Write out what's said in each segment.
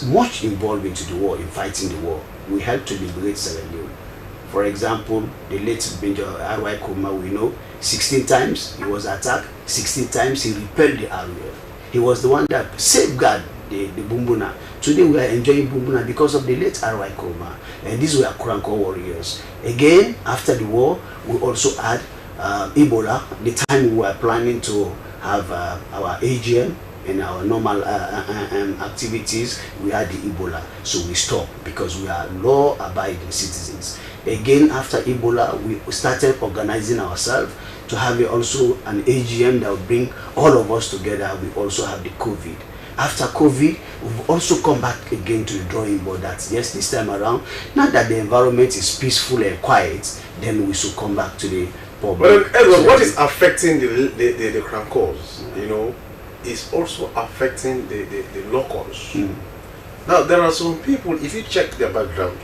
was much involved into the war, in fighting the war. We helped to liberate Sierra Leone. For example, the late Major R.Y. Kuma, we know, 16 times he was attacked, 16 times he repelled the RUF. He was the one that safeguarded the Bumbuna. Today we are enjoying Bumbuna because of the late R.Y. Kuma. And these were Kuranko warriors. Again, after the war, we also had Ebola. The time we were planning to have our AGM and our normal activities, we had the Ebola. So we stopped because we are law-abiding citizens. Again, after Ebola, we started organizing ourselves to have also an AGM that would bring all of us together. We also have the COVID. After COVID, we've also come back again to the drawing board that yes, this time around, now that the environment is peaceful and quiet, then we should come back to the public. But Edward, what is affecting the Krankos, you know, is also affecting the locals. Now, there are some people, if you check their background,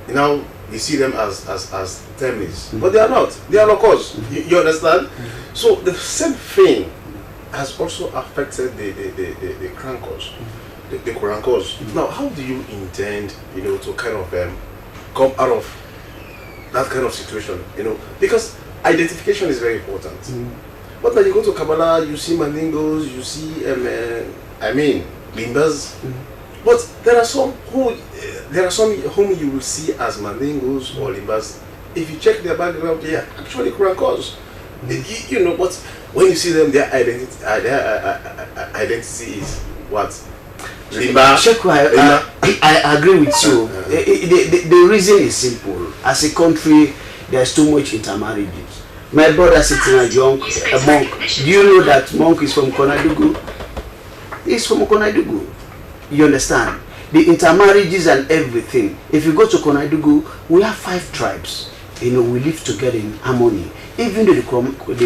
you know, you see them as Temis, but they are not. They are locals. You understand? So the same thing has also affected the Krankos, the Kurankos. Now, how do you intend, you know, to kind of come out of that kind of situation? You know, because identification is very important. But when you go to Kabbalah, you see Mandingos, you see, Limbas. But there are some whom you will see as Mandingos or Limbas. If you check their background, they are actually Kurankos. You know, but when you see them, their identity is what? Limba. I agree with you. The reason is simple. As a country, there's too much intermarriages. My brother sitting a monk. Do you know that monk is from Konadugu? He's from Konadugu. You understand? The intermarriages and everything. If you go to Konadugu, we have 5 tribes. You know, we live together in harmony. Even though the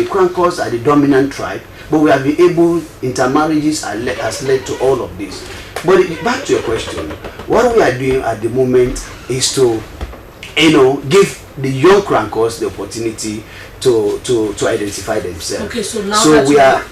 Krankos are the dominant tribe, but we have been able, intermarriages has led to all of this. But back to your question, what we are doing at the moment is to, you know, give the young Krankos the opportunity to identify themselves. Okay, so now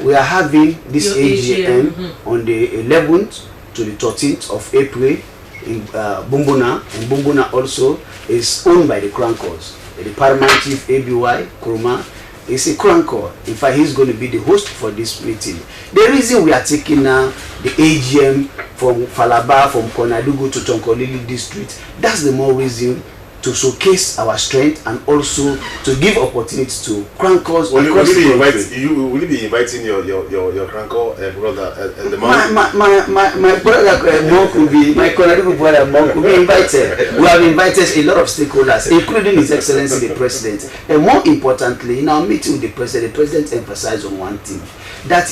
we are having this AGM on the 11th to the 13th of April in Bumbuna, and Bumbuna also is owned by the Krankos. The paramount chief ABY Kuruma is a Kranko. In fact, he's going to be the host for this meeting. The reason we are taking now the AGM from Falaba, from Konadugu to Tonkolili district, that's the more reason to showcase our strength and also to give opportunities to Krankos. Will you be inviting your Kranko brother the monk? My brother monk will be, my Konadugu brother monk will be invited. We have invited a lot of stakeholders, including His Excellency the President. And more importantly, in our meeting with the President emphasized on one thing, that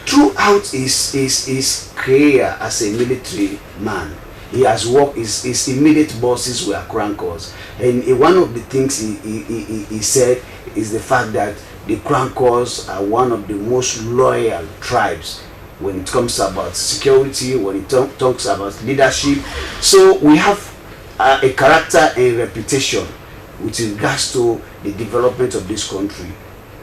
throughout his career as a military man, he has worked, his immediate bosses were Krankos. And one of the things he said is the fact that the Krankos are one of the most loyal tribes when it comes about security, when it talks about leadership. So we have a character and reputation with regards to the development of this country.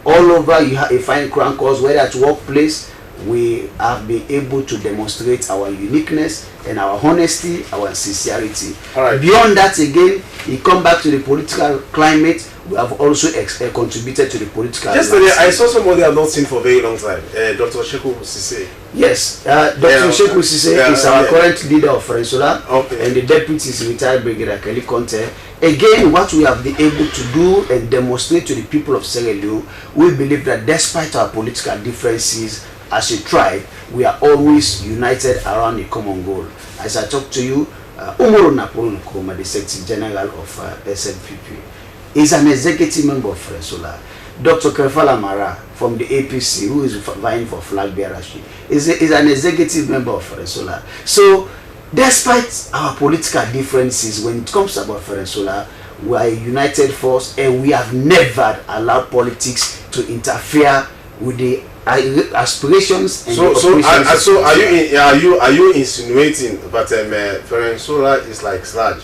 All over you find Krankos, whether at workplace, we have been able to demonstrate our uniqueness and our honesty, our sincerity. Beyond that, again, you come back to the political climate. We have also contributed to the political. Yesterday, I saw somebody I've not seen for a very long time, Dr. Sheku Sise. Yes, Dr. Sheku Sise is our current leader of Frensola, and the deputy is retired Brigadier Kelly Conte. Again, what we have been able to do and demonstrate to the people of Sierra Leone, we believe that despite our political differences, as a tribe, we are always united around a common goal. As I talk to you, Umoro Napolo Nkrumah, the Secretary General of SLPP, is an executive member of Frensola. Dr. Kefala Mara from the APC, who is vying for flag bearership, is an executive member of Frensola. So, despite our political differences, when it comes about Frensola, we are a united force, and we have never allowed politics to interfere with the aspirations and so are you insinuating that Frensola is like sludge?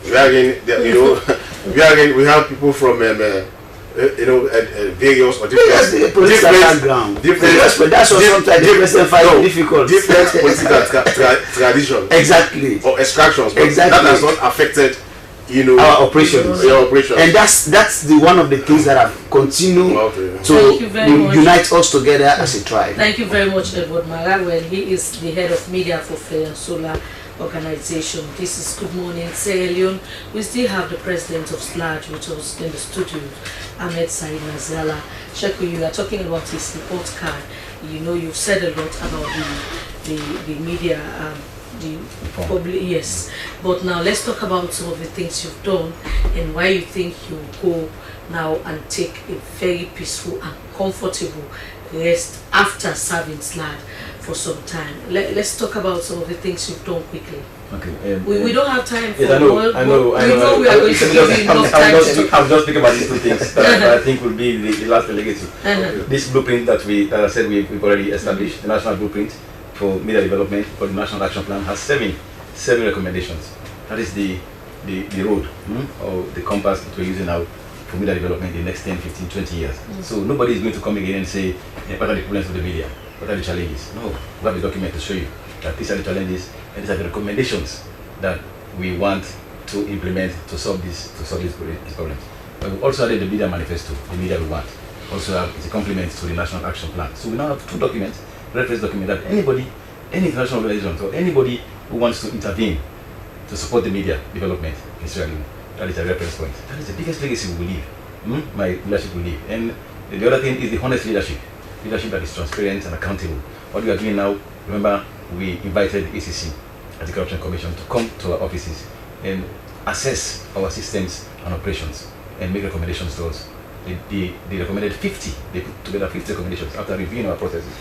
We have people from various or different political background. That's what sometimes the president finds difficult. Different political traditions. Exactly. Or extractions. But exactly. That has not affected, our operations. Your operations. And that's the one of the things that have continued to unite us together as a tribe. Thank you very much, Edward Mara. Well, he is the head of media for Freetown Solar Organization. This is Good Morning Sierra Leone. We still have the president of SLAG, which was in the studio, Ahmed Said Nazala. Sheku, you are talking about his report card. You've said a lot about the media, the public, yes. But now let's talk about some of the things you've done and why you think you go now and take a very peaceful and comfortable rest after serving SLAG for some time. Let's talk about some of the things you've done quickly. Okay. We don't have time for I know. We are going to give you enough time to I'm just thinking about these two things that I think will be the last legacy. This blueprint that I said we've already established, the national blueprint for media development for the National Action Plan, has seven recommendations. That is the road or the compass that we're using now for media development in the next 10, 15, 20 years. So nobody is going to come again and say, what are the problems with the media? What are the challenges? No, we have a document to show you that these are the challenges and these are the recommendations that we want to implement to solve these problems. But we also added the media manifesto, the media we want. Also it's a complement to the National Action Plan. So we now have two documents, reference document that anybody, any international organization or anybody who wants to intervene to support the media development in Sierra Leone, that is a reference point. That is the biggest legacy we will leave, my leadership will leave. And the other thing is the honest leadership that is transparent and accountable. What we are doing now, remember, we invited the ACC, Anti-Corruption Commission, to come to our offices and assess our systems and operations and make recommendations to us. They recommended 50, they put together 50 recommendations after reviewing our processes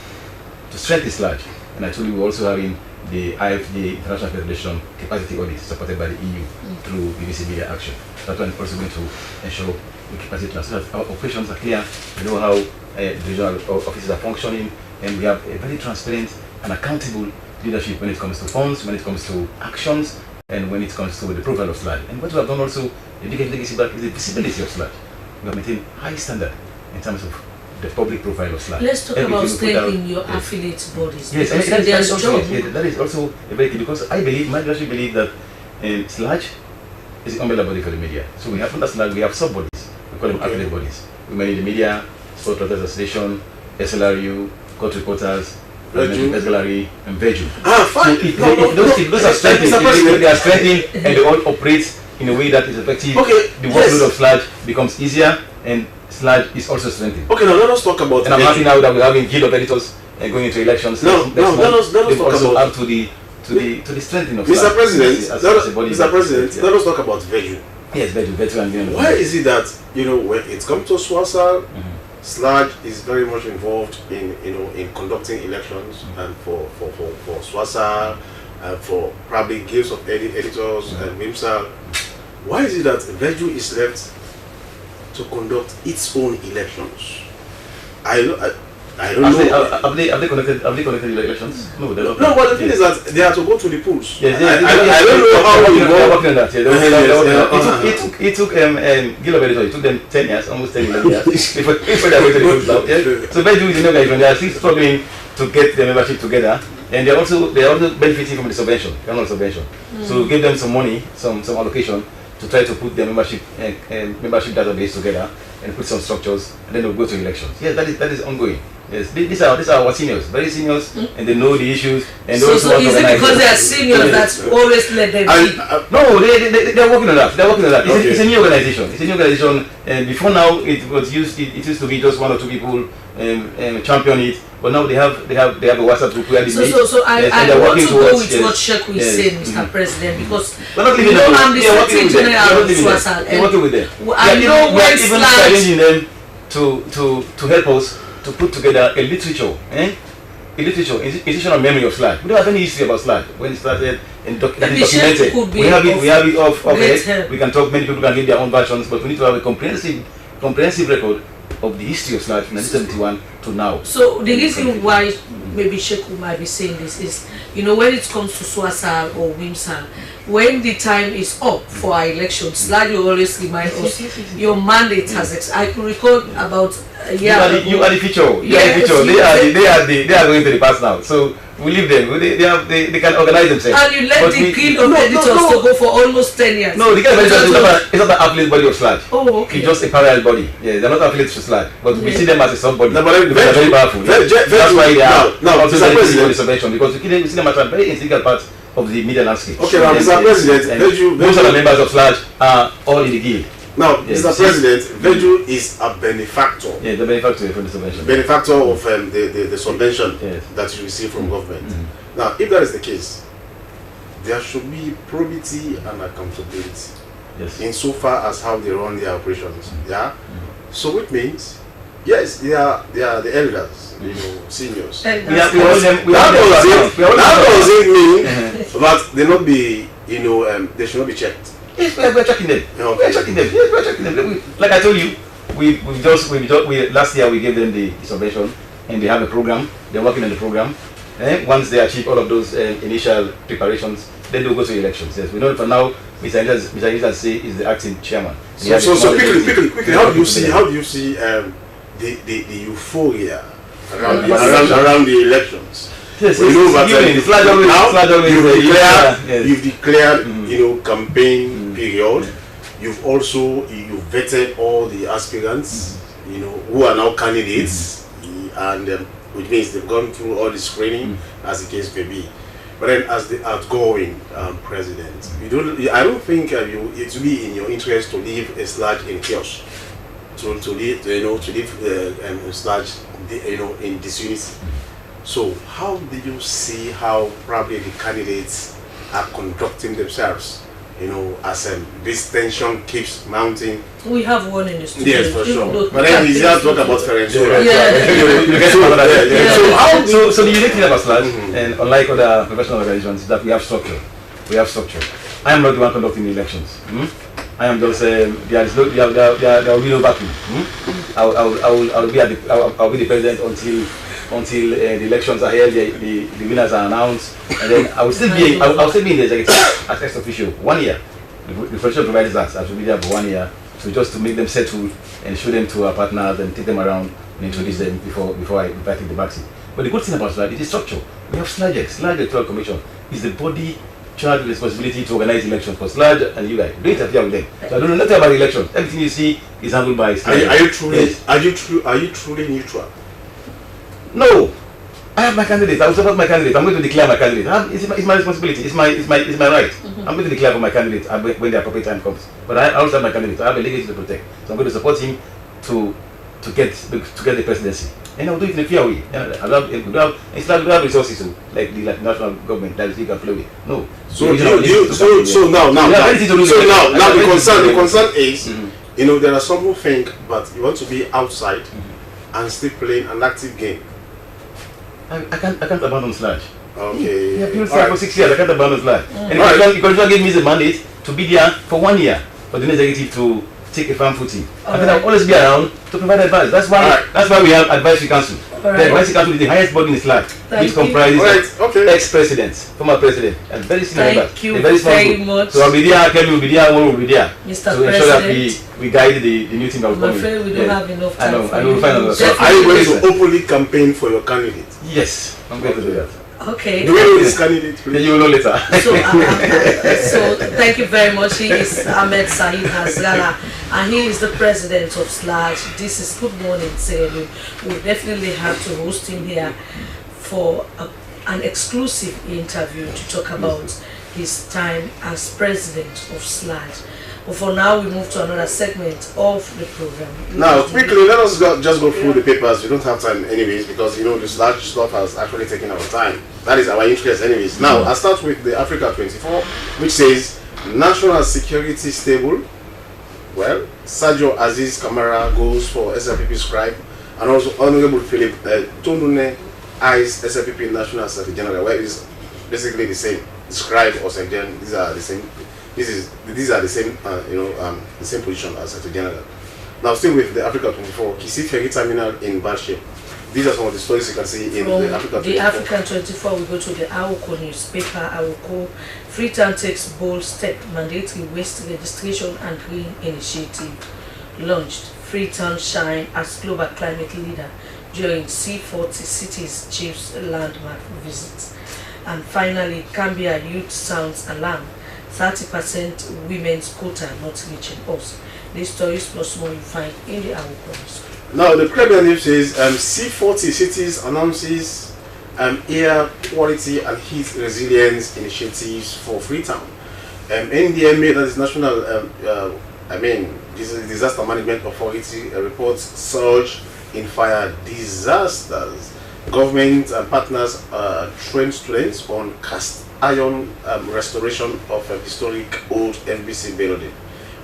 to strengthen SLAG. And I told you we're also having the IFJ International Federation capacity audit supported by the EU through BBC Media Action. That one is also going to ensure the capacity so that our operations are clear, we know how the regional offices are functioning, and we have a very transparent and accountable leadership when it comes to funds, when it comes to actions, and when it comes to the profile of SLAG. And what we have done also, the biggest legacy back is the visibility of SLAG. We have maintained high standard in terms of the public profile of SLAG. Let's talk about strengthening your affiliate bodies. Yes, and that is also a very key, because I believe, my leadership believe that SLAG is the umbrella body for the media. So we have under SLAG, we have sub-bodies, we call them affiliate bodies. We manage the media, Sport Writers Association, SLRU, Court Reporters, SLRU, and Veju. Fine. So those are strengthened, they are strengthened and they all operate in a way that is effective. The workload of SLAG becomes easier and SLAG is also strengthened. Okay, now let us talk about. And I'm happy now that we're having guild of editors going into elections. Let us talk about to the strengthening of Mr. President. Mr. President, let us talk about Veju. Yes, Veju and why is it that when it comes to SWASA, SLAG is very much involved in conducting elections and for SWASA and for probably guilds of editors and MIMSA. Why is it that Veju is left to conduct its own elections? I don't know. Have they conducted elections? No, they're not. No, but the thing is that they have to go to the polls. Yes, I don't know how long they're working on that. It took Guild of Editors, it took them 10 years, almost 10 years before they went to the polls now. So Veju is an organization, they are still struggling to get their membership together, and they're also benefiting from the subvention, annual subvention. So give them some money, some allocation to try to put their membership database together and put some structures, and then they'll go to elections. Yes, that is ongoing. Yes, these are our seniors, very seniors, and they know the issues. And so is it because they are seniors that's always let them be? No, they're working on that. It's a new organization. It's a new organization. And before now, it used to be just one or two people champion it. But now they have a WhatsApp group where they meet. So I want to go with what Sheku is saying, Mr. President, because you know I'm the Secretary General of SWASA. We're working with them. I know we're even challenging them to help us to put together a literature, institutional memory of SLAG. We don't have any history about SLAG when it started and that is documented. We have it off head. We can talk, many people can give their own versions, but we need to have a comprehensive record of the history of Sludge from 1971 to now. So the reason why maybe Sheku might be saying this is, when it comes to Swasa or Wimsa, when the time is up for our elections, Sludge will always remind us your mandate has I could recall about a year ago. You are the future. You are the future. They are going to the past now. So we leave them. They can organize themselves. And you let the guild of editors to go for almost 10 years. No, the guild of editors is not the affiliate body of Sludge. Oh, okay. It's just a parallel body. Yeah, they're not affiliated to Sludge, but we see them as a sub-body. No, but they're very powerful. That's why they are also Mr. President, the subvention, because we see them as a very integral part of the media landscape. Okay, now, Mr. President, most of the members of Sludge are all in the guild. Now, Mr. President, Virgil is a benefactor. Yeah, the benefactor for the subvention. Benefactor of the subvention Yes. that you receive from government. Now, if that is the case, there should be probity and accountability Yes. insofar as how they run their operations. Yeah. So which means, yes, they are the elders, seniors. And That doesn't mean that they not be, they should not be checked. Yes, we are checking them. Okay. We are checking them. Yes, we are checking them. Like I told you, we last year we gave them the subvention, and they have a program. They're working on the program. Once they achieve all of those initial preparations, then they'll go to elections. Yes, we know for now. Mr. Elias is the acting chairman. So quickly, how do you see the euphoria around the elections? Yes, we know that you've declared, campaign period. You've vetted all the aspirants, who are now candidates, and which means they've gone through all the screening, as the case may be. But then, as the outgoing president, I don't think it will be in your interest to leave a Sludge in chaos, to leave Sludge, in disunity. So, how do you see how probably the candidates are conducting themselves? As this tension keeps mounting. we have one in the studio. Yes, for sure. But then we just talk about Freetown. So the unique thing about Sludge, and unlike other professional organizations, is that we have structure. I am not the one conducting the elections. I am just there will be no vacuum. I'll be the president until the elections are held, the winners are announced, and then I will still be in the executive as ex officio 1 year. The Federation provides us. I should be there for 1 year, so just to make them settle and show them to our partners and take them around and introduce them before I take the vaccine. But the good thing about Sludge is the structure. We have Sludge Electoral Commission is the body charged with responsibility to organize elections for Sludge and you guys. Don't interfere with them. So I don't know nothing about elections. Everything you see is handled by Sludge. Are you truly neutral? No, I have my candidate. I will support my candidate. I'm going to declare my candidate. It's my responsibility. It's my right. I'm going to declare for my candidate when the appropriate time comes. But I also have my candidate. I have a legacy to protect, so I'm going to support him to get the presidency. And I'll do it in a fair way. It's not we have resources like the national government that you can play with. No. So now the concern is, there are some who think, but you want to be outside and still playing an active game. I can't abandon Sludge. Okay. Yeah, people say for 6 years I can't abandon Sludge. And you can give me the mandate to be there for 1 year for the executive to take a firm footing. I think I'll always be around to provide advice. That's why we have advisory council. The advisory council is the highest body in Sludge, which comprises ex-presidents, former president, and very senior members. Thank you very much. So I'll be there, Kelly will be there, Omo will be there. Mr. To ensure that we guide the new team that will come in. I'm afraid we don't have enough time. I know, we'll find another. So are you going to openly campaign for your candidate? Yes, I'm going to do that. Okay. Do we know this candidate? Then you will know later. So thank you very much. He is Ahmed Saeed Hazrala, and he is the president of Sludge. This is Good Morning Sierra Leone. We'll definitely have to host him here for an exclusive interview to talk about his time as president of Sludge. But for now, we move to another segment of the program. Now, quickly, let us just go through the papers. We don't have time anyways, because this large stuff has actually taken our time. That is our interest anyways. Now, I'll start with the Africa 24, which says, national security stable. Well, Sergio Aziz Kamara goes for SLPP scribe, and also Honorable Philip Tondune eyes SLPP National Secretary General, where it is basically the same. Scribe or Secretary, these are the same. These are the same, the same position as Secretary General. Now, still with the Africa 24, Kisi Ferry Terminal in bad shape. These are some of the stories you can see in From the Africa 24. The African 24, we go to the Awoko newspaper. Awoko, Freetown takes bold step, mandatory waste registration and green initiative launched. Freetown shine as global climate leader during C40 Cities Chiefs landmark visits. And finally, Gambia youth sounds alarm. 30% women's quota not reaching us. These stories plus more you find in the Awoko newspaper. Now, the Premier News says C40 Cities announces air quality and heat resilience initiatives for Freetown. NDMA, that is National Disaster Management Authority, reports surge in fire disasters. Government and partners train students on cast iron restoration of a historic old NBC building.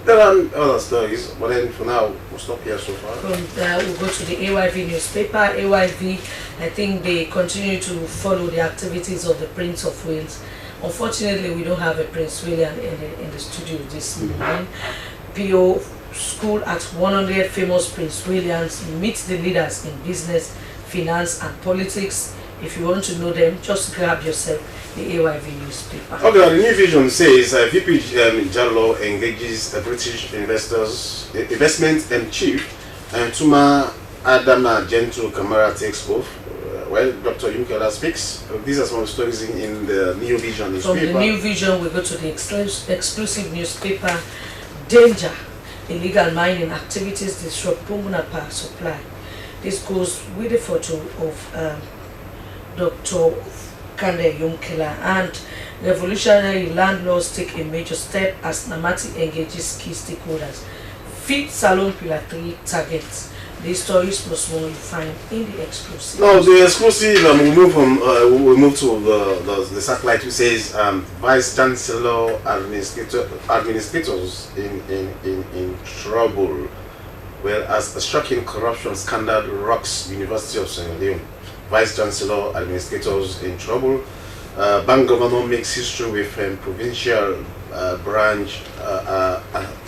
There are other stories, but then for now, we'll stop here so far. From there, we'll go to the AYV newspaper. AYV, I think they continue to follow the activities of the Prince of Wales. Unfortunately, we don't have a Prince William in the studio this morning. PO School at 100 famous Prince Williams meets the leaders in business, finance, and politics. If you want to know them, just grab yourself the AYV newspaper. Okay, the New Vision says VP Jallo engages British investment and chief Tuma Adama Gentile Kamara takes off. Well, Dr. Yumkela speaks. These are some of the stories in the New Vision newspaper. From the New Vision, we go to the exclusive newspaper. Danger. Illegal mining activities disrupt Bumbuna power supply. This goes with a photo of Dr. Kande Yumkela, and revolutionary landlords take a major step as Namati engages key stakeholders. Feed Salon Pillar 3 targets. These stories plus more you find in the exclusive. No, the exclusive. We move to the satellite, which says Vice Chancellor administrators in trouble. Well, as a shocking corruption scandal rocks University of Sierra Leone. Vice Chancellor administrators in trouble. Bank governor makes history with provincial branch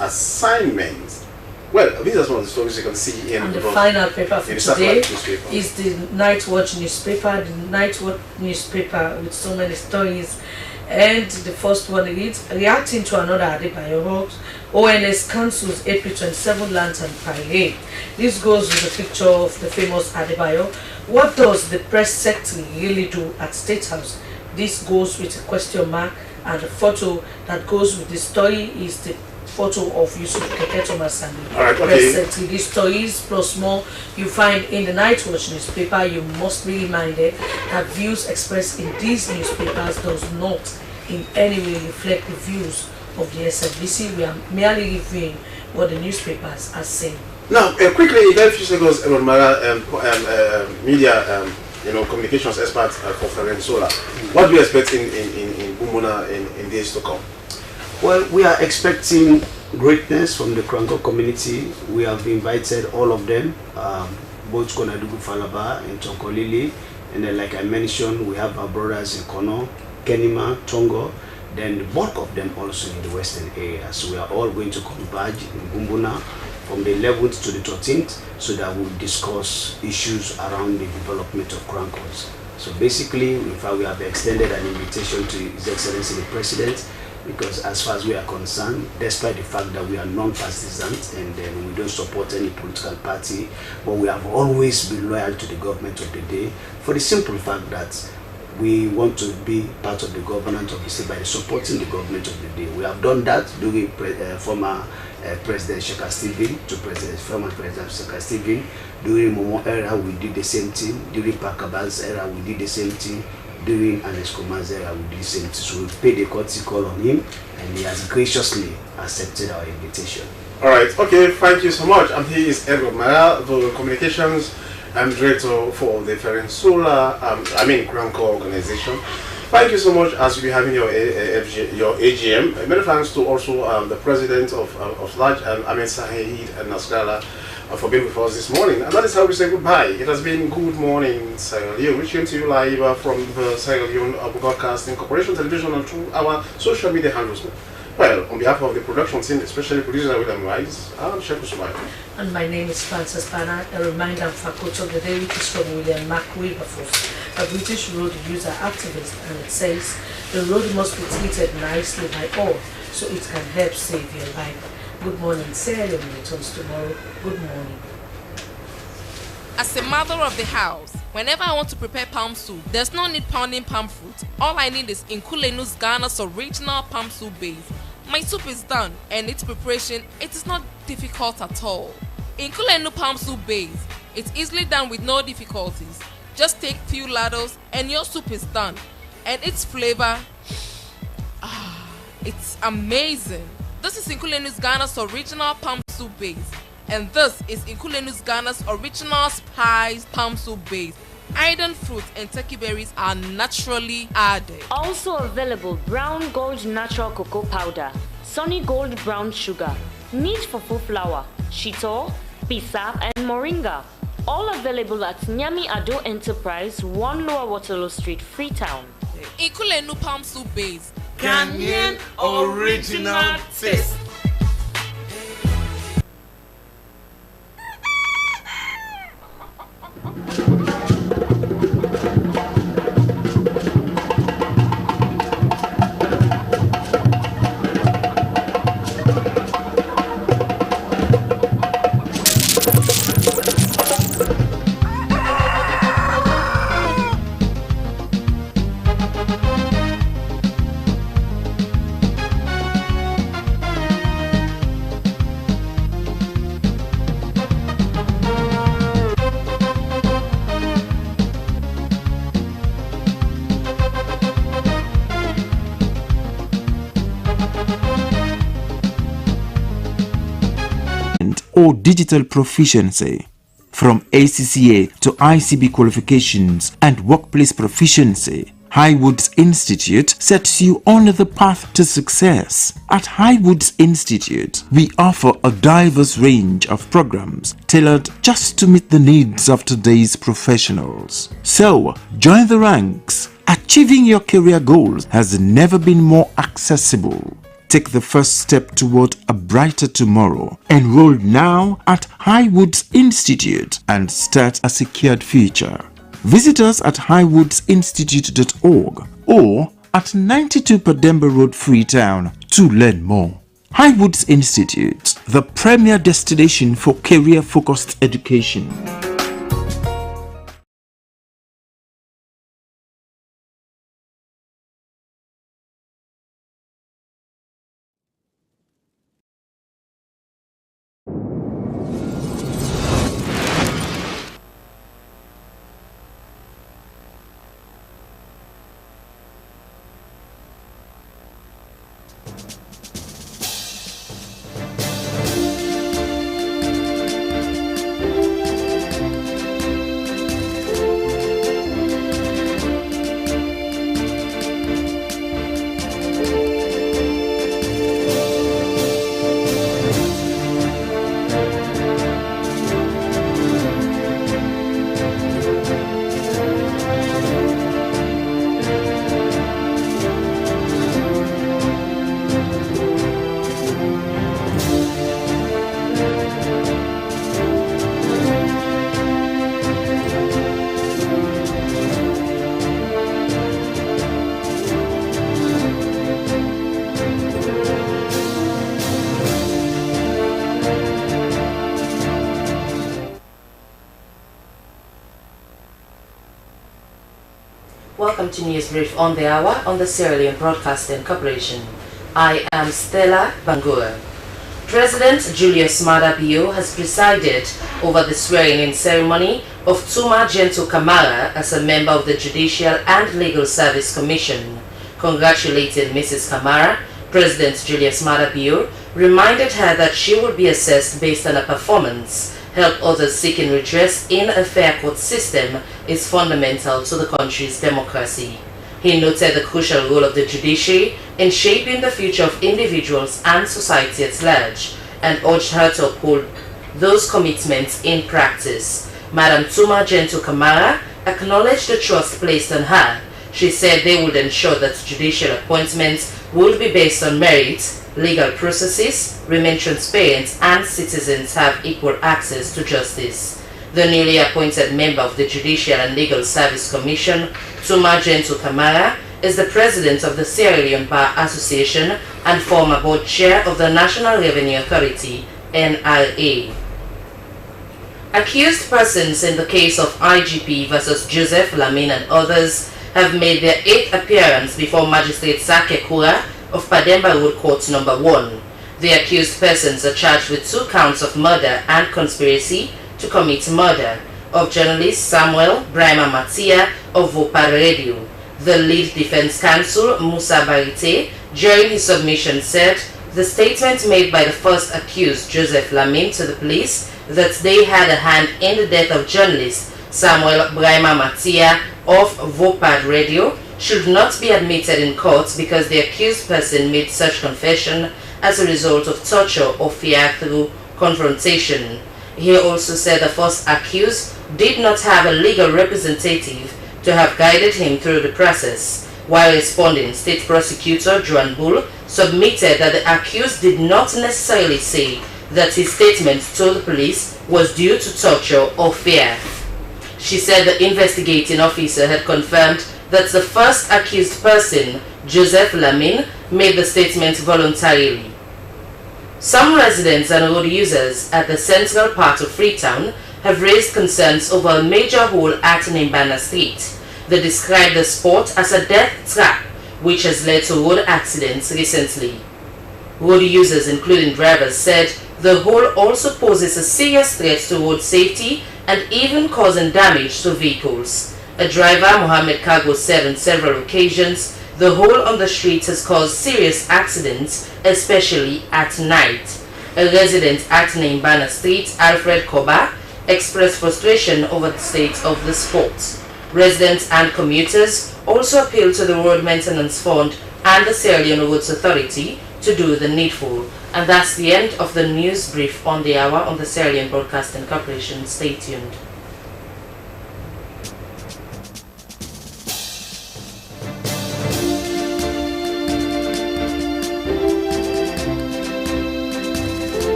assignments. Well, these are some of the stories you can see in and the final paper for today newspaper. Is the Night Watch newspaper. The Night Watch newspaper with so many stories. And the first one reads, reacting to another Adebayo hoax, ONS cancels April 27 lantern parade. This goes with the picture of the famous Adebayo. What does the press secretary really do at State House? This goes with a question mark, and the photo that goes with the story is the photo of Yusuf Keke Thomas and the press secretary. These stories plus more you find in the Night Watch newspaper. You must be reminded that views expressed in these newspapers does not in any way reflect the views of the SLBC. We are merely reviewing what the newspapers are saying. Now, quickly, very few seconds, Edward Mara, media, communications expert for Ferensola. What do you expect in Bumbuna in days to come? Well, we are expecting greatness from the Kranko community. We have invited all of them, both Konadugu Falaba and Tonkolili, and then, like I mentioned, we have our brothers in Kono, Kenema, Tongo, then the bulk of them also in the western area. So we are all going to converge in Bumbuna from the 11th to the 13th, so that we'll discuss issues around the development of Krankos. So basically, in fact, we have extended an invitation to His Excellency the President, because as far as we are concerned, despite the fact that we are non-partisan and then we don't support any political party, but we have always been loyal to the government of the day, for the simple fact that we want to be part of the governance of the state by supporting the government of the day. We have done that during former President Shaka Stephen to former President Shaka Stephen. During Momo era, we did the same thing. During Pakabal's era, we did the same thing. During Aneskoma's era, we did the same thing. So we paid a courtesy call on him, and he has graciously accepted our invitation. All right. Okay. Thank you so much. And he is Edward Mara, the communications director for the Ferensola, Kranko organization. Thank you so much as you'll be having your AGM. Many thanks to also the president of Slaj, Ahmed Saeed and Nasrallah, for being with us this morning. And that is how we say goodbye. It has been Good Morning Sierra Leone, which came to you live from the Sierra Leone Broadcasting Corporation television and through our social media handles. Well, on behalf of the production team, especially producer William Rice, I'm Sheku Smile. And my name is Frances Banner. A reminder for quote of the day, which is from William Mark Wilberforce, a British road user activist, and it says, the road must be treated nicely by all, so it can help save your life. Good morning, Sierra Leone returns tomorrow. Good morning. As a mother of the house, whenever I want to prepare palm soup, there's no need pounding palm fruit. All I need is Nkulenu's Ghana's original palm soup base. My soup is done, and its preparation, it is not difficult at all. Nkulenu palm soup base, it's easily done with no difficulties. Just take few ladles and your soup is done. And its flavor, it's amazing. This is Nkulenu's Ghana's original palm soup base. And this is Nkulenu's Ghana's original spiced palm soup base. Iron fruit and turkey berries are naturally added. Also available brown gold natural cocoa powder, sunny gold brown sugar, neat fufu flour, shito, pisa and moringa. All available at Nyami Ado Enterprise, 1 Lower Waterloo Street, Freetown. Nkulenu palm soup base. Ghanaian original taste. Or digital proficiency. From ACCA to ICB qualifications and workplace proficiency, Highwoods Institute sets you on the path to success. At Highwoods Institute, we offer a diverse range of programs tailored just to meet the needs of today's professionals. So, join the ranks. Achieving your career goals has never been more accessible. Take the first step toward a brighter tomorrow. Enroll now at Highwoods Institute and start a secured future. Visit us at highwoodsinstitute.org or at 92 Pademba Road, Freetown to learn more. Highwoods Institute, the premier destination for career-focused education. Welcome to News Brief on the Hour on the Sierra Leone Broadcasting Corporation. I am Stella Bangura. President Julius Maada Bio has presided over the swearing-in ceremony of Tuma Gento Kamara as a member of the Judicial and Legal Service Commission. Congratulating Mrs. Kamara, President Julius Maada Bio reminded her that she will be assessed based on her performance. Help others seeking redress in a fair court system is fundamental to the country's democracy. He noted the crucial role of the judiciary in shaping the future of individuals and society at large, and urged her to uphold those commitments in practice. Madam Tuma Gento Kamara acknowledged the trust placed on her. She said they would ensure that judicial appointments will be based on merit, legal processes, remain transparent, and citizens have equal access to justice. The newly appointed member of the Judicial and Legal Service Commission, Tuma Gento Kamara, is the president of the Sierra Leone Bar Association and former board chair of the National Revenue Authority, NRA. Accused persons in the case of IGP versus Joseph Lamin and others have made their 8th appearance before Magistrate Sake Kura of Pademba Road Court Number 1. The accused persons are charged with 2 counts of murder and conspiracy to commit murder of journalist Samuel Brahima Matia of Vopad Radio. The lead defense counsel, Musa Barite, during his submission said the statement made by the first accused, Joseph Lamin, to the police that they had a hand in the death of journalist Samuel Brahima Matia of Vopad Radio should not be admitted in court because the accused person made such confession as a result of torture or fear through confrontation. He also said the first accused did not have a legal representative to have guided him through the process, while responding, State Prosecutor Joan Bull submitted that the accused did not necessarily say that his statement to the police was due to torture or fear. She said the investigating officer had confirmed that the first accused person, Joseph Lamin, made the statement voluntarily. Some residents and road users at the central part of Freetown have raised concerns over a major hole at Nimbana Street. They described the spot as a death trap, which has led to road accidents recently. Road users, including drivers, said the hole also poses a serious threat to road safety and even causing damage to vehicles. A driver, Mohammed Kago, said on several occasions the hole on the street has caused serious accidents, especially at night. A resident at Nimbana Street, Alfred Koba, expressed frustration over the state of the spot. Residents and commuters also appealed to the Road Maintenance Fund and the Sierra Leone Roads Authority to do the needful. And that's the end of the news brief on the hour on the Sierra Leone Broadcasting Corporation. Stay tuned.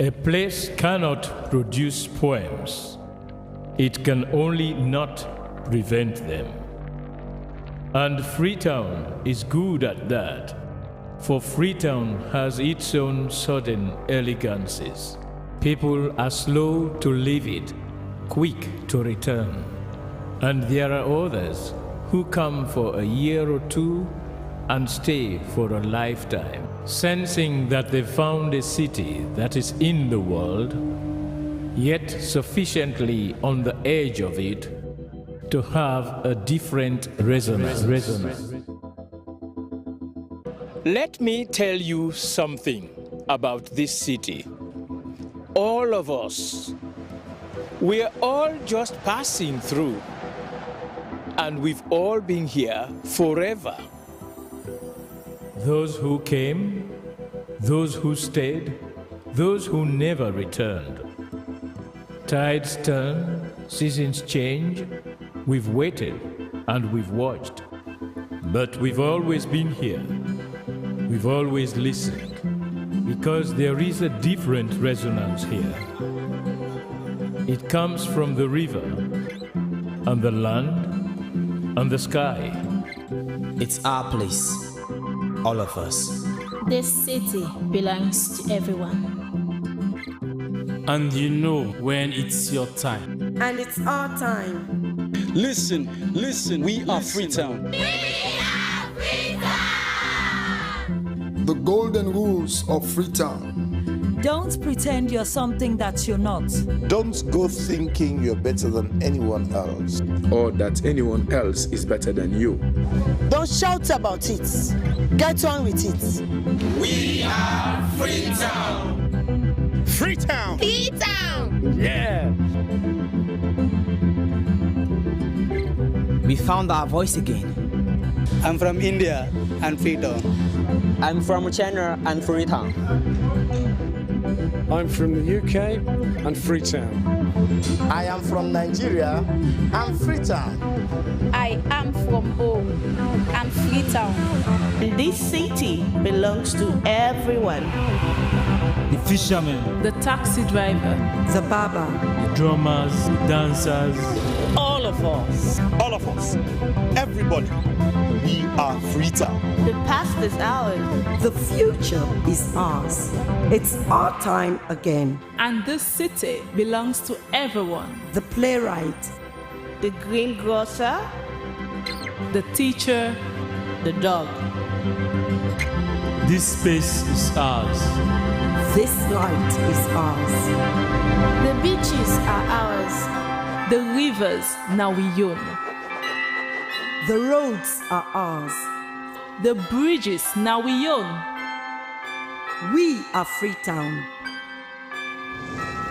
A place cannot produce poems. It can only not prevent them. And Freetown is good at that, for Freetown has its own sudden elegances. People are slow to leave it, quick to return. And there are others who come for a year or two and stay for a lifetime, sensing that they found a city that is in the world, yet sufficiently on the edge of it to have a different resonance. Let me tell you something about this city. All of us, we're all just passing through, and we've all been here forever. Those who came, those who stayed, those who never returned. Tides turn, seasons change. We've waited and we've watched. But we've always been here. We've always listened. Because there is a different resonance here. It comes from the river, and the land, and the sky. It's our place, all of us. This city belongs to everyone. And you know when it's your time. And it's our time. Listen, we are Freetown. The golden rules of Freetown. Don't pretend you're something that you're not. Don't go thinking you're better than anyone else. Or that anyone else is better than you. Don't shout about it. Get on with it. We are Freetown. Freetown. Freetown. Yeah. We found our voice again. I'm from India and Freetown. I'm from China and Freetown. I'm from the UK and Freetown. I am from Nigeria and Freetown. I am from home and Freetown. This city belongs to everyone. The fishermen, the taxi driver, the barber, the drummers, the dancers, all of us. All of us. Everybody. We are Freetown. The past is ours. The future is ours. It's our time again. And this city belongs to everyone. The playwright, the greengrocer, the teacher, the dog. This space is ours. This light is ours. The beaches are ours. The rivers now we own. The roads are ours. The bridges now we own. We are Freetown.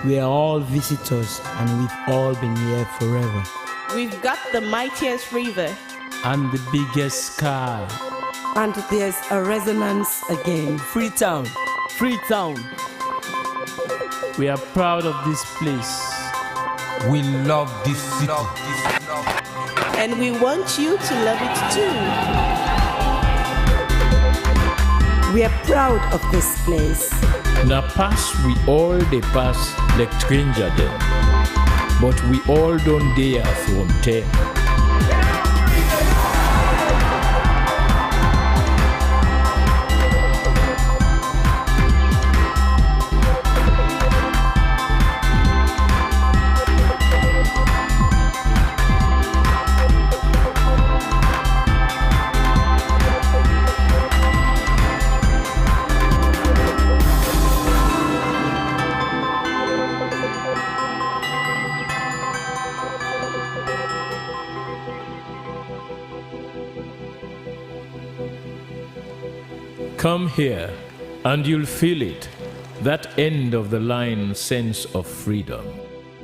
We are all visitors and we've all been here forever. We've got the mightiest river. And the biggest sky. And there's a resonance again. Freetown. Freetown. We are proud of this place. We love this city. And we want you to love it too. We are proud of this place. Na pass we all dey pass like stranger dem, but we all don dey from there. Come here and you'll feel it, that end of the line sense of freedom.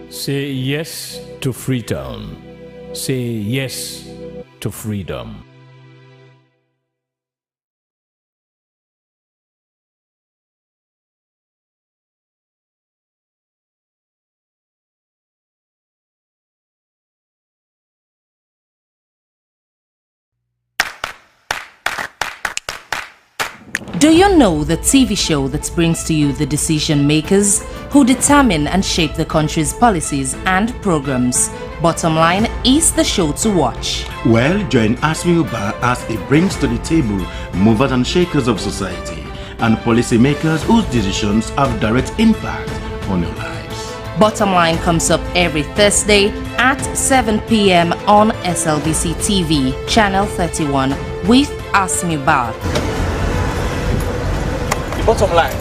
Say yes to Freetown. Say yes to freedom. Do you know the TV show that brings to you the decision makers, who determine and shape the country's policies and programs. Bottom Line is the show to watch. Well, join Asmi Uba as he brings to the table movers and shakers of society and policymakers whose decisions have direct impact on your lives. Bottom Line comes up every Thursday at 7 p.m. on Slbc TV, channel 31, with Asmi Uba. Bottom Line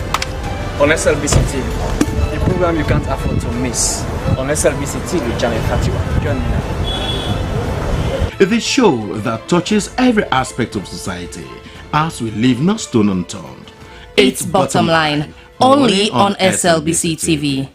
on Slbc TV, a program you can't afford to miss on Slbc TV, channel 31. Join me now. The show that touches every aspect of society as we leave no stone unturned. It's Bottom Line, only on Slbc TV.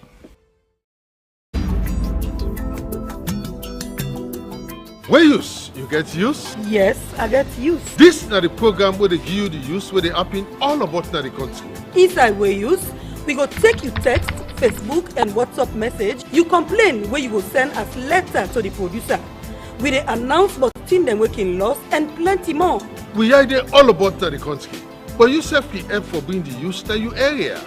Where use? You get use? Yes, I get use. This is the program where they give you the use where they happen all about the country. Inside where use, we go take you text, Facebook and WhatsApp message. You complain where you go send us letter to the producer. We dey announce about team them working loss and plenty more. We are there all about the country. But you self PM for being the use that you area.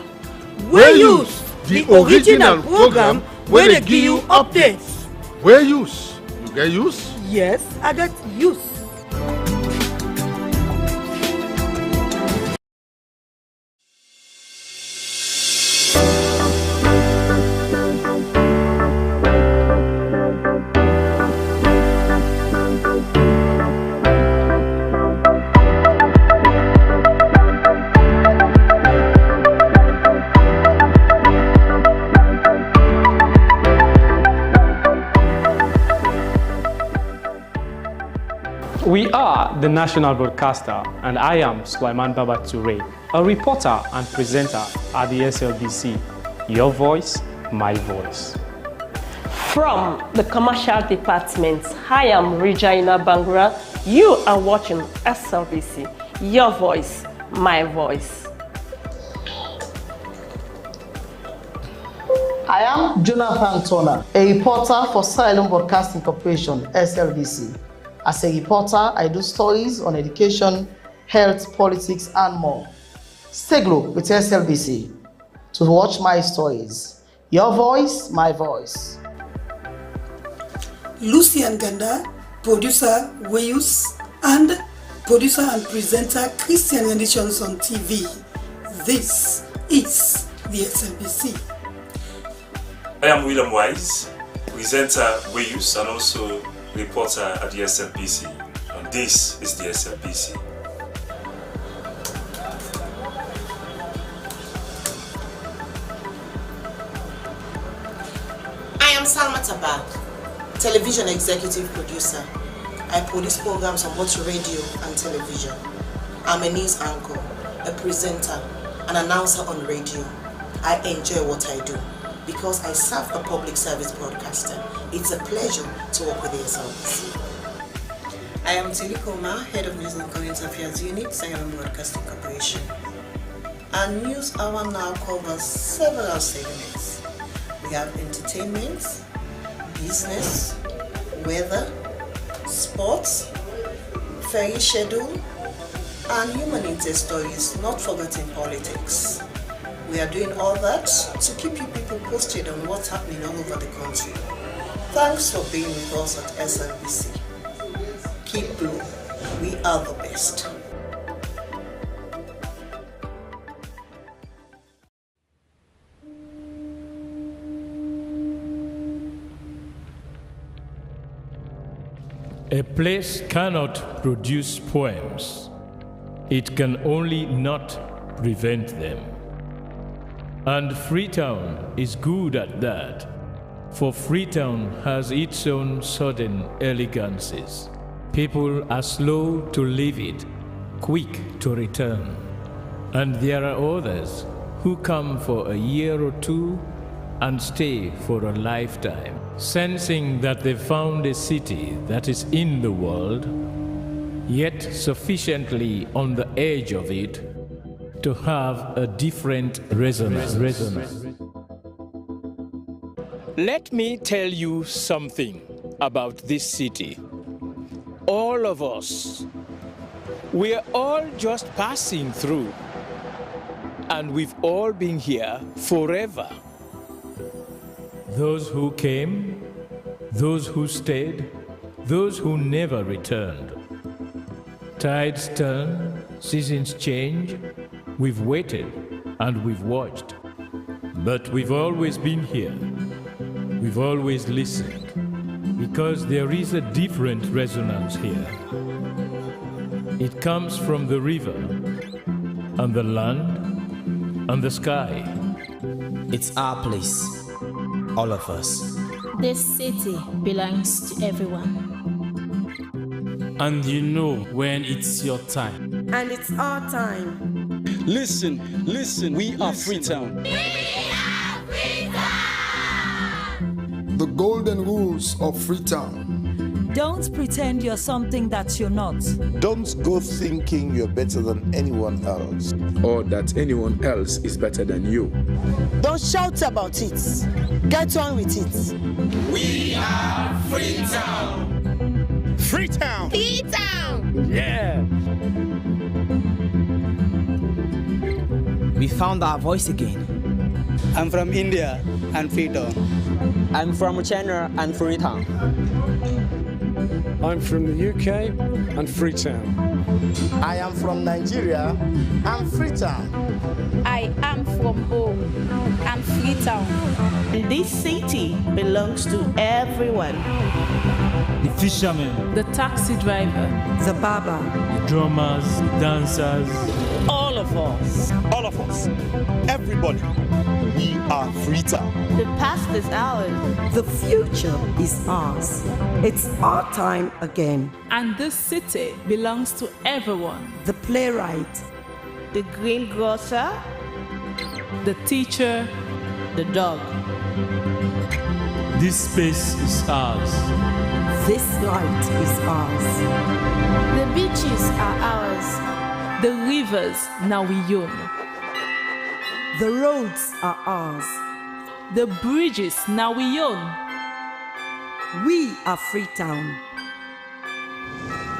Where use? The original program where they give you updates. Where use? You get use? Yes, I got use. We are the national broadcaster, and I am Sulaiman Baba Toure, a reporter and presenter at the SLBC. Your voice, my voice. From the commercial department, I am Regina Bangura. You are watching SLBC. Your voice, my voice. I am Jonathan Turner, a reporter for Sierra Leone Broadcasting Corporation, SLBC. As a reporter, I do stories on education, health, politics, and more. Stay glued with SLBC to watch my stories. Your voice, my voice. Lucian Ganda, producer Wayus, and producer and presenter Christian Renditions on TV. This is the SLBC. I am William Wise, presenter Wayus and also reporter at the SLBC, and this is the SLBC. I am Salma Tabak, television executive producer. I produce programs on both radio and television. I'm a news anchor, a presenter, an announcer on radio. I enjoy what I do because I serve a public service broadcaster. It's a pleasure to work with the SLBC. I am Tilly Koma, Head of News and Current Affairs Unit, Sierra Leone Broadcasting Corporation. Our news hour now covers several segments. We have entertainment, business, weather, sports, ferry schedule, and human interest stories, not forgetting politics. We are doing all that to keep you people posted on what's happening all over the country. Thanks for being with us at SLBC. Keep blue. We are the best. A place cannot produce poems. It can only not prevent them. And Freetown is good at that, for Freetown has its own sudden elegances. People are slow to leave it, quick to return. And there are others who come for a year or two and stay for a lifetime, sensing that they found a city that is in the world, yet sufficiently on the edge of it to have a different resonance. Let me tell you something about this city. All of us, we're all just passing through, and we've all been here forever. Those who came, those who stayed, those who never returned. Tides turn, seasons change. We've waited and we've watched. But we've always been here. We've always listened. Because there is a different resonance here. It comes from the river, and the land, and the sky. It's our place, all of us. This city belongs to everyone. And you know when it's your time. And it's our time. Listen, listen, we are Freetown. The golden rules of Freetown. Don't pretend you're something that you're not. Don't go thinking you're better than anyone else. Or that anyone else is better than you. Don't shout about it. Get on with it. We are Freetown. Freetown. Freetown. Yeah. We found our voice again. I'm from India and Freetown. I'm from China and Freetown. I'm from the UK and Freetown. I am from Nigeria and Freetown. I am from home and Freetown. This city belongs to everyone. The fishermen, The taxi driver, The barber, the drummers, the dancers. All of us. All of us. Everybody. We are Freetown. The past is ours. the future is ours. It's our time again. and this city belongs to everyone. The playwright, The greengrocer, The teacher, the dog. This space is ours. this light is ours. The beaches are ours. the rivers now we own, The roads are ours. the bridges now we own. We are Freetown.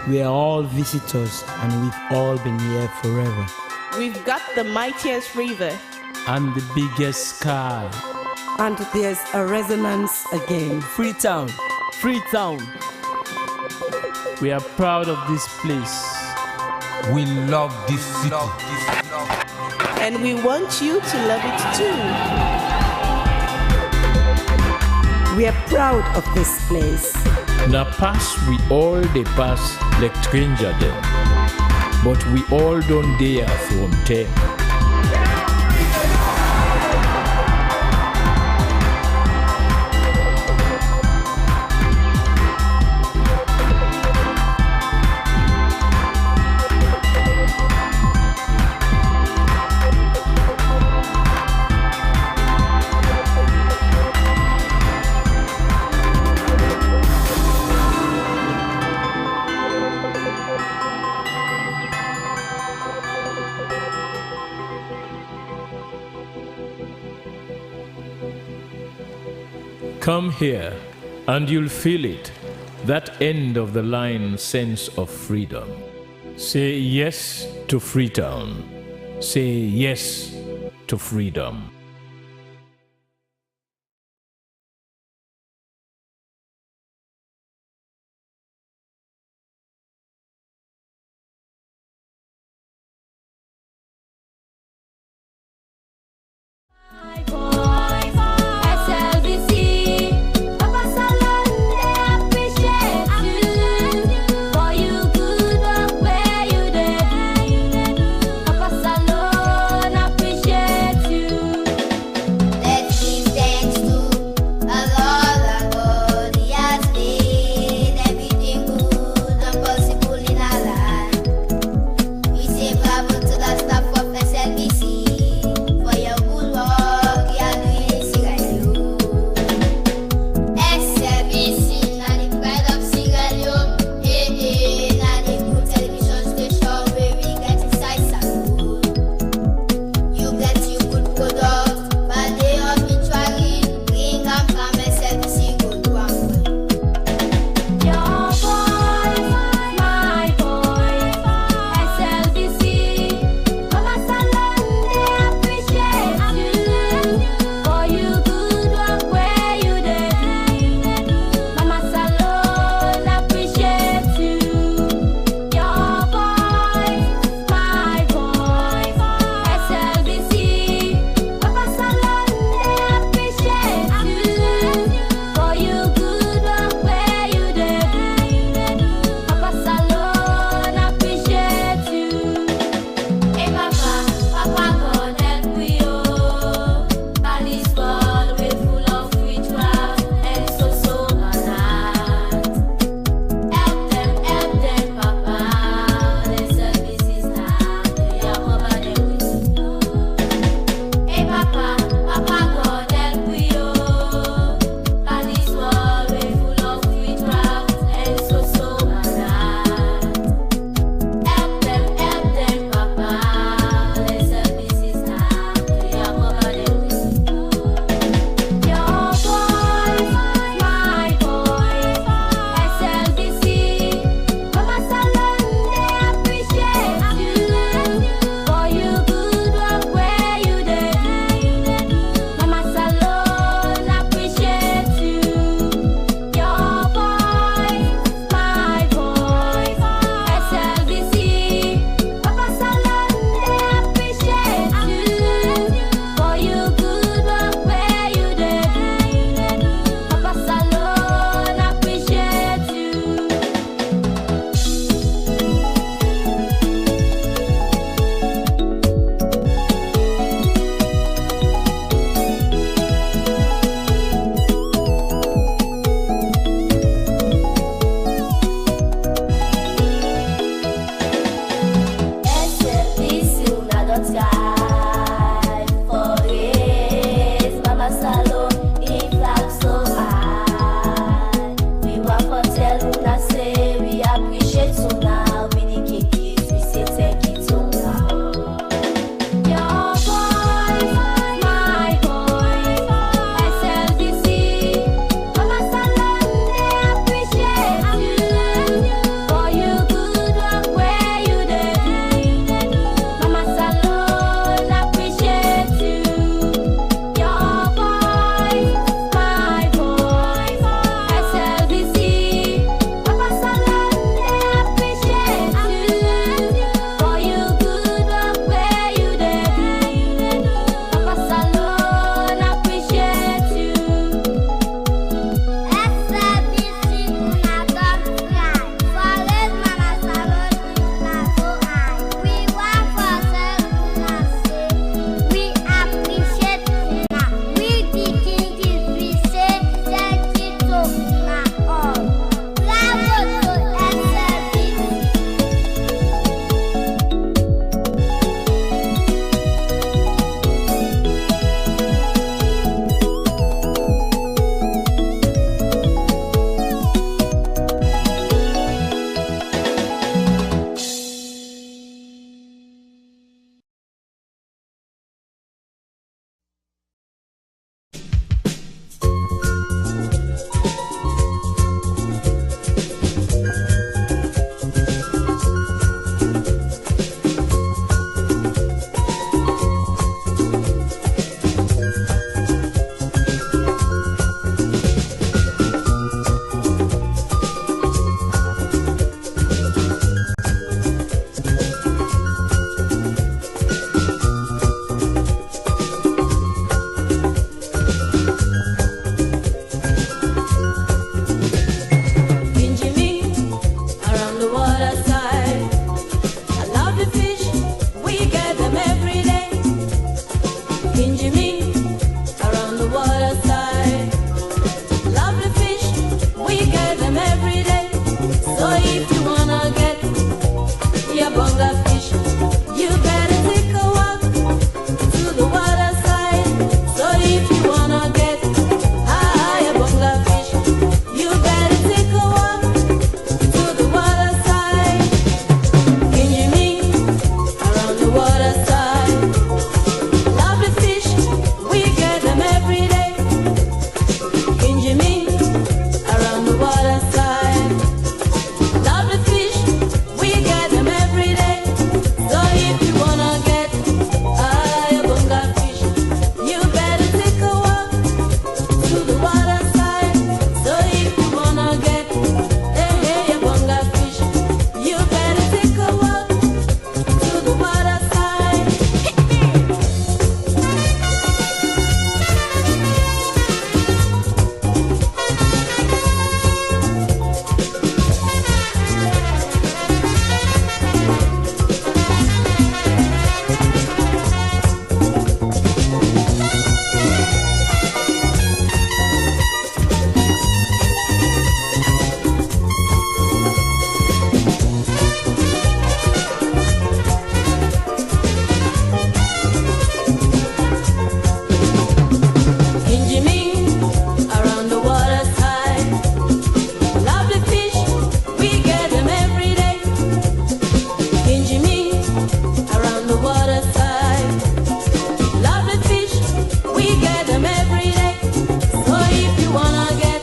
We are all visitors and we've all been here forever. We've got the mightiest river. And the biggest sky. And there's a resonance again. Freetown, Freetown. We are proud of this place. We love this city. And we want you to love it too. We are proud of this place. Na pass we all dey pass like stranger dem, but we all don dey from them. Come here, and you'll feel it, that end of the line sense of freedom. Say yes to Freetown. Say yes to freedom. bonga fish. You better take a walk to the water side. So if you wanna get high, bonga fish, you better take a walk to the water side. Can you meet around the water side? Lovely fish, we get them every day. Can you meet around the water side? Lovely fish, we get them every day. So if you wanna get high, bonga fish, you better take a walk to the water side. So if you wanna get hey, bonga fish, you better take a walk to the water side. Kinjimi around the water side. Lovely fish, we get them every day. Kinjimi around the water side. Lovely fish, we get them every day. So if you wanna get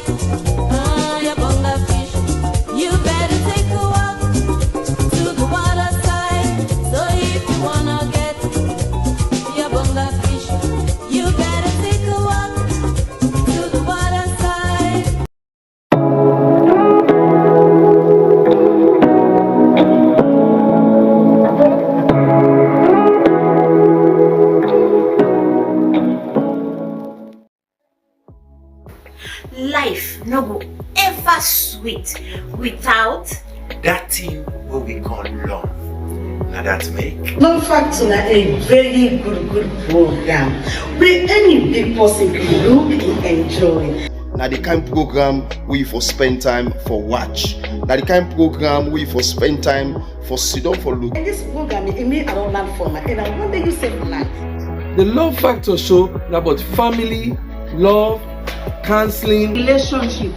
your bonga fish, you better take a walk to the water side. So if you wanna get your bonga fish, you better take a walk to the water side. Life no go ever sweet without that thing what we call love. Now that make Love Factor na a very good program where any big person can look and enjoy. Now the kind program we for spend time for watch. Now the kind program we for spend time for sit down for look. And this program it mean I don't learn from it, and I wonder you save life. The Love Factor show is about family, love, counseling, relationship.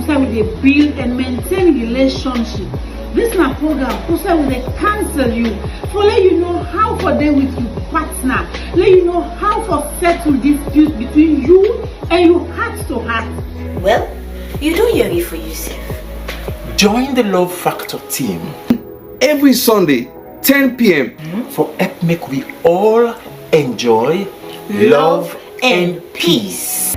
So we dey build and maintain relationship. This na program so we dey counsel you for let you know how for deal with your partner, let you know how for settle disputes between you and your heart to heart. well, you don't hear it for yourself. Join the Love Factor team every Sunday, 10 p.m. for help make we all enjoy love and peace.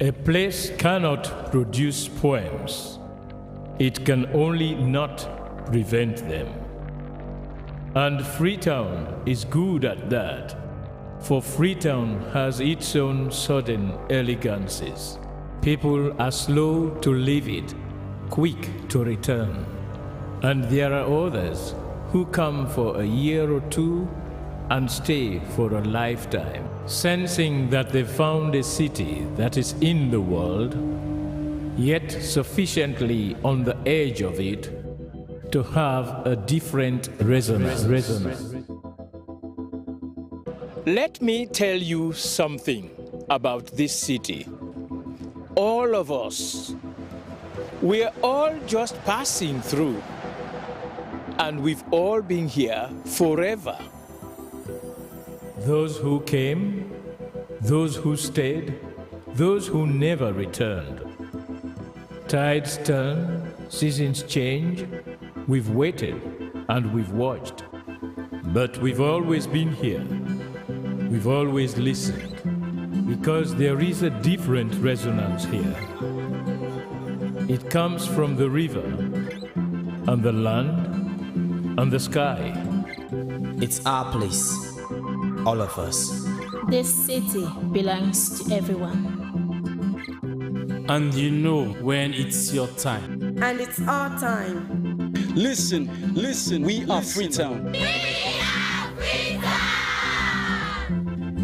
A place cannot produce poems. It can only not prevent them. And Freetown is good at that, for Freetown has its own sudden elegances. People are slow to leave it, quick to return. And there are others who come for a year or two and stay for a lifetime, sensing that they found a city that is in the world, yet sufficiently on the edge of it to have a different resonance. Let me tell you something about this city. All of us, we're all just passing through, and we've all been here forever. Those who came, those who stayed, those who never returned. Tides turn, seasons change. We've waited and we've watched. But we've always been here. We've always listened. Because there is a different resonance here. It comes from the river, and the land, and the sky. It's our place, all of us. This city belongs to everyone. And you know when it's your time. And it's our time. Listen, we are Freetown.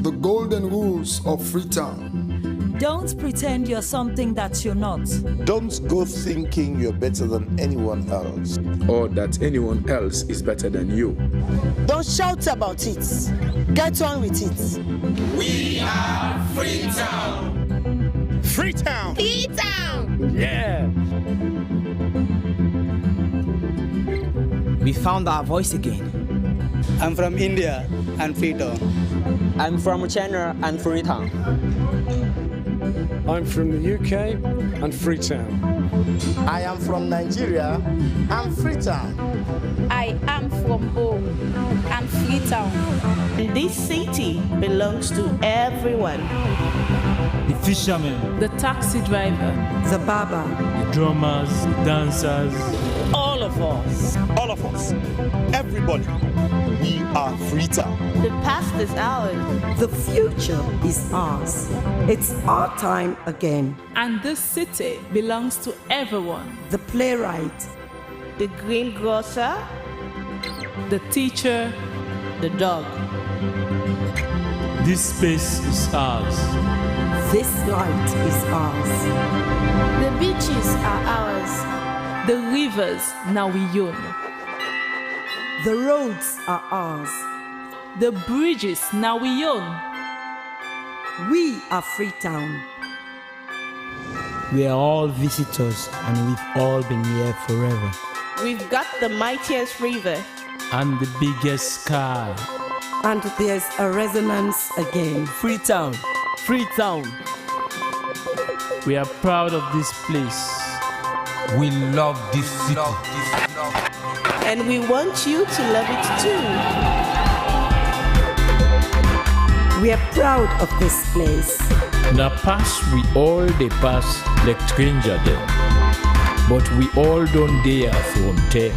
The golden rules of Freetown. Don't pretend you're something that you're not. Don't go thinking you're better than anyone else. Or that anyone else is better than you. Don't shout about it. Get on with it. We are Freetown. Freetown. Freetown. Yeah. We found our voice again. I'm from India and Freetown. I'm from Kenema and Freetown. I'm from the UK and Freetown. I am from Nigeria and Freetown. I am from home and Freetown. This city belongs to everyone. The fishermen, The taxi driver, The barber, the drummers, the dancers. All of us. All of us. Everybody. We are Freetown. The past is ours. the future is ours. It's our time again. and this city belongs to everyone. The playwright, The greengrocer, The teacher, the dog. This space is ours. this light is ours. The beaches are ours. the rivers now we own. The roads are ours. The bridges now we own. We are Freetown. We are all visitors and we've all been here forever. We've got the mightiest river. And the biggest sky. And there's a resonance again. Freetown, Freetown. We are proud of this place. We love this city. And we want you to love it too. We are proud of this place. Na pass we all dey pass like stranger dem, but we all don dey from there.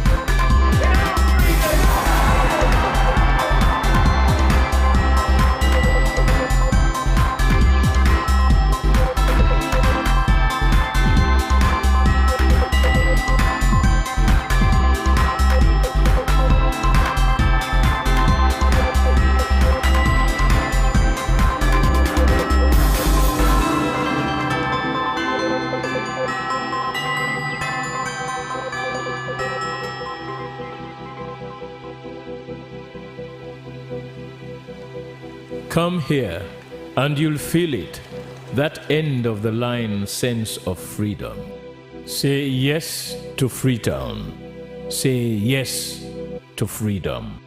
Come here, and you'll feel it, that end of the line sense of freedom. Say yes to Freetown. Say yes to freedom.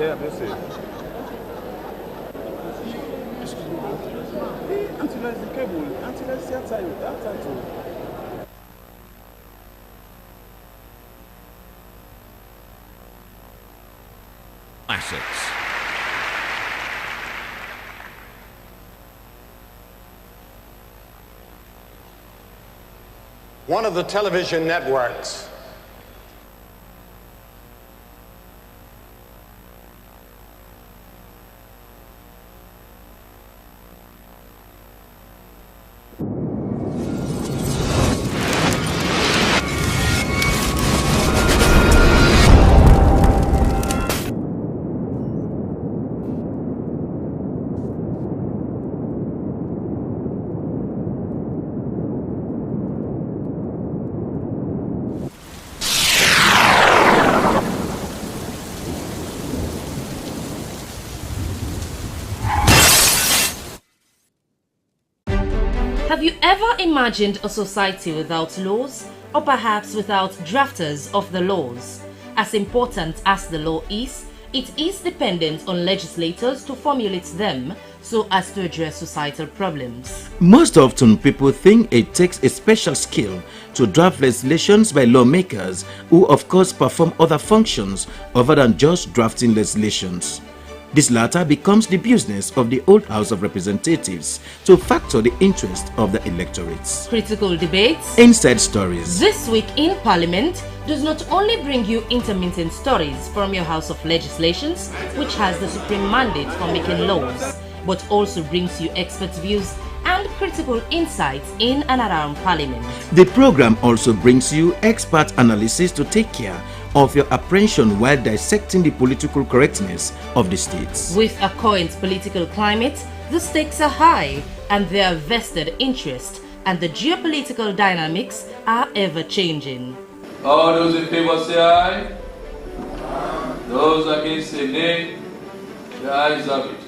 Yeah, this is. Until I see the cable, until I see outside too. Classics. One of the television networks Have you ever imagined a society without laws, or perhaps without drafters of the laws? As important as the law is, it is dependent on legislators to formulate them so as to address societal problems. Most often, people think it takes a special skill to draft legislations by lawmakers who, of course, perform other functions other than just drafting legislations. This latter becomes the business of the old House of Representatives to factor the interest of the electorates. Critical debates, inside stories. This Week in Parliament does not only bring you intermittent stories from your House of Legislations, which has the supreme mandate for making laws, but also brings you expert views and critical insights in and around Parliament. The program also brings you expert analysis to take care of your apprehension while dissecting the political correctness of the states. With a current political climate, the stakes are high and there are vested interest, and the geopolitical dynamics are ever changing. All those in favor say aye. Those against say nay. The ayes have it.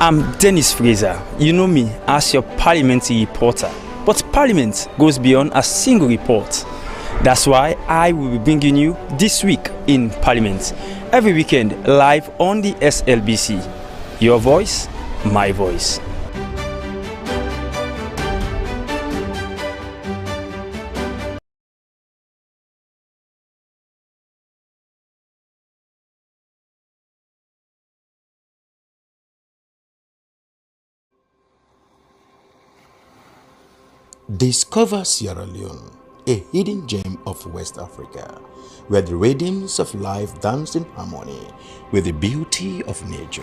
I'm Dennis Fraser. You know me as your parliamentary reporter. But Parliament goes beyond a single report. That's why I will be bringing you This Week in Parliament every weekend live on the SLBC. Your voice, my voice. Discover Sierra Leone, a hidden gem of West Africa, where the rhythms of life dance in harmony with the beauty of nature.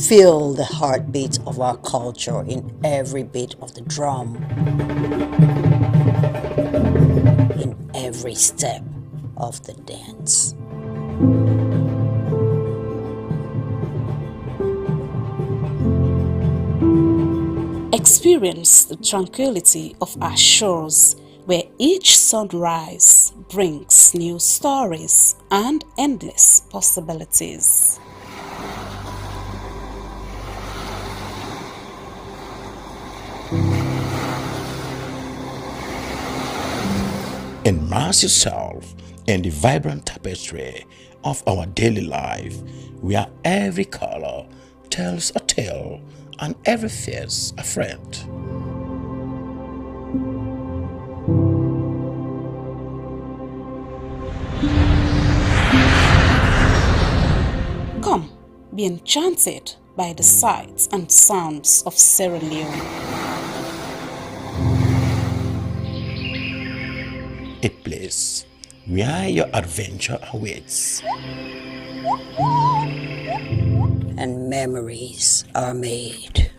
Feel the heartbeat of our culture in every beat of the drum, in every step of the dance. Experience the tranquility of our shores, where each sunrise brings new stories and endless possibilities. Immerse yourself in the vibrant tapestry of our daily life, where every color tells a tale and every face a friend. Come, be enchanted by the sights and sounds of Sierra Leone. A place where your adventure awaits And memories are made.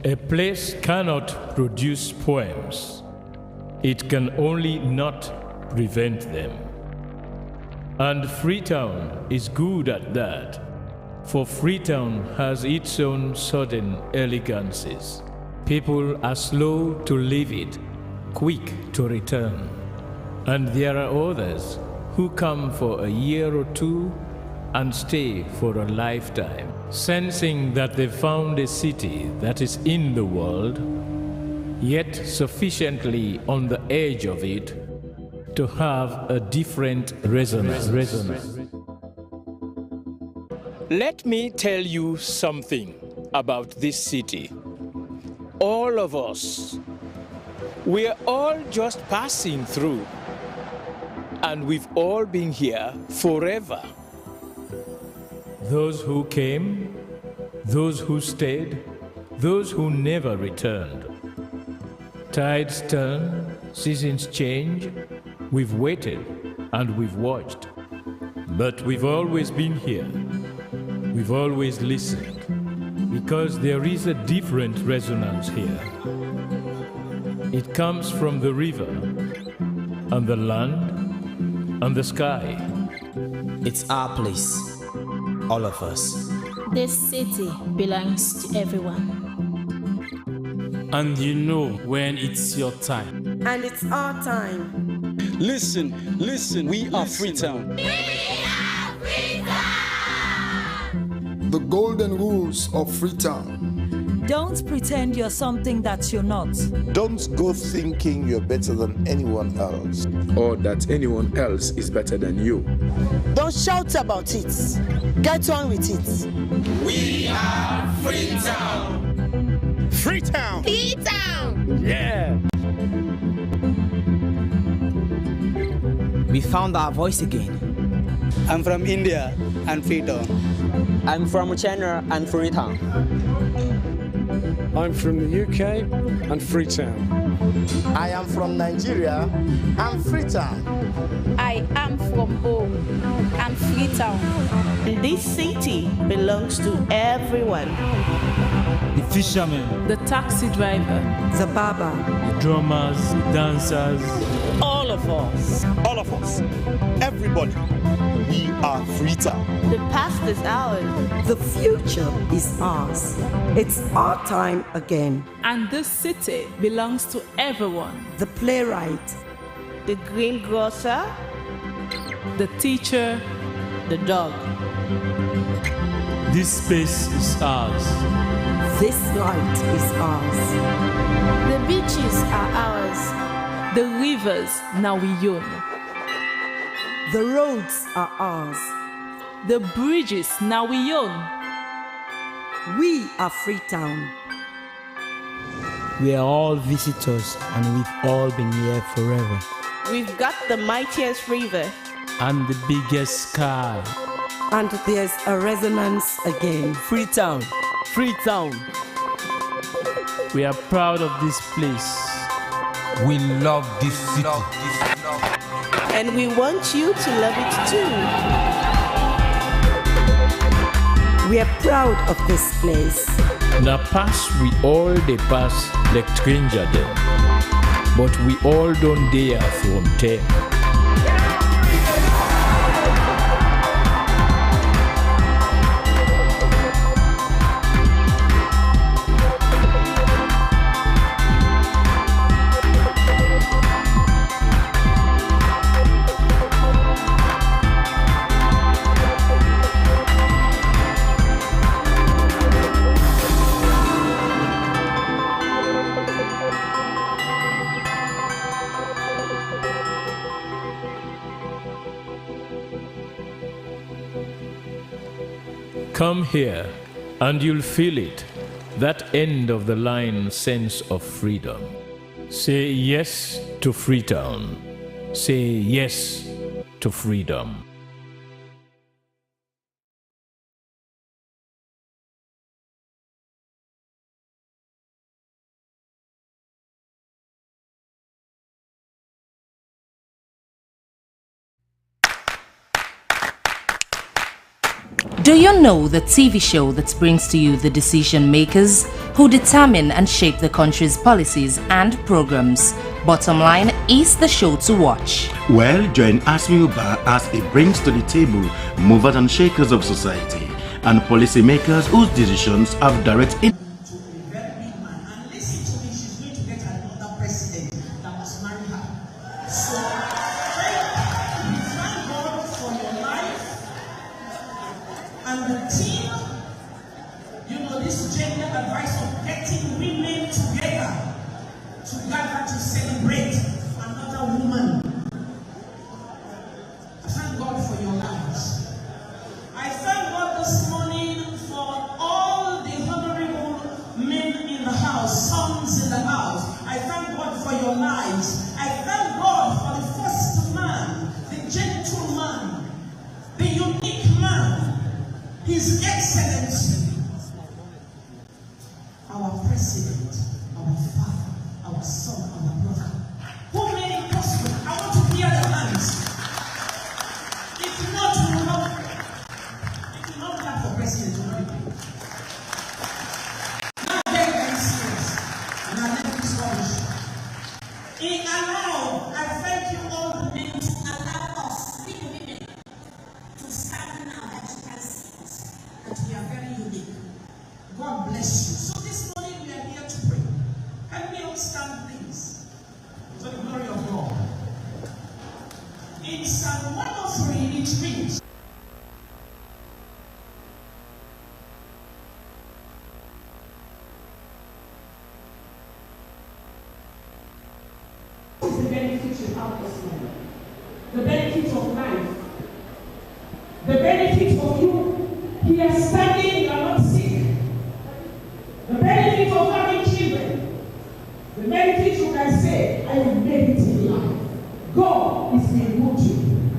A place cannot produce poems. It can only not prevent them. And Freetown is good at that, for Freetown has its own sudden elegances. People are slow to leave it, quick to return. And there are others who come for a year or two and stay for a lifetime, sensing that they found a city that is in the world, yet sufficiently on the edge of it to have a different resonance. Let me tell you something about this city. All of us, we're all just passing through, and we've all been here forever. Those who came, those who stayed, those who never returned. Tides turn, seasons change. We've waited and we've watched. But we've always been here. We've always listened. Because there is a different resonance here. It comes from the river, and the land, and the sky. It's our place. All of us. This city belongs to everyone. And you know when it's your time. And it's our time. Listen, we are Freetown. The golden rules of Freetown. Don't pretend you're something that you're not. Don't go thinking you're better than anyone else. Or that anyone else is better than you. Don't shout about it. Get on with it. We are Freetown. Freetown. Freetown. Yeah. We found our voice again. I'm from India and Freetown. I'm from China and Freetown. I'm from the UK and Freetown. I am from Nigeria and Freetown. I am from home and Freetown. This city belongs to everyone. The fishermen, the taxi driver, the barber, the drummers, the dancers. All of us. All of us. Everybody. We are Freetown. The past is ours. The future is ours. It's our time again. And this city belongs to everyone. The playwright, the greengrocer, the teacher, the dog. This space is ours. This light is ours. The beaches are ours. The rivers now we own. The roads are ours. The bridges now we own. We are Freetown. We are all visitors and we've all been here forever. We've got the mightiest river. And the biggest sky. And there's a resonance again. Freetown. Freetown. We are proud of this place. We love this city. And we want you to love it too. We are proud of this place. Na pass we all dey pass like stranger dem, but we all don dey from them. Come here, and you'll feel it, that end of the line sense of freedom. Say yes to Freetown. Say yes to freedom. Do you know the TV show that brings to you the decision makers who determine and shape the country's policies and programs? Bottom line is the show to watch. Well, join Asmi Uba as it brings to the table movers and shakers of society and policymakers whose decisions have direct impact. His Excellency, our President, our Father, our Son, our Brother, who made it possible. I want to hear the hands. If not, we will not pray. If you not clap for President, we will not pray. Now, very serious, and I let this finish. I thank you all the men to allow us, big women, to stand now that you can see us, that we are very unique. God bless you. So this morning we are here to pray. Can we all stand, please? To the glory of God. In Psalm 103, it reads, the benefit you have this morning, the benefit of life, the benefit of you here standing, you are not sick, the benefit of having children, the benefit you can say, I have made it in life. God is being good to you.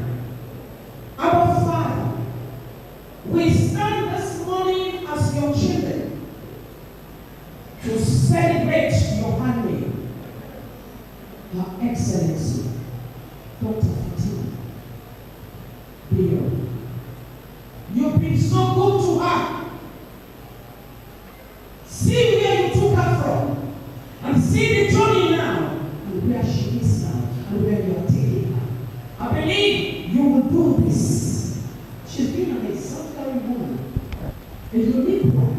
Our Father, we stand this morning as your children to celebrate your handmaid, Her Excellency, Dr. Fatima Bio. You've been so good to her. See where you took her from, and see the journey now, and where she is now, and where you are taking her. I believe you will do this. She's been an exemplary woman, a unique one.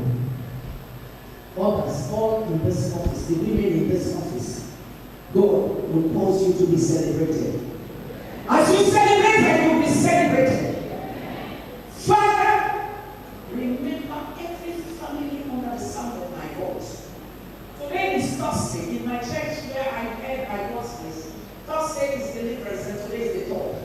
Others, all in this office, the women in this office, God will cause you to be celebrated. As you celebrate, you will be celebrated. Father, remember every family under the sound of my voice. Today is Thursday. In my church where I heard my gospels, Thursday is deliverance and today is the talk.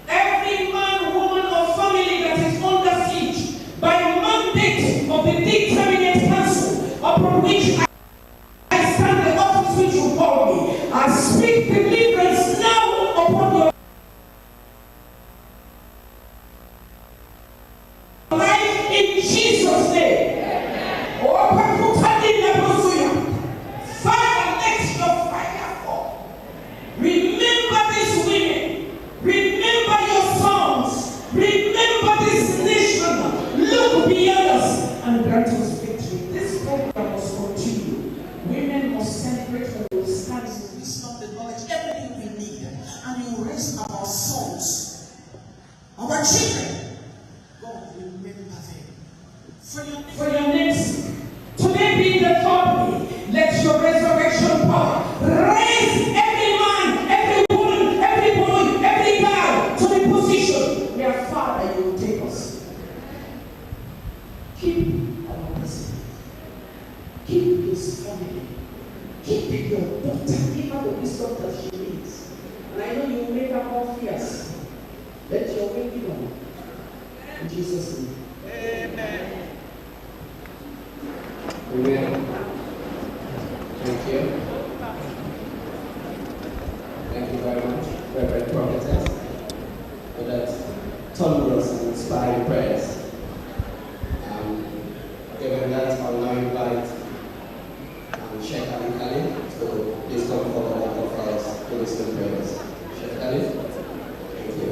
Every man, woman, or family that is under siege by mandate of the determinate council upon which I stand the office which you call me, I speak deliverance now upon your life in Jesus' name. Father, let your fire fall. Remember these women. Remember your sons. Remember this nation. Look beyond us and grant us victory. This program must continue. Women must celebrate when we stand in wisdom, the knowledge, everything we need. And you raise our sons, our children. God, remember them. For your next, today being the third day, let your resurrection power raise every man, every woman, every boy, every girl to the position where Father you will take us. Keep our president. Keep his family. Keep your daughter. Give her the wisdom that she needs. And I know you will make her more fierce. Let your will be done. In Jesus' name. Amen. Amen. Thank you. Thank you very much, Reverend Prophetess, for that thunderous and inspiring prayers. Given that, I'll now invite Sheikh Ali Khalid to please come forward and offer us the wisdom prayers. Sheikh Khalid, thank you.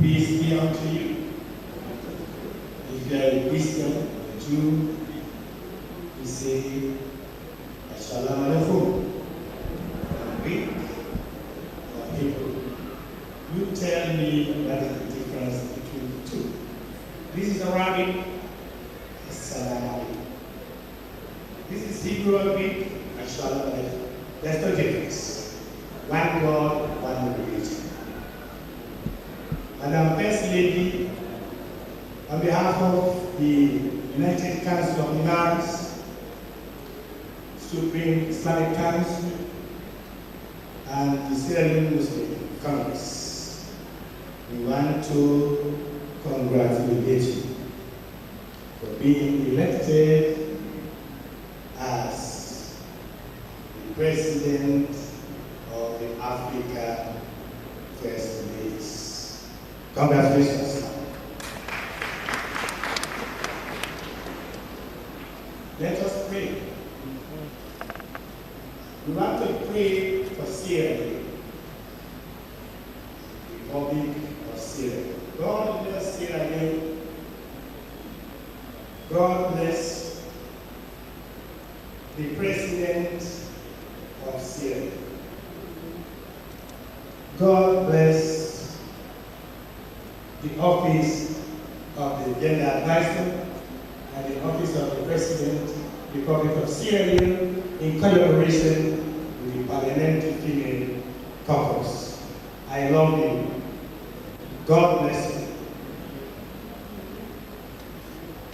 Peace be unto you. If you are a Christian, a Jew, you say, Assalamu alaikum. Greek or Hebrew. You tell me what is the difference between the two. This is Arabic, Assalamu alaikum. This is Hebrew or Greek, Assalamu alaikum. There's no difference. One God, one religion. Madam First Lady, on behalf of the United Council of Imams, Supreme Islamic Council, and the Sierra Leone Muslim Congress, we want to congratulate you for being elected as the President of the Africa First Ladies. Congratulations. Let us pray. We want to pray for Sierra Leone, Republic of Sierra Leone. God bless Sierra Leone. God bless the President of Sierra Leone. God bless the office of the Gender Advisor and the office of the President, Republic of Sierra Leone, in collaboration with the Parliamentary Female Caucus. I love you. God bless you.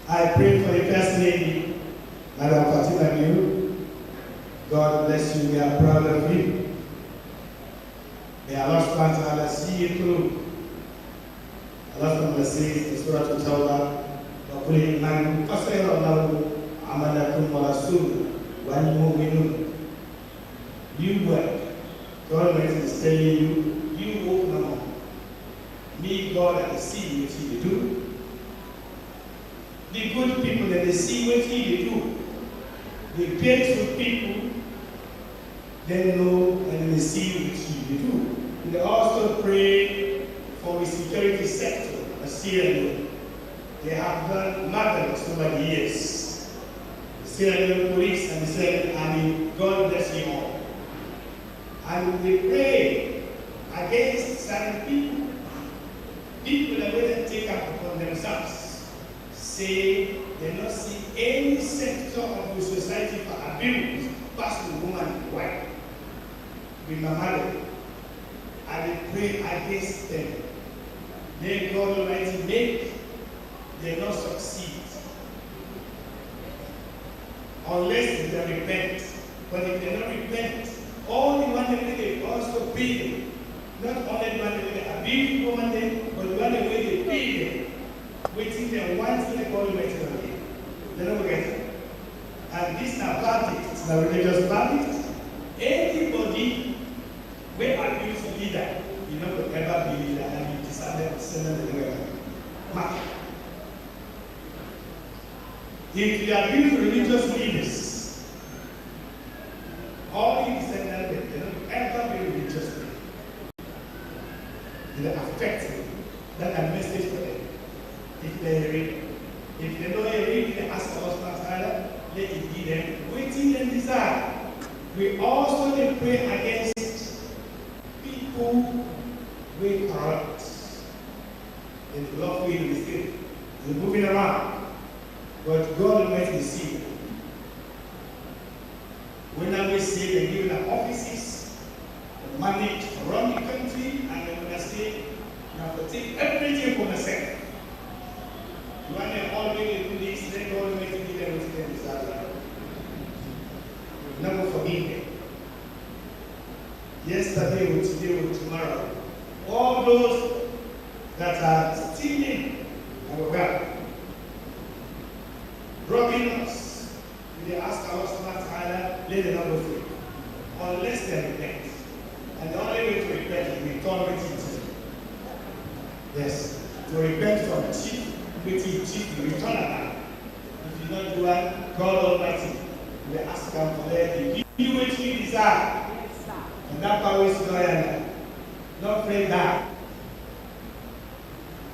I pray for the First Lady, Madam Fatima Niu. God bless you. We are proud of you. May Allah subhanahu wa ta'ala see you through. Allah says in Surah Al-Tawbah, وَقُلِ مَنْ قَصَيْرَ اللَّهُ عَمَلَكُمْ وَرَسُولُهُ وَالْمُؤْمِنُونَ. You work. God is telling you, you work now. Me, God, and see what you do. The good people that they see what you do. The grateful people, they know and they see what you do. They also pray for the security sector of Sierra Leone. They have done marvelous over the years. The Sierra Leone police and the Sierra Leone army, God bless you all. And we pray against certain people that will take up upon themselves, say they don't see any sector of the society for abuse, past woman and wife. We married. And we pray against them. May God Almighty make them not succeed. Unless they repent. But if they don't repent, all the one way they also pay them. Not only the one way they abuse women, but the one way they pay them. Waiting them once in the God Almighty again. They don't forget it. And this is a verdict. It's a religious verdict. Anybody we abuse a leader, you know, will ever be leader, and you decided to send them the mark. If you abuse religious leaders, all you said that they don't ever be religious leaders. They affect them. That's a message for them. If they don't read, they ask us let it be them waiting and desire. We also pray against people we corrupt in the love way in the state. They're moving around. But God Almighty see. When I will say they're giving them offices, money to run the country, and then when I say you have to take everything for myself. You want them all to do this, then God Almighty give them what they desire. Never forgive them. Yesterday or today or tomorrow. All those that are stealing our wealth, robbing us, they ask our smart let them not go free. Unless they repent. And the only way to repent is we turn with it. Yes. To repent from cheap, with you return back. If you don't do that, God Almighty will ask them for them to give you what you desire. And that power is loyal. Not pray that.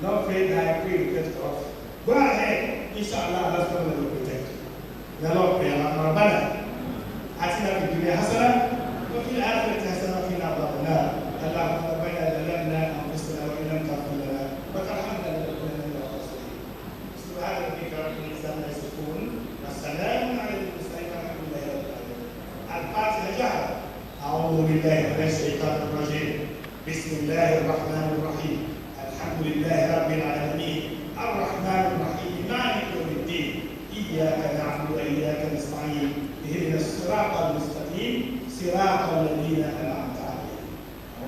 No faith, I agree with God. Go ahead, inshallah, that's what we will protect you. The Lord pray, Rabbana. Atina fi dunya hasana, wa fil akhirati hasana, wa qina adhaban nar. Allahumma rabbana zalamna anfusana wa in lam taghfir lana wa tarhamna lanakunanna minal khasirin. Subhana rabbika rabbil izzati amma yasifun, wa salamun ala al-mursalin walhamdulillahi rabbil alamin. Al-Fatiha jahra. أعوذ بالله من الشيطان الرجيم. بسم الله الرحمن الرحيم. الحمد لله رب العالمين. الرحمن الرحيم مالك يوم الدين. إياك نعبد وإياك نستعين. اهدنا الصراط المستقيم صراط الذين أنعمت عليهم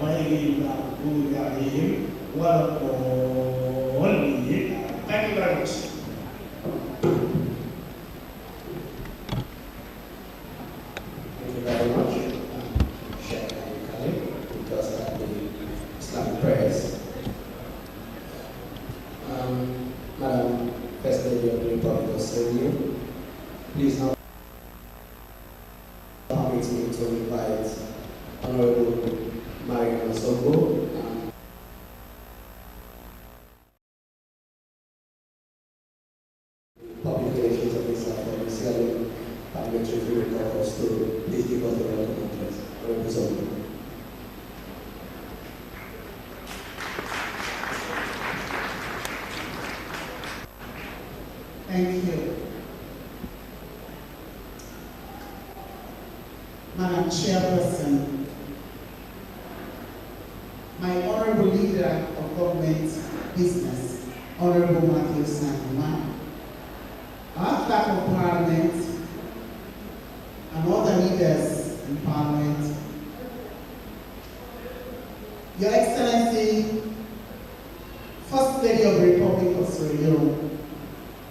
غير المغضوب عليهم ولا الضالين. Thank you very much. Thank you very much. Because of the Islamic prayers. Madam First Lady of the Republic of Sierra Leone, please now permit me to invite Honorable Mariam Sogo, Public Relations Officer for the Sierra Leone Parliamentary Freedom Caucus, to please give us the welcome address. Honorable Sogo. Thank you. Madam Chairperson, my honorable leader of government business, Honorable Matthew Sanguma, our staff of Parliament, and other leaders in Parliament, Your Excellency, First Lady of the Republic of Sierra Leone,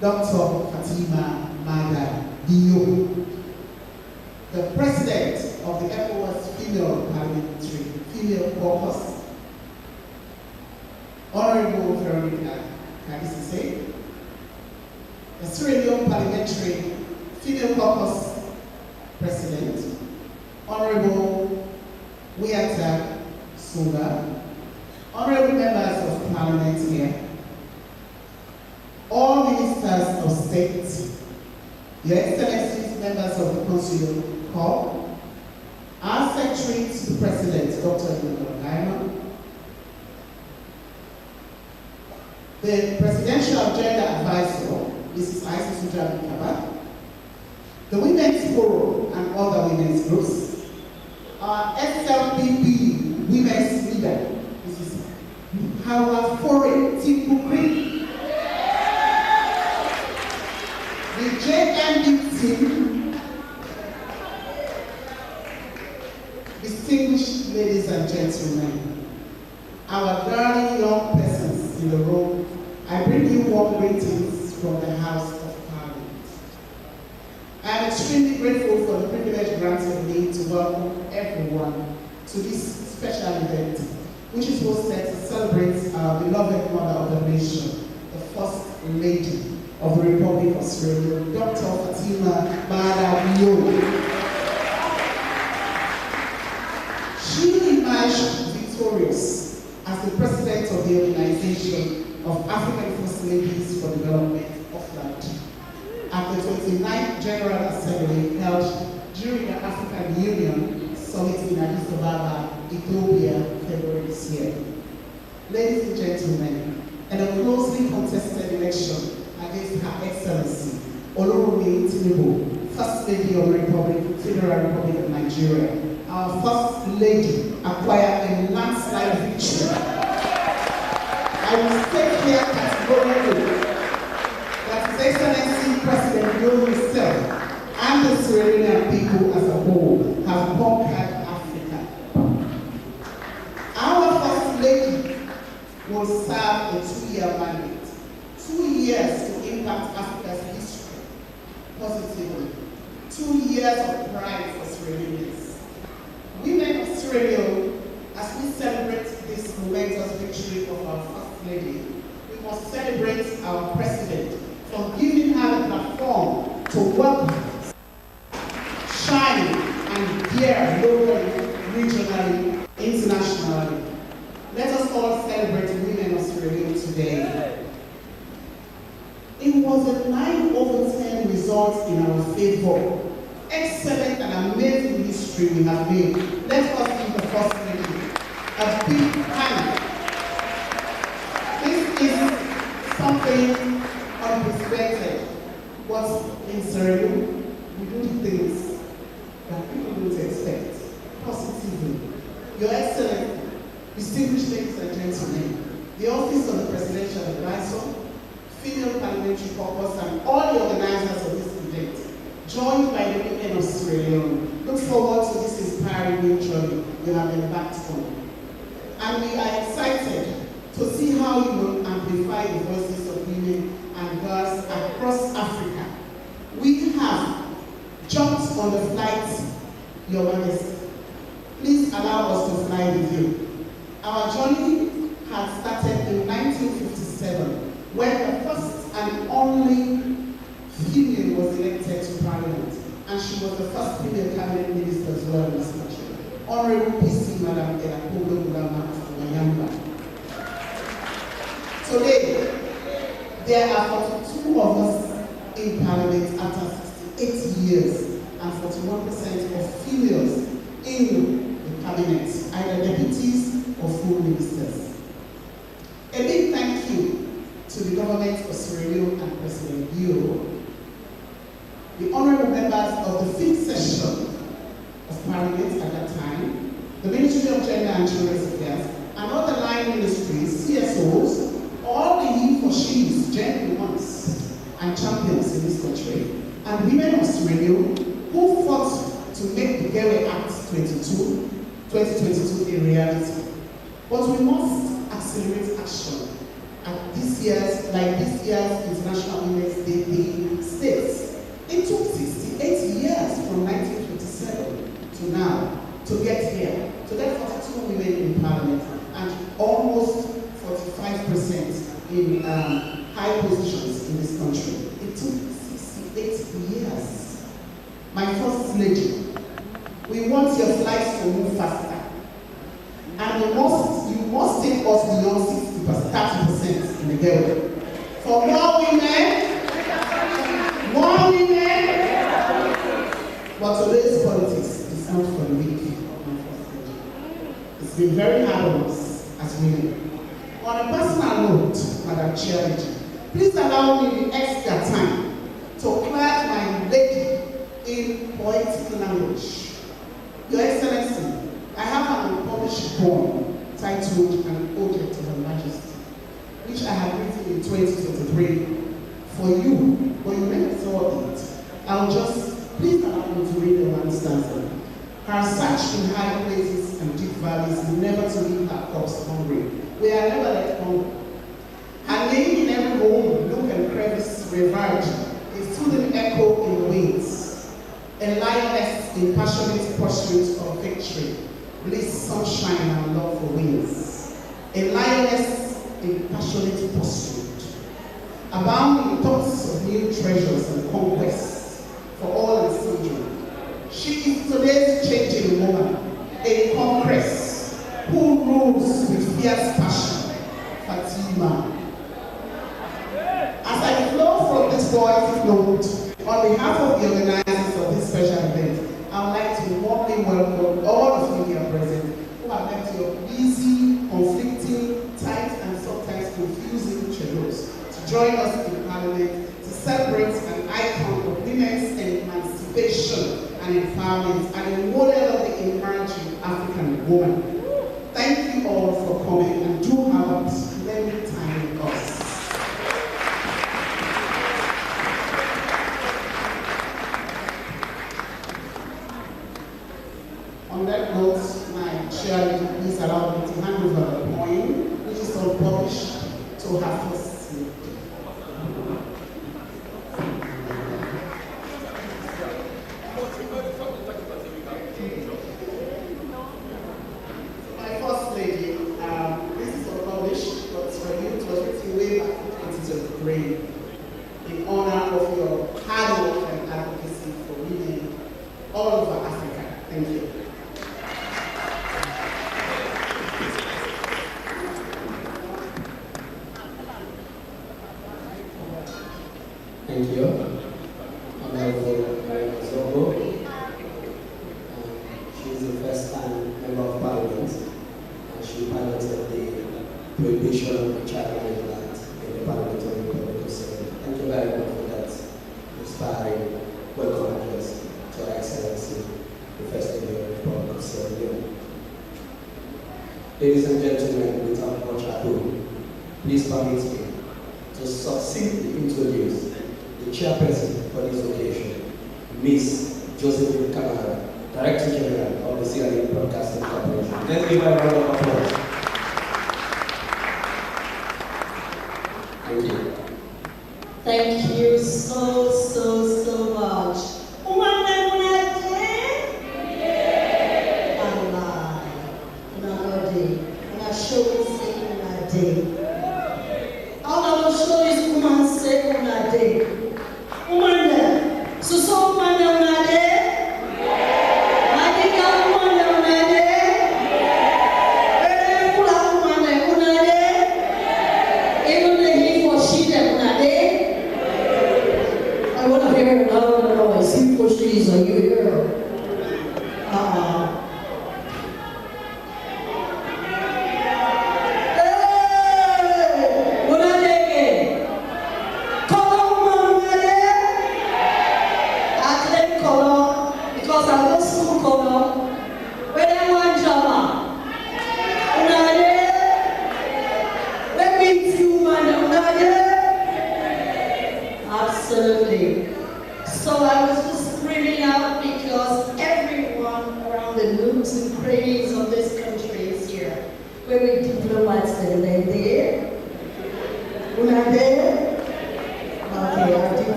Dr. Fatima Mada Diop, the President of the ECOWAS Female Parliamentary Female Caucus, Honorable Veronica Kadisise, the Sierra Leone Parliamentary Female Caucus President, Honorable Wiata Soga, Honorable Members of Parliament here, all ministers of state, Your Excellencies, members of the Consular Corps, our Secretary to the President, Dr. Kenema, the Presidential Gender Advisor, Mrs. Isis Ujabi Kaba, the Women's Forum and other women's groups, our SLPP Women's Leader, Mrs. Hawa Fore Tipukri, the JMD team, distinguished ladies and gentlemen, our darling young persons in the room, I bring you warm greetings from the House of Parliament. I am extremely grateful for the privilege granted me to welcome everyone to this special event, which is hosted to celebrate our beloved mother of the nation, the First Lady of the Republic of Sierra Leone, Dr. Fatima Mada Diop. She emerged victorious as the President of the Organization of African First Ladies for Development, OFLAD, at the 29th General Assembly held during the African Union Summit in Addis Ababa, Ethiopia, February this year. Ladies and gentlemen, in a closely contested election against Her Excellency Olorunmi Tinubu, First Lady of the Federal Republic of Nigeria, our First Lady acquired a landslide victory. I will state here categorically that His Excellency President Tinubu himself and the Sierra Leonean people as a whole have conquered Africa. Our First Lady will serve a 2-year mandate, 2 years to impact Africa's history positively, 2 years of pride for Sierra Leoneans. Women of Sierra Leone, as we celebrate this momentous victory of our First Lady, we must celebrate our President for giving her the platform to work, shine, and dare locally, regionally, internationally. Let us all celebrate women of Sierra Leone today. today. It was a 9/10 result in our favor. Excellent and amazing history we have made. Let us give the First Lady a big hand. This is something unprecedented. But in Sierra Leone, we do things that people don't expect positively. Your Excellency, distinguished ladies and gentlemen, the Office of the Presidential Advisor, Female Parliamentary Caucus, and all the organizers of this event, joined by the women of Sierra Leone, look forward to this inspiring new journey you have embarked on. And we are excited to see how you will amplify the voices of women and girls across Africa. We have jumped on the flight, Your Majesty. Please allow us to fly with you. Our journey had started in 1957, when the first and only female was elected to Parliament, and she was the first female cabinet minister as well in this country. Honorable PC Madam Elakogo Gulama Mayamba. Today, there are 42 of us in Parliament after 68 years, and 41% of females in the cabinet, either deputies or full ministers. A big thank you to the government of Sierra Leone and President Bio, the honorable members of the 5th session of Parliament at that time, the Ministry of Gender and Children's Affairs, and all the line ministries, CSOs, all the he for she's gentlewomen and champions in this country, and women of Sierra Leone who fought to make the Gateway Act 2022 a reality. But we must accelerate action at this year's International Women's Day states. It took 68 years from 1957 to now to get here, to get 42 women in Parliament and almost 45% in high positions in this country. It took 68 years. My First Lady, we want your flights to move faster. And you must take us beyond 30% in the Gateway. For more women. But today's politics is not for the weak. It's been very hard on us as women. On a personal note, Madam Chair, please allow me the extra time to clad my lady in poetic language. Your Excellency, I have an unpublished poem titled An Ode to Her Majesty, which I have written in 2023 for you, but you never saw it. I'll just, please allow me to read the one stanza. Her search in high places and deep valleys, never to leave her corpse hungry. We are never left hungry. Her name in every home, nook and crevice, revered, a soothing echo in the winds. A lioness in passionate pursuit of victory, bliss, sunshine, and love for wings. A lioness in passionate pursuit, abounding in thoughts of new treasures and conquests for all and sundry. She is today's changing woman, a conqueress who rules with fierce passion, Fatima. As I flow from this poetic note, on behalf of the organizers of this special event, I would like to warmly welcome all of you here present who have left your busy, conflicting, tight, and sometimes confusing schedules to join us in Parliament to celebrate an icon of women's emancipation and empowerment and a model of the emerging African woman. Thank you all for coming and do have a splendid time with us. On that note, my chair, please allow me to hand over the poem, which is unpublished, to her first lady. My first lady, this is unpublished, but for you, it was written way back in 2023 in honor of your hard work and advocacy for women all over Africa. Thank you. Thank you. Honorable Maria Zogo. She is the first-time member of Parliament, and she piloted the prohibition of child marriage act in the Parliament of the Republic of Sierra Leone. Thank you very much for that inspiring welcome address to Her Excellency, the First Lady of the Republic of Sierra Leone. Ladies and gentlemen, without much ado, please permit me to succinctly introduce the chairperson for this occasion, Ms. Josephine Kamara, Director General of the Sierra Leone Broadcasting Corporation. Let's give her a round of applause. Thank you. Thank you so much.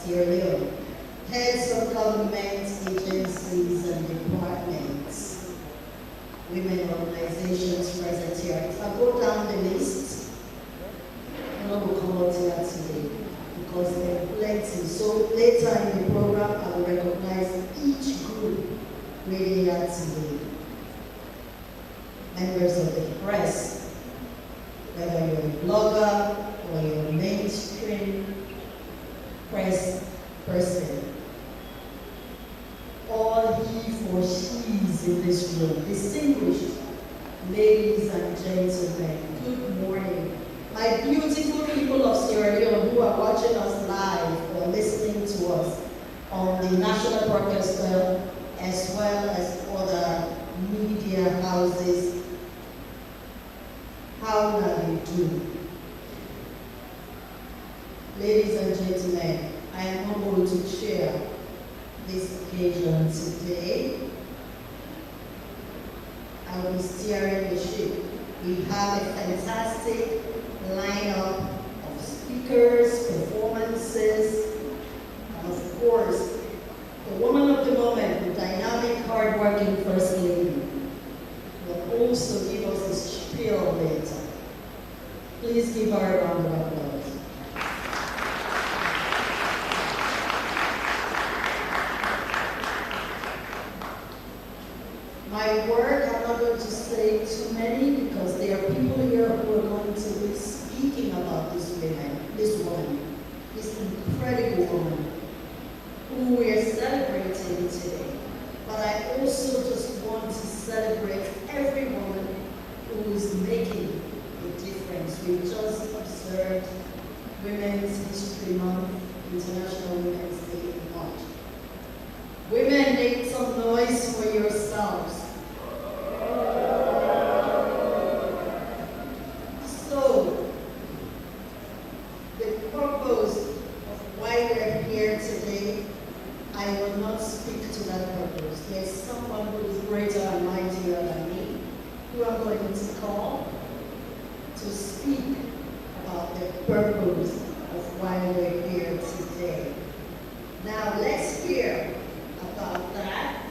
Sierra Leone, heads of government agencies and departments, women organizations present here. If I go down the each group media today. Members of the press, whether you're a blogger or you're a mainstream press person, all he or she's in this room, distinguished ladies and gentlemen, good morning. My beautiful people of Sierra Leone who are watching us live or listening to us on the National Broadcaster as well as other media houses, how do you do? Ladies and gentlemen, I am humbled to share this occasion today. I will be steering the ship. We have a fantastic lineup of speakers, performances, and of course, the woman of the moment, the dynamic, hard-working First Lady, will also give us a spiel later. Please give her a round of applause. My word, I'm not going to say too many because there are people here who are going to be speaking about this woman, this incredible woman who we are celebrating today. But I also just want to celebrate every woman who is making a difference. We just observed Women's History Month, International Women's Day in March. Women, make some noise for yourselves. So, the purpose of why we're here today, I will not speak to that purpose. There's someone who is greater and mightier than me, who I'm going to call to speak about the purpose of why we're here today. Now, let's hear about that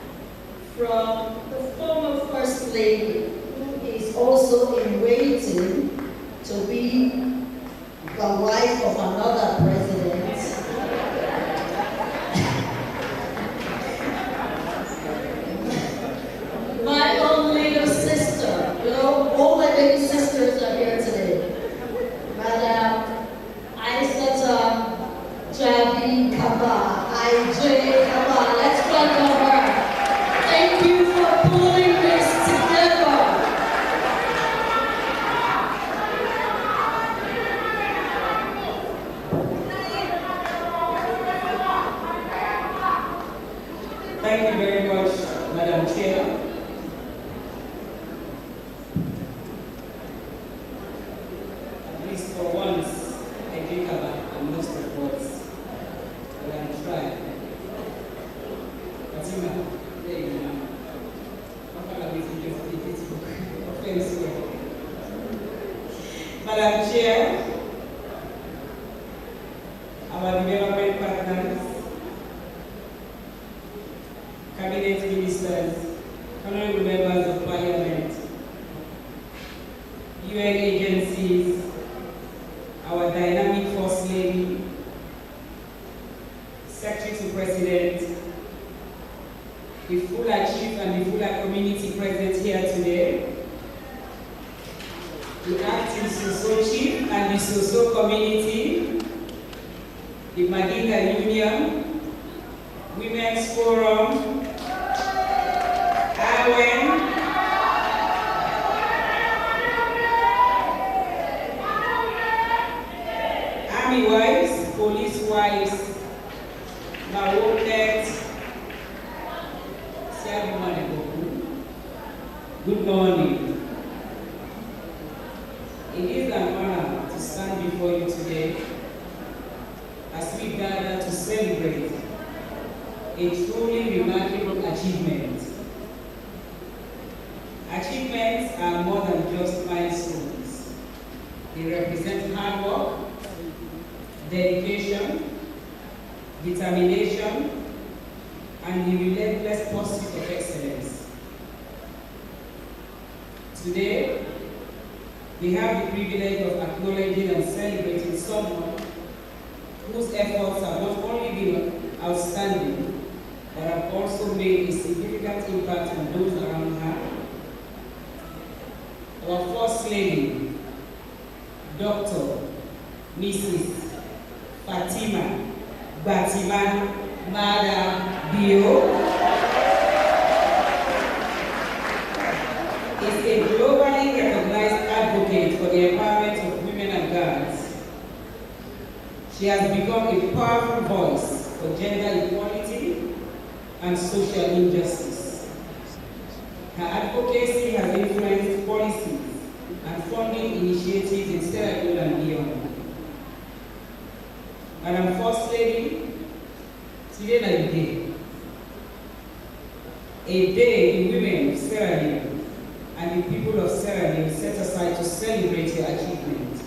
from the former First Lady, who is also in waiting to be the wife of another president. My own little sister, you know, all my big sisters are here today. Madam Aisata Jabi Kaba, IJ Kaba, let's welcome her. Thank you for pulling this together. Thank you very much, Madam Chair. At least for once, I think about most of words, but I'm trying. Fatima, there you go. Madam Chair, our development partners, cabinet ministers, honorable members of parliament, UN agencies, our dynamic First Lady, Secretary to President, the Fula Chief and the Fula community present here today, the acting Soso Chief and the Soso community, the Madinga Union, Women's Forum, AWEN, Army Wives, Police Wives, Maronet, good morning. It is an honor to stand before you today as we gather to celebrate a truly remarkable achievement. Achievements are more than just milestones. They represent hard work, dedication, determination, and the relentless pursuit of excellence. Today, we have the privilege of acknowledging and celebrating someone whose efforts have not only been outstanding, but have also made a significant impact on those around her. Our First Lady, Dr. Mrs. Fatima Batima Mada Bio, is a globally recognized advocate for the empowerment of women and girls. She has become a powerful voice for gender equality and social injustice. Her advocacy has influenced policies and funding initiatives in Sierra Leone and beyond. Madam First Lady, today is a day the women of Sierra Leone and the people of Sierra Leone set aside to celebrate your achievement.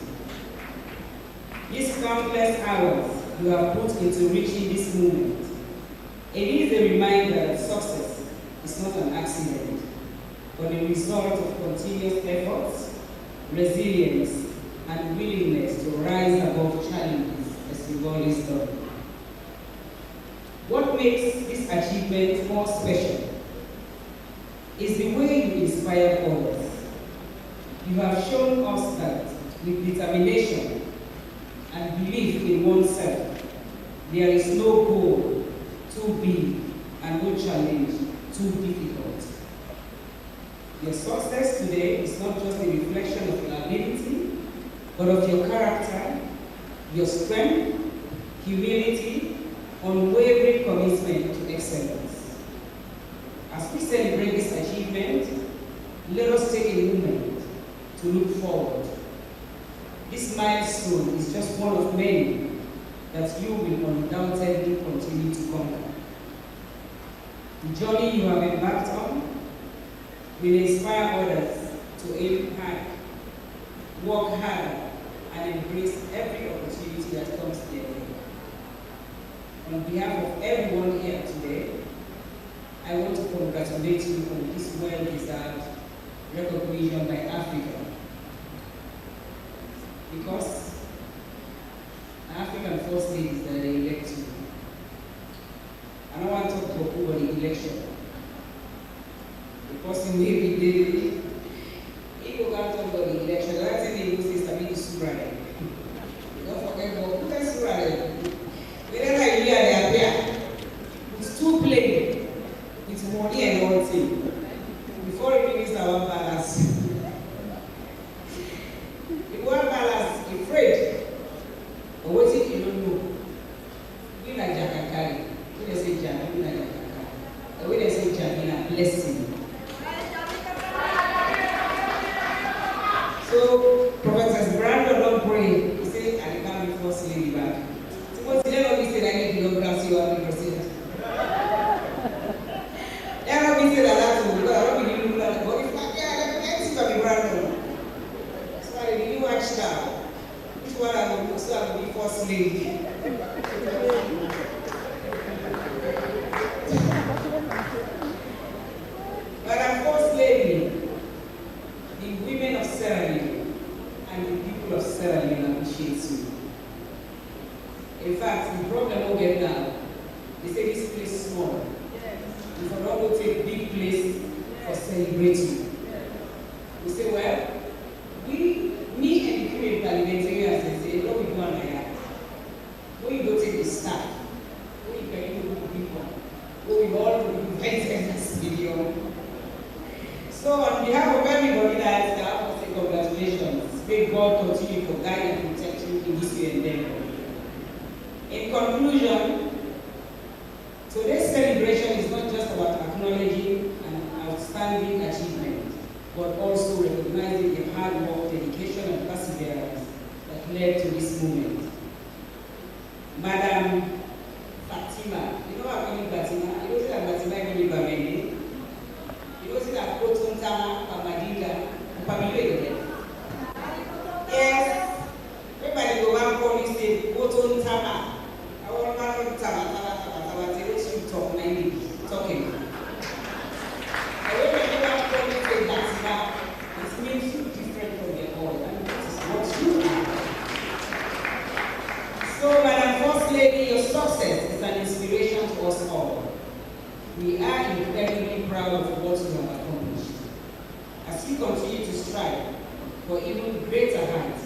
These countless hours you have put into reaching this moment, it is a reminder that success is not an accident, but a result of continuous efforts, resilience, and willingness to rise above challenges as you've always done. What makes this achievement more special is the way you inspire others. You have shown us that with determination and belief in oneself, there is no goal too big and no challenge too difficult. Your success today is not just a reflection of your ability, but of your character, your strength, humility, unwavering commitment to excellence. As we celebrate this achievement, let us take a moment to look forward. This milestone is just one of many that you will undoubtedly continue to conquer. The journey you have embarked on will inspire others to aim high, work hard, and embrace every opportunity that comes their way. On behalf of everyone here today, I want to congratulate you on this well-deserved recognition by Africa. Because African First Ladies that they elect you. I don't want to talk about the election. The person may be there. If you can't talk about the election, that's the thing you say, Sabini Surare. Don't forget about who is Surare. Whenever I hear they appear, it's too plain. It's money and all thing. Before it begins our balance. If one balance is afraid, but what if you don't know? We like Jakakari. When they say Jana, we like Jakakari. And when they say Jana, blessing. So, Professor Brandon don't pray. He said, I can't be First Lady back. So, what's the name of this thing? I need to know you are the president. They don't be saying that to me. I don't be doing that. But if I can't see my Brandon. So, I didn't watch now. Which one I will do? So, I will be First Lady. But I'm First Lady. The women of Sierra Leone and the people of Sierra Leone appreciate you. In fact, the problem we get now, they say this place is small. If I don't go take big place for celebrating. We say, well, me and the female parliamentarians, they say, what we do on that? When you go take the staff, when you can do the people, when we all invent in this video. So on behalf of everybody that is there, I want to say congratulations. May God continue to guide and protect you in this your endeavor. In conclusion, today's celebration is not just about acknowledging an outstanding achievement, but also recognizing the hard work, dedication, and perseverance that led to this moment. Madam Fatima, you know how many Fatima? You know that Fatima is really Bamene. You know that Proton Tama, Pamadida, Pamile. Yes, everybody go one call you say Proton Tama. I want to Tama, they let you talk, talking. And when you go one call you say Fatima, it means you're different from the old, and this is what you are. So, Madam First Lady, your incredibly proud of what you have accomplished. As you continue to strive for even greater heights,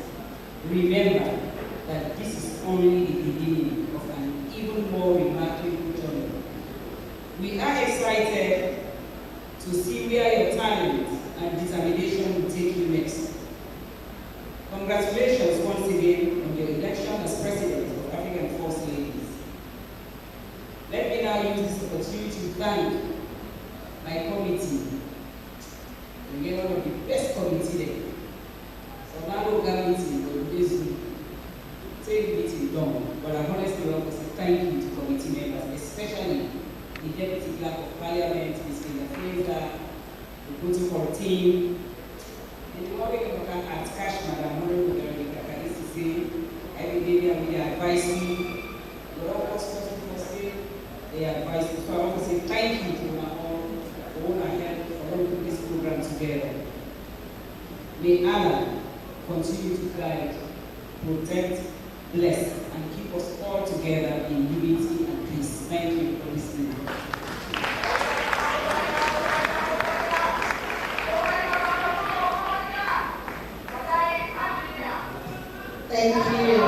remember that this is only the beginning of an even more remarkable journey. We are excited to see where your talent and determination will take you next. Congratulations once again on your election as President of African First Ladies. Let me now use this opportunity to thank my committee. We get one of the best committee there. So now we'll go meeting, but this take meeting done. But I honestly want to say thank you to committee members, especially the Deputy Clerk of Parliament, Mr. Fraser, the protocol team, and the morning of at cash, Madam Honorable Veronica Kadisi, every day we advise me, but all what's possible for state, they advise me. So I want to say thank you to my own for all I helped for putting this program together. May Allah continue to guide, protect, bless, and keep us all together in unity and peace. Thank you for listening. Thank you.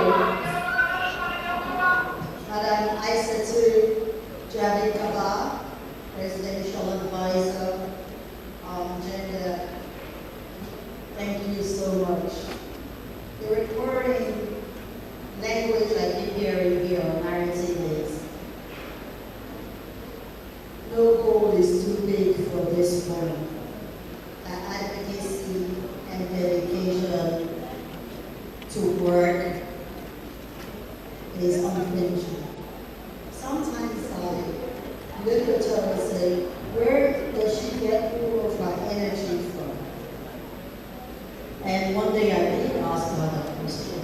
Madam Aissatou Javid Kaba, Presidential Advisor on Gender. Thank you so much. The recording language I keep hearing here on narrative is, no goal is too big for this one. The advocacy and dedication to work is unflinching. Sometimes I look at her and say, where does she get all of her energy from? And one day I did ask her that question.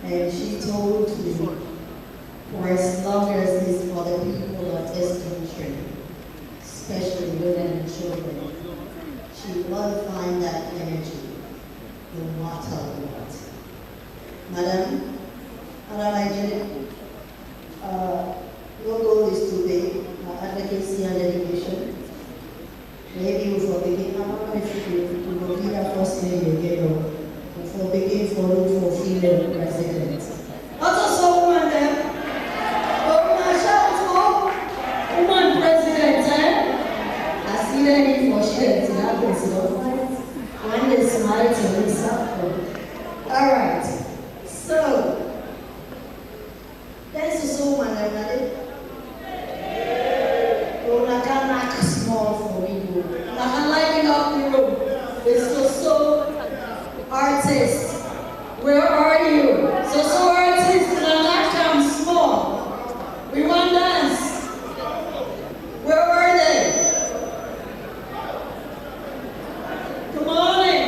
And she told me, for as long as it's for the people of this country, especially women and children, she will find that energy no matter what. Madam Ajit, your goal is to be advocacy and education. Maybe we will begin, I don't know if you will be our first lady again, or we will begin for female presidents. Also, woman there. Woman, shout for woman president, eh? I see that for sure, it happens, you know. When they smile to me, all right. So, there's so much everybody. Oh, I can knock small for me. I can lighten up the room. It's so artist. Where are you? So artist, and I'm not come small. We want dance. Where are they? Come on in.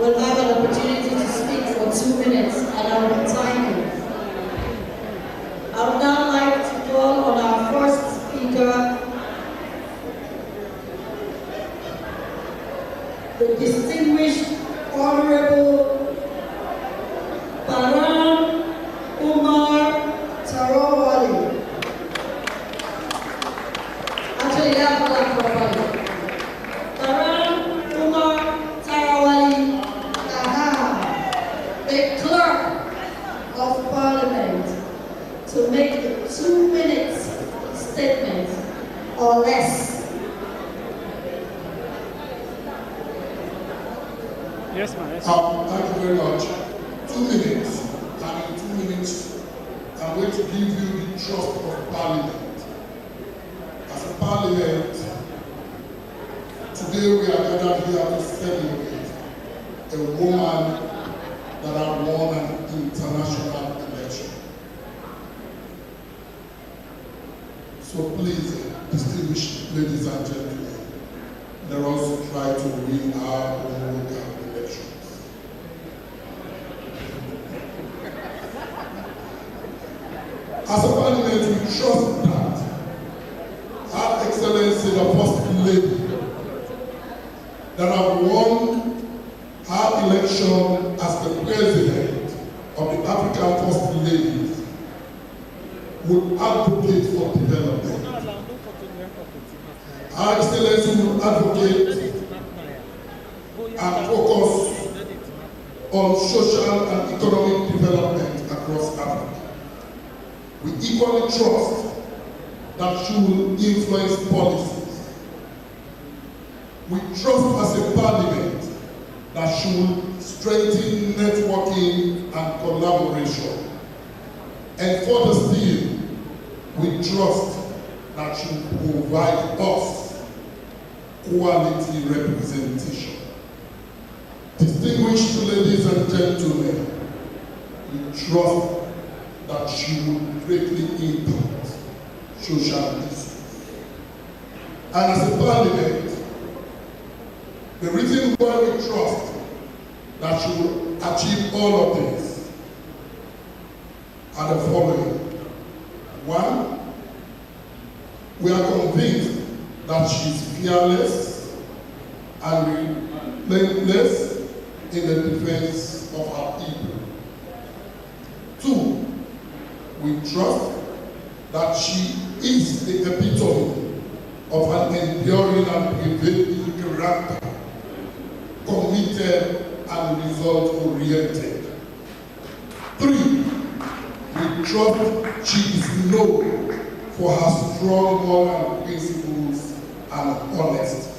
will have an opportunity to speak for 2 minutes, and I will time it. I would now like to call on our first speaker, the distinguished Honorable Param Umar Tarawali. Actually, that's what I'm calling. Param Umar Tarawali, the Clerk of Parliament, to make a 2-minute statement or less. Yes, ma'am. Yes. Thank you very much. 2 minutes. And in 2 minutes, I'm going to give you the trust of Parliament. As a Parliament, today we are gathered here to celebrate a woman that has won an international election. So please, distinguished ladies and gentlemen, let us try to win our own elections. As a Parliament, we trust that Her Excellency the First Lady that have won her election as the President of the African First Ladies would advocate for development. Her Excellency will advocate and focus on social and economic development across Africa. We equally trust that she will influence policies. We trust as a Parliament that she will strengthen networking and collaboration. And further still, we trust that she will provide us quality representation. Distinguished ladies and gentlemen, we trust that she will greatly impact social issues. And as a Parliament, the reason why we trust that she will achieve all of this are the following. One, we are convinced that she is fearless and relentless in the defense of our people. Two, we trust that she is the epitome of an enduring and prevailing character, committed and result-oriented. Three, we trust she is known for her strong moral principles and honesty.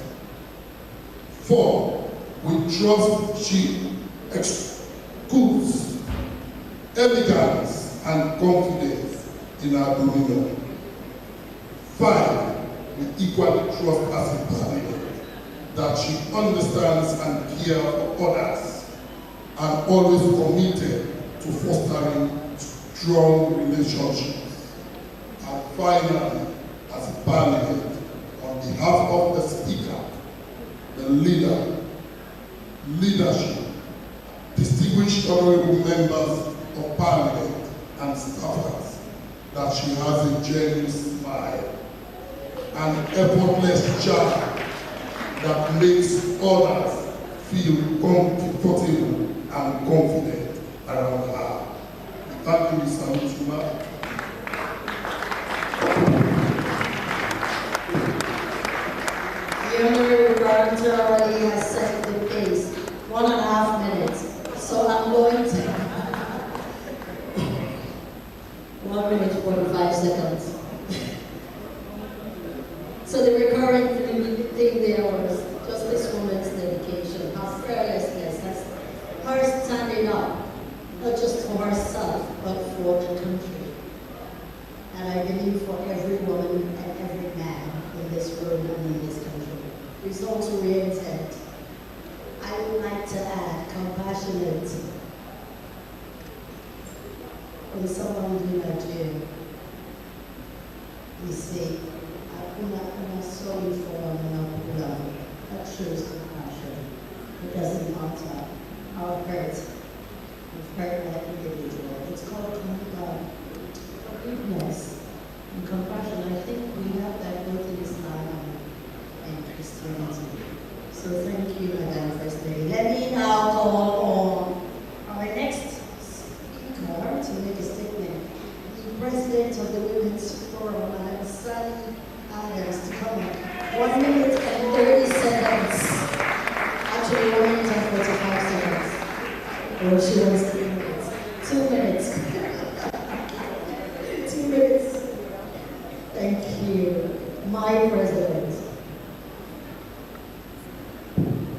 Four, we trust she exudes elegance and confidence in our dominion. Five, we equally trust as a Parliament that she understands and cares for others and always committed to fostering strong relationships. And finally, as a Parliament, on behalf of the Speaker, the leadership, distinguished honorable members of Parliament and staffers, that she has a genuine smile, an effortless charm that makes others feel comfortable and confident around her. Thank you, Mr. Mutuma. The Honorable Director already has set the pace, 1.5 minutes. So I'm going to 1 minute 45 seconds. So the recurring thing there was just this woman's dedication, her fearlessness, her standing up, not just for herself, but for the country. And I believe for every woman and every man in this room and in this country. Result-oriented. I would like to add compassionate. When someone do not do, you say, I'm sorry for that shows compassion. It doesn't matter So thank you, Madam First Lady. Let me now call on our next speaker to make a statement. The President of the Women's Forum, Madam Sally Adams, to come up. 1 minute and 30 seconds. Actually, 1 minute and 45 seconds. Or she wants 3 minutes. 2 minutes. 2 minutes. Thank you. My President.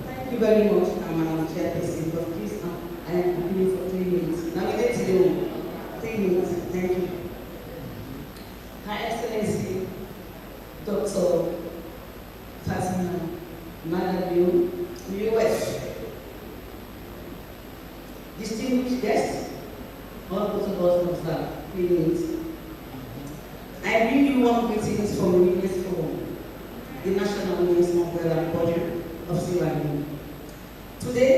Thank you very much, Madam Chairperson. But please, I am appealing for 3 minutes. Now we get to the 3 minutes. Thank you. Her Excellency, Dr. Fatima Madabio, U.S. Distinguished guests, all protocols observed, 3 minutes. I bring you warm greetings from the Women's Forum, the National Women's Umbrella Body of Sierra Leone. Today,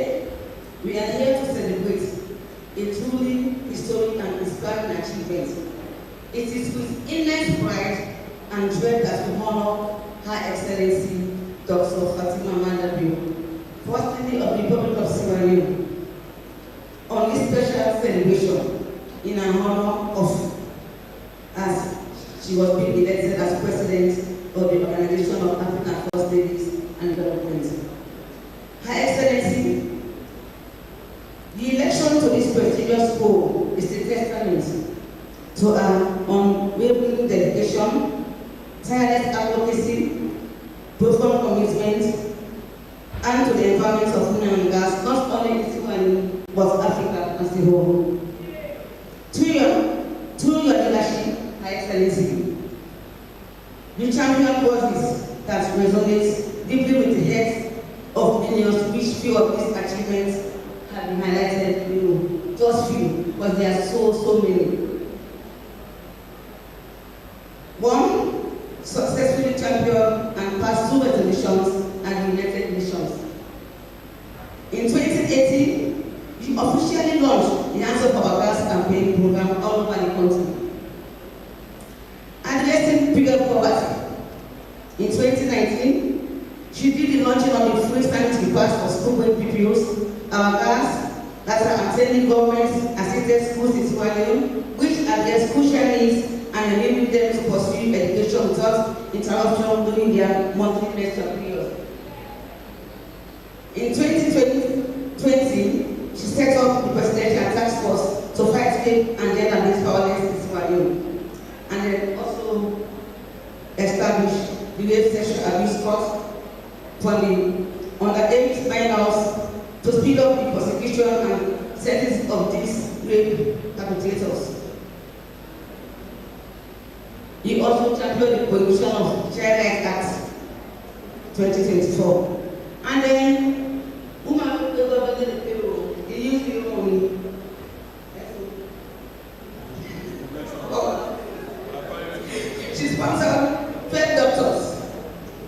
we are here to celebrate a truly historic and inspiring achievement. It is with immense pride and joy that we honor Her Excellency Dr. Fatima Madabio, First Lady of the Republic of Sierra Leone, on this special celebration in honor of, as she was being elected as President of the Organization of African First Ladies and Development. Her Excellency, the election to this prestigious role is a testament to our unwavering dedication, tireless advocacy, profound commitment, and to the empowerment of women and girls, not only in Sierra Leone, but Africa as a whole. Through your leadership, Her Excellency, you champion causes that resonate deeply with the heads of millions, which few of these achievements have been highlighted, just few, because there are so many. One, successfully championed and passed 2 resolutions at the United Nations. In 2018, you officially launched the Answer for Our Girls campaign program all over the country. Addressing period poverty. In 2019, she did the launching of the free sanitary pads for school-going pupils, our girls that are attending government-assisted schools in Sierra Leone, which address crucial needs and enable them to pursue education without interruption during their monthly menstrual period. In 2020, she set up the Presidential Task Force to fight rape and gender-based violence in Sierra Leone, and then also established the Rape Sexual Abuse Court for the underage minors to speed up the prosecution and sentence of these rape perpetrators. He also championed the prohibition of Child Rights Act 2024. And then, women who go over the payroll, they use the money. She sponsored 12 doctors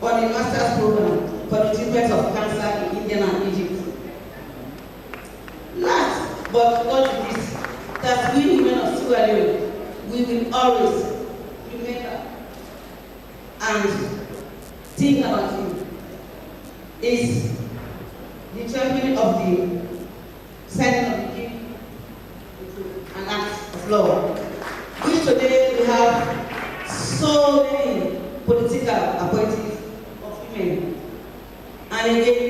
on a master's program for the treatment of cancer in India and Egypt. Last but not least, that we women of Sierra Leone, we will always remember and think about you, is the champion of the signing of the gift and act of law, which today we have so many political appointees of women. And again,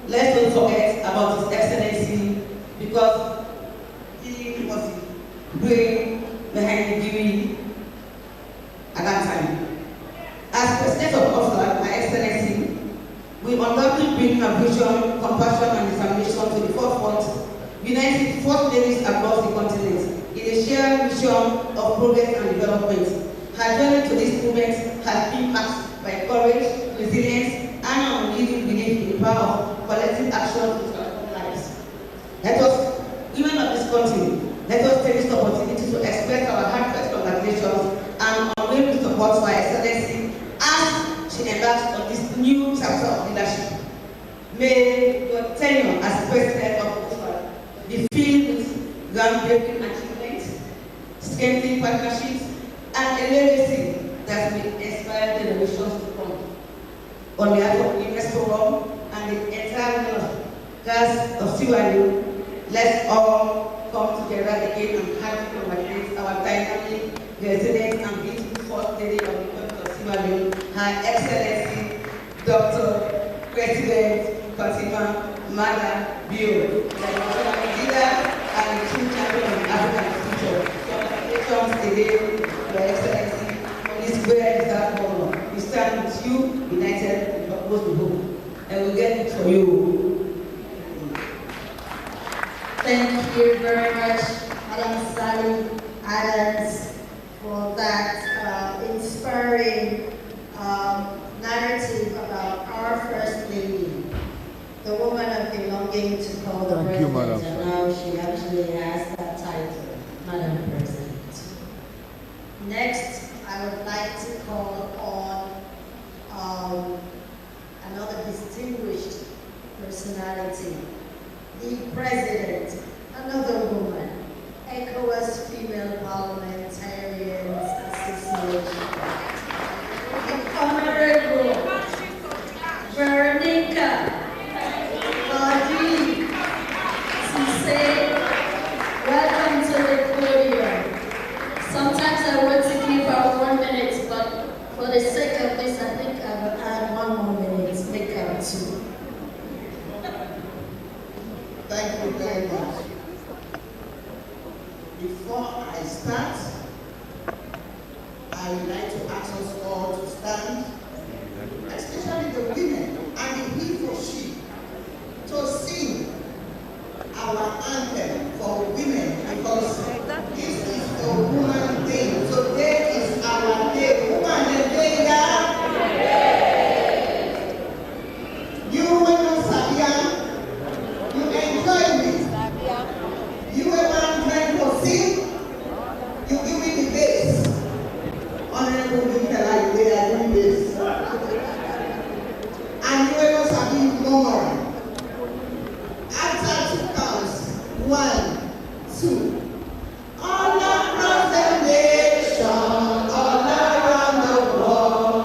let's don't forget about His Excellency, because he was the brain behind the GUI at that time. As President of OFLAG, My Excellency, we undoubtedly bring our vision, compassion, and determination to the forefront, uniting first ladies across the continent in a shared vision of progress and development. Her journey to this movement has been marked by courage, resilience, and unwavering belief in the power of collective action to transform lives. Let us, women of this country, let us take this opportunity to express our heartfelt congratulations and unwavering support for Her Excellency as she embarks on this new chapter of leadership. May your tenure as President of OFLAG be filled with groundbreaking achievements, strengthening partnerships, and a legacy that will inspire generations to come. On behalf of the Women's Forum, and the entire cast of Sierra Leone, let's all come together again and happy congratulate our dynamic resident and beautiful first lady of the Republic of Sierra Leone, Her Excellency Dr. President Fatima Mada Bio, the leader and the true champion of African future. Congratulations again, Your Excellency, on this very deserved honor. We stand with you, united in purpose we hope, and we'll get it for you. Thank you very much, Madam Sally Adams, for that inspiring narrative about our First Lady, the woman of belonging to call the President, and now she actually has that title, Madam President. Next, I would like to call on another distinguished personality, the President, another woman, ECOWAS Female Parliamentarians Association, the Honorable Veronica Adi Sise. Welcome to the podium. Sometimes I want to give her 1 minute, but for the sake of this, I think I will add 1 more minute, make her 2. Thank you very much. Before I start, I would like to ask us all to stand, especially the women and the he for she, to sing our anthem for women, because this is a woman day. Today is our day. Woman Day. You will not Sabia. You enjoy me. You will want friend for sing. You give me the bass. Honorable Michael, they are doing this. And you will not Sabia more. After 2 counts, 1, 2. All across the nation, all around the world,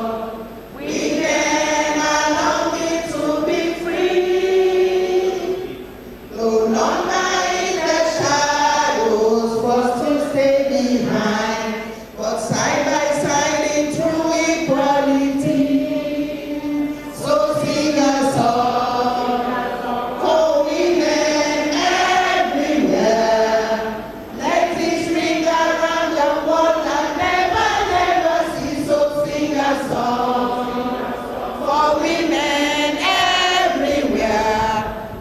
women are longing to be free. No longer in the shadows, forced to stay behind, but side by side in true equality. So sing a song for women everywhere. Let it ring around the world and never cease. So sing a song for women everywhere.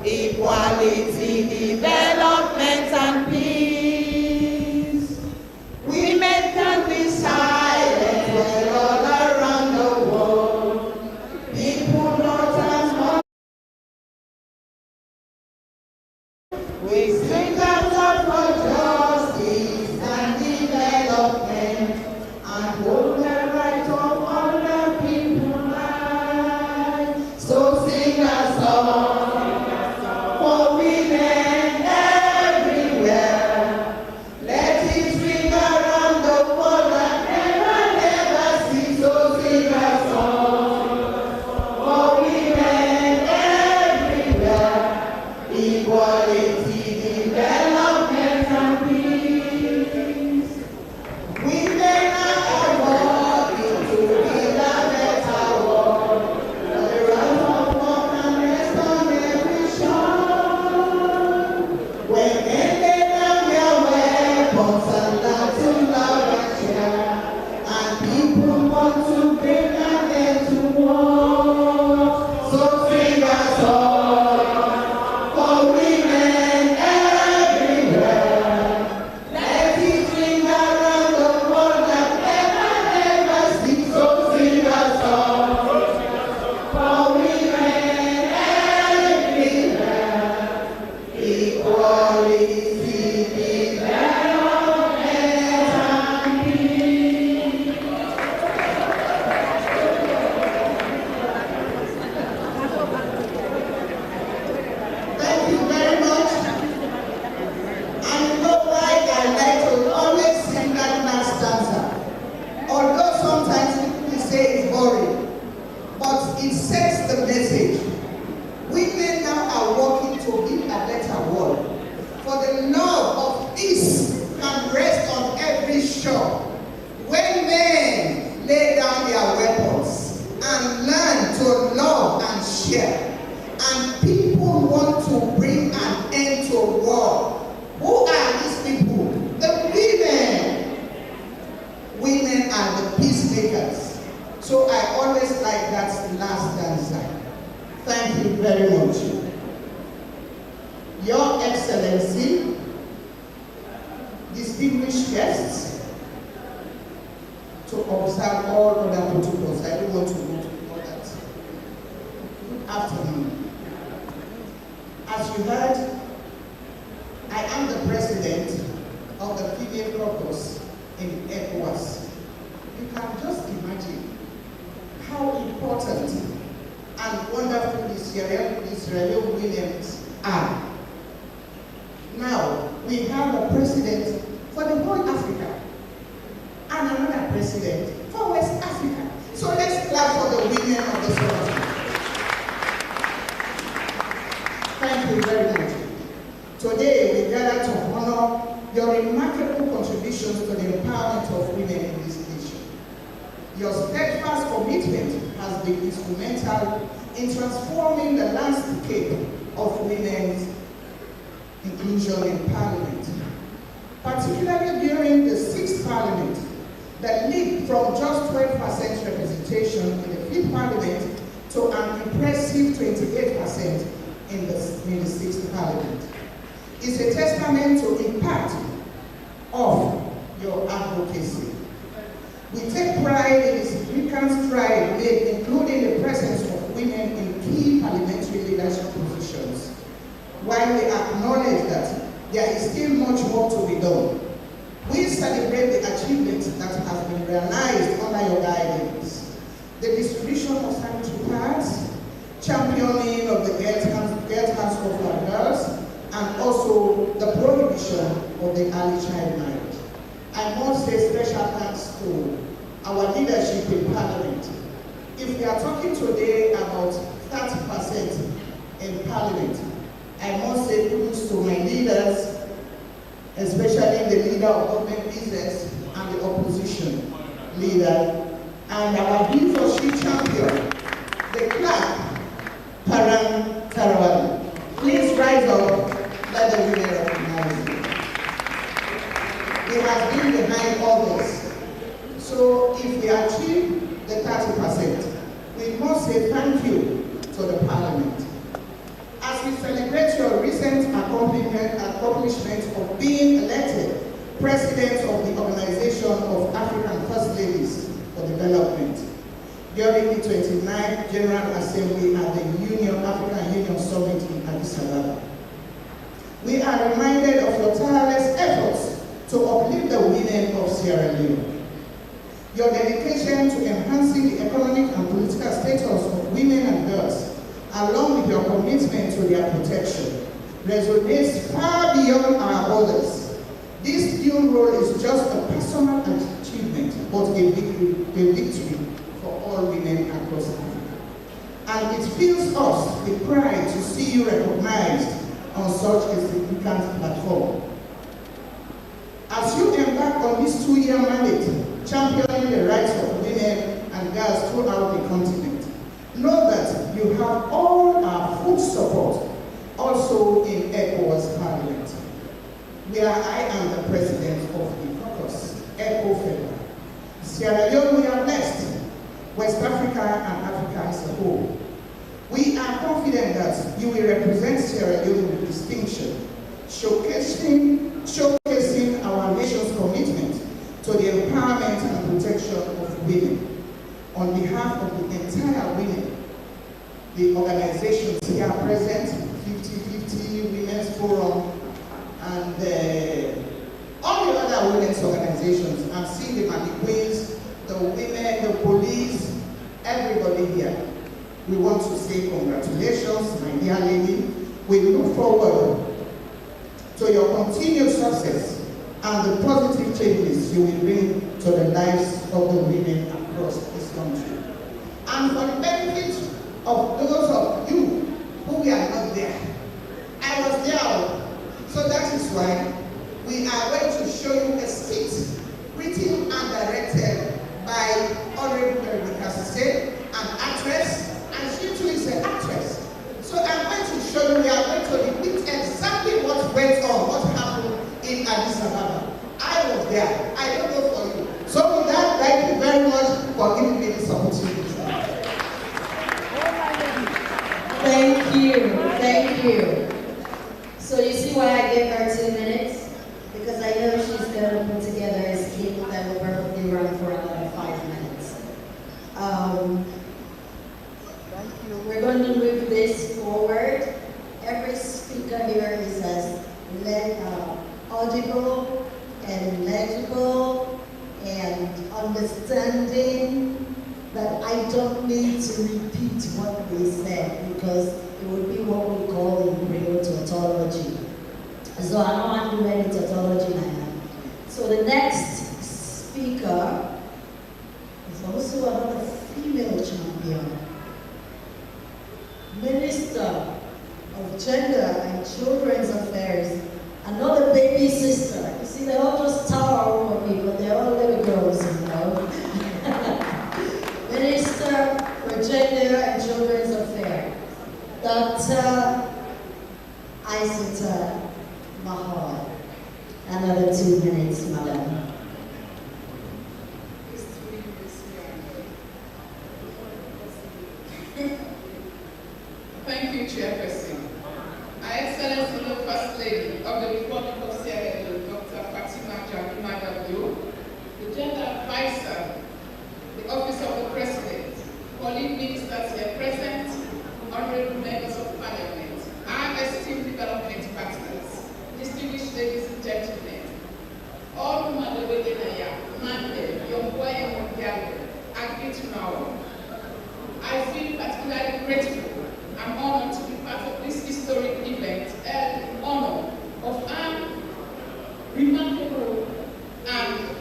Equality, development and peace. Women can be silent well all around the world. People not as much. We sing out for justice and development and hold the right of all the people life. So sing a song for women everywhere. Let it ring around the world and never cease. So sing a song for women everywhere. Equality, development and peace. Women are evolving to build a better world. For the right of work and rest on every shore. When men lay down their weapons and learn to love and share, and people want to bring an end to war. So sing a song for women everywhere. Let it ring around the world and never cease. So sing a song for women everywhere. Equality, development and peace. Thank you very much. And you know why I like to always sing that last stanza. Although sometimes people will say it's boring, but it sets the message. Your Excellency, distinguished guests, to observe all other protocols. I don't want to go to all that. Good afternoon. As you heard, I am the president of the female caucus in ECOWAS. You can just imagine how important and wonderful the Sierra Leone women are. Now, we have a president for the whole Africa and another president for West Africa. So let's clap for the women of the South Africa. Thank you very much. Today, we gather to honor your remarkable contributions to the empowerment of women in this nation. Your steadfast commitment has been instrumental in transforming the landscape of women's inclusion in Parliament, particularly during the 6th Parliament, that leaped from just 12% representation in the 5th Parliament to an impressive 28% in the 6th Parliament. It's a testament to the impact of your advocacy. We take pride in the significant strides made, including the presence of women in key parliamentary leadership positions, while we acknowledge that there is still much work to be done. We celebrate the achievements that have been realized under your guidance. The distribution of sanitary pads, championing of the girls' household for girls, and also the prohibition of the early child marriage. I must say special thanks to our leadership in Parliament. If we are talking today about 30% in Parliament, I must say kudos to my leaders, especially the leader of government business and the opposition leader, and our leadership champion, the clerk, Paran Tarawali. Please rise up, let the women recognize you. They have been behind all this. So if we achieve the 30%, we must say thank you to the Parliament. As we celebrate your recent accomplishment of being elected President of the Organization of African First Ladies for Development during the 29th General Assembly at the African Union Summit in Addis Ababa. We are reminded of your tireless efforts to uplift the women of Sierra Leone. Your dedication to enhancing the economic and political status of women and girls, along with your commitment to their protection, resonates far beyond our borders. This new role is just a personal achievement, but a victory for all women across Africa. And it fills us with pride to see you recognized on such a significant platform. As you embark on this 2-year mandate, championing the rights of women and girls throughout the continent, know that you have all our full support, also in ECOWAS Parliament, where I am the president of the caucus, ECO-FEDERA. Sierra Leone, we are blessed, West Africa and Africa as a whole. We are confident that you will represent Sierra Leone with distinction, showcasing our nation's commitment to the empowerment and protection of women. On behalf of the entire women, the organizations here present, 50-50 Women's Forum, and all the other women's organizations, I'm seeing the mannequins, the women, the police, everybody here. We want to say congratulations, my dear lady. We look forward to your continued success and the positive changes you will bring to the lives of the women across this country. And for the benefit of those of you who were not there, I was there. So that is why we are going to show you a skit written and directed by Honorable Kasise, an actress, and she too is an actress. So I'm going to show you, we are going to repeat exactly what went on, what happened in Addis Ababa. I was there. I don't know for you. So with that, thank you very much for giving me this opportunity. Thank you. Thank you. So you see, see why I gave her 2 minutes? Because I know she's going to put together a scheme that will perfectly run for another 5 minutes. We're going to move this forward. Every speaker here is as audible and legible and understanding that I don't need to repeat what they said because it would be what we call in Creole tautology. So I don't want to do any tautology now. So the next speaker is also another female champion, Minister of Gender and Children's Affairs, another baby sister. You see, they all just tower over me, but they're all little girls, you know. Minister for Gender and Children's Affairs, Dr. Isita Mahal. Another 2 minutes, madam. Thank you, Chairperson. Her Excellency the First Lady of the Republic of Sierra Leone, Dr. Fatima Jamimada Bio, the Gender Advisor, the Office of the President, colleague ministers here present, honorable members of Parliament, our esteemed development partners, distinguished ladies and gentlemen, all whom are the Wegenaya, Mandel, Yomboy and Mondial, Agritunao. I feel particularly grateful and honored to be part of this historic event held in honor of our remarkable and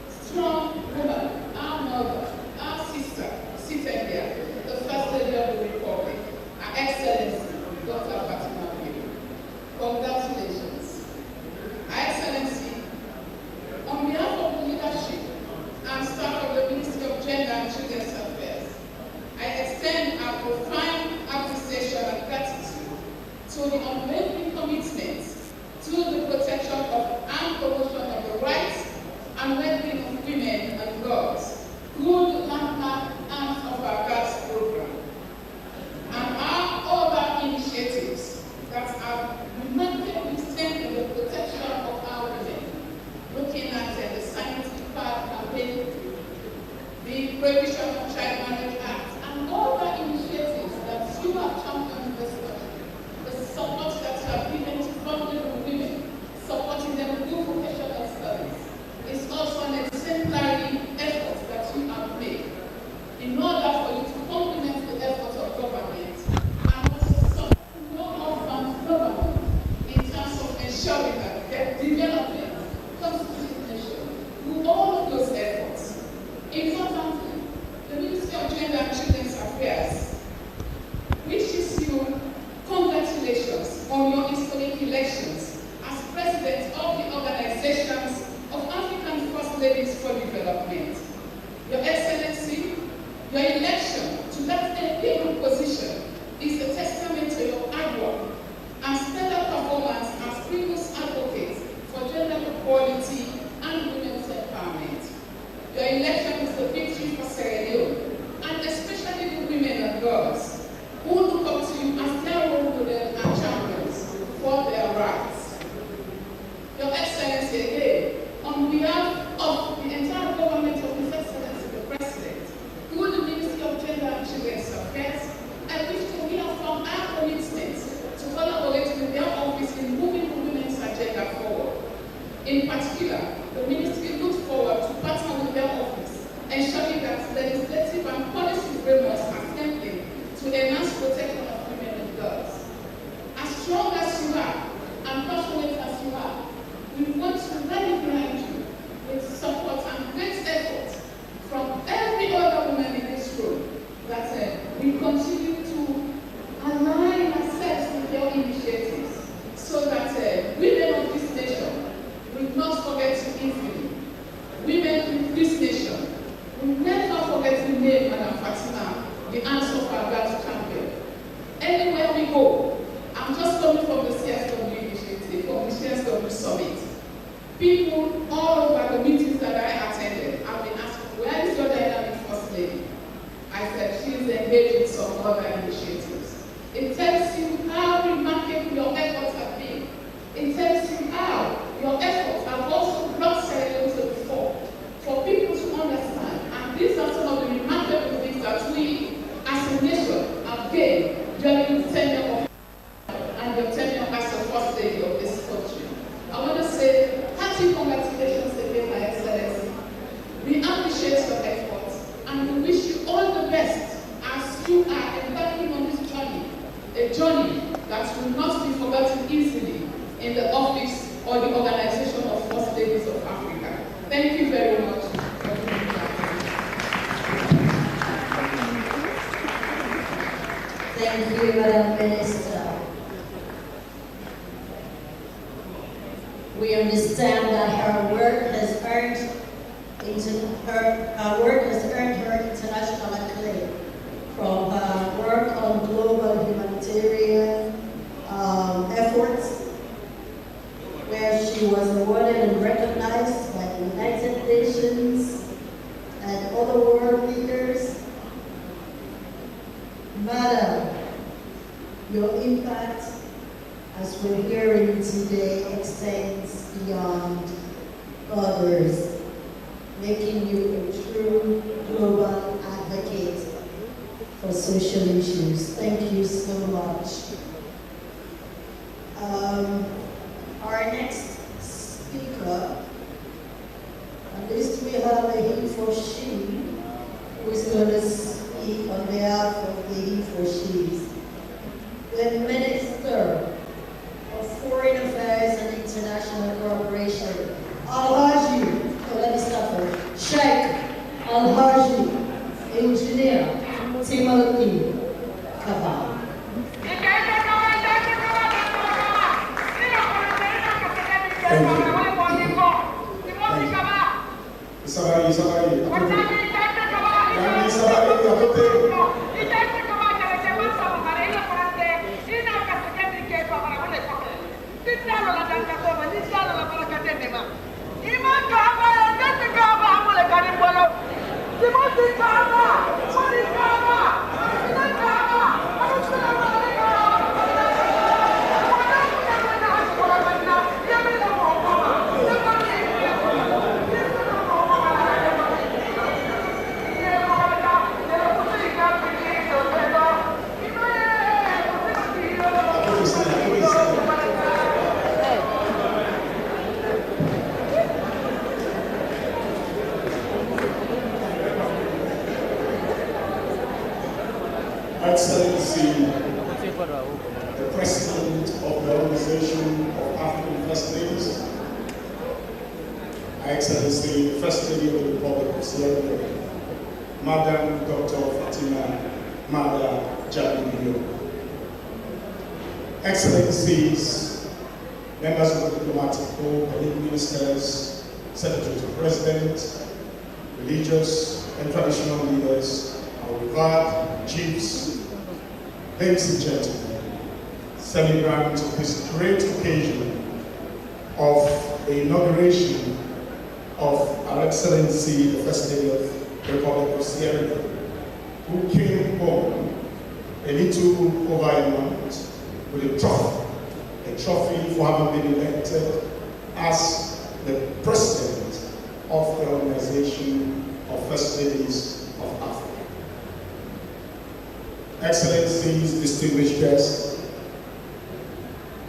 strong woman, our mother, our sister, seated here, the First Lady of the Republic, Her Excellency, Dr. Fatima Bio. Congratulations. Her Excellency, on behalf of the leadership and staff of the Ministry of Gender and Children's Affairs, I extend our profound appreciation and gratitude to the unwavering commitment to the protection of and promotion of the rights and well-being of women and girls through the landmark Arms of Our Girls program and our other initiatives that have remarkably strengthened the protection of our women, looking at the scientific part campaign, the Prohibition of Child Marriage Act, and other initiatives that you have championed this country, the support that you have given to vulnerable women, supporting them through vocational studies, is also an exemplary effort that you have made in order for you to complement the efforts of government and also support more orphans globally in terms of ensuring that development comes to this nation through all of those efforts. Importantly, the Ministry of Gender and Children's Affairs wishes you congratulations on your historic elections as President of the Organizations of African First Ladies for Development. Your Excellency, your election to that able position is a testament to your hard work and stellar performance as previous advocates for gender equality and women's empowerment. Your election is a victory for Sierra Leone, and especially the women and girls who look up to you as their role models and champions for their rights. Your Excellency, again, on behalf of the entire government of His Excellency the President, through the Ministry of Gender and Children's Affairs, I wish to reaffirm our commitment to collaborate with their office in moving the women's agenda forward. In particular, the Ministry looks forward to partner with their office, ensuring that legislative and policy frameworks are strengthened to enhance protection of women and girls. As strong as you are and passionate as you are, we want to rally behind you with support and great effort from every other woman in this room that we continue to align ourselves with your initiatives so that women of this nation will not in the office or the organization of First Ladies of Africa. Thank you very much. Thank you, Madam Minister. We understand that her work has earned her international acclaim from her work on global humanitarian efforts, where she was awarded and recognized by the United Nations and other world leaders. Madam, your impact, as we're hearing today, extends beyond others, making you a true global advocate for social issues. Thank you so much. Our next speaker, at least we have a he for she, who is going to speak on behalf of the he for she's. The Minister of Foreign Affairs and International Cooperation, Alhaji, let me stop her, Sheikh Alhaji, Engineer Timothy Kabal. Excellency, the President of the Organization of African First Ladies, Excellency, the First Lady of the Republic of Sierra Leone, Madam Dr. Fatima Mada Jabinio, Excellencies, members of the diplomatic corps, colleague ministers, Secretary to President, religious and traditional leaders, our revered chiefs, ladies and gentlemen, celebrants of this great occasion of the inauguration of Our Excellency, the First Lady of the Republic of Sierra Leone, who came home a little over a month with a trophy for having been elected as the President of the Organization of First Ladies of Africa. Excellencies, distinguished guests,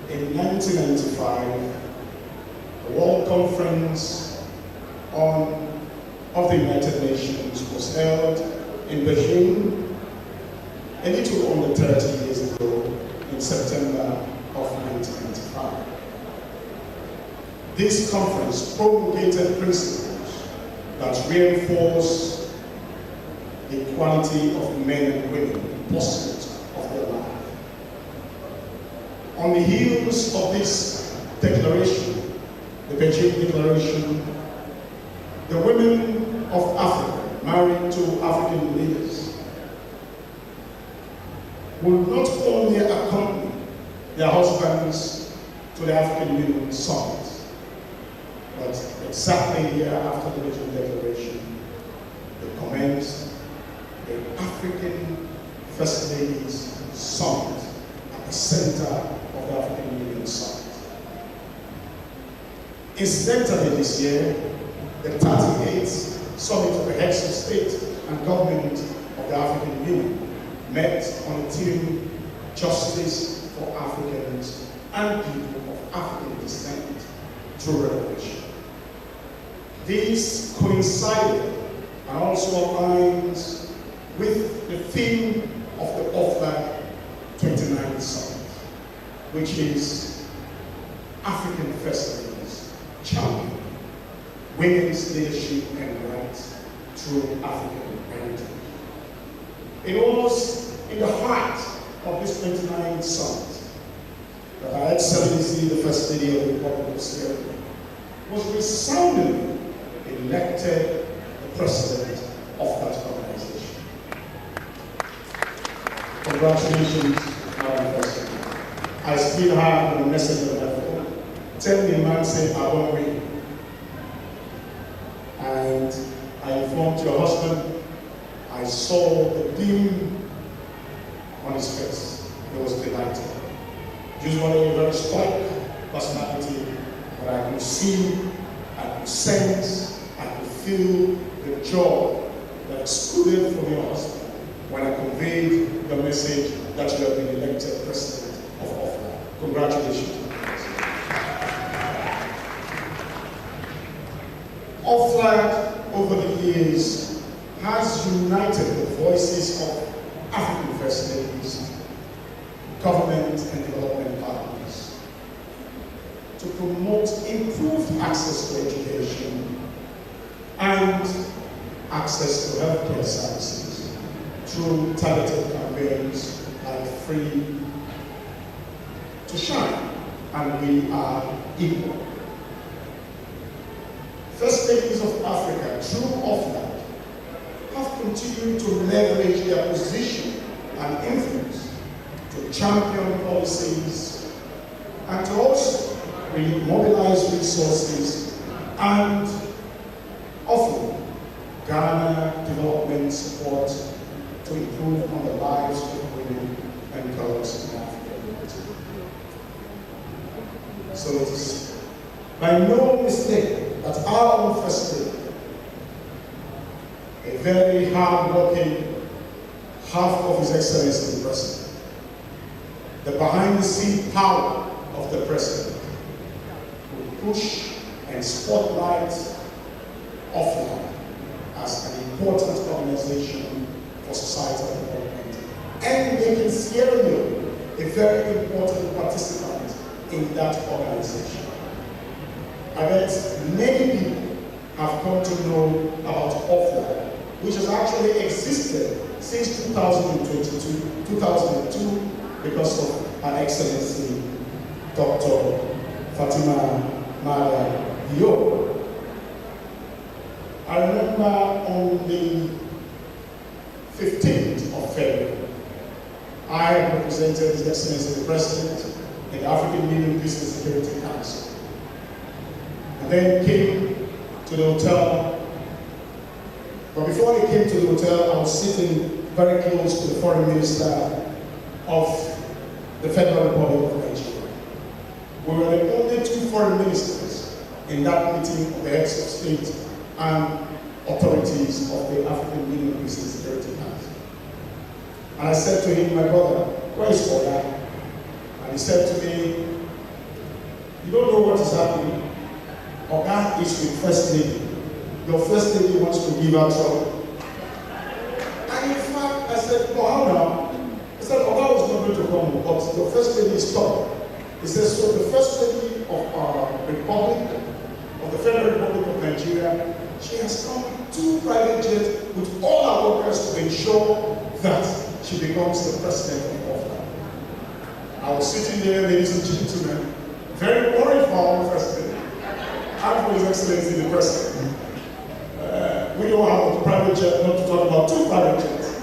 in 1995, the World Conference of the United Nations was held in Beijing a little under 30 years ago in September of 1995. This conference promulgated principles that reinforce the equality of men and women in pursuit of their life. On the heels of this declaration, the Beijing Declaration, the women of Africa married to African leaders will not only accompany their husbands to the African Union Summit, but exactly a year after the Beijing Declaration, they commenced the African First Ladies Summit at the center of the African Union Summit. Incidentally this year, the 38th Summit of the Heads of State and Government of the African Union met on the theme Justice for Africans and People of African Descent through Revolution. These coincided and also aligns with the theme of the OFLAG 29th Summit, which is African First Ladies champion women's leadership and rights through African heritage. It was in the heart of this 29th summit that Her Excellency, the First Lady of the Republic of Sierra Leone, was resoundingly elected the president of that organization. Congratulations, Madam President. I still have a message on my phone. Tell the man, say, I won't win. And I informed your husband, I saw the beam on his face. He was delighted. Usually a very stoic personality, but I could see, I could sense, I could feel the joy that exuded from your husband when I conveyed the message that you have been elected president of Ofla. Congratulations. Ofla, over the years, has united the voices of African First Ladies, government and development partners to promote improved access to education and access to healthcare services through targeted campaigns like Free to Shine and We Are Equal. First Ladies of Africa, through Ofla, have continued to leverage their position and influence to champion policies and to also mobilize resources and offer Ghana development support to improve on the lives of women and girls in Africa. So it is by no mistake that our own First Lady, a very hard-working half of His Excellency the President, the behind-the-scene power of the President, will push and spotlight Ofla as an important organization for societal development and making Sierra Leone a very important participant in that organization. I bet many people have come to know about Ofla, which has actually existed since 2002, because of Her Excellency Dr. Fatima Mada Diop. I remember on the 15th of February, I represented His Excellency the President in the African Union Business Security Council, and then came to the hotel. But before I came to the hotel, I was sitting very close to the Foreign Minister of the Federal Republic of Nigeria. We were the only two foreign ministers in that meeting of the heads of state and authorities of the African Union Business Security Council. And I said to him, my brother, where is Oga? And he said to me, you don't know what is happening. Oga is with First Lady. Your First Lady wants to give her trouble. And in fact, I said, oh, how now? He said, Oga was not going to come, but your First Lady is stubborn. He says, so the First Lady of our Republic, of the Federal Republic of Nigeria, she has come to private jet with all our workers to ensure that she becomes the president of Ofla. I was sitting there, ladies and gentlemen, very worried for our First Lady and for His Excellency the President. We don't have a private jet, not to talk about two private jets.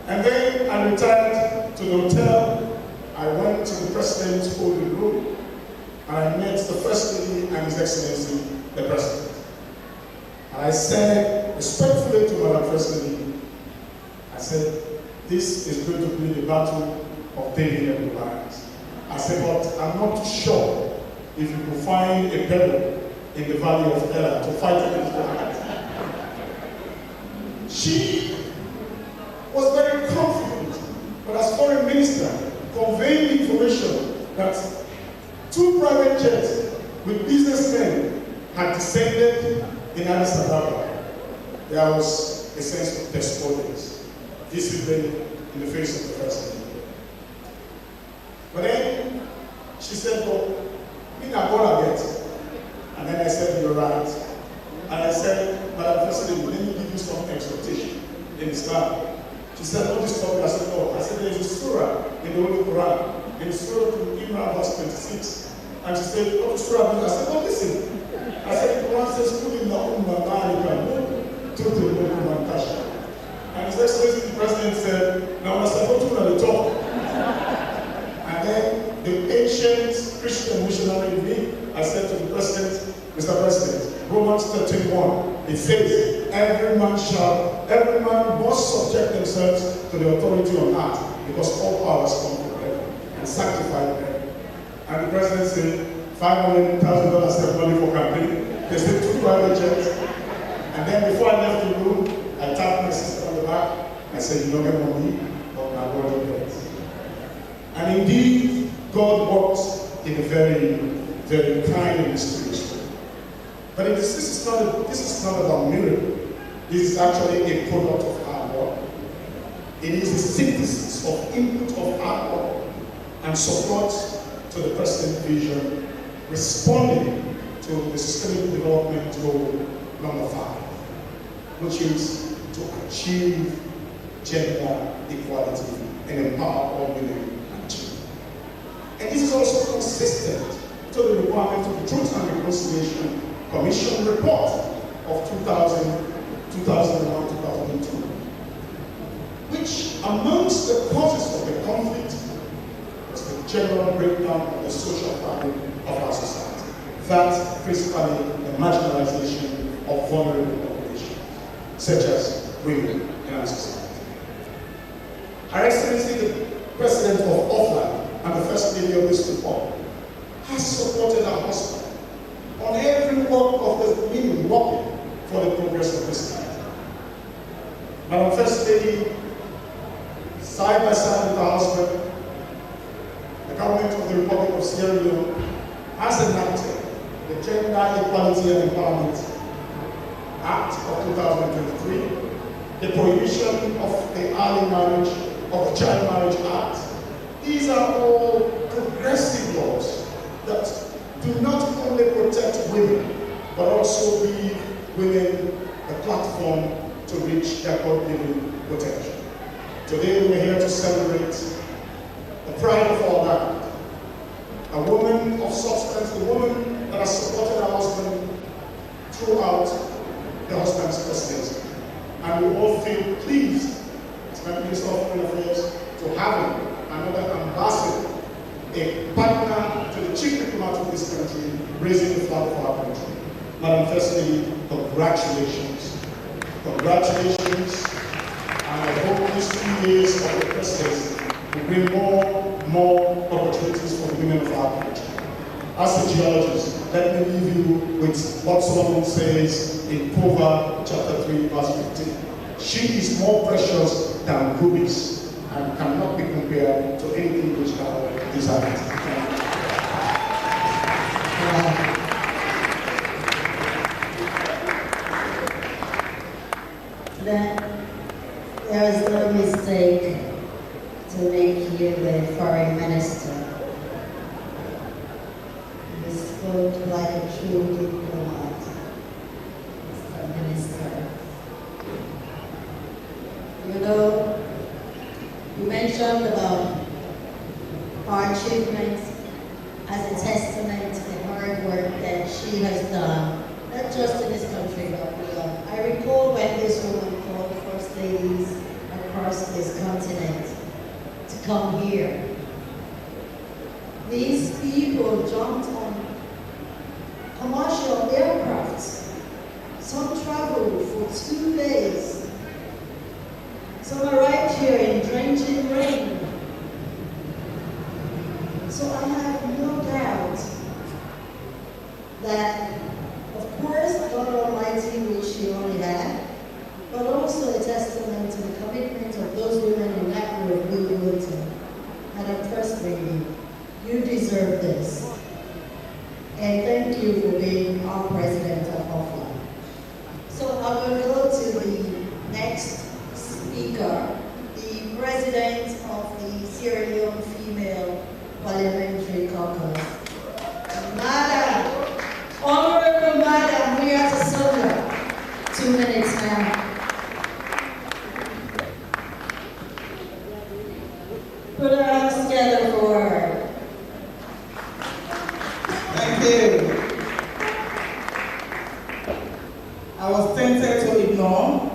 And then I returned to the hotel. I went to the President's holding room, and I met the First Lady and His Excellency the President. And I said respectfully to Madam First Lady, I said, this is going to be the battle of David and Goliath. I said, but I'm not sure if you could find a pebble in the valley of Elah to fight against Goliath. She was very confident, but as foreign minister, conveying information that two private jets with businessmen had descended in Addis Ababa. There was a sense of despondence, discipline in the face of the First Lady. But then she said, well, Me na born again. And then I said, you're right. And I said, Madam First Lady, let me give you some exhortation in Islam. She said, what is topic? I said, no. I said, there is a surah in the Holy Quran, in Surah to Imran verse 26. And she said, what is surah? I said, no, listen. I said, the Quran says, and His Excellency the President said, now I said, what do you talk? And then the ancient Christian missionary in me, I said to the President, Mr. President, Romans 13:1, it says, every man must subject themselves to the authority on earth, because all powers come from heaven, and sanctify them. And the President said, $500,000 save money for campaign. They said 2 private jets. And then before I left the room, I tapped my sister on the back. I said, you don't get money, but my God gets. And indeed, God works in a very, very kind and mysterious way. But this is not about miracle. This is actually a product of hard work. It is a synthesis of input of hard work and support to the President's vision, responding to the Sustainable Development Goal number 5, which is to achieve gender equality and empower all women and children. And this is also consistent to the requirement of the Truth and Reconciliation Commission report of 2001-2002, which amongst the causes of the conflict was the general breakdown of the social fabric of our society. That principally the marginalization of vulnerable populations, such as women in our society. Her Excellency, the President of Offline and the First Lady of this report, has supported her husband on every work of the women working for the progress of this country. Madam First Lady, side by side with her husband, the government of the Republic of Sierra Leone has enacted the Gender Equality and Empowerment Act of 2023, the prohibition of the early marriage, of the Child Marriage Act. These are all progressive laws that do not only protect women, but also give women a platform to reach their God-given potential. Today we're here to celebrate the pride of our land, a woman of substance, a woman that has supported her husband throughout the husband's presidency. And we all feel pleased as Minister of Foreign Affairs to have another ambassador, a partner to the chief diplomat of this country, raising the flag of our country. Madam First Lady, congratulations. Congratulations. And I hope these 2 years of the presidency will bring more opportunities for the women of our country. As a geologist, let me leave you with what Solomon says in Proverbs chapter 3, verse 15. She is more precious than rubies and cannot be compared to anything which thou desirest. There is no mistake to make you the foreign minister. You spoke like a true diplomat, Mr. Minister. You know, you mentioned about our achievements as a testament to the hard work that she has done, not just in this country, but beyond. I recall when this woman called First Ladies across this continent to come here. These people jumped on commercial aircrafts. Some traveled for 2 days. Some are right here in drenching rain. So I have no doubt that, of course, God Almighty, which she only had, but also a testament to the commitment of those women in that room who would Madam First Lady, you deserve this. And thank you for being our president of Offline. So I will go to the next speaker, the president of the Sierra Leone Female Parliamentary Caucus. 2 minutes, ma'am. Put our hands together for her. Thank you. I was tempted to ignore,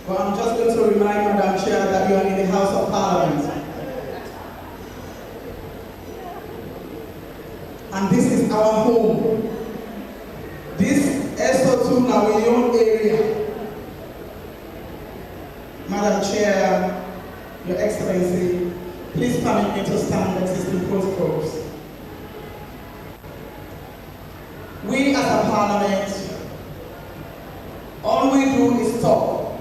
but I'm just going to remind Madam Chair that you are in the House of Parliament. And this is our home. This SO2 Nawiyon area. Madam Chair, Your Excellency, please permit me to stand existing protocols. We as a parliament, all we do is talk.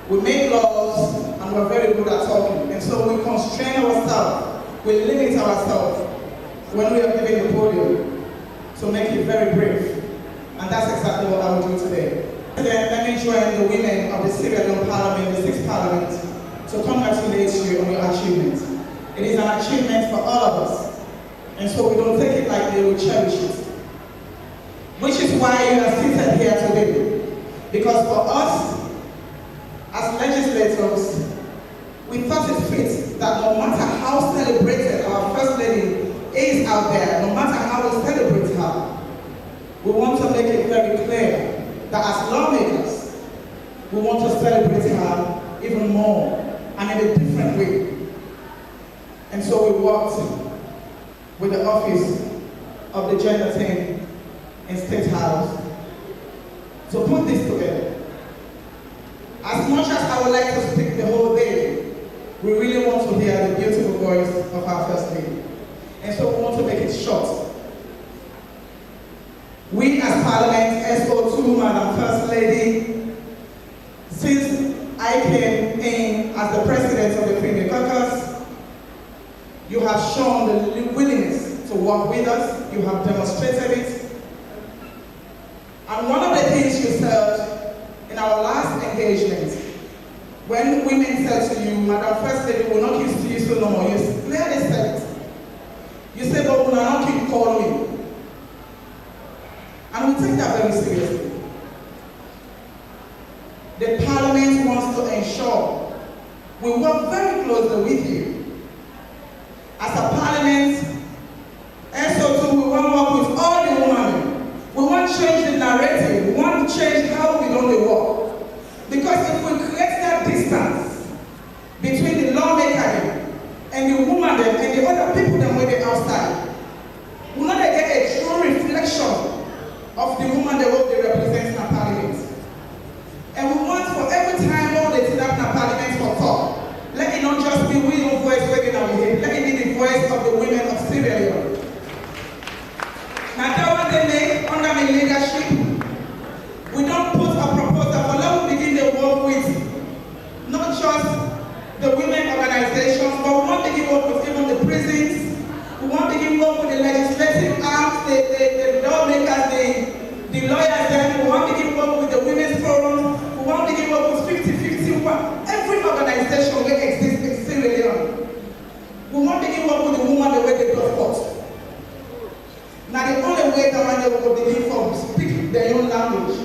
We make laws and we're very good at talking. And so we constrain ourselves, we limit ourselves when we are giving the podium to make it very brief. And that's exactly what I will do today. Then let me join the women of the Sierra Leone Parliament, the 6th Parliament, to congratulate you on your achievement. It is an achievement for all of us. And so we don't take it lightly, we cherish it. Which is why you are seated here today. Because for us, as legislators, we thought it fit that no matter how celebrated our First Lady is out there, no matter how we celebrate her, we want to make it very clear that as lawmakers, we want to celebrate her even more and in a different way. And so we worked with the office of the gender team in State House to put this together. As much as I would like to speak the whole day, we really want to hear the beautiful voice of our First Lady. And so we want to make it short. We as Parliament, SO2, Madam First Lady, since I came in as the President of the Premier Caucus, you have shown the willingness to work with us, you have demonstrated it. And one of the things you said in our last engagement, when women said to you, Madam First Lady, we're not used to you so no more, you clearly said it. You said, but we're not keep calling me. And we take that very seriously. The Parliament wants to ensure we work very closely with you. As a Parliament, SO2, we want to work with all the women. We want to change the narrative. We want to change how we do the work. Because if we create that distance between the lawmaker and the woman and the other people that were outside, we're not going to get a true reflection of the woman that they represent in our Parliament. And we want for every time all they sit up in our Parliament for talk, let it not just be we own voice waking our head, let it be the voice of the women of Sierra Leone. Now that what they make under my leadership, we don't put a proposal, but let us begin to work with not just the women organizations, but we want to begin work with even the prisons, we want to begin work with the legislative arms, the lawmakers, the lawyers, then we want to begin work with the women's forum, we want to begin work with 50-50, every organization that exists in Sierra Leone. We want to begin work with the woman the way they do sport. Now the only way that one will begin to speak their own language.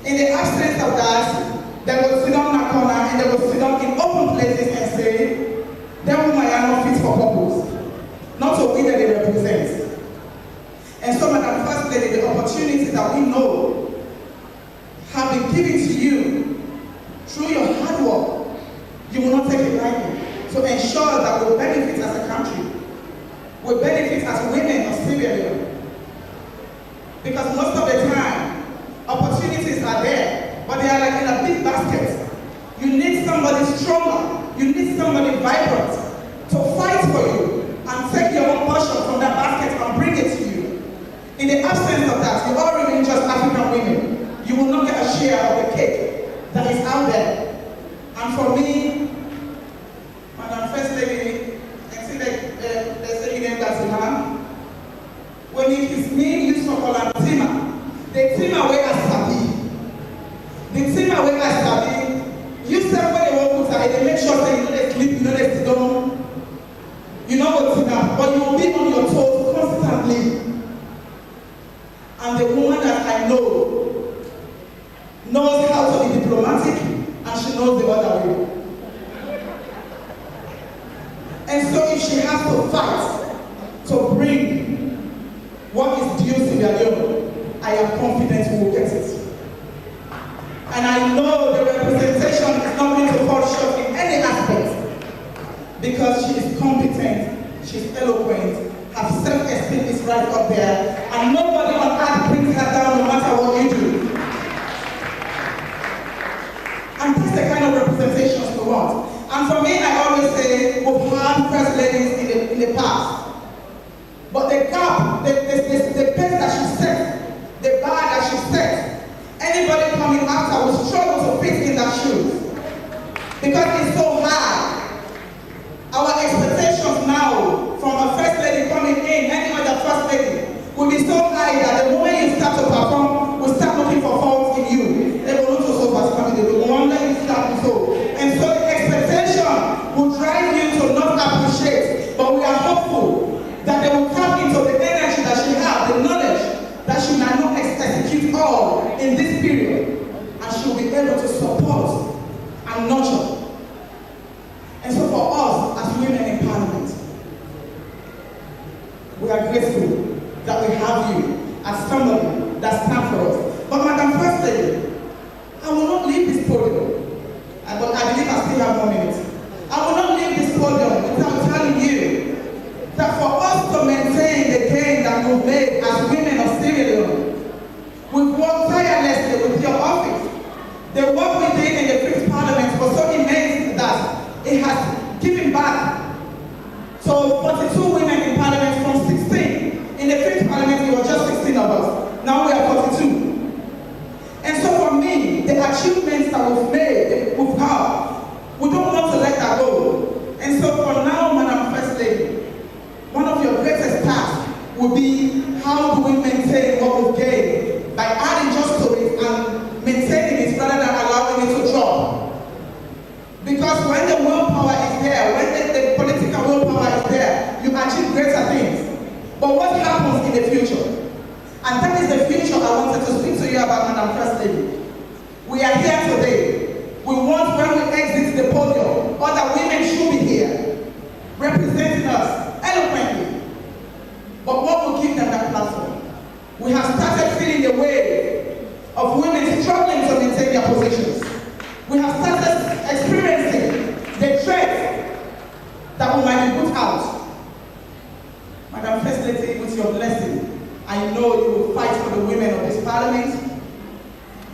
In the absence of that, they will sit down in a corner and they will sit down in open places and say, that woman are not fit for purpose, not to win that they represent. And so, Madam First Lady, the opportunities that we know have been given to you through your hard work, you will not take it lightly. To ensure that we benefit as a country, we benefit as women of Sierra Leone. Because most of the time, opportunities are there, but they are like in a big basket. You need somebody stronger, you need somebody vibrant to fight for you and take your own portion from that basket and bring it to you. In the absence of that, you all remain just African women. You will not get a share of the cake that is out there. And for me, Madam First Lady, I see that they say name that's when it is me used for Tima, the Tima way as Sabi. The Tima way as Sabi, you say when they walk out, they make sure that you know they sleep, you know they sit down. You know what's enough, but you will be on your toes constantly. And the woman that I know am confident we will get it. And I know the representation is not going to fall short in any aspect because she is competent, she's eloquent, her self-esteem is right up there, and nobody on earth brings her down no matter what you do. And that's the kind of representations we want. And for me, I always say, we've had first ladies in the past. But the gap, the pace that she set, the bar that she set, anybody coming after will struggle to fit in that shoes. Because it's so high. Our expectations now from a first lady coming in, any other first lady, will be so high that the moment you start to perform, we'll start looking for faults in you. They will look to so fast coming, they will wonder you start to so. And so the expectation will drive you to not appreciate, but we are hopeful that they will tap into the energy that she has, the knowledge that she might not execute all in this period, and she will be able to support and nurture. And so for us as women in Parliament, we are grateful that we have you as somebody that stands for us. But Madam First Lady, I will not leave this podium, but I believe I still have 1 minute. I will not leave this podium without telling you that for us to maintain the gain that we've made as women of Sierra Leone, we've worked tirelessly with your office. The work we did in the 5th Parliament was so immense that it has given back. So 42 women in Parliament from 16. In the 5th Parliament, it was just 16 of us. Now we are 42. And so for me, the achievements that we've made, we've had, we don't want to let that go. And so for now, Madam First Lady, one of your greatest tasks will be how do we maintain what we've gained by adding just to it and maintaining it rather than allowing it to drop. Because when the willpower is there, when the political willpower is there, you achieve greater things. But what happens in the future? And that is the future I wanted to speak to you about, Madam First Lady. We are here today. We want when we exit the podium, other women should be here, representing us eloquently. But what will give them that platform? We have started feeling the wave of women struggling to maintain their positions. We have started experiencing the threat that we might be put out. Madam First Lady, with your blessing, I know you will fight for the women of this Parliament.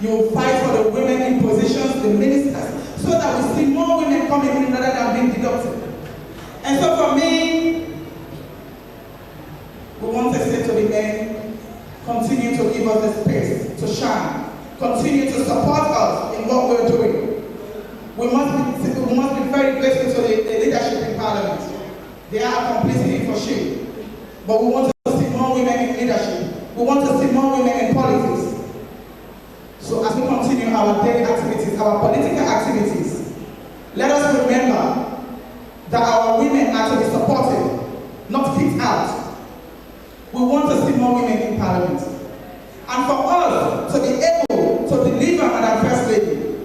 You will fight for the women in positions, the ministers, so that we see more women coming in rather than being deducted. And so for me, we want to say to the men, continue to give us the space to shine. Continue to support us in what we're doing. We must be very grateful to the leadership in Parliament. They are completely for shame. But we want to see more women in leadership. We want to see more women in politics. So as we continue our daily activities, our political activities, let us remember that our women are to be supported, not kicked out. We want to see more women in Parliament. And for us to be able to deliver Madam First Lady,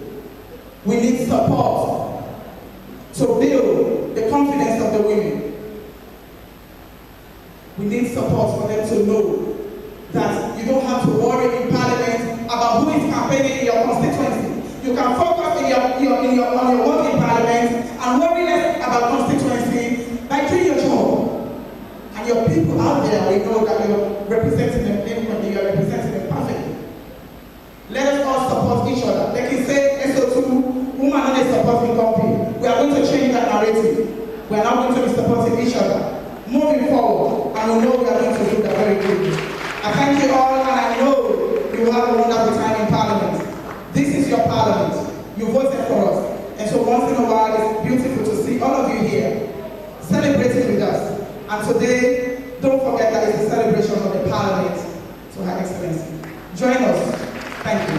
we need support to build the confidence of the women. We need support for them to know that you don't have to worry in Parliament about who is campaigning in your constituency. You can focus on your work in Parliament and worry less about constituency by doing your job. And your people out there will know that you're representing them equally, you're representing them perfectly. Let us all support each other. Like you said, SO2, women are not a supporting company. We are going to change that narrative. We are now going to be supporting each other. Moving forward, and we know we are going to do that very quickly. I thank you all, and I know you will have a wonderful time in Parliament. This is your Parliament. You voted for us. And so once in a while, it's beautiful to see all of you here celebrating with us. And today, don't forget that it's a celebration of the Parliament to Her Excellency. Join us. Thank you.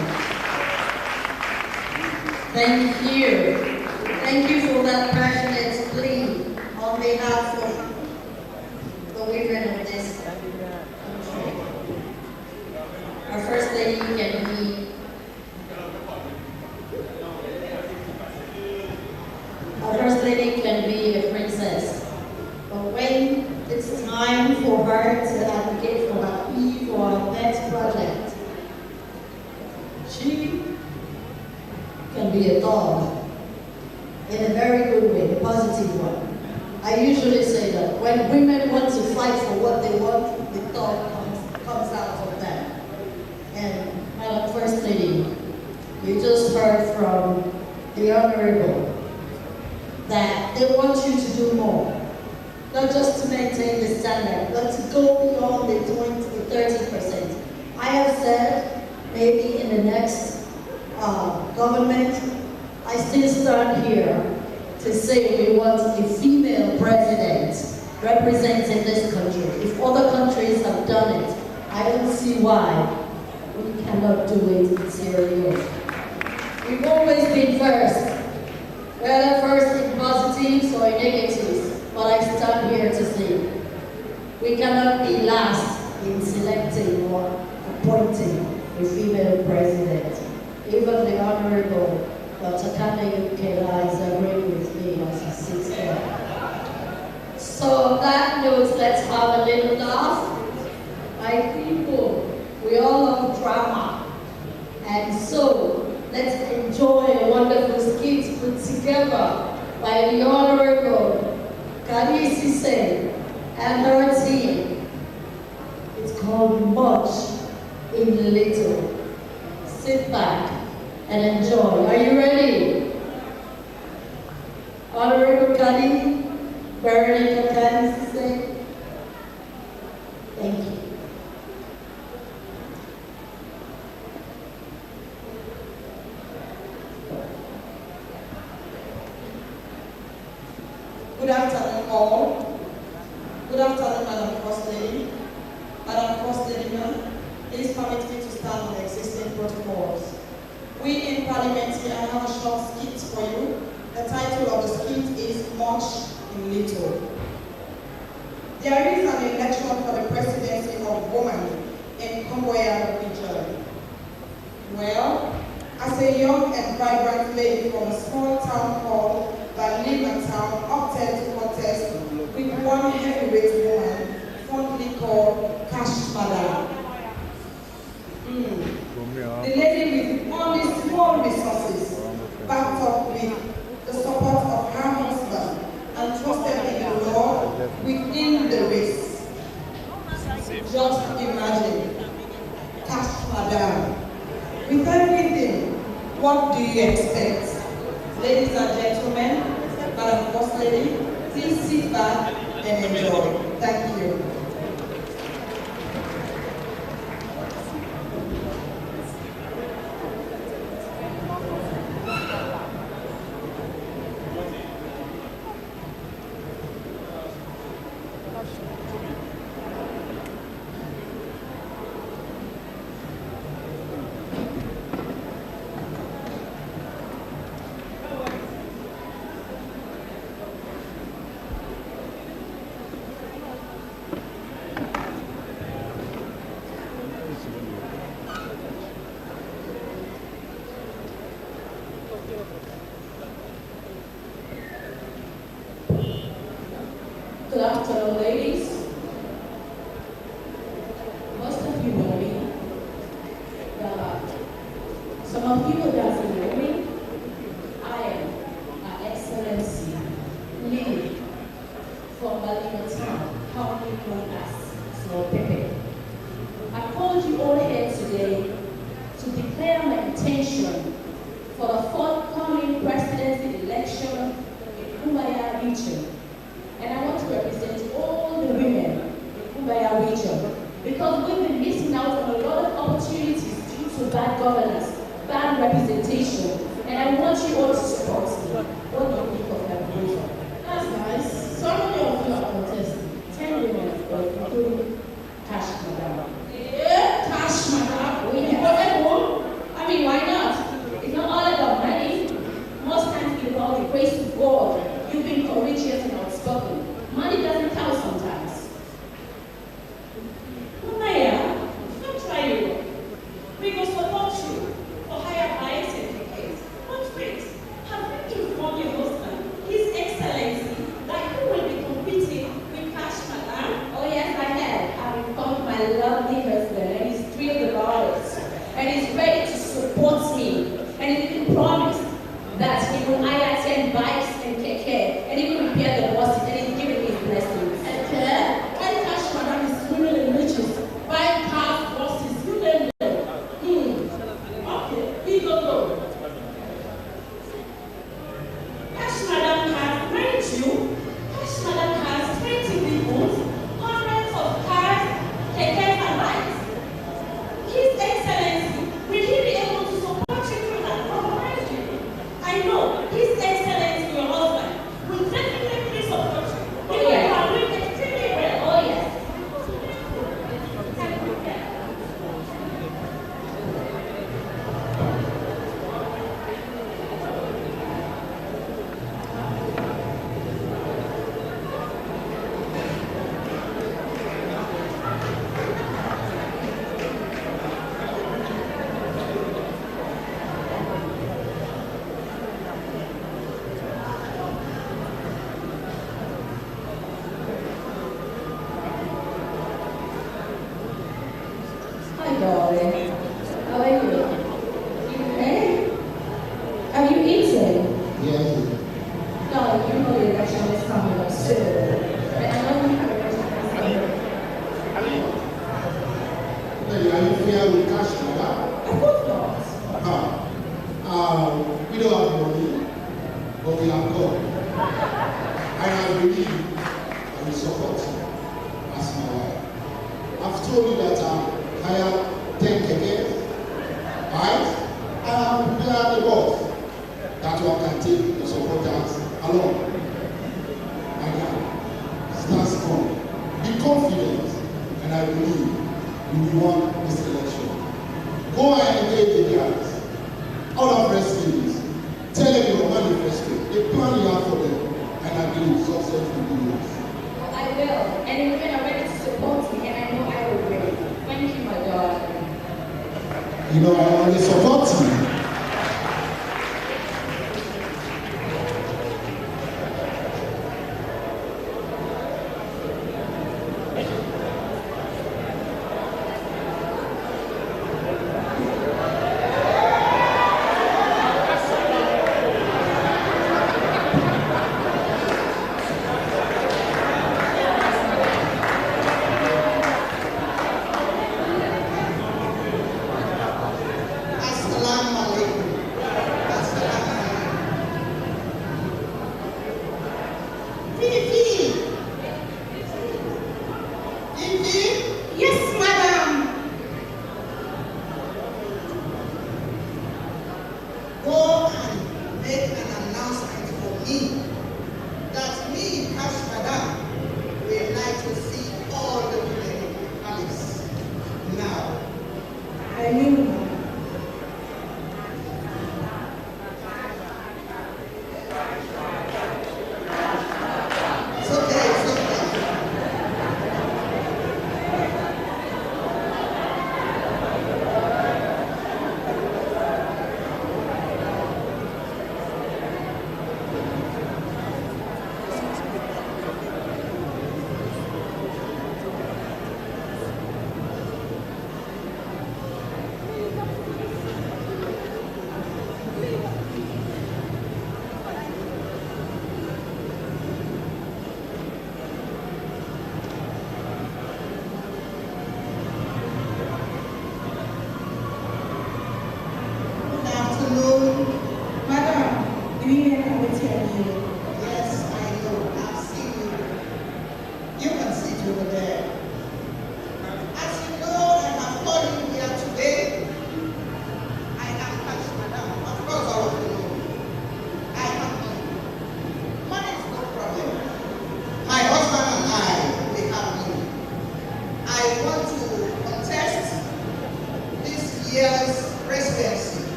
Thank you. Thank you for that passionate plea on behalf of the women of this country. Our First Lady can be a princess, but when it's time for her to advocate for her for her pet project, be a dog in a very good way, a positive one. I usually say that when women want to fight for what they want, the dog comes out of them. And Madam First Lady, you just heard from the Honorable that they want you to do more. Not just to maintain the standard, but to go beyond the 30%. I have said, maybe in the next government, I still stand here to say we want a female president representing this country. If other countries have done it, I don't see why we cannot do it in Sierra Leone. We've always been first, whether first in positives or in negatives, but I stand here to say we cannot be last in selecting or appointing a female president. Even the Honorable Dr. Kenema is agreeing with me as he sits there. So on that note, let's have a little laugh. My people, we all love drama. And so, let's enjoy a wonderful skit put together by the Honorable Kenema and her team. It's called Much in Little. Sit back and enjoy. Are you ready? Honorable Kenema, Veronica Kenema. Thank you. Good afternoon, all. Good afternoon, Madam First Lady. Madam First Lady, please permit me to stand on the existing protocols. We in Parliament here have a short skit for you. The title of the skit is Much in Little. There is an election for the presidency of women in Kenema region. Well, as a young and vibrant lady from a small town called Kenema town opted to contest with one heavyweight woman fondly called Cash Madam. The lady with only small resources, backed up with the support of her husband and trusted in the Lord within the race. Just imagine, Cash Madam. With everything, what do you expect? Ladies and gentlemen, Madam First Lady, please sit back and enjoy. Thank you. Good afternoon, ladies. Most of you know me. Some of you doesn't know me. I am Her Excellency Lily from Slbc, commonly known as Slbc. I called you all here today to declare my intention for the forthcoming presidency election in Kenema region. And I want to represent all the women in Kenema region because we've been missing out on a lot of opportunities due to bad governance, bad representation, and I want you all to support me. What do you think of that proposal? That's nice. So many of you are contesting. 10 women, including Cash Madam. Yeah, Cash Madam. I mean, why not? It's not all about money. Most times it's about the grace of God. You've been courageous and outspoken. Money doesn't count sometimes. Maya, don't try you. We will support you for higher heights and decades. But wait, have you informed your husband, His Excellency, that you will be competing with Cash Madam? Oh yes, I have. I've informed my lovely husband and he's thrilled about it. And he's ready to support me. And he's been promised darling. How are you? Eh? Have you eaten? Yes. No, you know the election is coming up soon. But I know you have a election. Are you here with cash, Mother? Of course not. We don't have money, but we have God. And I believe I will support you as my wife. I've told you that I have 10 kekes, right? And I'm prepared the boss that one can take the supporters along. And stand strong. Be confident, and I believe you will win this election. Go and engage the guys. All of wrestlers, tell them your manifesto, the plan you have for them, and I believe success will be yours. Well, I will, and women are ready to support me, and I know I will win. Thank you, my darling. You know, I want to support you.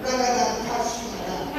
Rather than cash, madam.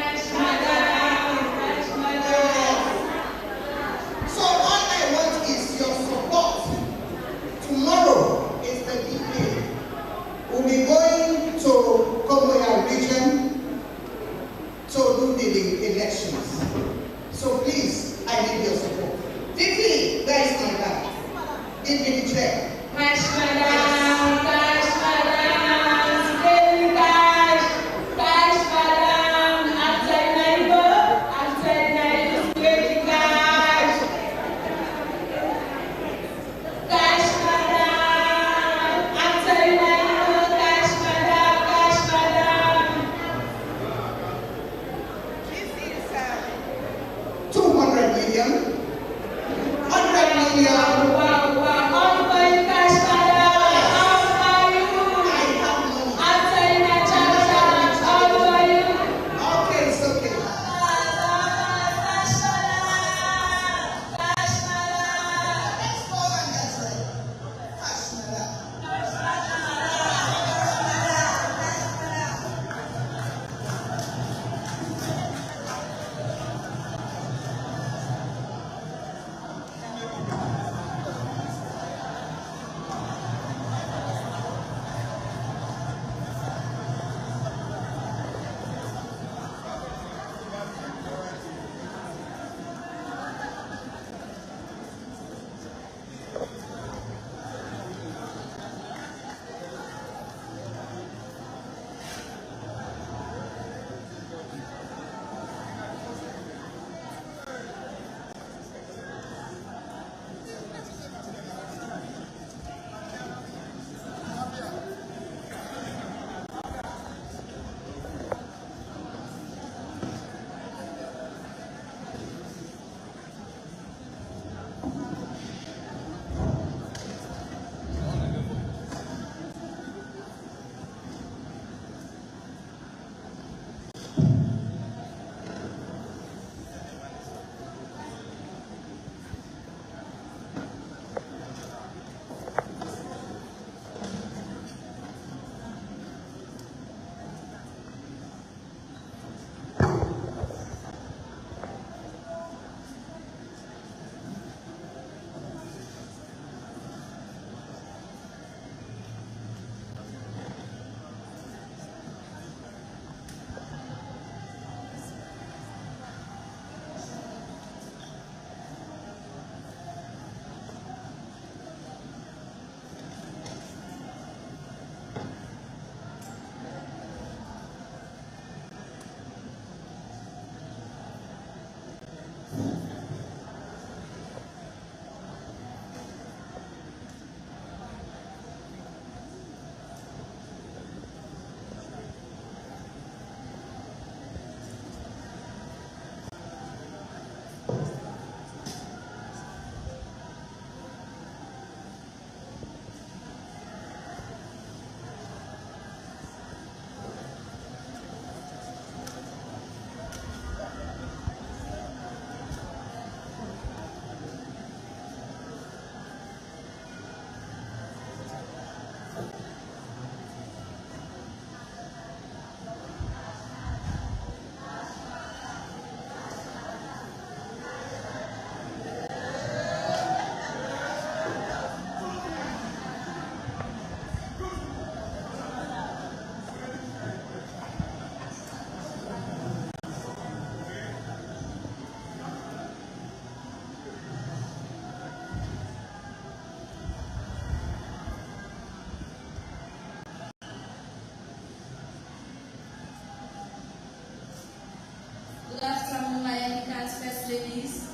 ladies,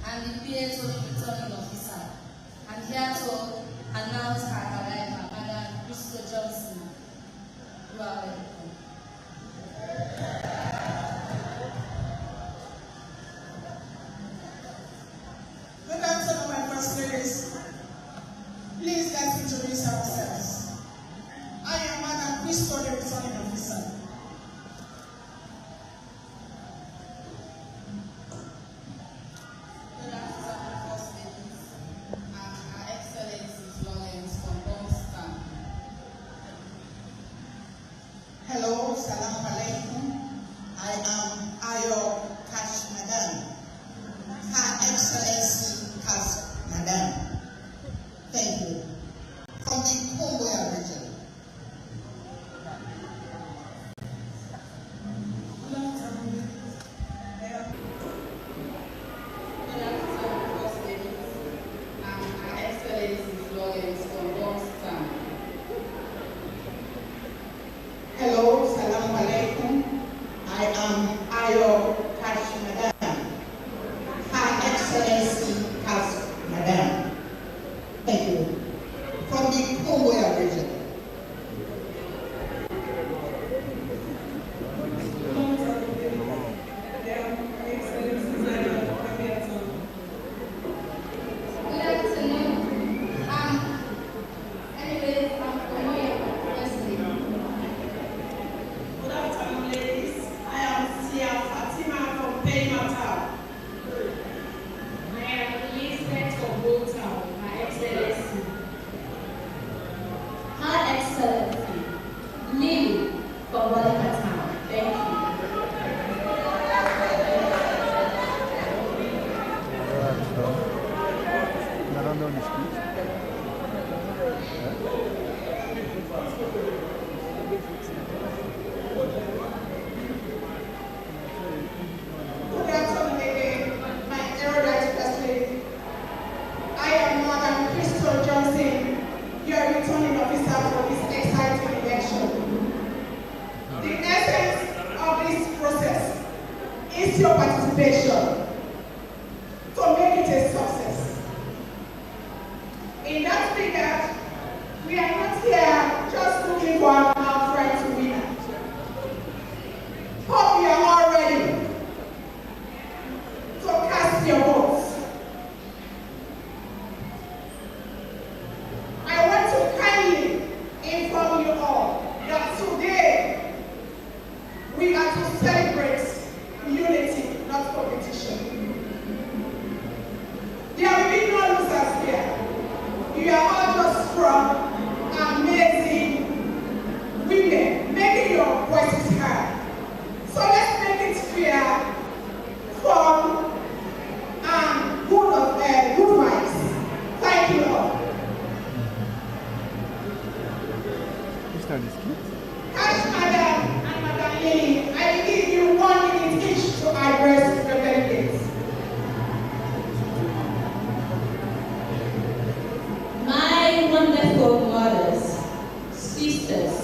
and the peers of the returning officer. I'm here to announce her arrival, Madam Crystal Johnson. You are welcome. Good afternoon, my first ladies. Please let's introduce ourselves. I am Madam Crystal, the returning officer. Good afternoon, first ladies, and Her Excellency Florence from Boston. Hello, salam alaikum. I am Ayo Kash Madam. Her Excellency Kash Madam. Thank you. From the Congo region. Good afternoon, first ladies, and Her Excellency Florence from Boston. Hello, salam alaikum. I am Ayo Kash Madam. Her Excellency Kash Madam. Thank you. From the Congo region. Good afternoon. Anyways, I'm from Good afternoon, ladies. I am Sierra Fatima from Kenema. I am Elizabeth from Freetown, Her Excellency. Her Excellency, Lily from Town. Thank you. Good afternoon again, my erudite first lady. I am Madam Crystal Johnson, your returning officer for this exciting election. The essence of this process is your participation to make it a success. In that regard, we are not here just looking for an outright winner. But we are all ready to cast your votes. I want to kindly inform you all that today we are to celebrate unity, not competition. There will be no losers here. You are all just strong, amazing women making your voices heard. So let's make it fair, fun, and good vibes. Thank you all. Cash Madam and Madam Lily, I will give you 1 minute each to address the delegates. My wonderful mothers, sisters,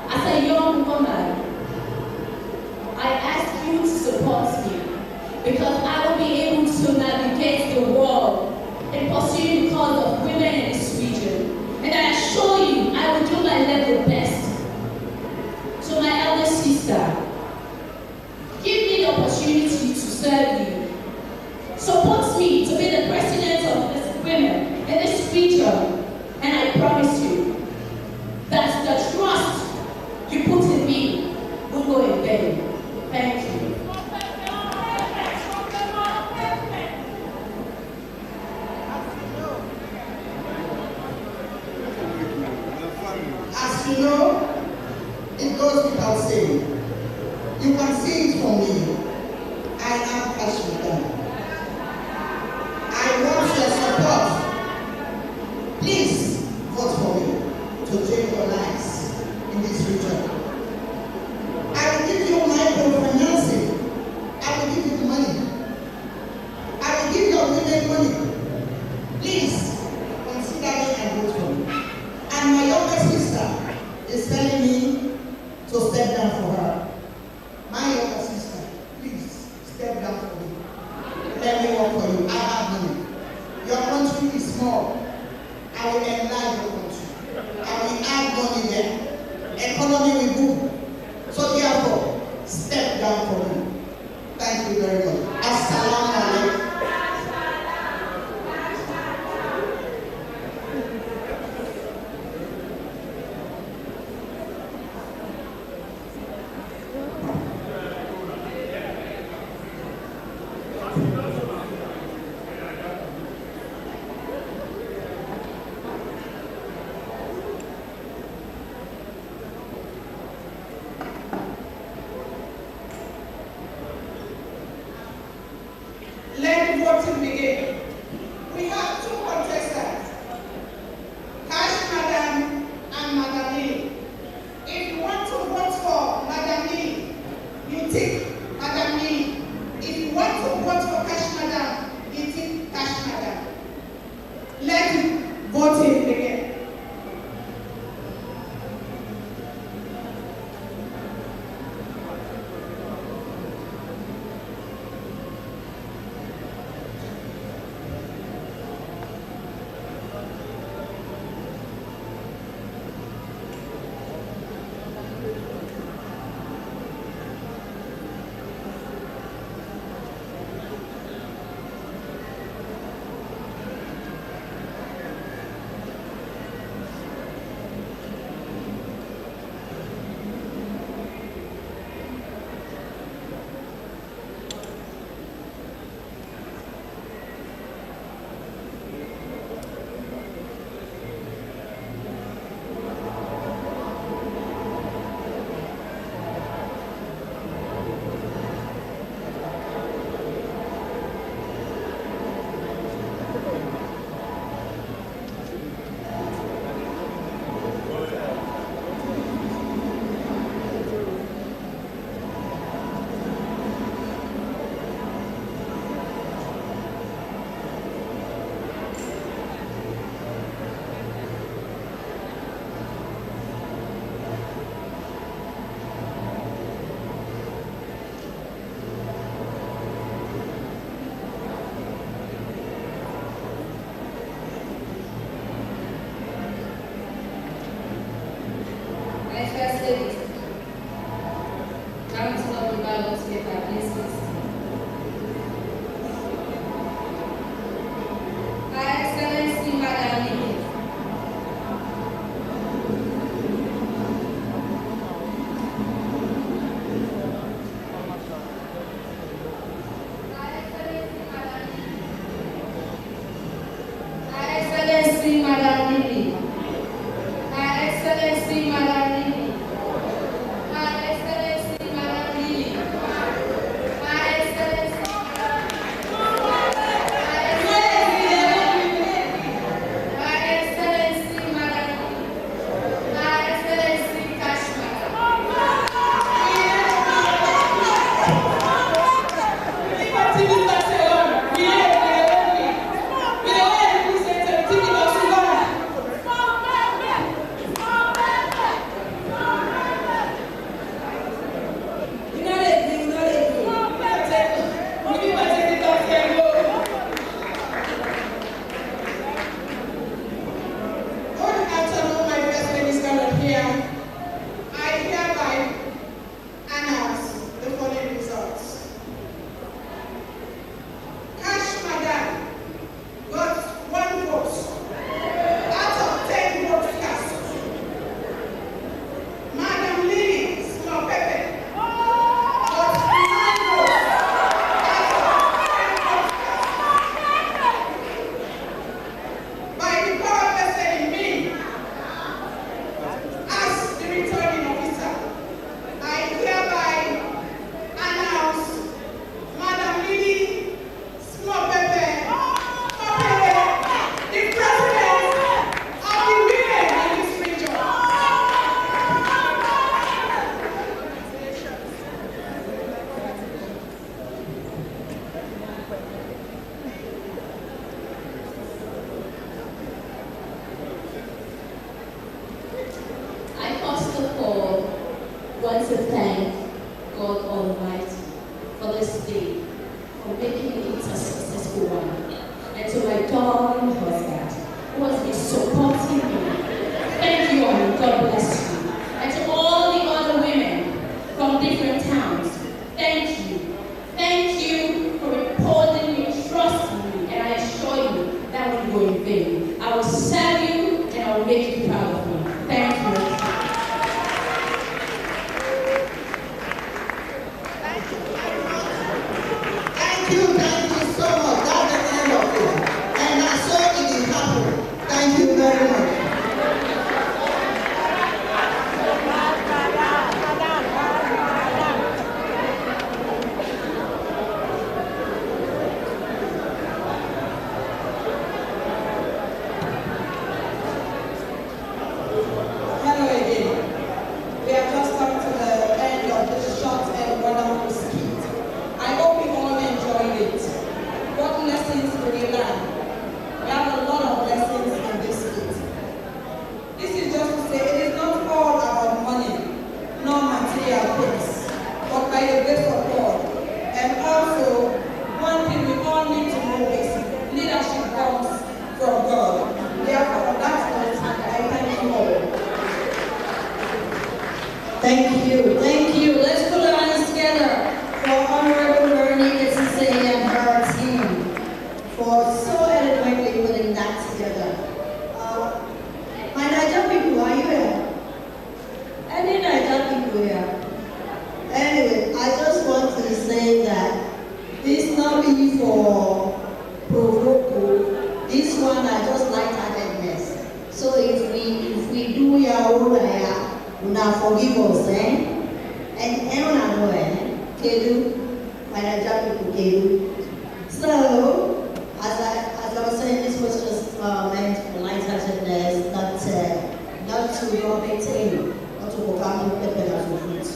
as a young woman, I ask you to support me because I will be able to navigate the world in pursuing the cause of women in this region. And I assure you, I will do my level best. So my elder sister, give me the opportunity to serve you. Support me to be the president of this women in this region. And I promise you that the trust you put in me will go in vain. Thank you. As you know, it goes without saying. You can see it from me. I am Kash Madam. I want your support. Please vote for me to change your lives in this region. I will give you microfinancing. I will give you the money. I will give your women money. Please consider me and vote for me. And my younger sister is telling me to step down for her. My younger sister, please. tick Madam Lee. If you want to vote for Cash Madam, you tick Cash Madam. Let's vote him again. Thank you, thank you. Let's put our hands together for Honorable Bernie Kitsise and her team for so eloquently putting that together. My Nigerian people, are you here? Any Nigerian people here? Anyway, I just want to say that this not be for provoke. This one I just light-heartedness. So if we do your own, now forgive us, And everyone know, Kedu, my Nigerian people, Kedu. So, as I was saying, this was just meant for light-heartedness, not to maintain, not to overcome the penalty of it.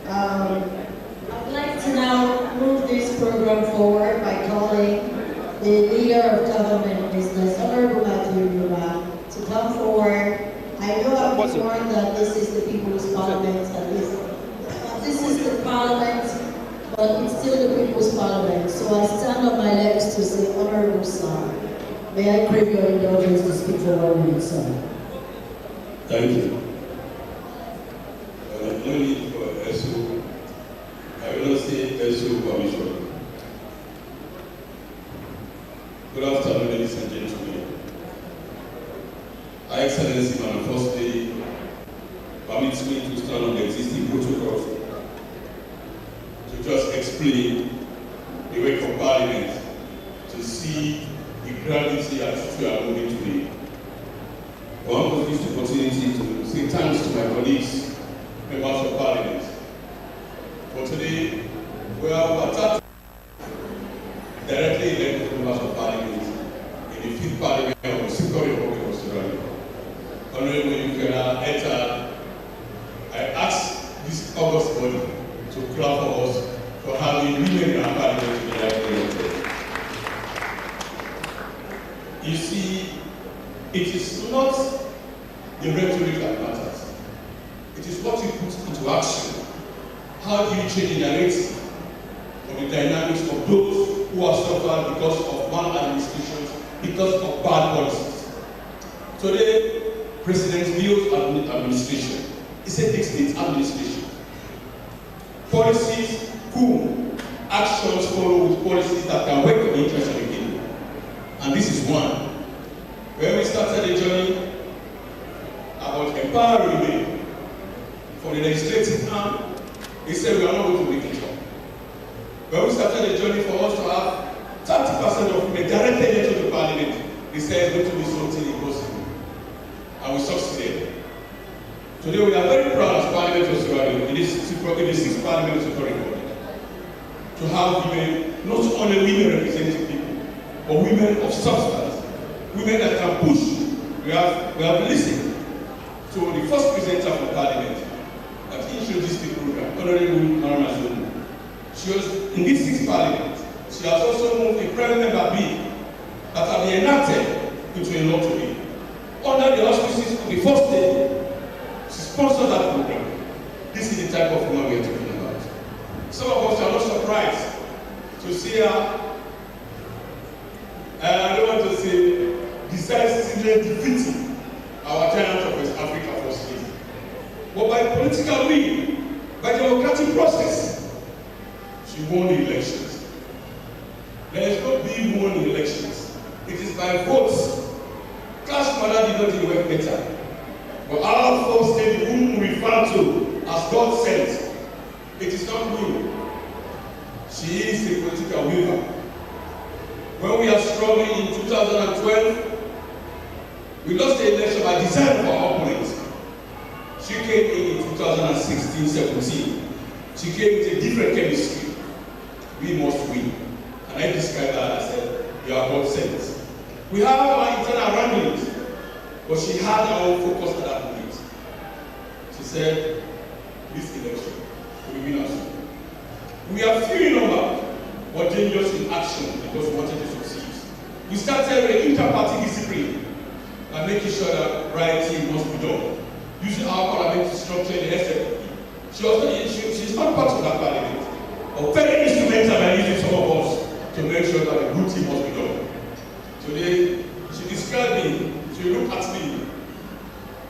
I'd like to now move this program forward by calling the leader of government business, Honorable Matthew Yuba, to come forward. I know I've been warned that this is the People's Parliament, and this is the Parliament, but it's still the People's Parliament. So I stand on my legs to say, Honorable Sir, may I crave your indulgence to speak for 1 minute, sir. Thank you. No need for SO. I will not say SO permission. Good afternoon, ladies and gentlemen. Her Excellency, Madam First Lady, permits me to stand on the existing protocols to just explain the work of Parliament, to see the gravity at which we are moving today. I want to use the opportunity to say thanks to my colleagues, members of Parliament. For today, we have attacked directly elected members of Parliament in the 5th Parliament of the Second Republic of Sierra Leone. Honorable Yukera Eta, I ask this august body to clap for us for having women in our Parliament to be elected. You see, it is not the rhetoric that matters. It is what you put into action. How do you change the narrative of the dynamics of those who are suffered because of one administration, because of bad policies? Today, President Leo's administration is a distinct administration. Policies, whom actions follow with policies that can work in the interest of the kingdom. And this is one. When we started a journey about empowering women for the legislative arm, they said we are not going to make it up. When we started a journey for us to have 30% of women directly elected to Parliament, they said it's going to be something impossible. And we succeeded. Today we are very proud as Parliament of Sierra Leone, in this 6th Parliament of Sierra Leone, to have women, not only women representing people, but women of substance, women that can push. We have listened to the first presenter from Parliament that introduced the program, Honorable Maramazono. She was in this 6th Parliament. She has also moved a private member bill that have been enacted into a law today. Under the auspices of the First Lady, she sponsored that program. This is the type of woman we are talking about. Some of us are not surprised to see her, and I don't want to say, decisively defeating our giant of West Africa First Lady. But by political will, by democratic process, she won the elections. There is no being won in elections. It is by votes. Cash Mother did not do work better. But our First Lady, whom we refer to as God sent, it is not new. She is a political weaver. When we are struggling in 2012, we lost the election by design of our opponents. She came in 2016-17. She came with a different chemistry. We must win. And I described that as I said, you are God sent. We have our internal wranglings, but she had her own focus at that point. She said, this election, we win us. We are few in number, but dangerous in action because we wanted to succeed. We started with inter-party discipline by making sure that rioting must be done, using our parliamentary structure in the SFP. She's not part of that parliament, but very instrumental by using some of us to make sure that the good thing must be done. Today, she described me, she looked at me,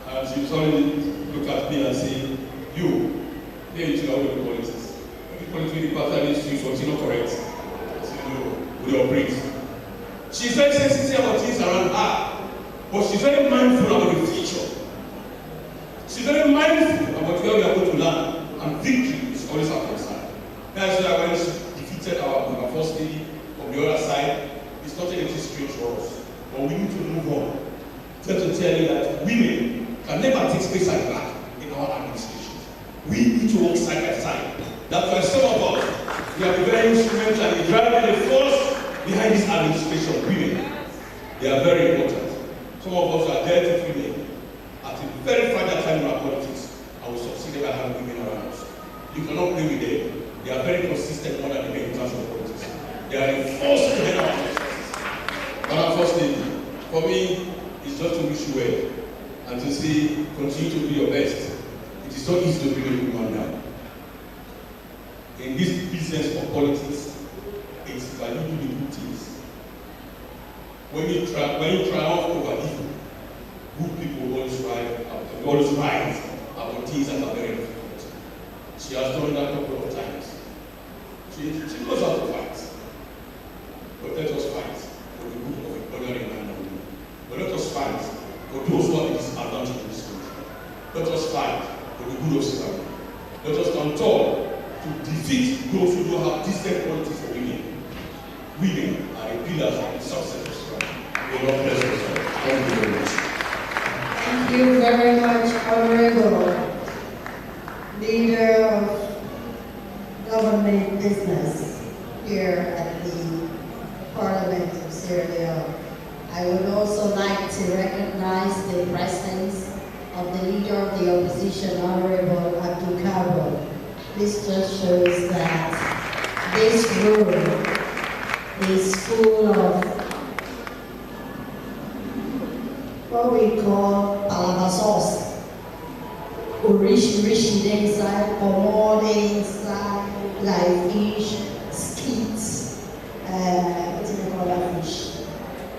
and she suddenly looked at me and said, you, there you know the politics. The politics department is what's not correct. So, you know, we operate. She's very sensitive about things around her, but she's very mindful about the future. She's very mindful about where we are going to land, and victory is always our concern. That's why when she defeated our first lady from the other side, it's not anything strange for us. But we need to move on. Just to tell you that women can never take space at the back in our administration. We need to work side by side. That's why some of us, we are very instrumental in driving the force behind this administration. Women, they are very important. Some of us are there to women at a very fragile time in our politics, and we succeeded by having women around us. You cannot play with them. They are very consistent more than the men in terms of politics. They are a force to head our politics. Madam First Lady, for me, it's just to wish you well and to say, continue to do your best. It is not easy to bring a woman down. In this business of politics, it's by you do the good things. When you triumph over evil, good people always rise about things that are very difficult. She has done that a couple of times. She knows how to fight. But let us fight for the good of a ordinary man and woman. But let us fight for those who are disadvantaged in this country. Let us fight for the good of Sierra. Let us stand tall to defeat those who don't have decent qualities for women. Women are the pillars of the success of Sierra. May God bless us all. Thank you very much. Thank you very much, Honorable Leader of Government Business here at the Parliament of Sierra Leone. I would also like to recognize the presence of the Leader of the Opposition, Honorable Abdul Kabo. This just shows that this room is full of what we call palava sauce. Rishi inside, pomode inside, like fish, skits, what do you call that fish?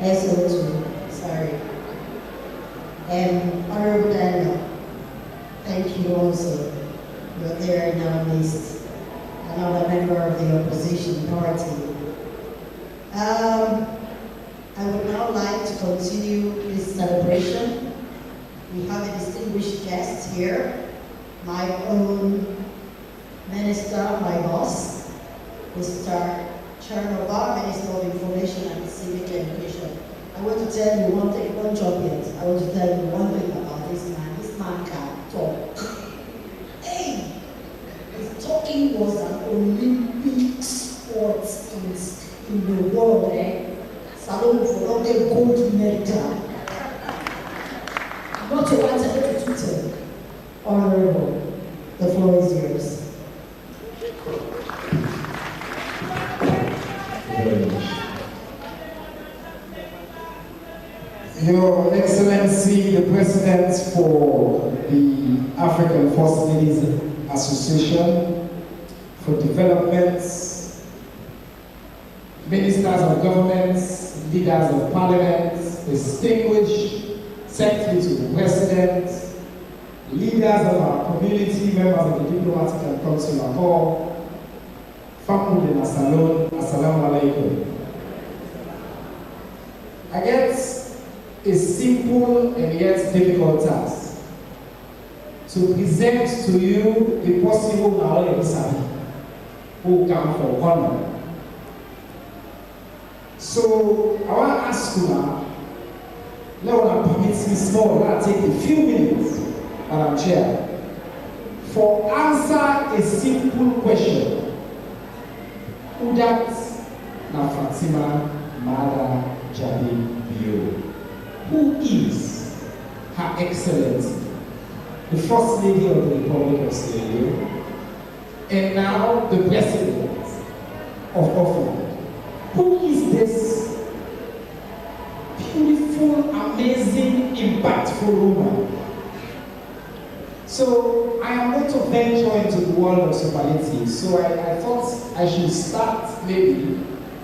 SO2, sorry. Honorable Daniel, thank you also. You're there in our midst. Another member of the opposition party. I would now like to continue this celebration. We have a distinguished guest here, my own minister, my boss, Mr. Chernobyl, Minister of Information and Civic Education. I want to tell you one thing, don't jump yet. I want to tell you one thing about this man. This man can talk. Hey! His talking was an Olympic sport in the world, eh? Salon for not a gold medal. Not to answer to Twitter. Honorable, the floor is yours. Very much. Your Excellency, the President for the African First Ladies Association for Development, Ministers of Governments, Leaders of Parliament, distinguished Secretary to the President, leaders of our community, members of the diplomatic and consular corps, family in Assalamu alaikum. I guess a simple and yet difficult task to present to you the possible Naoya who come for honor. So I want to ask you now, let me permit me small, let me take a few minutes, Madam Chair, for answer a simple question. Who that na Fatima Mada Jabi Bio? Who is Her Excellency, the First Lady of the Republic of Sierra Leone, and now the President of Africa? Who is this beautiful, amazing, impactful woman? So I am going to venture into the world of superlatives. So I thought I should start maybe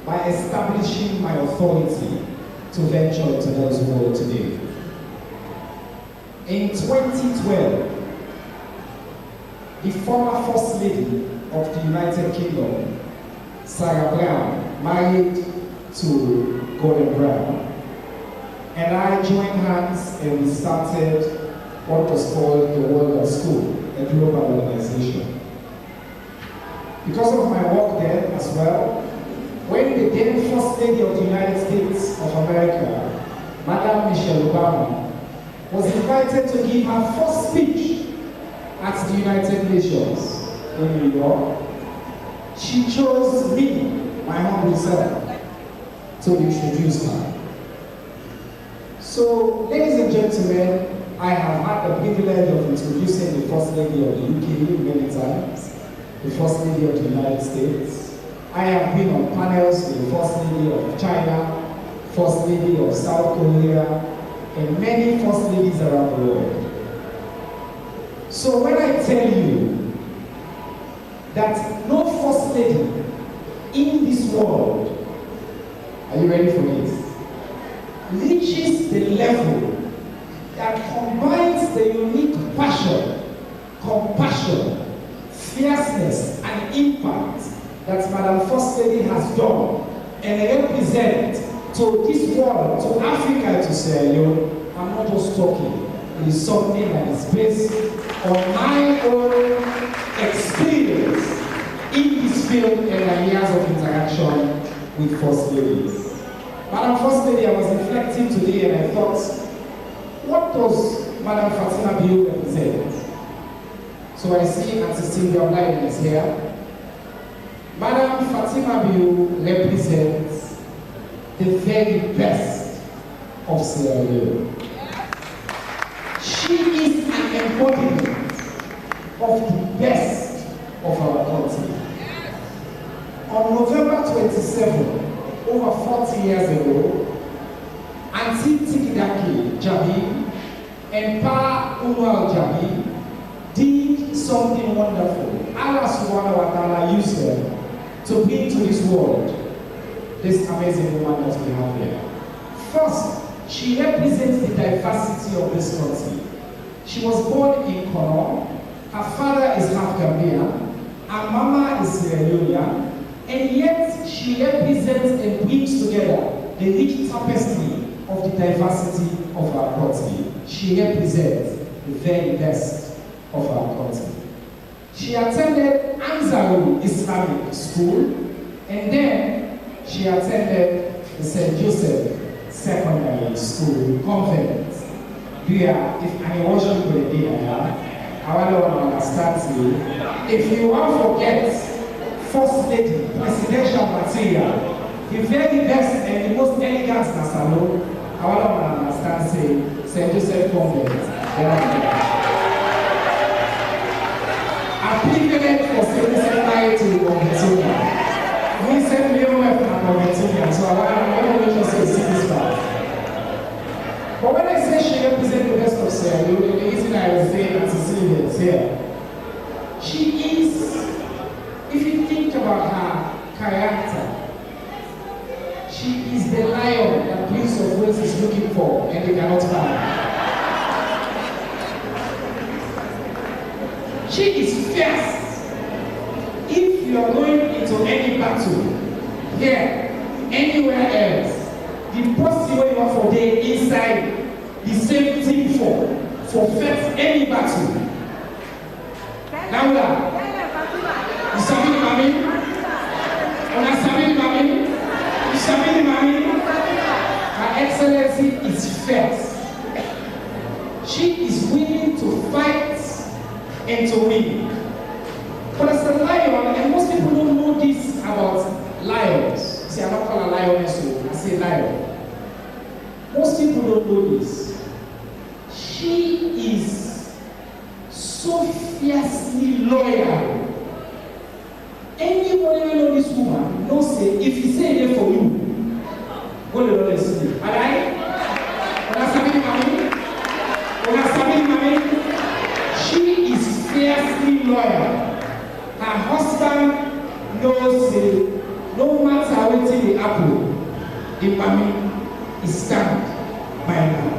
by establishing my authority to venture into those world today. In 2012, the former First Lady of the United Kingdom, Sarah Brown, married to Gordon Brown. And I joined hands and we started what was called the World School, a global organization. Because of my work there as well, when the then First Lady of the United States of America, Madam Michelle Obama, was invited to give her first speech at the United Nations in New York, she chose me, my humble self, to introduce her. So, ladies and gentlemen, I have had the privilege of introducing the First Lady of the UK many times, the First Lady of the United States. I have been on panels with the First Lady of China, First Lady of South Korea, and many First Ladies around the world. So when I tell you that no First Lady in this world, are you ready for this, reaches the level that combines the unique passion, compassion, fierceness, and impact that Madam First Lady has done and represent to this world, to Africa, to Sierra Leone, I'm not just talking. It is something that is based on my own experience in this field and my years of interaction with First Ladies. Madam First Lady, I was reflecting today and I thought, what does Madam Fatima Bio represent? So I see Auntie Sylvia Online is here. Madam Fatima Bio represents the very best of Sierra Leone. She is an embodiment of the best of our country. On November 27, over 40 years ago, Auntie Tikidaki Jabi and Pa Umar Jabi did something wonderful. Allah subhanahu wa ta'ala used her to bring to this world this amazing woman that we have here. First, she represents the diversity of this country. She was born in Kenema. Her father is half Gambian. Her mama is Sierra Leone. And yet, she represents and brings together the rich tapestry of the diversity of our country. She represents the very best of our country. She attended Anzaru Islamic School, and then she attended the St. Joseph Secondary School Convent. If I was you going to be I want to understand you. If you want to forget First Lady, presidential material, the very best and the most elegant Nasalo, I want to understand St. Joseph Convent. I'm privileged for saying secretary to Conventunia. We send me away from Conventunia, so I want to just say this part. But when I say she represents the best of Sierra Leone, the reason I was saying that Cecilia is here, she is, if you think about her character, she is the lion that Prince of Wales is looking for and they cannot find. She is fierce. If you are going into any battle, here, anywhere else, the person where you are for day inside the same team for first any battle. Now, you sabi the mami? Una sabi the mami? You sabi the mami? Her Excellency is fierce. She is willing to fight and to win. But as a lion, and most people don't know this about lions. See, I'm not called a lioness, so I say lion. Most people don't know this. She is so fiercely loyal. Anybody who knows this woman knows say if he say it for you, go to the sleep. Alright? She is fiercely loyal. Her husband knows no matter what the apple, the mommy is stand by now.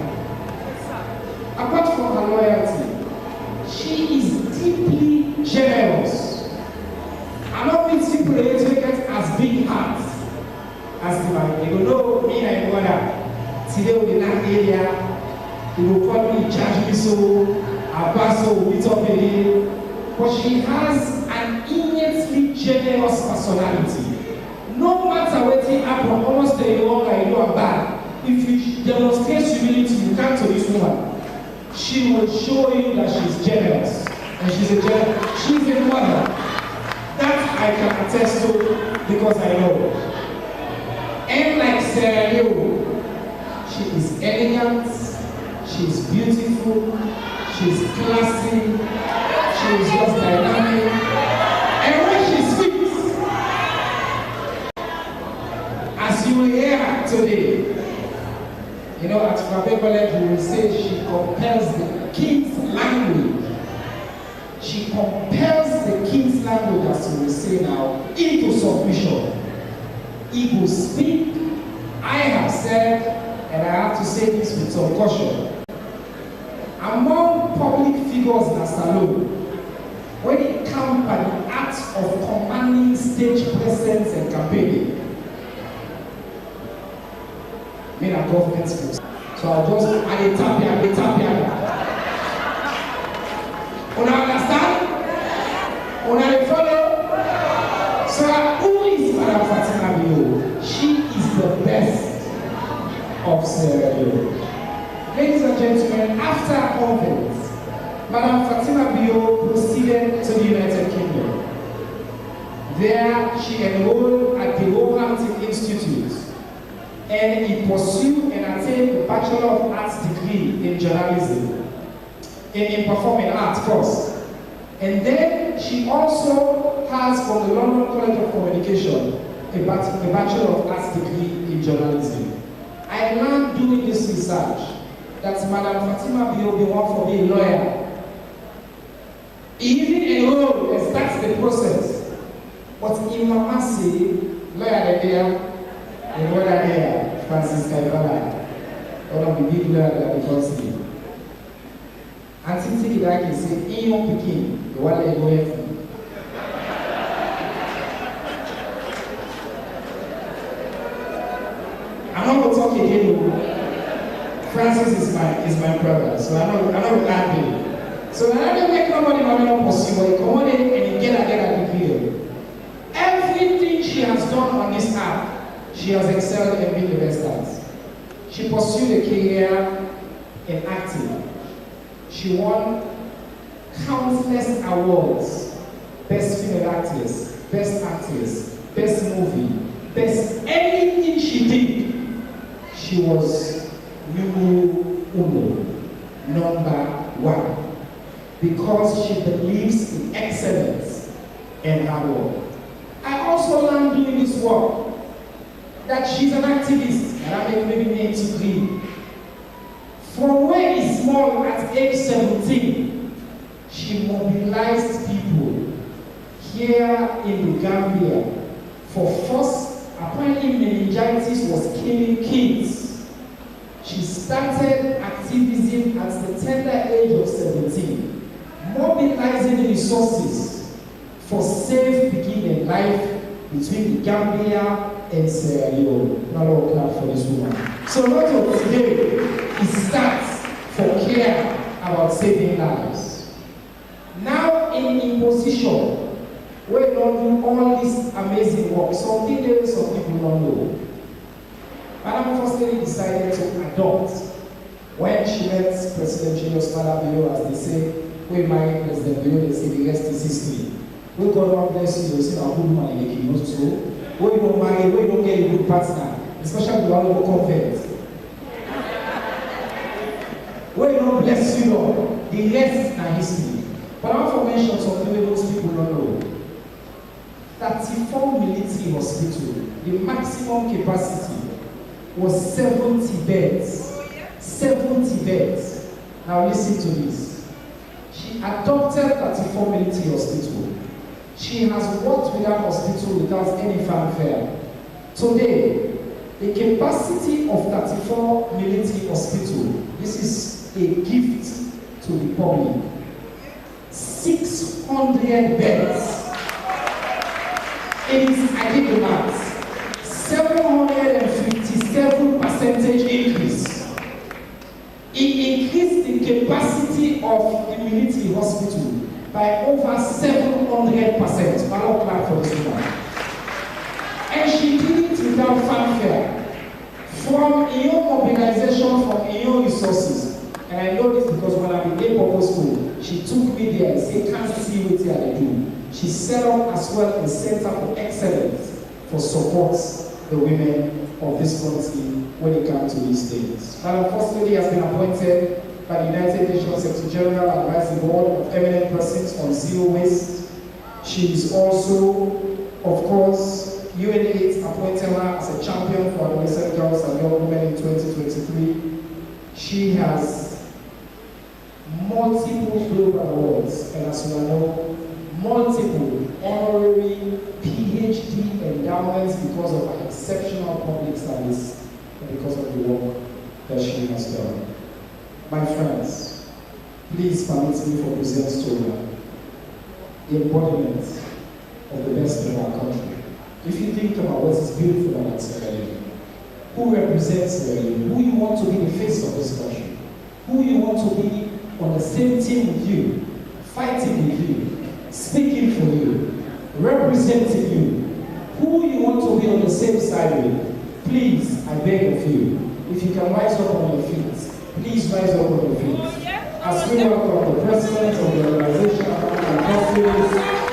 Apart from her loyalty, she is deeply generous. I don't mean people educated as big hearts as the man. You know, me and my mother, today in that area, they will probably charge me so, I'll pass so, we talk a little. But she has an innately generous personality. No matter what thing happen, almost the young I know are bad. If you demonstrate humility, you come to this woman. She will show you that she's generous. And she's a mother. That I can attest to because I know. And like Sierra Leone, she is elegant, she's beautiful, she's classy, she's just dynamic. And when she speaks, as you will hear today, you know, at Frappe College, we will say she compels the king's language. She compels the king's language, as we will say now, into submission. He will speak. I have said, and I have to say this with some caution, among public figures in Asalo, when it comes by the act of commanding stage presence and campaigning, men are government schools. So I'll just add a tapia. Una understand? Una follow? So who is Madam Fatima Bio? She is the best of Sierra Leone. Ladies and gentlemen, after her conference, Madam Fatima Bio proceeded to the United Kingdom. There she enrolled at the Roehampton Institute, and he pursued and attained a Bachelor of Arts degree in journalism, in performing arts course. And then she also has from the London College of Communication a Bachelor of Arts degree in journalism. I learned doing this research that Madam Fatima Bio be one for being a lawyer. He even enrolled and starts the process. But in Mama say, lawyer there, and what are there, Francis Kaibala, one of the big lawyers that we can see. And since he can say, in your picking, the one they go here for. I'm not going to talk again. Francis is my brother, so I'm not laughing. So I don't make nobody possible. He come on in and he get a degree. Everything she has done on this earth, she has excelled and been the best at. She pursued a career in acting. She won countless awards. Best female actress, best actress, best movie, best anything she did. She was number one. Because she believes in excellence and hard work. I also learned doing this work that she's an activist, and I'm maybe 83. From when is small at age 17, she mobilized people here in the Gambia for first, apparently meningitis was killing kids. She started activism at the tender age of 17, mobilizing resources for safe beginning life between the Gambia and Sierra Leone. Now we'll clap for this woman. So not of today, it starts for care about saving lives. Now in position, we don't do all this amazing work. Something that some people don't know. Madam First Lady decided to adopt when she met President Julius Maada Bio, as they say, we married President Bio, they say the rest is history. We God bless you, you see our good man in the kingdom too. We don't marry, we don't get a good partner, especially the one who convert. We don't bless you, Lord. The rest is history. But I want to mention something most people don't know. 34 military hospital, the maximum capacity was 70 beds. 70 beds. Now listen to this. She adopted 34 military hospital. She has worked with that hospital without any fanfare. Today, the capacity of 34 military hospital, this is a gift to the public. 600 beds. It is, I did the math, 757% increase. It increased the capacity of the military hospital by over 700%. I'll clap for this woman. And she did it without fanfare. From your mobilization, from your resources. And I know this because when I'm in a purpose school, she took me there and said, can't see what I do. She set up as well a center for excellence for support the women of this country when it comes to these things. Madam First Lady has been appointed by the United Nations Secretary General Advisory Board of Eminent Persons on Zero Waste. She is also, of course, UNAIDS appointed her as a champion for adolescent girls and young women in 2023. She has multiple global awards, and as you know, multiple honorary PhD endowments because of her exceptional public service and because of the work that she has done. My friends, please permit me for present to the embodiment of the best of our country. If you think about what is beautiful about Sierra Leone, who represents Sierra Leone, who you want to be the face of this country, who you want to be on the same team with you, fighting with you, speaking for you, representing you, who you want to be on the same side with, please, I beg of you, if you can rise up on your feet, please rise up on your feet. As we welcome the President of the Organization of African Countries,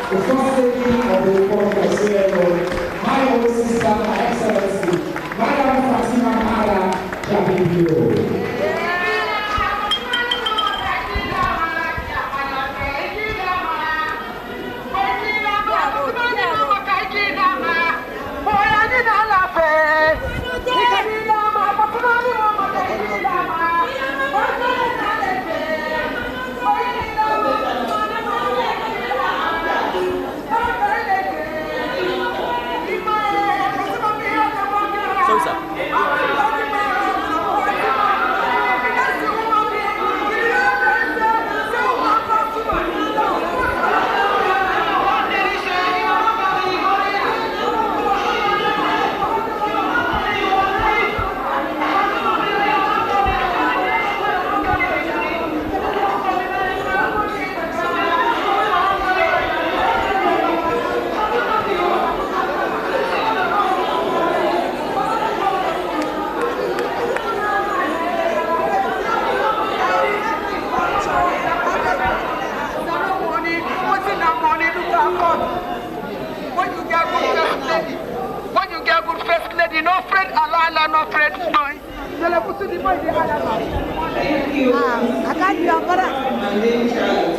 the First Lady of the Republic of Sierra Leone, my own sister, my Excellency, Madam Fatima Mara Jabibio. Thank you. I can't do my name child.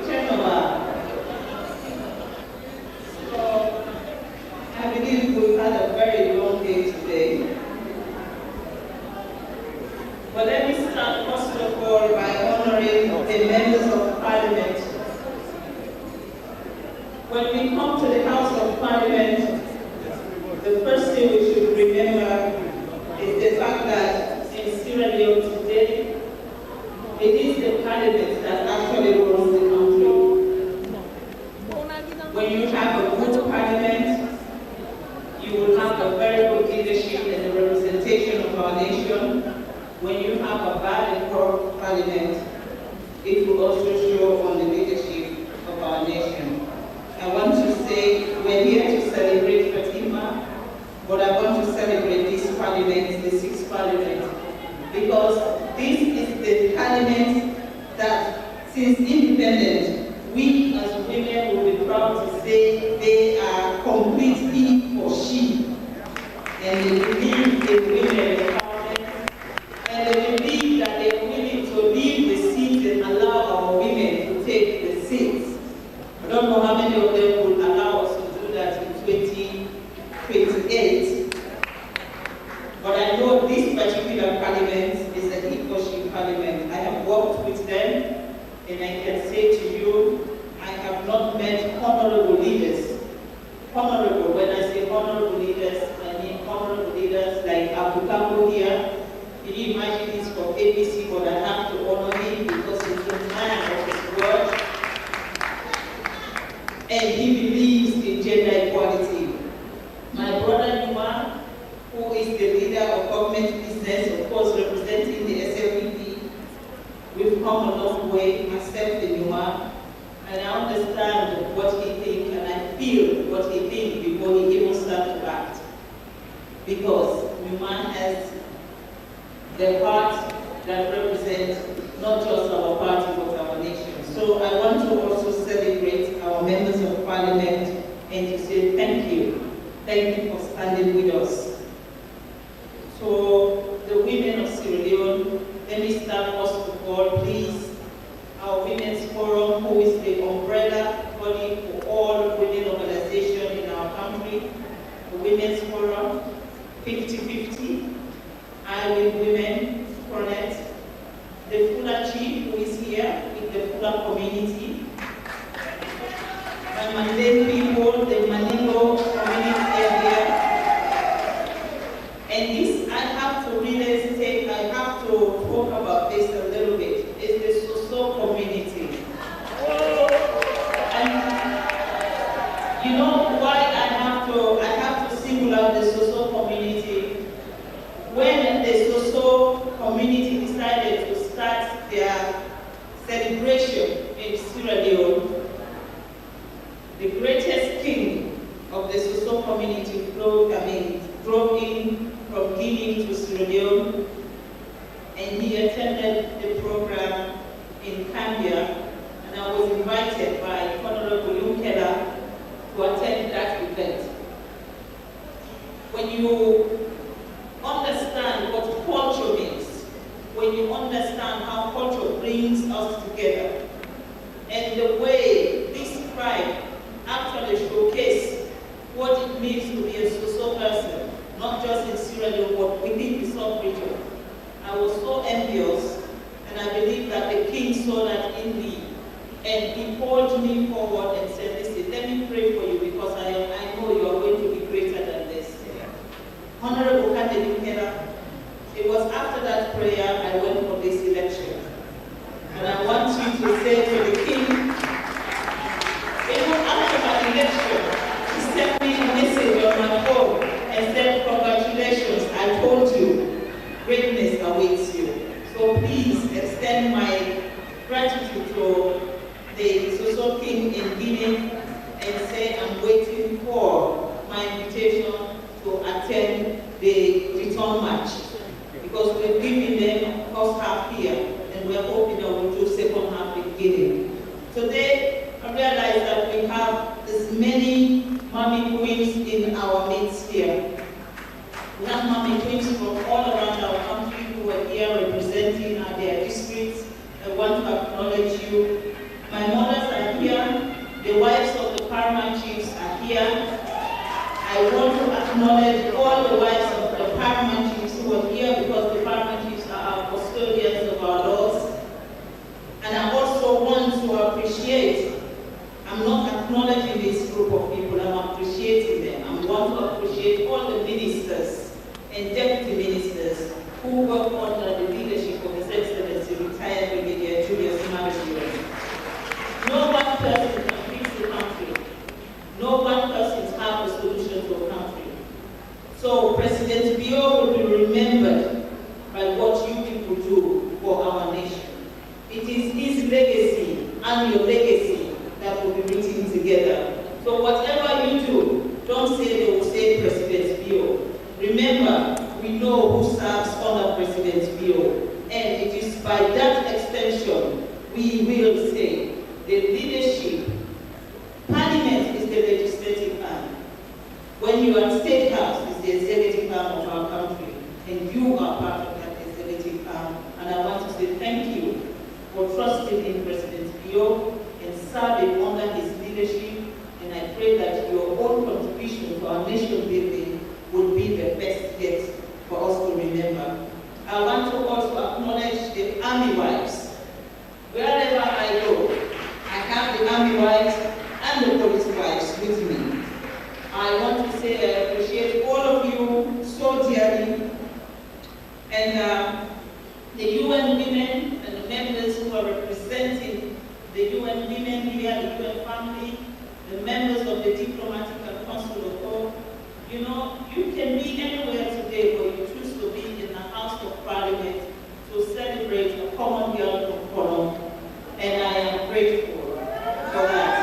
Kenema. So, I believe we've had a very long day today. But let me start first of all by honoring the members of Parliament. When we come to the House of Parliament, the first thing we should remember is the fact that in Sierra Leone today, it is the Parliament that actually runs the country. When you have a good Parliament, you will have a very good leadership and the representation of our nation. When you have a bad and corrupt Parliament, it will also show on the leadership of our nation. I want to say we're here to celebrate Fatima, but I want to celebrate this Parliament, the 6th Parliament, because this is the Parliament that, since independence, we as women will be proud to say they are complete he or she, and they believe in women empowerment, and they believe that they are willing to leave the seats and allow our women to take the seats. I don't know how many of them will allow us to do that in 2028. But I know this particular Parliament is a he-or-she Parliament. I have worked with them, and I can say to you, I have not met honorable leaders. Honorable, when I say honorable leaders, I mean honorable leaders like Abu Kambo here. Can you imagine this from ABC, but I have to honor him because he's a man of his word. And he believes in gender equality. My brother Numa, who is the leader of government business, of course representing the SLBC, we've come a long way, myself and Numa, and I understand what he thinks and I feel what he thinks before he even starts to act. Because Numa has the heart that represents not just our party but our nation. So I want to also celebrate our members of parliament and to say thank you. Thank you for standing with us. So the women of Sierra Leone, let me start first of all, please. Our Women's Forum, who is the umbrella body for all women organizations in our country, the Women's Forum, 50-50, I With Women, Connect, the Fula Chief, who is here with the Fula community, my Manden people, the Maningo community area. And this, I have to really say, I have to talk about this a little bit. It's the Soso community. And you know why I have to single out the Soso community? When the Soso community decided to start their celebration in Sierra Leone, the greatest king of the Soso community drove in from Guinea to Sierra Leone, and he attended the program in Cambia, and I was invited by Honorable Yunkela to attend that event. When you understand what culture means, when you understand how culture brings us together, and the way this tribe actually showcase what it means to be a Soso person, not just in Sierra Leone, but within the sub-region. I was so envious, and I believe that the king saw that in me, and he called me forward and said, listen, let me pray for you because I know you are going to be greater than this. Honorable Kandeli Kera, it was after that prayer I went for this election. And I want you to say to the king, even after my election, he sent me a message on my phone and said, congratulations, I told you, greatness awaits you. So please extend my gratitude to the Soso King in Guinea and say I'm waiting for my invitation to attend the return match. Because we're giving them first half here and we're hoping that we'll do second half in Guinea. Today, I realize that we have this many mommy queens in our midst here. We have mommy queens from all around our country who are here representing their districts. I want to acknowledge you. My mothers are here. The wives of the paramount chiefs are here. I want to acknowledge all the wives of the paramount chiefs who are here because the paramount chiefs are our custodians of our laws. And I also want to appreciate, I'm not acknowledging this group of people, I'm appreciating them. I want to appreciate all the ministers and deputy ministers who work under the leadership of His Excellency, retired Brigadier Julius Mario. No one person can fix the country. No one person has a solution to a country. So President Bio will be remembered by what you people do for our nation. It is his legacy and your legacy that will be written together. So whatever you do, don't say they will say President Bio. Remember, we know who serves under President Bio. And it is by that extension we will say the leadership. Parliament is the legislative arm. When you are State House, it's the executive arm of our country. And you are part of that executive arm. And I want to say thank you for trusting in President Bio and serving under his leadership. And I pray that your own contribution to our nation building would be the best yet for us to remember. I want to also acknowledge the Army wives. Wherever I go, I have the Army wives and the police wives with me. I want to say I appreciate all of you so dearly. And the UN women and the members who are representing the UN women here, the UN family, the members of the diplomatic and consular corps. You know, you can be anywhere today, but you choose to be in the House of Parliament to celebrate a common ground of color, and I am grateful for that.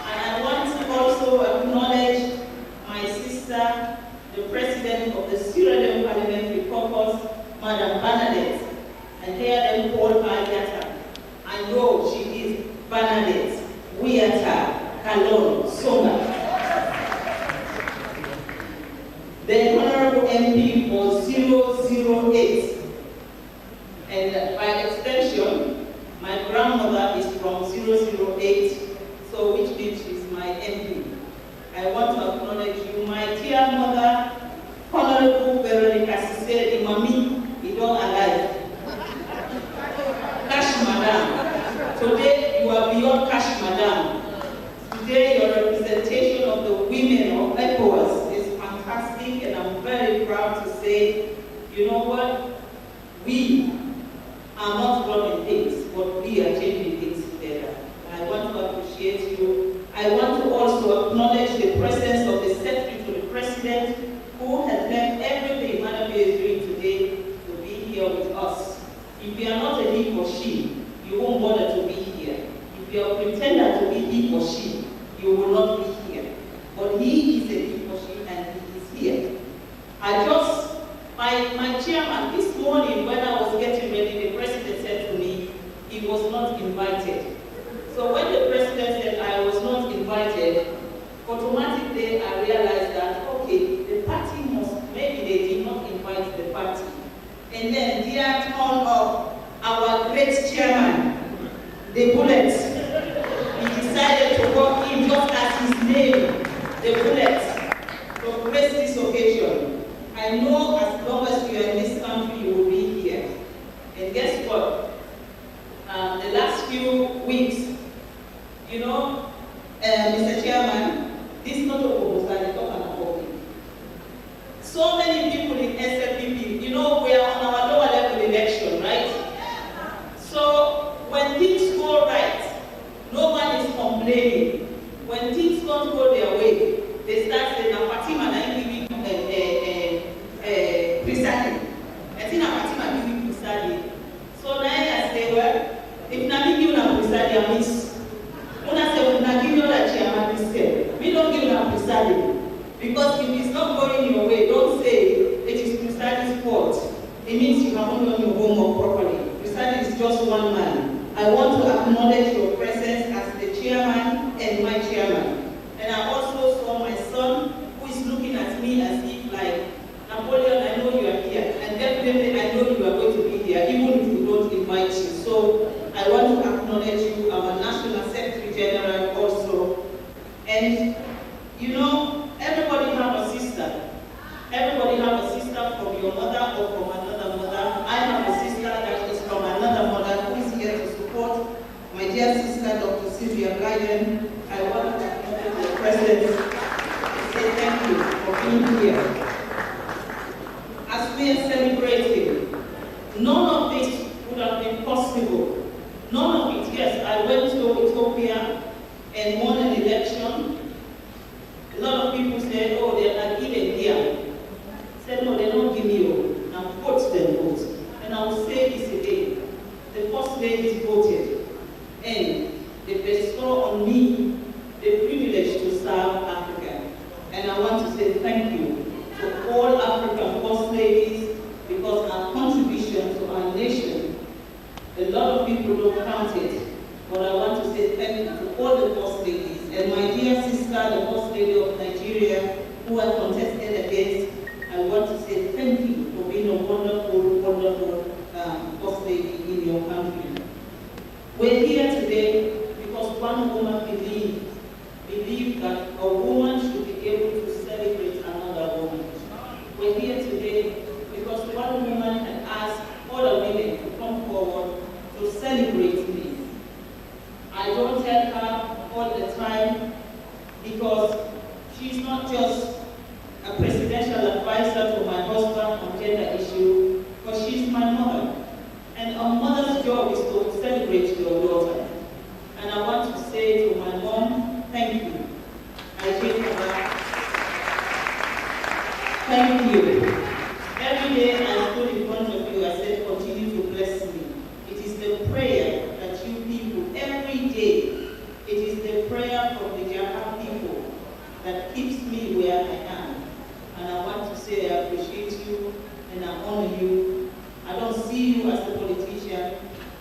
And I want to also acknowledge my sister, the President of the Sierra Leone Parliamentary Caucus, Madam Bernadette, and hear them call her Yatta. I know she is Bernadette Wiata Kalon Songa. The Honorable MP for 008. And by extension, my grandmother is from 008, so which means she's my MP. I want to acknowledge you, my dear mother, Honorable Veronica Sise Imami, you don't alive. Cash Madam. Today you are beyond Cash Madam. Today your representation of the women of ECOWAS is fantastic, and I'm very proud to say, you know what? We are not running things, but we are changing things together. I want to appreciate you. I want to also acknowledge the presence of the Secretary to the President, who has left everything Madam is doing today to be here with us. If you are not a he or she, you won't bother to be here. If you are a pretender to be he or she, you will not be here. But he is a he or she, and he is here. My chairman, this morning when I was getting ready, the president said to me, he was not invited. So when the president said I was not invited, automatically I realized that, okay, the party maybe they did not invite the party. And then there turned up our great chairman, the Bullet. He decided to walk in just as his name, the Bullet, to grace this occasion. I know as long as you are in this country, you will be here. And guess what? The last few weeks, you know, Mr. Chairman, this is not a proposal, so many people in SLPP, you know, we are on our lower level election, right? So when things go right, no one is complaining. When things don't go their way, they start saying, Fatima, I give you presiding. I think Fatima give you presiding. So now I say, well, if I give you a presiding, I miss. When I say, when I give you a chairman, we don't give you a presiding. Because if it's not going your way, don't say it is presiding's fault. It means you haven't done your homework properly. Presiding is just one man. I want to acknowledge your presence as the chairman and my chairman. And I also saw my son, who is looking at me as if like, Napoleon, I know you are here. And definitely I know you are going to be here, even if we don't invite you. So I want to acknowledge you, our National Secretary General also. And you know, everybody have a sister. Everybody have a sister from your mother or from another mother. I have a sister that is from another mother who is here to support my dear sister, Dr. Sylvia Biden. I want to acknowledge the President and say thank you for being here. As we are celebrating, none of this would have been possible. None of it, yes, I went to Ethiopia and won an election. A lot of people say, oh, they are given here. I said, no, they don't give you. Now vote, then vote. And I will say this again. The first ladies voted, and they bestow on me the privilege to serve Africa. And I want to say thank you to all African first ladies, because our contribution to our nation, a lot of people don't count it. But I want to say thank you to all the first ladies. And my dear sister, the First Lady of Nigeria, who I contested against, I want to say thank you for being a wonderful, wonderful First Lady in your country. We're here today because one woman believed that a woman should be able to celebrate another woman. We're here today because one woman had asked other women to come forward to celebrate me. I don't tell her all the time because she's not just a presidential advisor to my husband on gender issue, but see you as a politician,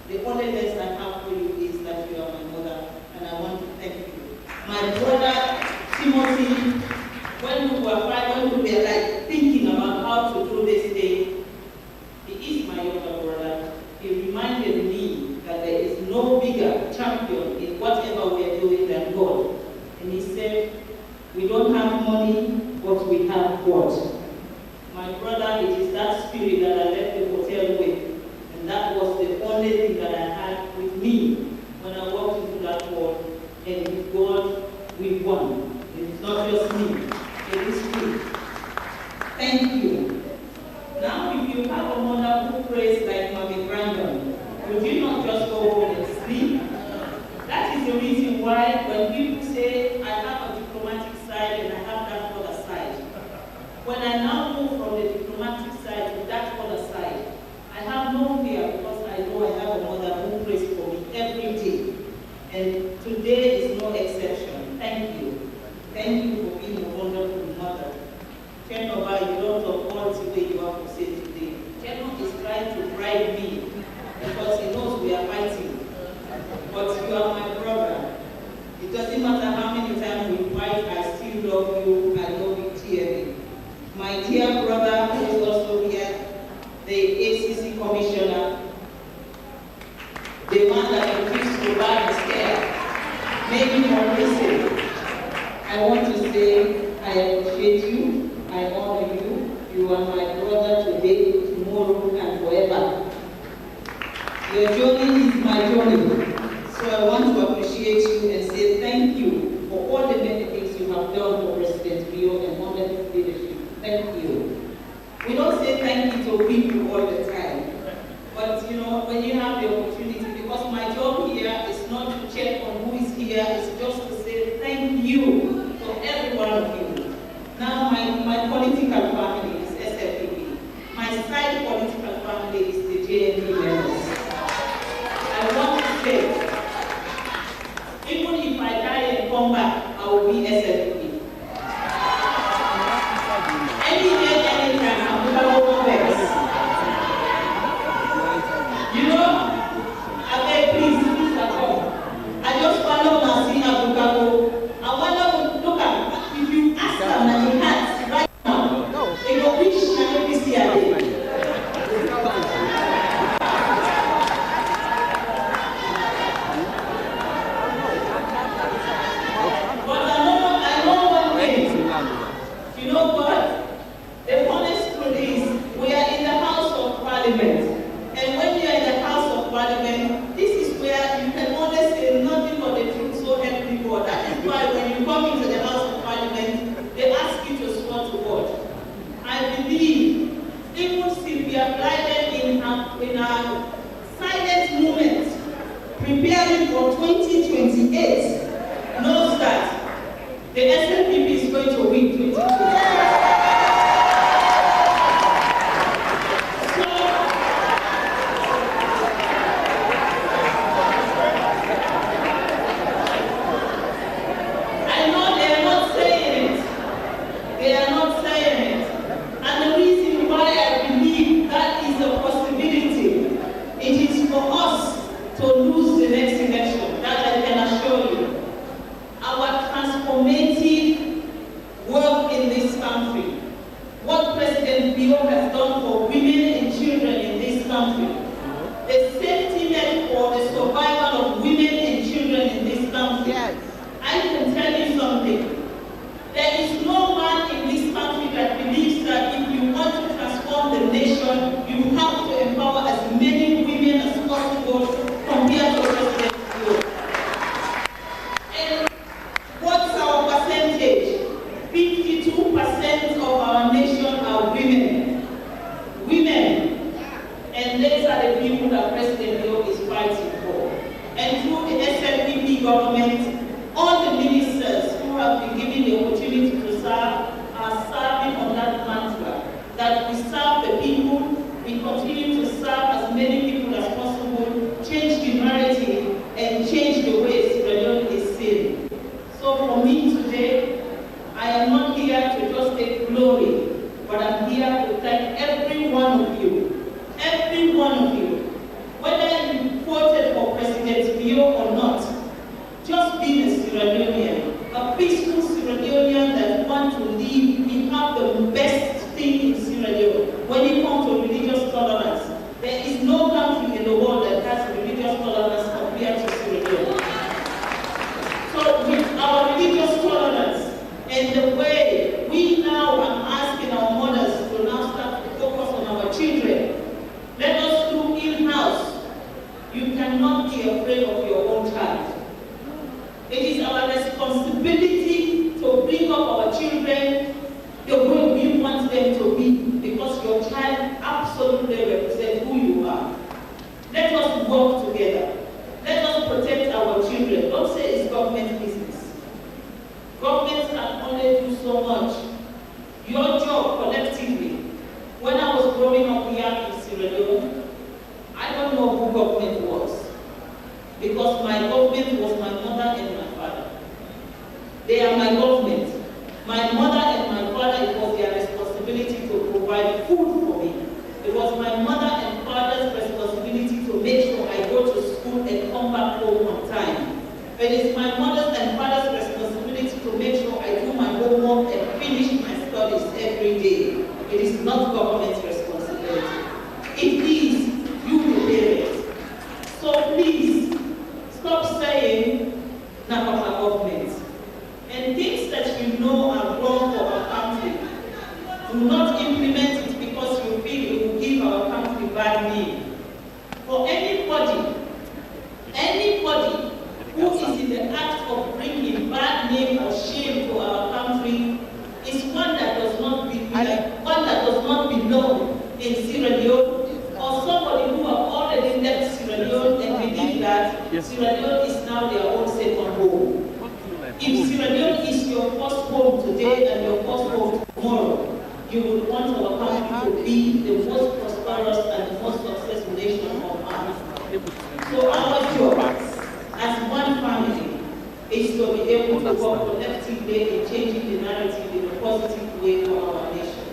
the only less I have for you is that you are my mother, and I want to thank you. My brother Timothy, when we were like thinking about how to do this thing, he is my younger brother. He reminded me that there is no bigger champion in whatever we are doing than God. And he said, we don't have money, but we have what? My brother, it is that spirit that I left the hotel with. And that was the only thing that I had with me when I walked into that hall. And with God, we won. It's not just me, it is me. Thank you. Now, if you have a mother who prays like Mommy Brandon, would you not just go home and sleep? That is the reason why when people say, I have a diplomatic side and I have that other side. When I now move from the diplomatic side to that other side, I have no fear because I know I have a mother who prays for me every day. And today is no exception. Thank you. Thank you for being a wonderful mother. Kenema, you don't talk all the way you have to say today. Kenema is trying to bribe me because he knows we are fighting. But you are my brother. It doesn't matter how many times we fight, I still love you. I love you dearly. My dear brother who is also here, the ACC Commissioner, the man that refused to buy his care, maybe for listen. I want to say I appreciate you, I honor you. You are my brother today, tomorrow, and forever. Your journey is my journey. So I want to appreciate you and say thank you for all the many things you have done for President Bio and under his leadership. Thank you. We don't say thank you to people all the time. But you know, when you have the opportunity, because my job here is not to check on who is here, it's just to say thank you to every one of you. Now my political family is SLPP. My side political family is the JND members. I want to say, even if I die and come back, I will be SLPP. Any day, anytime, I'm going to go back. You know, I beg, please come. I just follow Nancy Abukabo. I want to look at, if you ask them that he has right now, they go wish and APC are there. You know what? The honest truth is, we are in the House of Parliament. And when you are in the House of Parliament, this is where you can only say nothing but the truth, so help me God. That is why when you come into the House of Parliament, they ask you to swear to God. I believe, even Sylvia Blyden in her silent moment, preparing for 2028, knows that the SLPP is going to win 2028. But I'm here to thank every one of you, every one of Romeo or not, just being a Sierra Leonean, a peaceful Sierra Leonean that want to live, we have the best thing in Sierra Leone. When it comes to religious tolerance, there is no country in the world that has religious tolerance compared to Sierra Leone. So with our religious tolerance and the way we now are asking our mothers to now start to focus on our children, let us do in-house. You cannot be afraid of your own child. It is our responsibility to bring up our children the way we want them to be, because your child absolutely represents who you are. Let us work together. Let us protect our children. Don't say it's government business. Government can only do so much. Your job collectively. When I was growing up here in Sierra Leone, I don't know who government was, because my government was my mother and my father. They are my government. My mother and my father, it was their responsibility to provide food for me. It was my mother and father's responsibility to make sure I go to school and come back home on time. It is my mother's and father's responsibility to make sure I do my homework and finish my studies every day. It is not government's responsibility. It is you, the parents. So please, stop saying, "Nakama government." And things that you know are wrong for our country, do not implement it because you feel it will give our country bad name. For anybody who is in the act of bringing bad name or shame to our country is one that does not belong in Sierra Leone, or somebody who have already left Sierra Leone and believe that Sierra Leone is now their own second home. If Sierra Leone is your first home today and your first home tomorrow, you would want our country to be the most prosperous and the most successful nation on earth. So our job as one family is to be able to work collectively in changing the narrative in a positive way for our nation.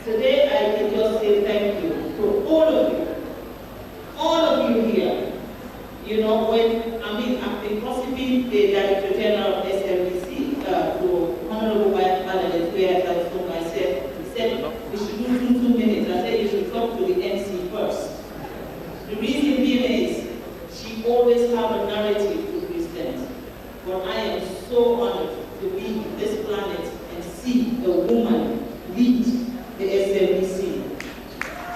Today I can just say thank you to all of you here. You know, I've been gossiping the Director General of Slbc to Honorable Vice President, where I told myself, he said we should do 2 minutes. I said you should talk to the MC first. The reason being is she always have a narrative to present. But I am so honored to be on this planet and see a woman lead the SLBC.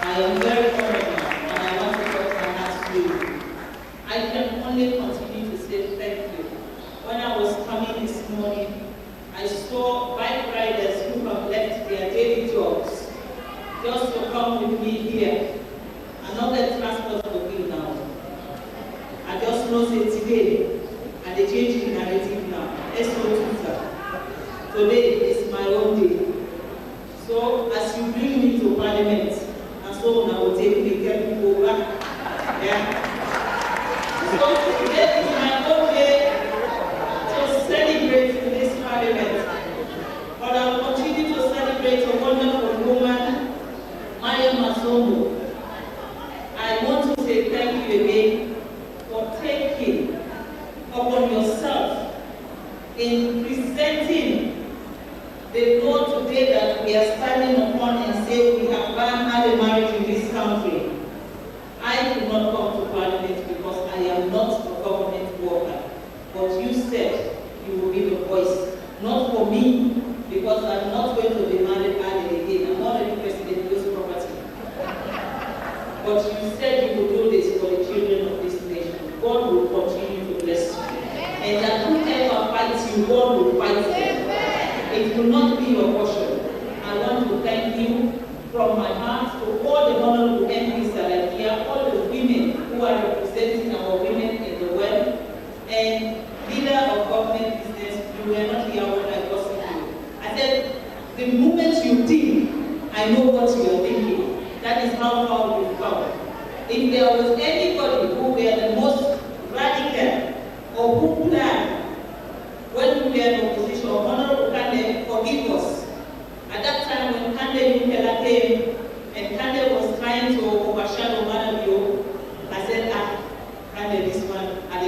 I am very honored and I want to talk and ask you. I can only continue to say thank you. When I was coming this morning, I saw bike riders who have left their daily jobs just to come with me here. Another transport for me now. I just know it today, and they change the narrative now. Today is my own day. So as you bring me to Parliament, and so on, I will take me, get people back. Yeah. So today is my own day to celebrate in this Parliament. But I will continue to celebrate a wonderful woman, Maya Masomo. I want to say thank you again for taking upon yourself in presenting the law today that we are standing upon and say we have banned early marriage in this country. I could not come to Parliament because I am not a government worker. But you said you will be the voice, not for me, because I'm not going to be married early again. I'm already president of this property. But you said you will do this for the children of this nation. God will continue to bless you. And that whoever fights you, God will fight them. It will not be your portion. I want to thank you from my heart to all the honorable MPs that are here, all the women who are representing our women in the world, and leader of government business. You were not here when I was with you. I said, the moment you think, I know what you are thinking. That is how far we've come. If there was anybody who were the most radical or who planned when we were in opposition, Honorable Kande, forgive us. At that time when Kande Yukela came and Kande was trying to overshadow Madam Yo, I said, Kande, this one, I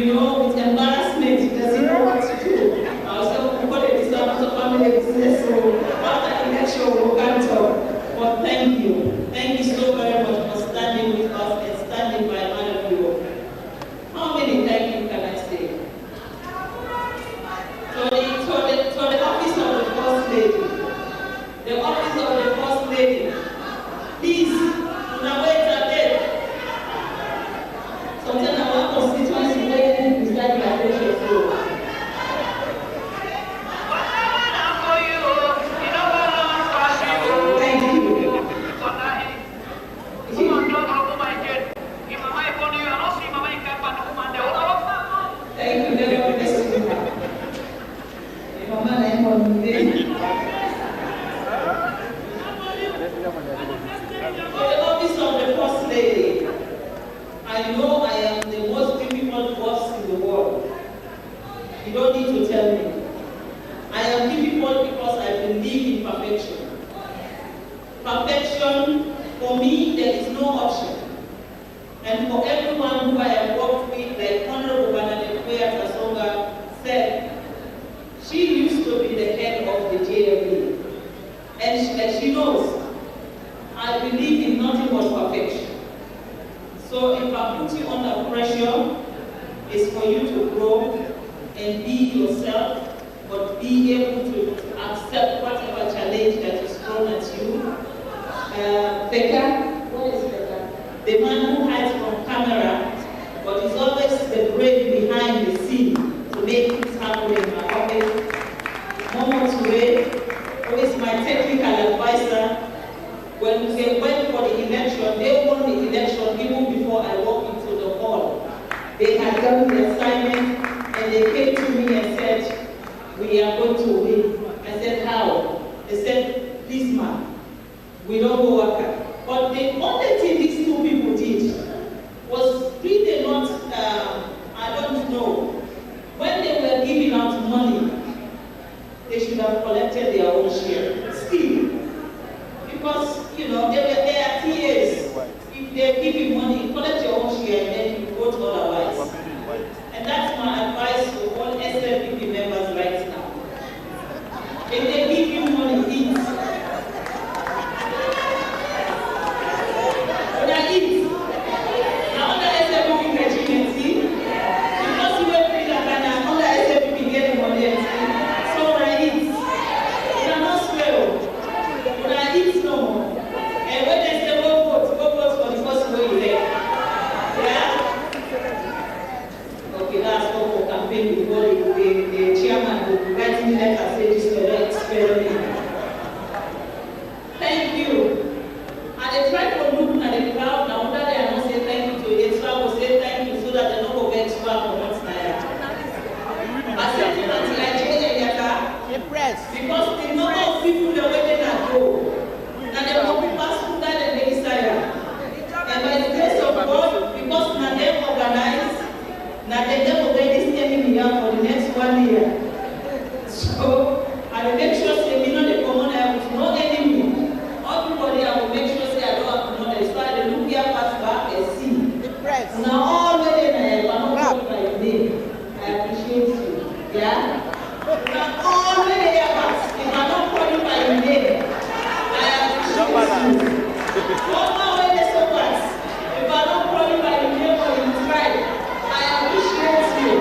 you know, with embarrassment, he doesn't know what to do. I was saying, what is this family business, so after election, we can't talk. But thank you. Thank you so very much for standing with us and standing by man of you. How many thank you can I say? To the office of the First Lady. The office of the First Lady. Please, now wait a bit. Sometimes our constituency where you start my pressure flow. I know I am the most difficult boss in the world. You don't need to tell me. I am difficult because I believe in perfection. Perfection, for me, there is no option. And for everyone who I have worked with, like Honorable Bernadette Tasonga said, she used to be the head of the JLE. And she knows, I believe in nothing but perfection. So if I put you under pressure, it's for you to grow and be yourself, but be able to accept whatever challenge that is thrown at you. Becca, what is Becca? The man who hides from camera, but is always the brain behind the scene to make things happen in my office. Momo Toure, who is my technical advisor. When they went for the election, they won the election even before I walked into the hall. They had done the assignment and they came to me and said, we are going to win. I said, how? They said, please ma'am, we don't go worker. But the only thing these two people did was really not, I don't know, when they were giving out money, they should have collected their own share. Still, because, you know, they are TAs. If they're giving money, collect your own share and then you vote otherwise. And that's my advice to all SLPP members right now. If they give you money, eat. When I eat, now under SLPP regimency, because you were free like that, under SLPP get money and so when I eat, you are not swear. When I eat no more, and when they say go vote for the first way you there. Yeah? Okay, that's all for campaign before the chairman will write me letter say this experiment. Thank you. And they try to look at the crowd now that they are not saying thank you to it, so I will say thank you so that they don't go get swag for what's there. I said to Nancy, I change the letter because the number of people that waiting at home, and they will pass through that and they desire. And by the grace of God, because now they organize, now they get already standing here for the next 1 year. So I will make sure say me not the common I have no enemy. Everybody I will make sure say I don't have knowledge. So I will look here pass back and see. Now all the way I not by your name. I appreciate you. Yeah? Now all the way pass. If I don't call you by your name, I appreciate you. All my way so pass. If I don't call you by your name or you try, I appreciate you.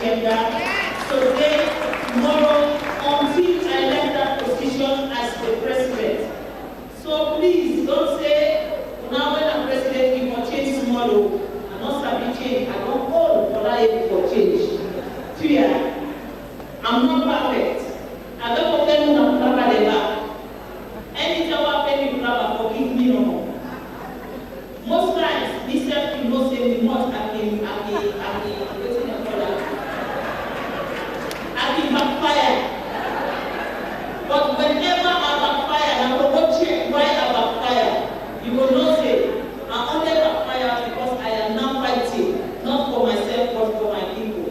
agenda today, tomorrow, until I left that position as the president. So please don't say, now when I'm president, we will change tomorrow. I'm not happy change. I don't hold for life for change. Fear. I'm not perfect. I don't know them who I'm back. Anytime I pay me grab, forgive me no more. Most times, this self you know say we must have been backfire. But whenever I backfire, and I will go check why I backfire, you will not say, I only backfire because I am now fighting, not for myself, but for my people.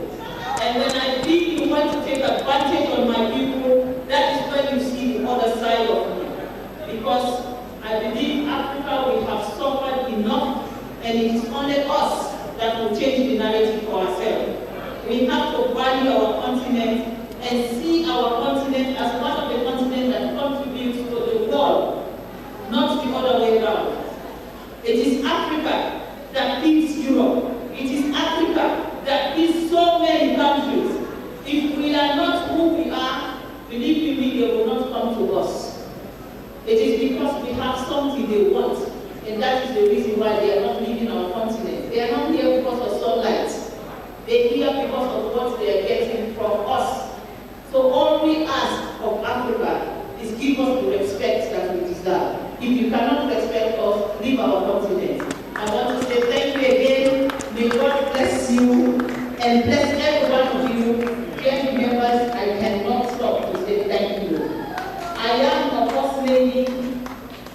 And when I feel you want to take advantage of my people, that is when you see the other side of me. Because I believe Africa will have suffered enough, and it is only us that will change the narrative for ourselves. We have to value our continent and see our continent as one of the continents that contributes to the world, not the other way around. It is Africa that feeds Europe. It is Africa that feeds so many countries. If we are not who we are, believe me, they will not come to us. It is because we have something they want, and that is the reason why they are not leaving our continent. They are not here because of sunlight. They are here because of what they are getting from us. So all we ask of Africa is give us the respect that we deserve. If you cannot respect us, leave our continent. I want to say thank you again. May God bless you and bless every one of you. Dear members, I cannot stop to say thank you. I am a first lady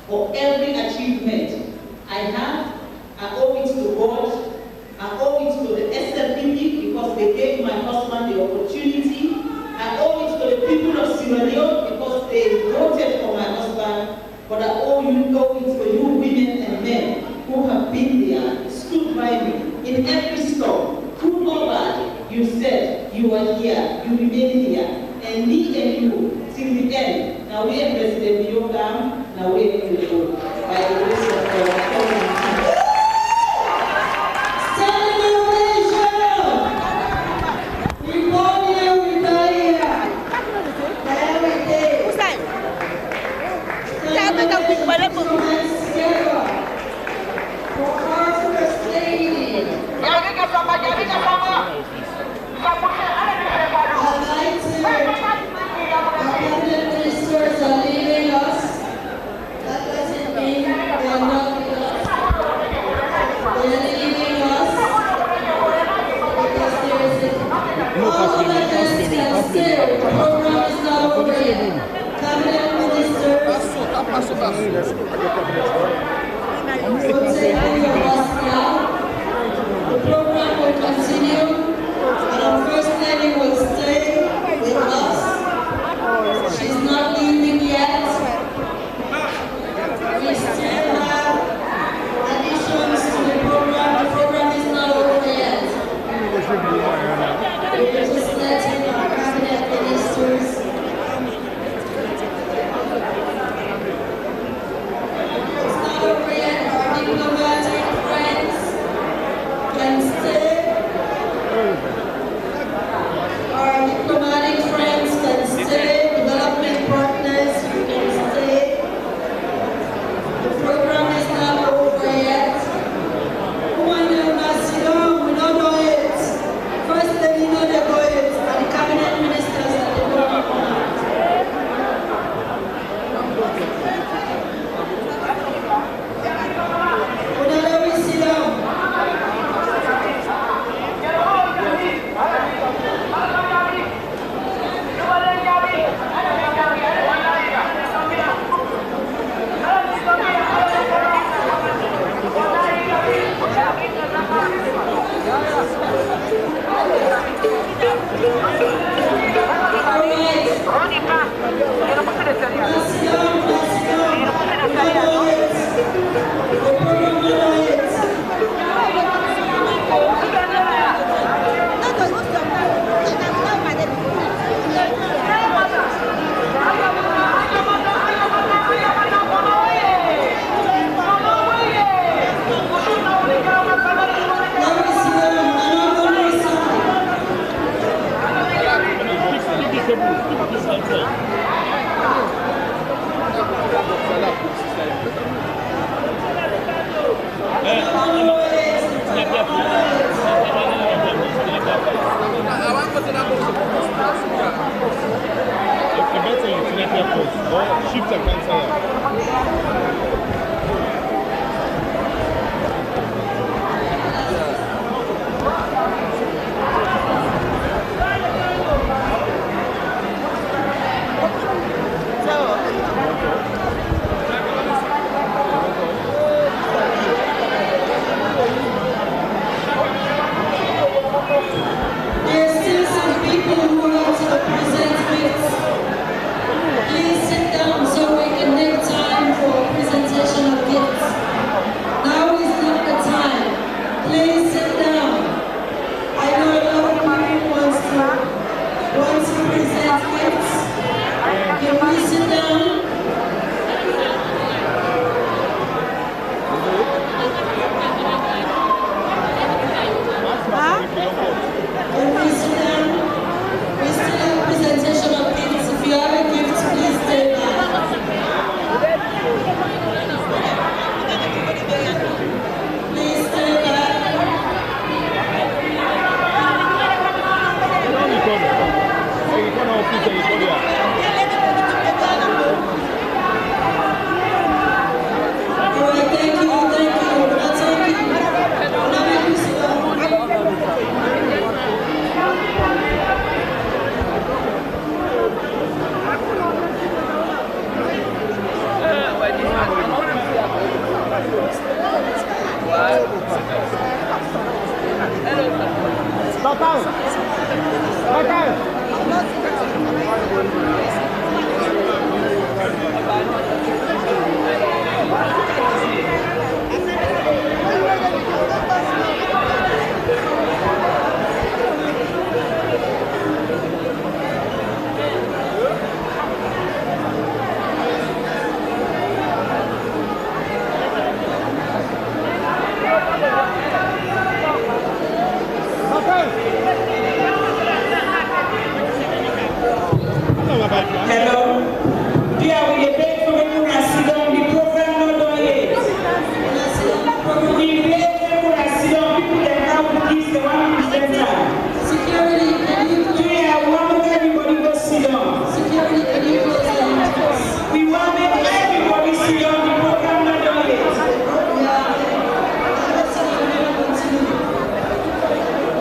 for every achievement I have. I owe it to God. I owe it to the SLBP because they gave my husband the opportunity. I owe it to the people of Sierra Leone because they voted for my husband. But I owe it to you women and men who have been there, stood by me in every storm. Good or bad, you said you are here, you remain here. And me and you, till the end. Now we are President Yoga, now we are going to go by the grace of God. The program will continue, and our First Lady will stay with us. She's not leaving yet. We still have additions to the program. The program is not over yet. We're just letting our cabinet ministers Hello. Dear, we beg for people to sit down. The program not done yet. We beg people to sit down. People that have this, the one presenter. Security, can you? Dear, we want everybody to sit down. Security, can you close the doors? We want everybody to sit down. The program not done yet.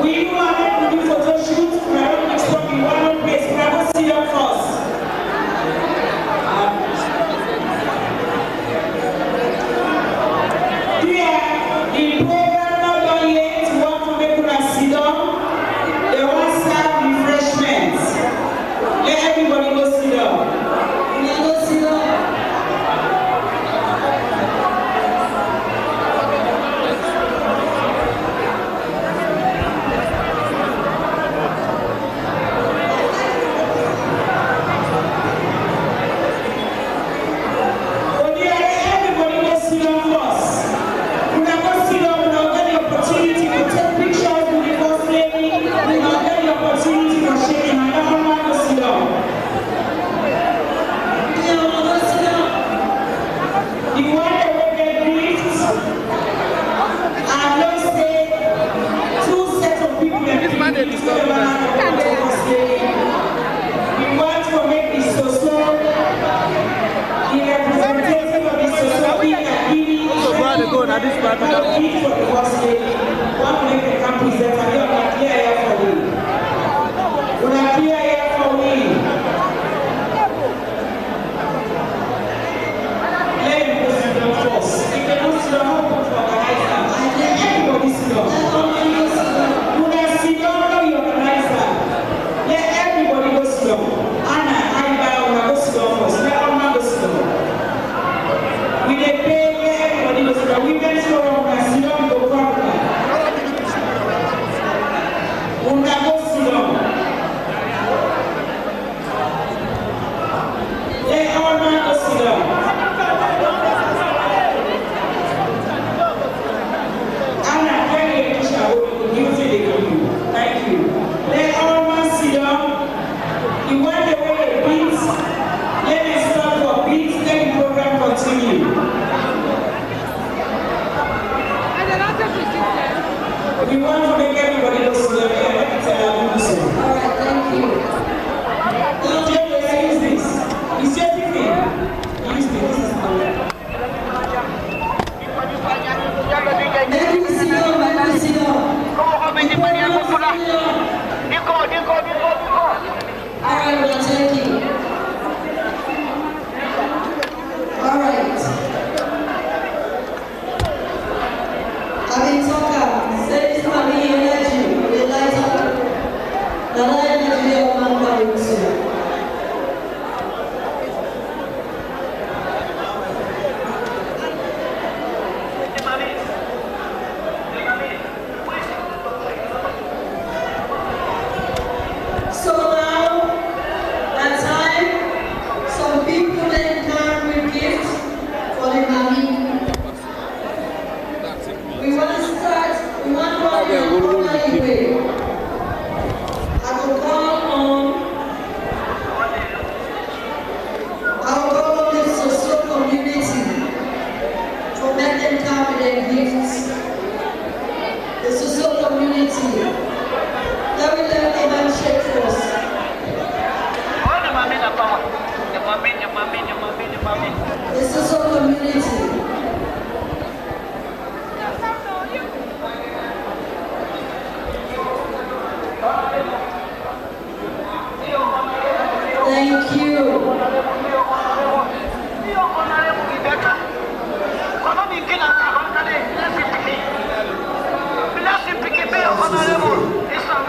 We want to do photo shoot. We want to stop in one place. We want to sit down first.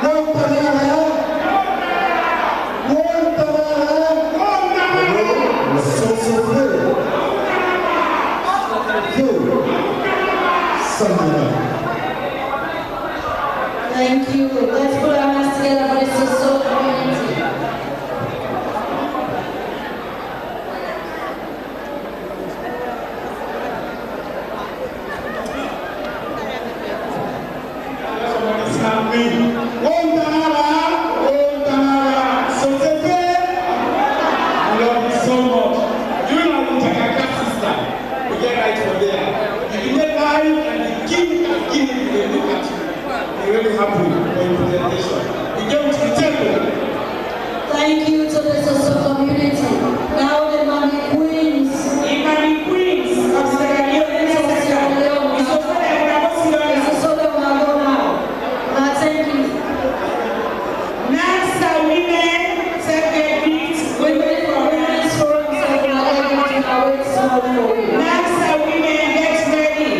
No, Thank you. Let's put our hands together for this Soso community. Thank you to the Soso community. Now the Mami Queens. The Mami Queens of Sierra Leone. Thank you. Next are women, second women from Women's Forum. Next are women, get ready.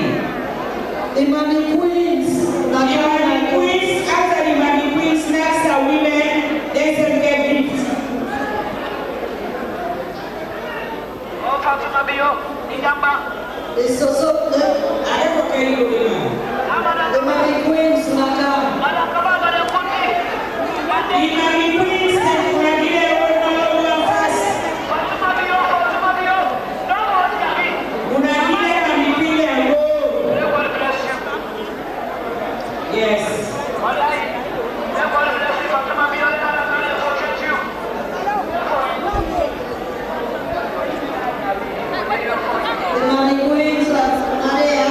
The Mami Queens. The Mami Queens, after the Mami Queens, next are women, they can get gifts. It's also the Mami Queens, the Mami Queens, yes. The Mami Queens of Maria.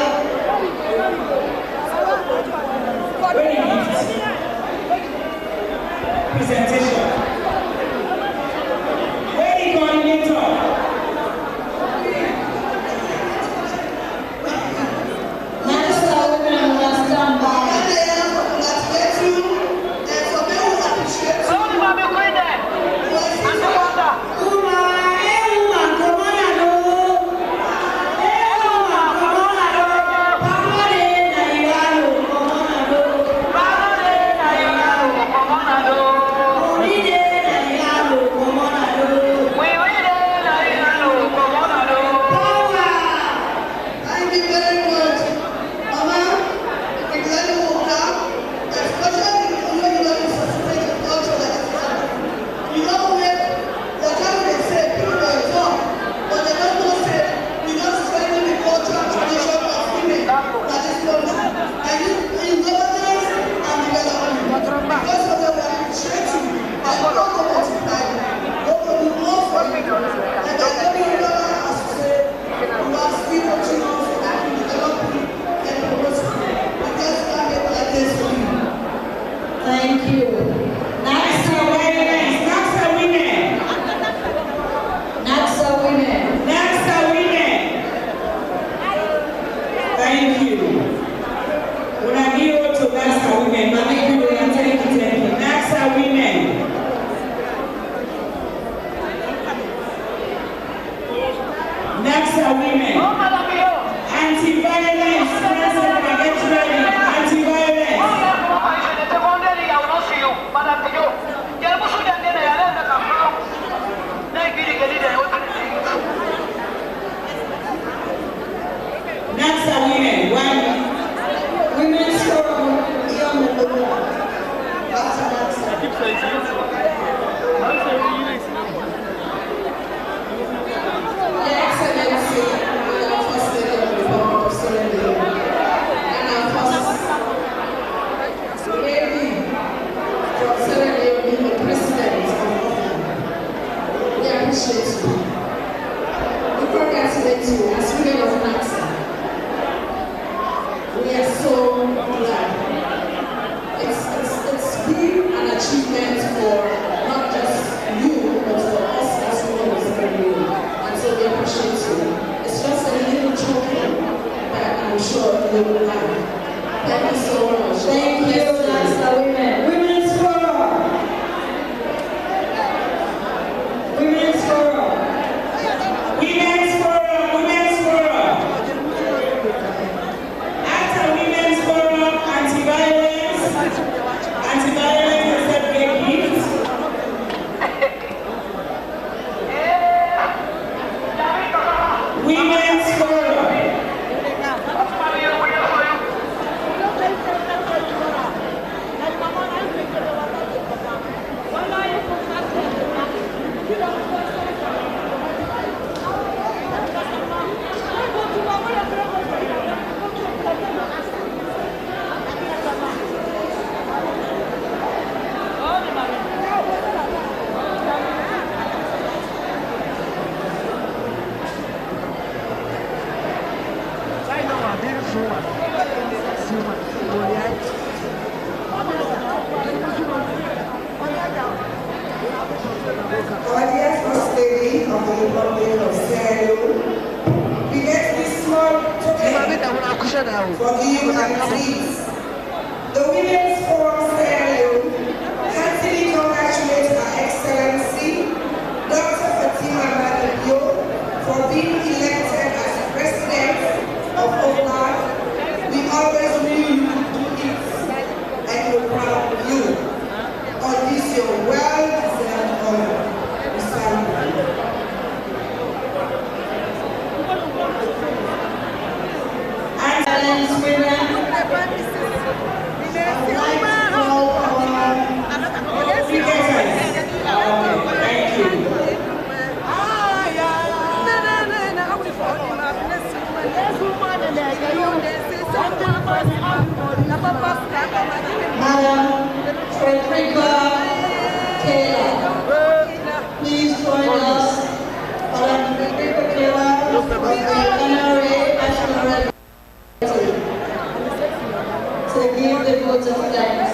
Presentation. Wedding coordinator. Master women will stand by. Thank you. Next are women. Next are women. Next are women. Next are women. Thank you. When I give to next are women, thank you. Next are women. Next are women. Anti-violence. Get ready. Anti-violence. Next are women. One women's forum. Your Excellency, the First Lady of the Republic of Sierra Leone, and our First Lady from Sierra Leone, the President of Africa, we appreciate you. We congratulate you as women of NAXA. We are so glad. It's been an achievement for not just you, but for us as women of Sierra Leone. And so we appreciate you. It's just a little trophy that I'm sure you will have. Thank you so much. Thank you, NAXA women. Women's Forum. Women's Forum. Women's Forum. Women's Forum. After Women's Forum, anti-violence. Anti-violence is a big gift. Women's Forum. forgive and please. The Women's Forum Sierra Leone heartily congratulates Her Excellency Dr. Fatima Madabio for being elected as President of OFLAG. We always knew you could do it, and we're proud of you. On this your well-deserved honor. We salute you. Madam Frederica Taylor, please join us. Madam Frederica Taylor of the NRA National Representative to give the vote of thanks.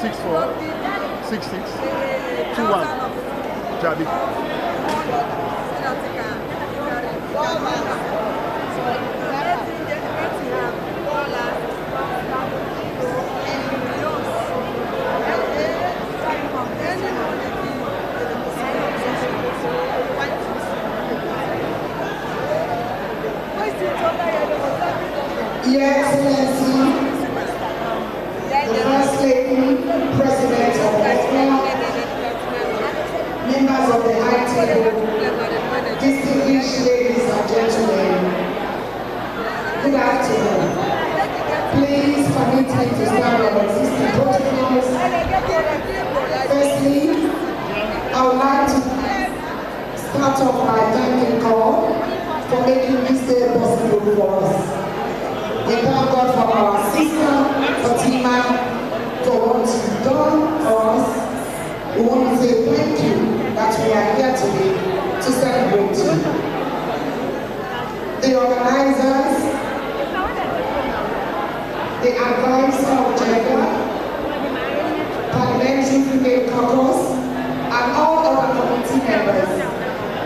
074 66 21 Jabi. Your Excellency, the First Lady, President of OFLAG, members of the High Table, distinguished ladies and gentlemen, good afternoon. Please permit me to stand on existing protocols. Firstly, I would like to start off by thanking God for making this day possible for us. We thank God for our sister Fatima for what you've done for us. We want to say thank you that we are here today to celebrate you. The organizers, the advisor of gender, parliamentary female caucus, and all other committee members,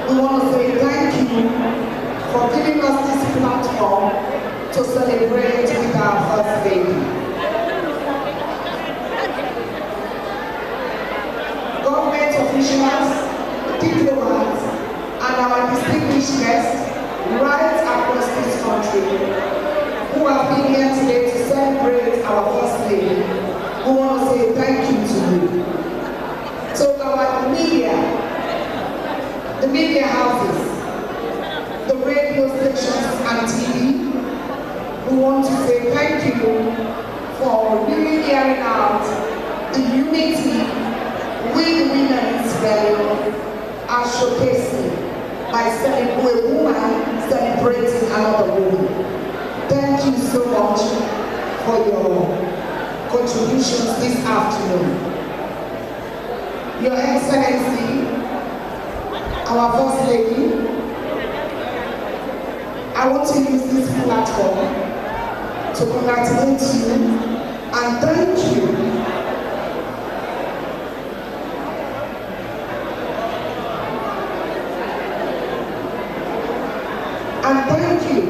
we want to say thank you for giving us this platform to celebrate with our First Lady. Government officials, diplomats, and our distinguished guests right across this country who have been here today to celebrate our First Lady, we want to say thank you to you. So our the media houses, the radio stations and TV, we want to say thank you for really hearing out the unity we the women in Sierra Leone are showcasing by a woman celebrating another woman. Thank you so much for your contributions this afternoon. Your Excellency, our First Lady, I want to use this platform to congratulate you and thank you. And thank you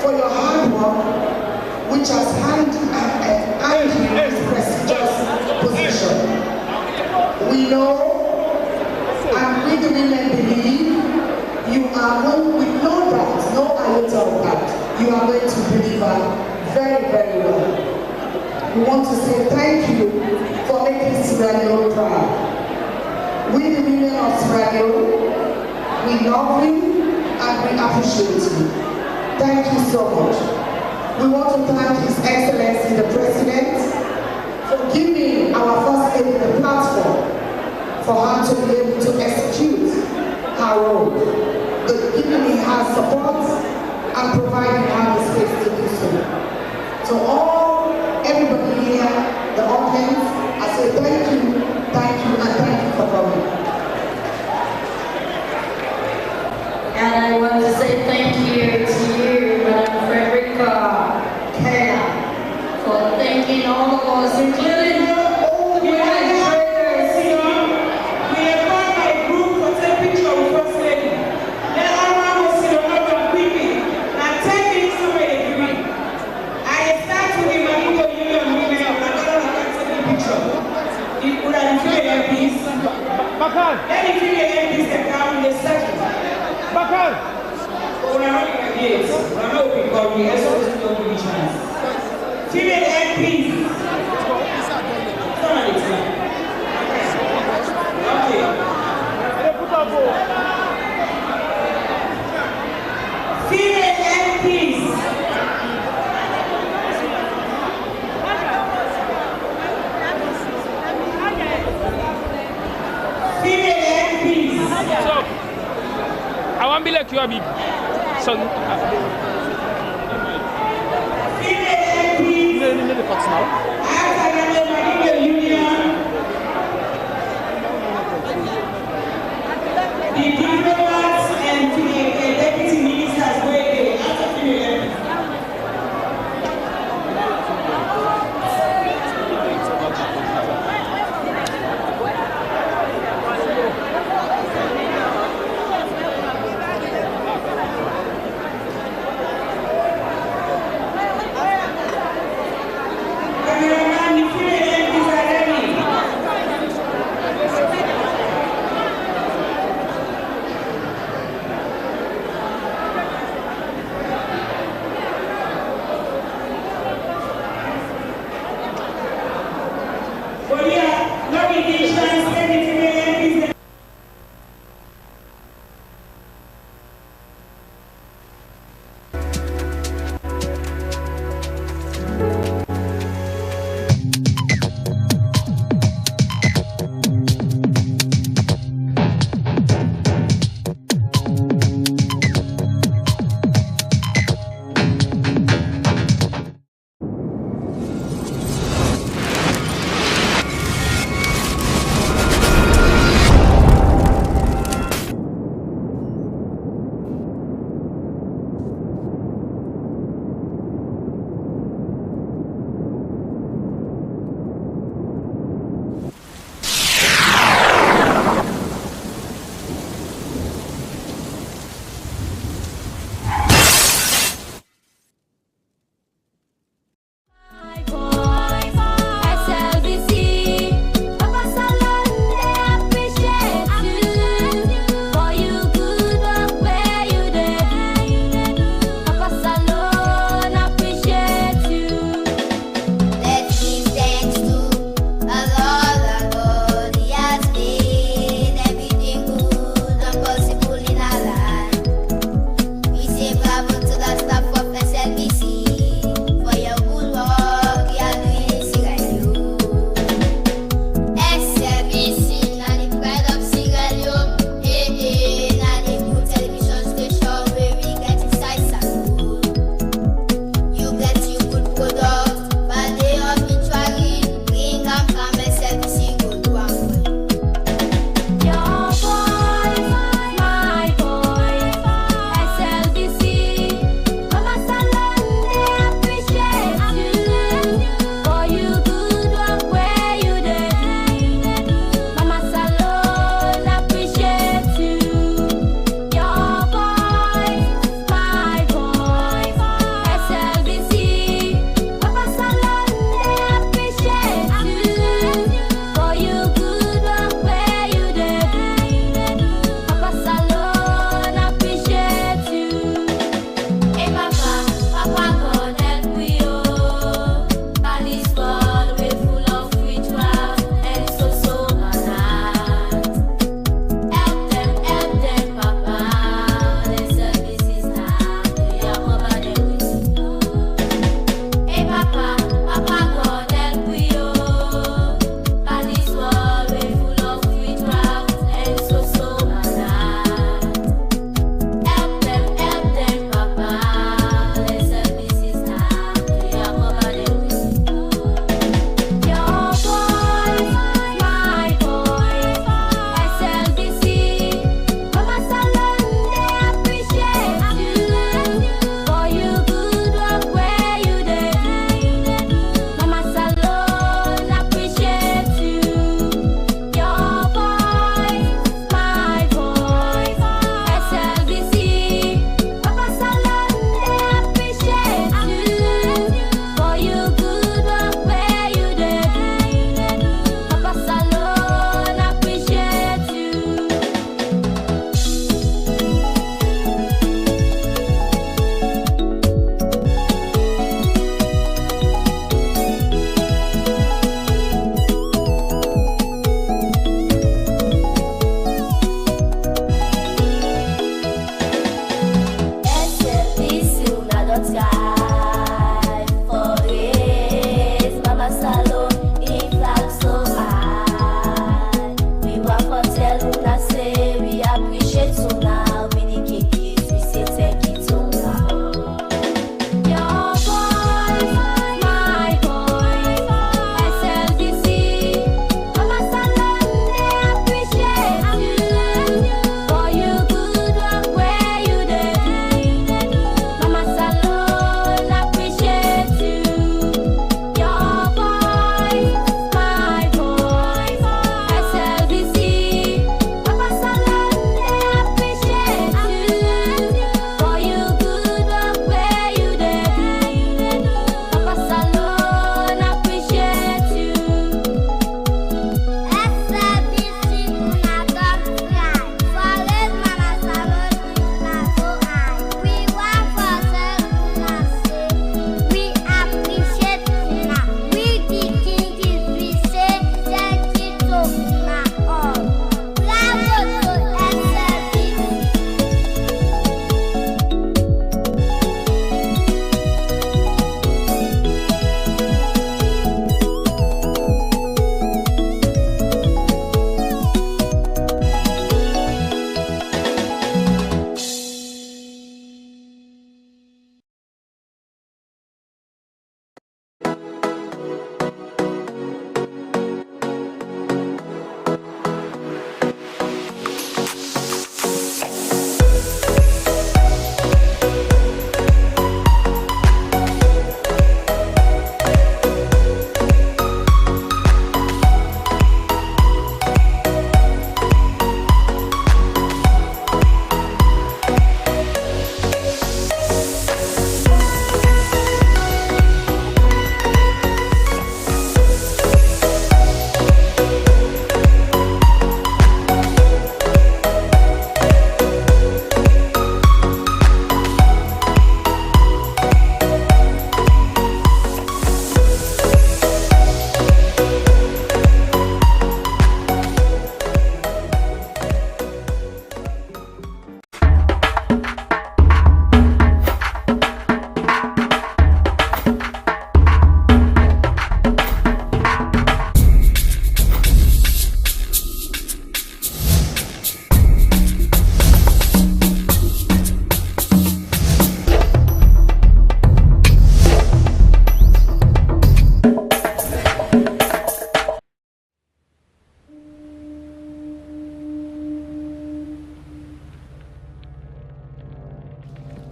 for your hard work, which has earned you this prestigious position. We know and we the women believe you are going with no doubt, no iota of that. You are going to deliver very, very well. We want to say thank you for making Sierra Leone proud. We the women of Sierra Leone, we love you and we appreciate you. Thank you so much. We want to thank His Excellency the President for giving our First Lady the platform for her to be able to execute her role, giving her support and providing her the space to do so. So all, everybody here, the audience, I say thank you, and thank you for coming. And I want to say thank you to you, Madam Frederica Taylor, for thanking all of us, including all the women traders. We are part of a group for taking picture with First Lady. candidates, Rama will be calling, let's always don't give me chance. Female MPs. Okay. Female MPs. So, I want to be like you, Abib. So, the cuts now. The diplomats and the deputy ministers were there after female MPs.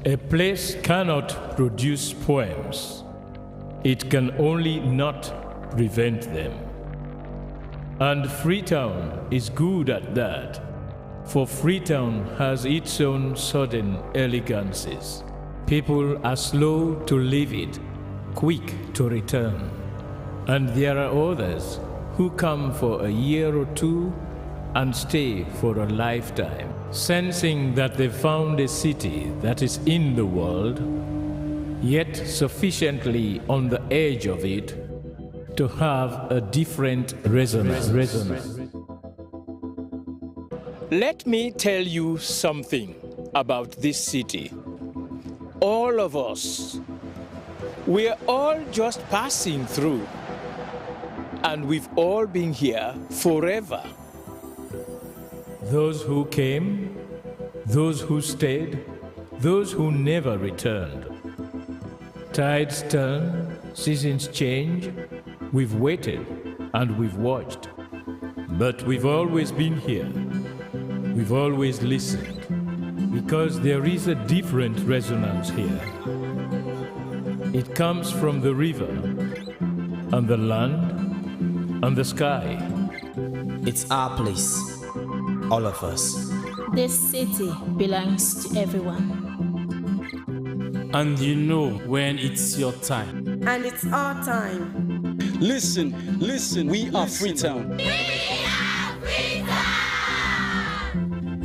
A place cannot produce poems. It can only not prevent them. And Freetown is good at that, for Freetown has its own sudden elegances. People are slow to leave it, quick to return. And there are others who come for a year or two and stay for a lifetime, sensing that they found a city that is in the world, yet sufficiently on the edge of it to have a different resonance. Let me tell you something about this city. All of us, we're all just passing through, and we've all been here forever. Those who came, those who stayed, those who never returned. Tides turn, seasons change. We've waited and we've watched. But we've always been here. We've always listened. Because there is a different resonance here. It comes from the river, and the land, and the sky. It's our place, all of us. This city belongs to everyone. And you know when it's your time. And it's our time. Listen, we are Freetown. We are Freetown!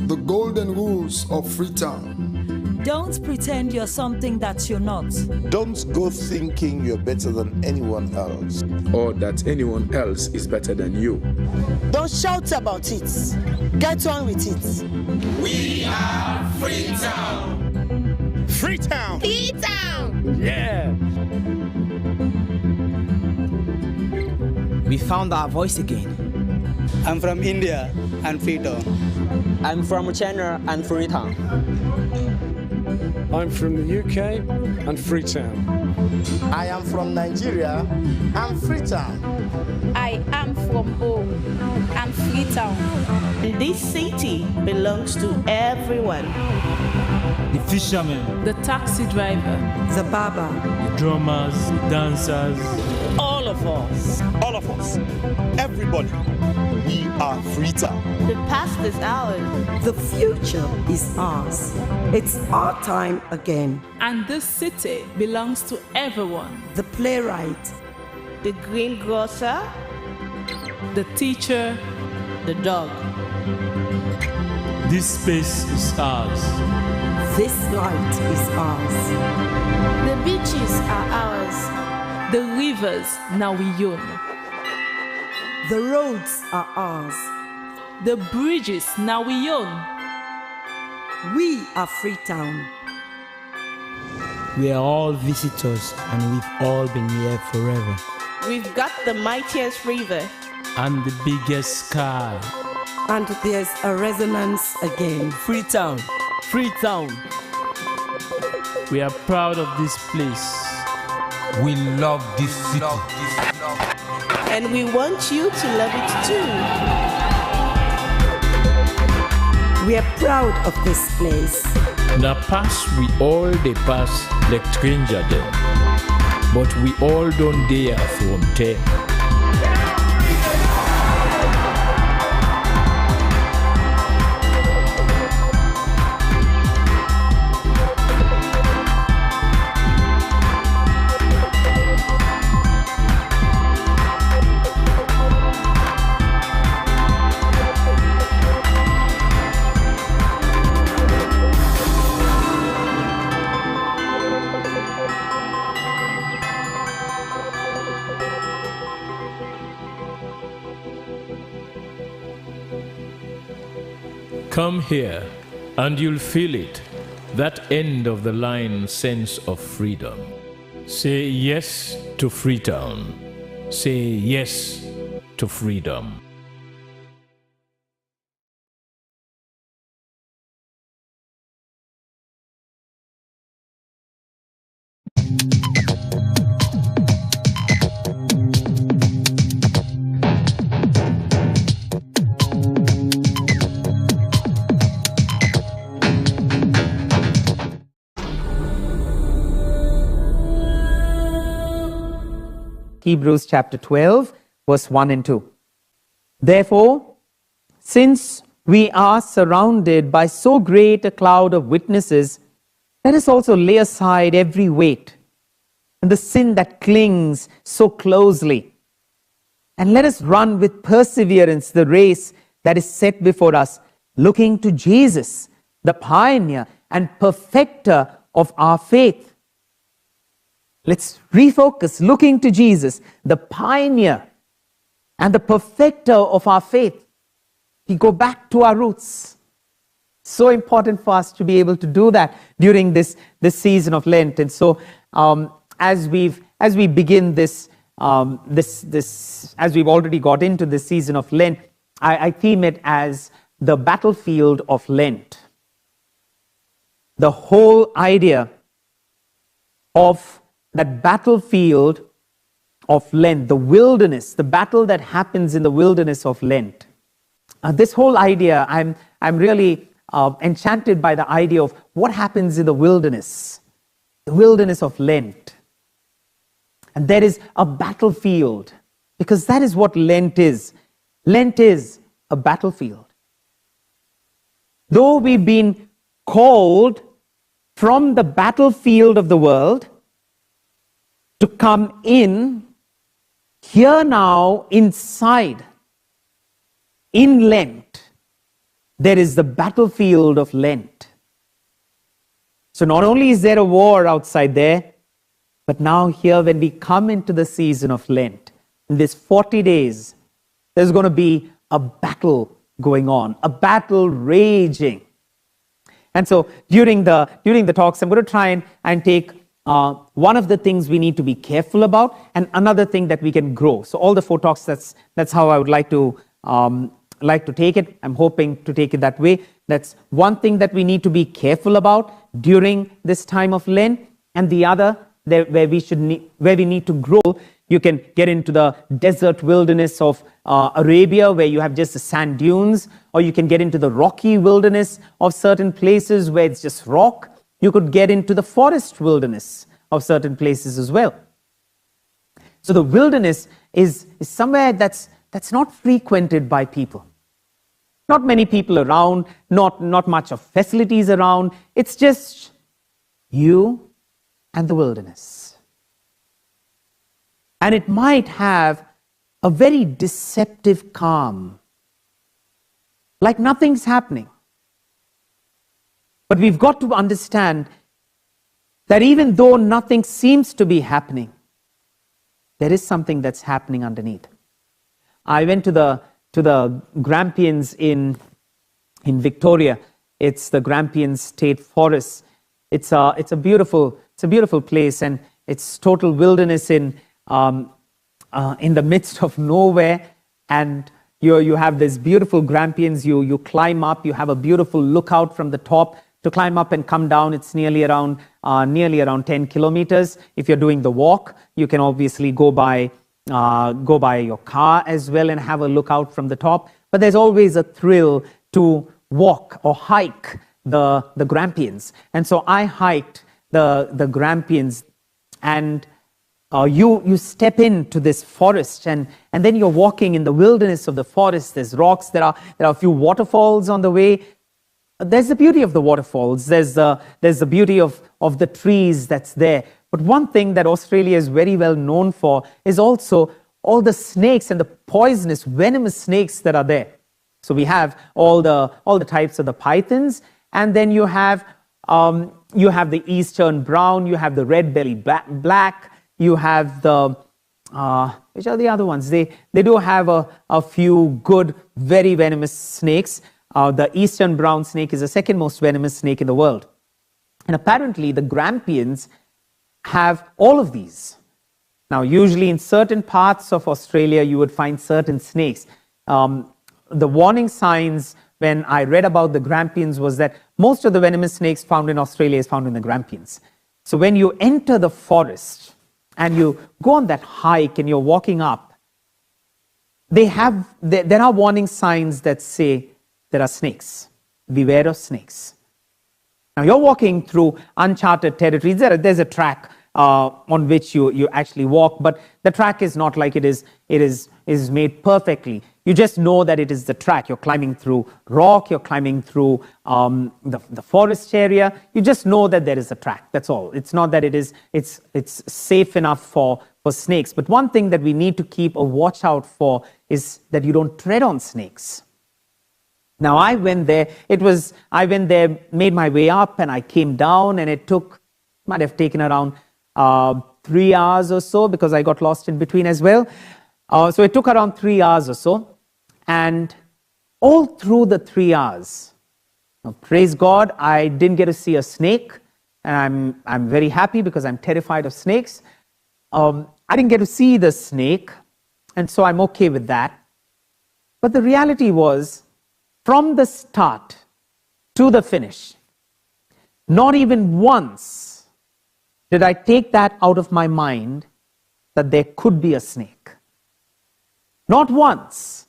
The golden rules of Freetown. Don't pretend you're something that you're not. Don't go thinking you're better than anyone else. Or that anyone else is better than you. Don't shout about it. Get on with it. We are Freetown. Freetown. Freetown. Yeah. We found our voice again. I'm from India and Freetown. I'm from China and Freetown. I'm from the UK and Freetown. I am from Nigeria and Freetown. I am from home and Freetown. This city belongs to everyone. The fisherman, the taxi driver, the barber, the drummers, the dancers. All of us. All of us. Everybody. We are Freetown. The past is ours. The future is ours. It's our time again. And this city belongs to everyone. The playwright, the greengrocer, the teacher, the dog. This space is ours. This light is ours. The beaches are ours. The rivers now we own. The roads are ours. The bridges now we own. We are Freetown. We are all visitors and we've all been here forever. We've got the mightiest river. And the biggest sky. And there's a resonance again. Freetown. Freetown. We are proud of this place. We love this city. And we want you to love it too. We are proud of this place. Na pass we all dey pass like stranger dem, but we all don dey from there. Come here, and you'll feel it, that end of the line sense of freedom. Say yes to Freetown. Say yes to freedom. Hebrews chapter 12, verse 1 and 2. Therefore, since we are surrounded by so great a cloud of witnesses, let us also lay aside every weight and the sin that clings so closely. And let us run with perseverance the race that is set before us, looking to Jesus, the pioneer and perfecter of our faith. Let's refocus, looking to Jesus, the pioneer and the perfecter of our faith. We go back to our roots. So important for us to be able to do that during this season of Lent. And so as we begin this, as we've already got into this season of Lent, I theme it as the battlefield of Lent. The whole idea of that battlefield of Lent, the wilderness, the battle that happens in the wilderness of Lent. This whole idea, I'm really enchanted by the idea of what happens in the wilderness of Lent. And there is a battlefield, because that is what Lent is. Lent is a battlefield. Though we've been called from the battlefield of the world to come in here now inside, in Lent, there is the battlefield of Lent. So not only is there a war outside there, but now here when we come into the season of Lent, in this 40 days, there's going to be a battle going on, a battle raging. And so during the talks, I'm going to try and take one of the things we need to be careful about, and another thing that we can grow. So all the 4 talks, that's how I would like to take it. I'm hoping to take it that way. That's one thing that we need to be careful about during this time of Lent, and the other where we need to grow. You can get into the desert wilderness of Arabia, where you have just the sand dunes, or you can get into the rocky wilderness of certain places where it's just rock. You could get into the forest wilderness of certain places as well. So the wilderness is somewhere that's not frequented by people. Not many people around, not much of facilities around. It's just you and the wilderness. And it might have a very deceptive calm, like nothing's happening. But we've got to understand that even though nothing seems to be happening, there is something that's happening underneath. I went to the Grampians in Victoria. It's the Grampians State Forest. It's a beautiful place, and it's total wilderness in the midst of nowhere. And you have this beautiful Grampians. You climb up. You have a beautiful lookout from the top. To climb up and come down, it's nearly around 10 kilometers. If you're doing the walk, you can obviously go by your car as well and have a look out from the top. But there's always a thrill to walk or hike the Grampians. And so I hiked the Grampians, and you step into this forest, and then you're walking in the wilderness of the forest. There's rocks. There are a few waterfalls on the way. There's the beauty of the waterfalls. There's the beauty of the trees that's there. But one thing that Australia is very well known for is also all the snakes and the poisonous, venomous snakes that are there. So we have all the types of the pythons, and then you have the eastern brown, you have the red belly black, you have the which are the other ones? They do have a few good, very venomous snakes. The eastern brown snake is the second most venomous snake in the world. And apparently the Grampians have all of these. Now, usually in certain parts of Australia, you would find certain snakes. The warning signs when I read about the Grampians was that most of the venomous snakes found in Australia is found in the Grampians. So when you enter the forest and you go on that hike and you're walking up, there are warning signs that say there are snakes. Beware of snakes. Now you're walking through uncharted territories. There's a track on which you actually walk. But the track is not like it is made perfectly. You just know that it is the track. You're climbing through rock, you're climbing through the forest area. You just know that there is a track. That's all. It's not that it's safe enough for snakes. But one thing that we need to keep a watch out for is that you don't tread on snakes. Now I went there, made my way up, and I came down, and might have taken around 3 hours or so, because I got lost in between as well. So it took around 3 hours or so, and all through the 3 hours, praise God, I didn't get to see a snake, and I'm very happy because I'm terrified of snakes. I didn't get to see the snake, and so I'm okay with that. But the reality was, from the start to the finish, not even once did I take that out of my mind that there could be a snake. Not once,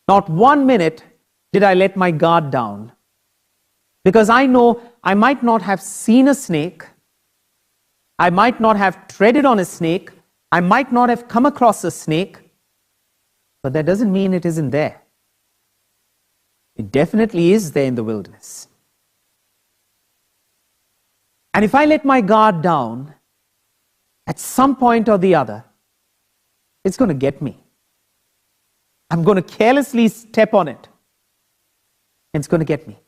not 1 minute did I let my guard down, because I know I might not have seen a snake, I might not have treaded on a snake, I might not have come across a snake, but that doesn't mean it isn't there. It definitely is there in the wilderness. And if I let my guard down, at some point or the other, it's going to get me. I'm going to carelessly step on it, and it's going to get me.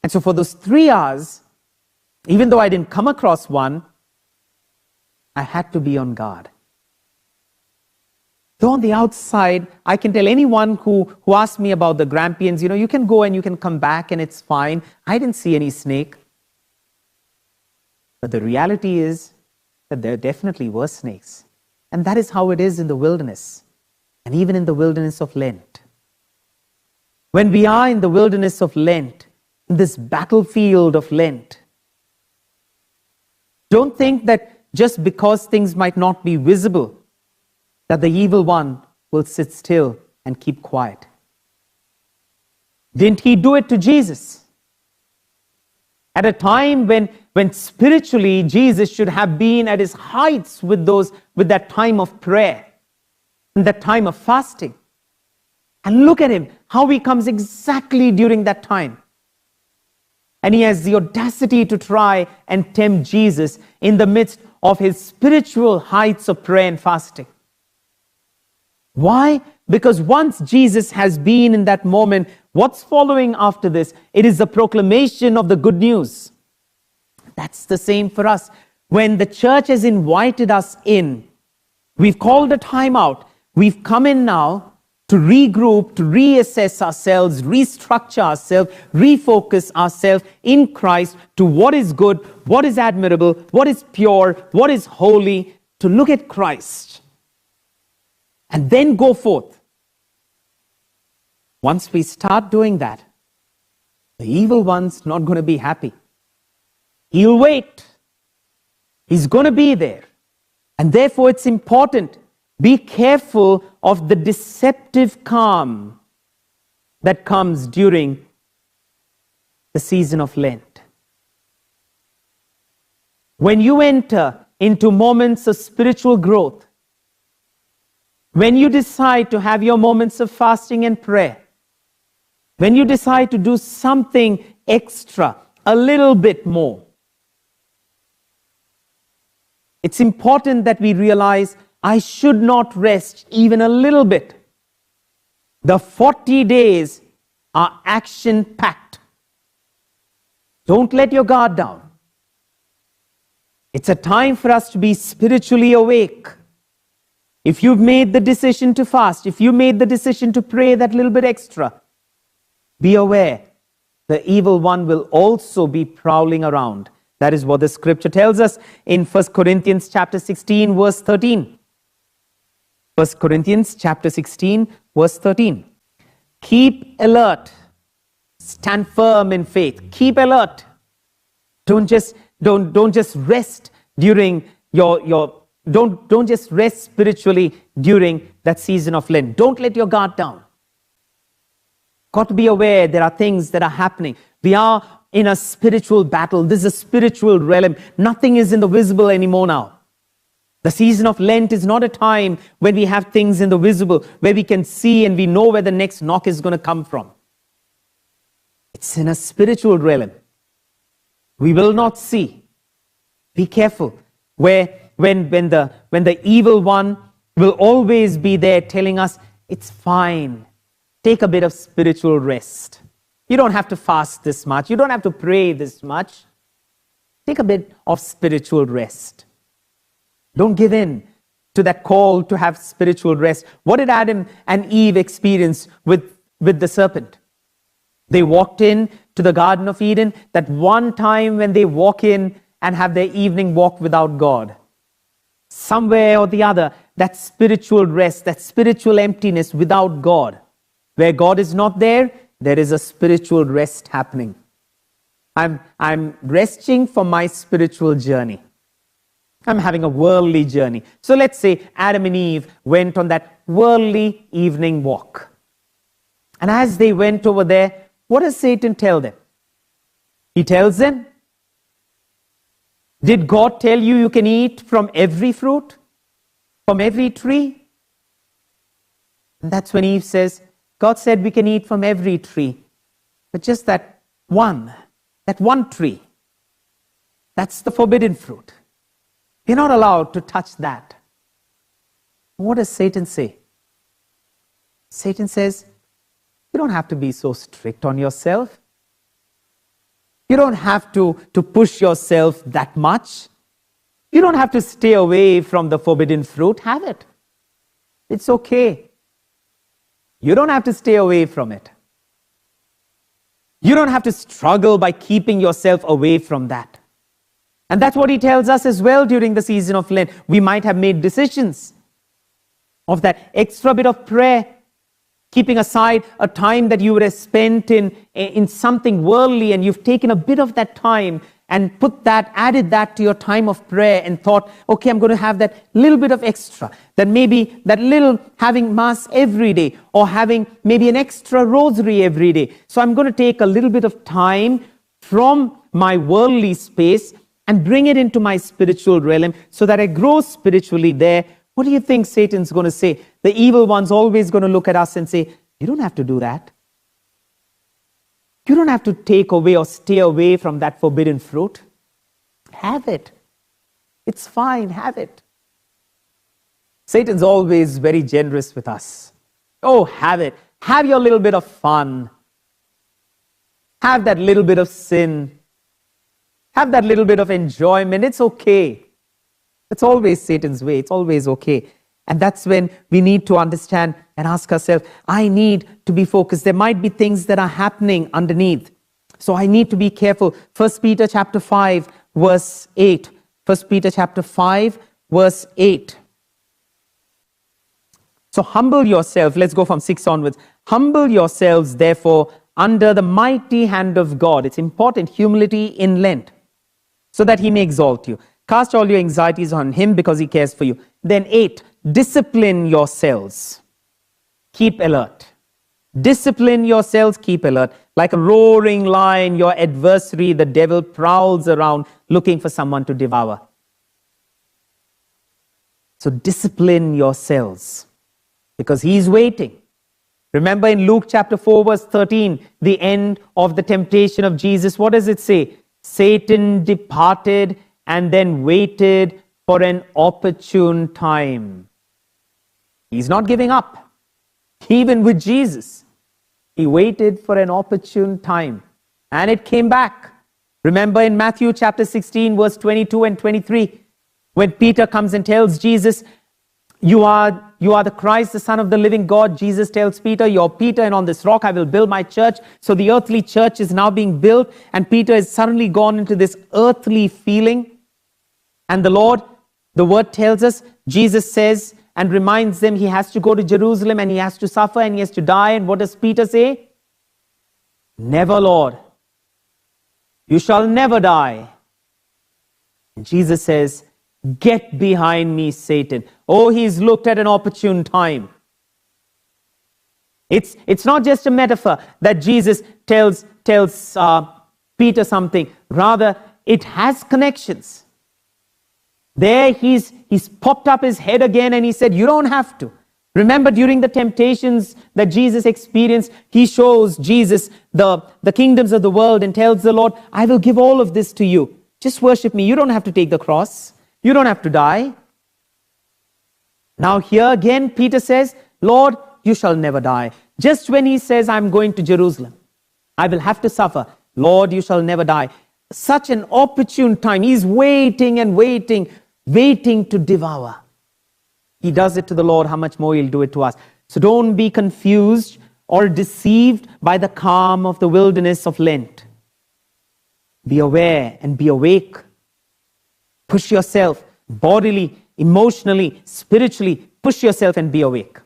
And so for those 3 hours, even though I didn't come across one, I had to be on guard. Though on the outside, I can tell anyone who asks me about the Grampians, you can go and you can come back and it's fine. I didn't see any snake. But the reality is that there definitely were snakes. And that is how it is in the wilderness, and even in the wilderness of Lent. When we are in the wilderness of Lent, in this battlefield of Lent, don't think that just because things might not be visible, that the evil one will sit still and keep quiet. Didn't he do it to Jesus? At a time when spiritually Jesus should have been at his heights with that time of prayer and that time of fasting. And look at him, how he comes exactly during that time. And he has the audacity to try and tempt Jesus in the midst of his spiritual heights of prayer and fasting. Why? Because once Jesus has been in that moment, what's following after this? It is the proclamation of the good news. That's the same for us. When the church has invited us in, we've called a time out. We've come in now to regroup, to reassess ourselves, restructure ourselves, refocus ourselves in Christ to what is good, what is admirable, what is pure, what is holy, to look at Christ. And then go forth. Once we start doing that, the evil one's not going to be happy. He'll wait. He's going to be there. And therefore it's important. Be careful of the deceptive calm that comes during the season of Lent. When you enter into moments of spiritual growth, when you decide to have your moments of fasting and prayer, when you decide to do something extra, a little bit more, it's important that we realize I should not rest even a little bit. The 40 days are action-packed. Don't let your guard down. It's a time for us to be spiritually awake. If you've made the decision to fast, if you made the decision to pray that little bit extra, be aware the evil one will also be prowling around. That is what the scripture tells us in 1 Corinthians chapter 16, verse 13. 1 Corinthians chapter 16, verse 13. Keep alert. Stand firm in faith. Keep alert. Don't just rest during Don't just rest spiritually during that season of Lent. Don't let your guard down. Got to be aware there are things that are happening. We are in a spiritual battle. This is a spiritual realm. Nothing is in the visible anymore now. The season of Lent is not a time when we have things in the visible, where we can see and we know where the next knock is going to come from. It's in a spiritual realm. We will not see. Be careful. When the evil one will always be there telling us, it's fine. Take a bit of spiritual rest. You don't have to fast this much. You don't have to pray this much. Take a bit of spiritual rest. Don't give in to that call to have spiritual rest. What did Adam and Eve experience with the serpent? They walked in to the Garden of Eden, that one time when they walk in and have their evening walk without God. Somewhere or the other, that spiritual rest, that spiritual emptiness without God. Where God is not there, there is a spiritual rest happening. I'm resting from my spiritual journey. I'm having a worldly journey. So let's say Adam and Eve went on that worldly evening walk. And as they went over there, what does Satan tell them? He tells them, did God tell you you can eat from every fruit? From every tree? And that's when Eve says, God said we can eat from every tree. But just that one tree, that's the forbidden fruit. You're not allowed to touch that. What does Satan say? Satan says, you don't have to be so strict on yourself. You don't have to push yourself that much. You don't have to stay away from the forbidden fruit. Have it. It's okay. You don't have to stay away from it. You don't have to struggle by keeping yourself away from that. And that's what he tells us as well during the season of Lent. We might have made decisions of that extra bit of prayer, keeping aside a time that you would have spent in something worldly, and you've taken a bit of that time and added that to your time of prayer and thought, okay, I'm going to have that little bit of extra, that maybe that little having mass every day, or having maybe an extra rosary every day. So I'm going to take a little bit of time from my worldly space and bring it into my spiritual realm so that I grow spiritually there. What do you think Satan's going to say? The evil one's always going to look at us and say, you don't have to do that. You don't have to take away or stay away from that forbidden fruit. Have it. It's fine, have it. Satan's always very generous with us. Oh, have it. Have your little bit of fun. Have that little bit of sin. Have that little bit of enjoyment. It's okay. It's always Satan's way. It's always okay. And that's when we need to understand and ask ourselves, I need to be focused. There might be things that are happening underneath. So I need to be careful. 1 Peter chapter 5, verse 8. 1 Peter chapter 5, verse 8. So humble yourself. Let's go from 6 onwards. Humble yourselves, therefore, under the mighty hand of God. It's important, humility in Lent, so that he may exalt you. Cast all your anxieties on him because he cares for you. Then 8, discipline yourselves. Keep alert. Discipline yourselves, keep alert. Like a roaring lion, your adversary, the devil, prowls around looking for someone to devour. So discipline yourselves because he's waiting. Remember in Luke chapter 4, verse 13, the end of the temptation of Jesus, what does it say? Satan departed and then waited for an opportune time. He's not giving up. Even with Jesus, he waited for an opportune time. And it came back. Remember in Matthew chapter 16, verse 22 and 23, when Peter comes and tells Jesus, you are the Christ, the Son of the living God. Jesus tells Peter, you're Peter, and on this rock I will build my church. So the earthly church is now being built, and Peter has suddenly gone into this earthly feeling. And the word tells us, Jesus says and reminds them he has to go to Jerusalem and he has to suffer and he has to die. And what does Peter say? Never, Lord. You shall never die. And Jesus says, get behind me, Satan. Oh, he's looked at an opportune time. It's not just a metaphor that Jesus tells Peter something. Rather, it has connections. There he's popped up his head again and he said, you don't have to. Remember, during the temptations that Jesus experienced, he shows Jesus the kingdoms of the world and tells the Lord, I will give all of this to you. Just worship me. You don't have to take the cross. You don't have to die. Now here again, Peter says, Lord, you shall never die. Just when he says, I'm going to Jerusalem, I will have to suffer. Lord, you shall never die. Such an opportune time. He's waiting and waiting to devour. He does it to the Lord. How much more he'll do it to us. So don't be confused or deceived by the calm of the wilderness of Lent. Be aware and be awake. Push yourself bodily, emotionally, spiritually. Push yourself and be awake.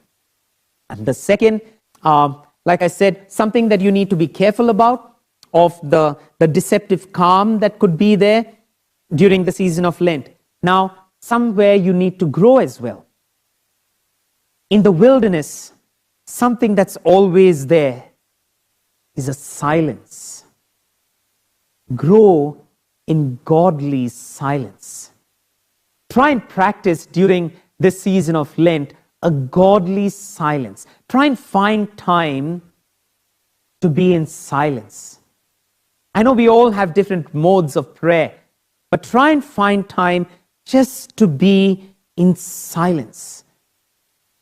And the second, like I said, something that you need to be careful about of the deceptive calm that could be there during the season of Lent. Now, somewhere you need to grow as well. In the wilderness, something that's always there is a silence. Grow in godly silence. Try and practice during this season of Lent a godly silence. Try and find time to be in silence. I know we all have different modes of prayer, but try and find time just to be in silence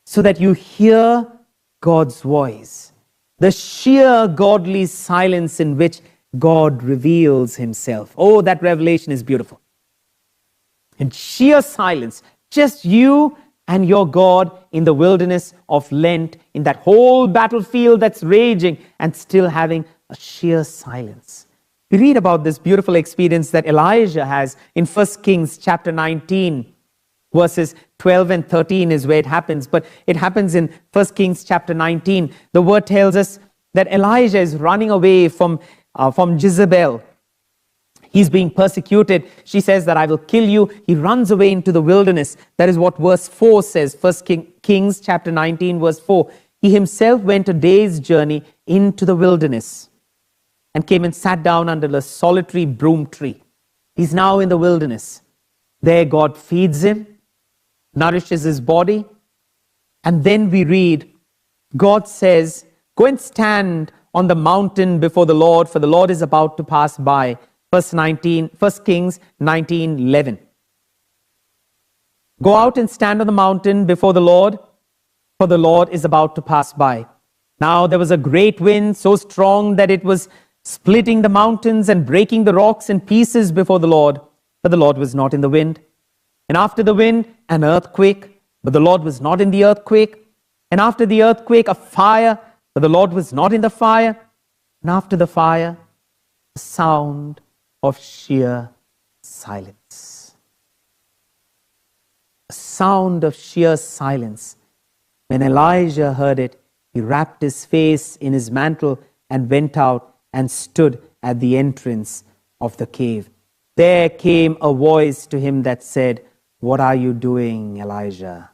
so that you hear God's voice. The sheer godly silence in which God reveals himself. Oh, that revelation is beautiful. In sheer silence, just you and your God in the wilderness of Lent, in that whole battlefield that's raging and still having a sheer silence. We read about this beautiful experience that Elijah has in 1 Kings chapter 19, verses 12 and 13 is where it happens. But it happens in 1 Kings chapter 19. The word tells us that Elijah is running away from Jezebel. He's being persecuted. She says that I will kill you. He runs away into the wilderness. That is what verse 4 says. 1 Kings chapter 19 verse 4. He himself went a day's journey into the wilderness and came and sat down under a solitary broom tree. He's now in the wilderness. There God feeds him, nourishes his body. And then we read, God says, go and stand on the mountain before the Lord, for the Lord is about to pass by. 1 Kings 19:11. Go out and stand on the mountain before the Lord, for the Lord is about to pass by. Now there was a great wind, so strong that it was splitting the mountains and breaking the rocks in pieces before the Lord, but the Lord was not in the wind. And after the wind, an earthquake, but the Lord was not in the earthquake. And after the earthquake, a fire, but the Lord was not in the fire. And after the fire, the sound of sheer silence. A sound of sheer silence. When Elijah heard it, he wrapped his face in his mantle and went out and stood at the entrance of the cave. There came a voice to him that said, what are you doing, Elijah?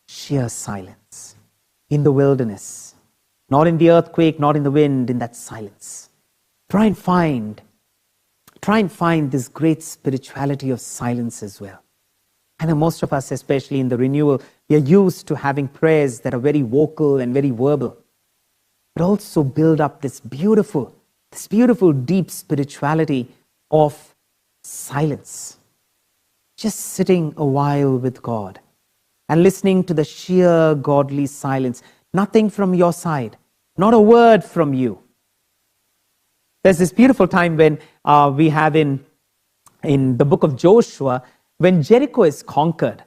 Sheer silence in the wilderness. Not in the earthquake, not in the wind, in that silence. Try and find this great spirituality of silence as well. I know most of us, especially in the renewal, we are used to having prayers that are very vocal and very verbal. But also build up this beautiful deep spirituality of silence. Just sitting a while with God and listening to the sheer godly silence. Nothing from your side, not a word from you. There's this beautiful time when we have in the book of Joshua, when Jericho is conquered.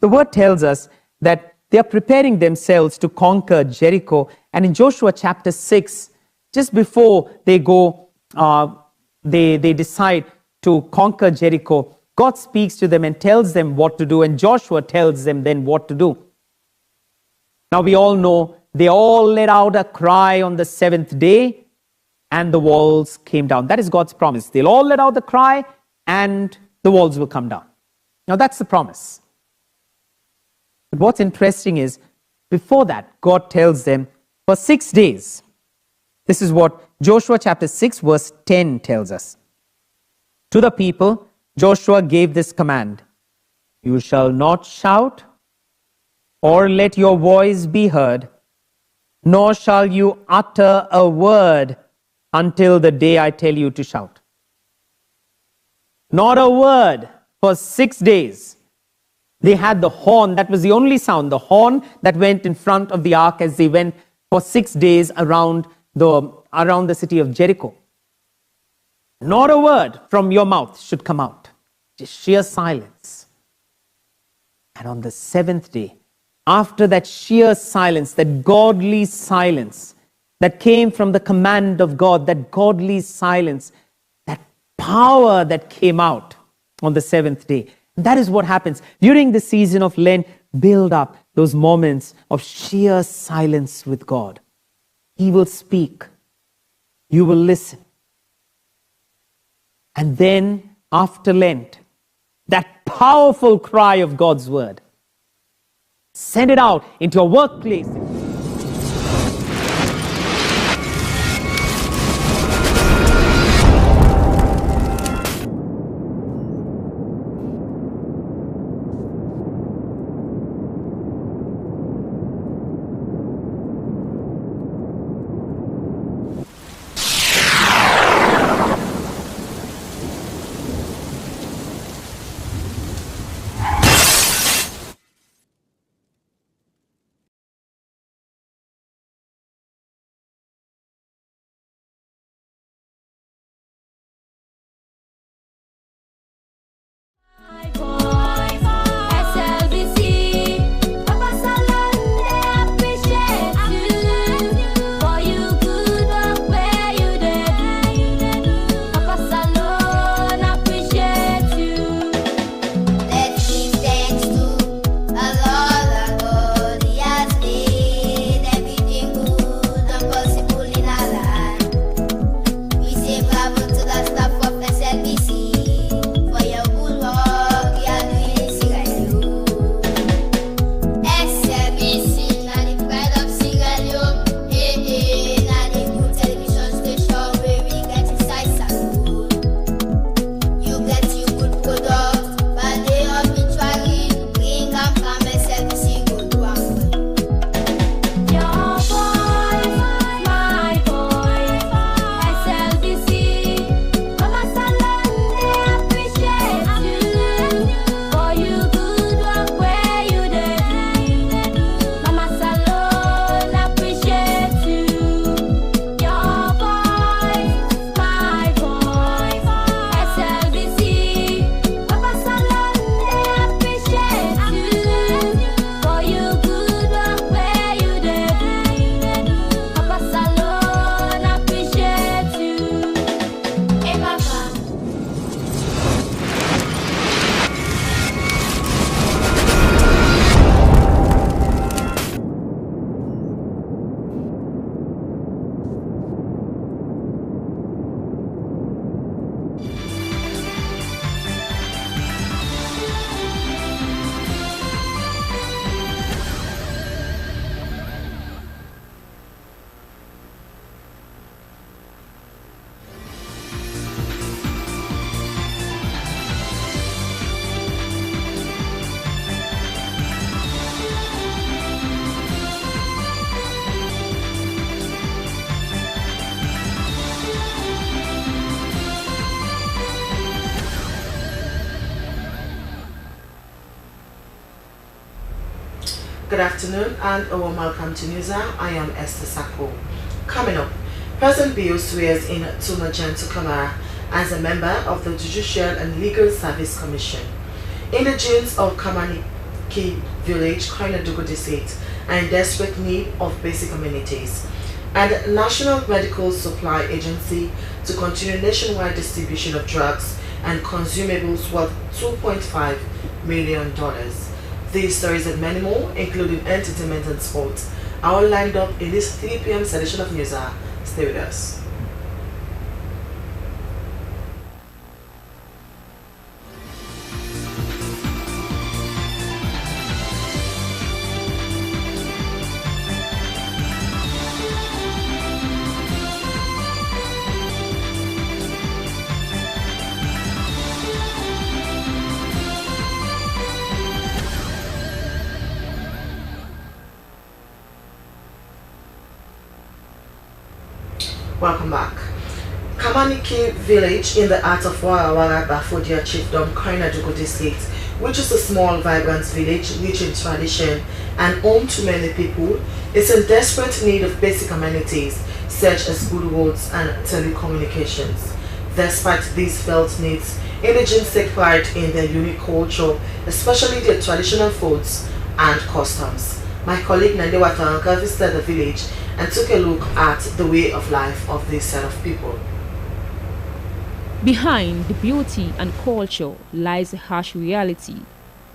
The word tells us that they are preparing themselves to conquer Jericho. And in Joshua chapter 6, just before they go, they decide to conquer Jericho, God speaks to them and tells them what to do. And Joshua tells them then what to do. Now we all know they all let out a cry on the seventh day and the walls came down. That is God's promise. They'll all let out the cry and the walls will come down. Now that's the promise. But what's interesting is, before that, God tells them, for 6 days, This is what Joshua chapter 6 verse 10 tells us. To the people, Joshua gave this command: "You shall not shout or let your voice be heard, nor shall you utter a word until the day I tell you to shout." Not a word for 6 days. They had the horn. That was the only sound, the horn that went in front of the ark as they went for 6 days around the city of Jericho. Not a word from your mouth should come out. Just sheer silence. And on the 7th day, after that sheer silence, that godly silence that came from the command of God, that godly silence, that power that came out on the 7th day. That is what happens during the season of Lent. Build up those moments of sheer silence with God. He will speak. You will listen. And then after Lent, that powerful cry of God's word. Send it out into your workplace. Good afternoon and a warm welcome to Newsa. I am Esther Sako. Coming up, President Bill swears in Tuma Jantu Kamara as a member of the Judicial and Legal Service Commission. Indigents of Kamaniki Village, Koinadugu District, are in desperate need of basic amenities. And National Medical Supply Agency to continue nationwide distribution of drugs and consumables worth $2.5 million. These stories and many more, including entertainment and sports, are all lined up in this 3 p.m. edition of Newsa. Stay with us. Welcome back. Kamaniki village in the heart of Warawara Bafodia Chiefdom, Koinadugu district, which is a small, vibrant village rich in tradition and home to many people, is in desperate need of basic amenities such as good roads and telecommunications. Despite these felt needs, indigents take pride in their unique culture, especially their traditional foods and customs. My colleague Nande Wataranka visited the village and took a look at the way of life of this set of people. Behind the beauty and culture lies a harsh reality.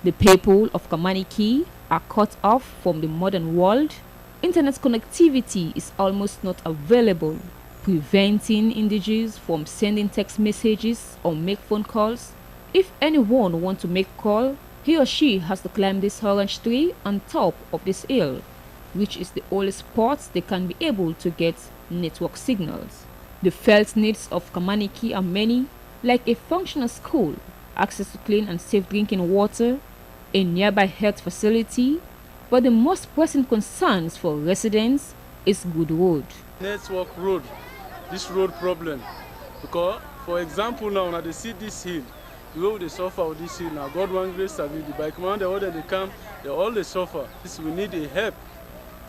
The people of Kamaniki are cut off from the modern world. Internet connectivity is almost not available, preventing individuals from sending text messages or make phone calls. If anyone wants to make a call, he or she has to climb this orange tree on top of this hill, which is the only spot they can be able to get network signals. The felt needs of Kamaniki are many, like a functional school, access to clean and safe drinking water, a nearby health facility, but the most pressing concerns for residents is good road. Network road, this road problem, because for example now they see this hill, the way they suffer with this hill now, God one grace service, the bike man, the order they come, they all they suffer. We need a help,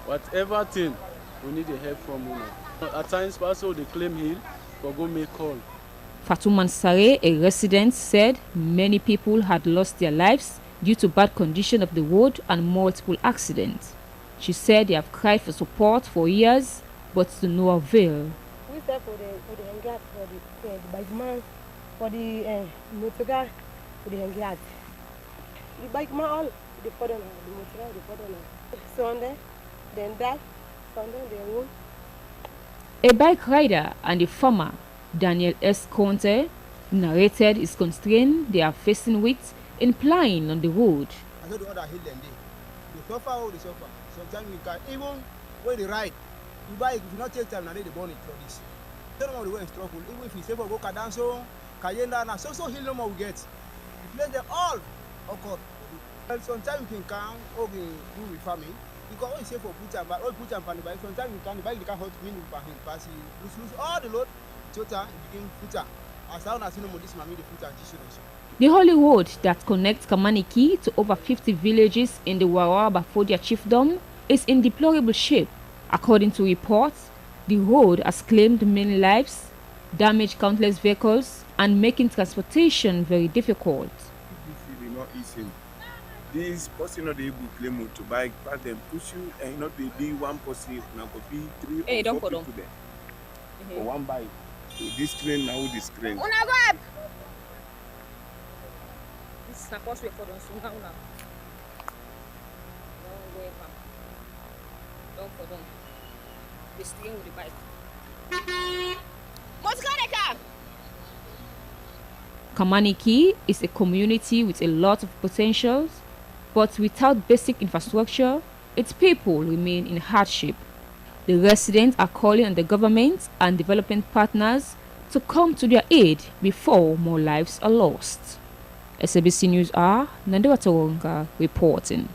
whatever thing, we need a help from you. At times also they claim hill, but go make call. Fatuman Sare, a resident, said many people had lost their lives due to bad condition of the road and multiple accidents. She said they have cried for support for years, but to no avail. We start for the hangar, for the bike man, for the motor car, for the hangar. The bike man all the photo now, the motor car, the photo now. Sunday, then that, Sunday, then one. A bike rider and a farmer, Daniel S. Conte, narrated his constraint they are facing with in plying on the road. I know the other hill them they suffer all the suffer. Sometimes we can even when they ride, you buy if you not take time now they burn it for this. Don't know the way in struggle. Even if you say for go Kadanso, Kayenda, now so hill no more we get. We place them all occur. And sometimes you can come or do with farming. Because when you say for put and pan the bike, sometimes you can the bike can't hurt me with pass lose all the load. The holy road that connects Kamaniki to over 50 villages in the Warawara-Bafodia chiefdom is in deplorable shape. According to reports, the road has claimed many lives, damaged countless vehicles, and making transportation very difficult. This person not able to claim to buy, but then push you and not be one person, now could be 3 or 4 people there. For one bike. So this screen now this screen. This is supposed to be for the now. Don't for them. The screen with the bike. What's going on? Kamaniki is a community with a lot of potentials, but without basic infrastructure, its people remain in hardship. The residents are calling on the government and development partners to come to their aid before more lives are lost. SLBC News are Nandewa Taronga reporting.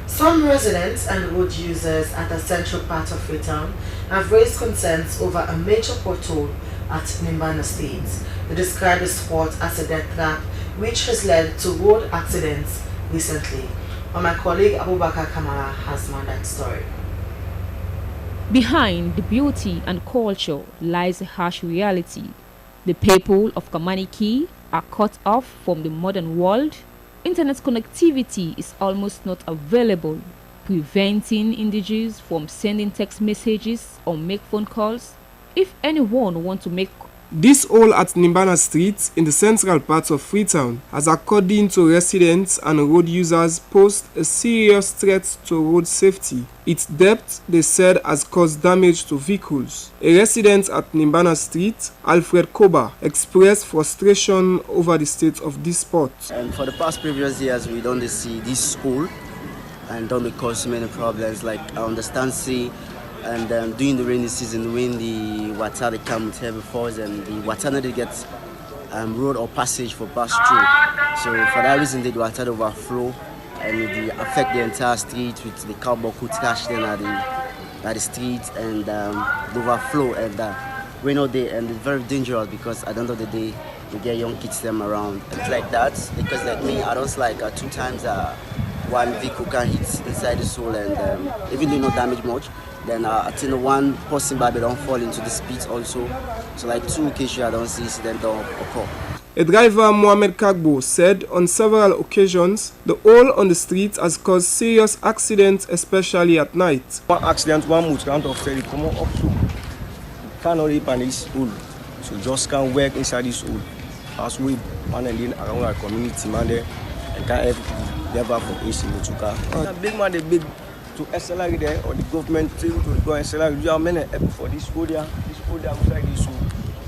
Some residents and road users at the central part of Freetown have raised concerns over a major pothole at Nimbana Street. They describe the spot as a death trap, which has led to road accidents recently. My colleague Abubakar Kamara has more that story. Behind the beauty and culture lies a harsh reality. The people of Kamaniki are cut off from the modern world. Internet connectivity is almost not available, preventing individuals from sending text messages or make phone calls. If anyone wants to make this all at Nimbana Street in the central part of Freetown has, according to residents and road users, posed a serious threat to road safety. Its depth, they said, has caused damage to vehicles. A resident at Nimbana Street, Alfred Koba, expressed frustration over the state of this spot. And for the past previous years, we don't see this school and don't cause so many problems. Like I understand, and during the rainy season, when the water they come with heavy force and the water they get road or passage for pass through. So for that reason, the water overflow and it affect the entire street with the cardboard who trash them at the street and the overflow and rain all day, and it's very dangerous because at the end of the day you get young kids them around. It's like that because like me, I don't like 2 times one vehicle can hit inside the soul and even though not damage much. Then I think one person baby don't fall into the pit also. So like 2 occasions I don't see incident don't occur. A driver, Mohamed Kagbo, said on several occasions the hole on the street has caused serious accidents, especially at night. One accident, one motor can't offset it, come up so cannot open this hole. So just can't work inside this hole. As we managing around our community man there and can't have never for AC motor. Big man, they big to SLR there or the government to go SLR. You are many for this hole there outside this hole.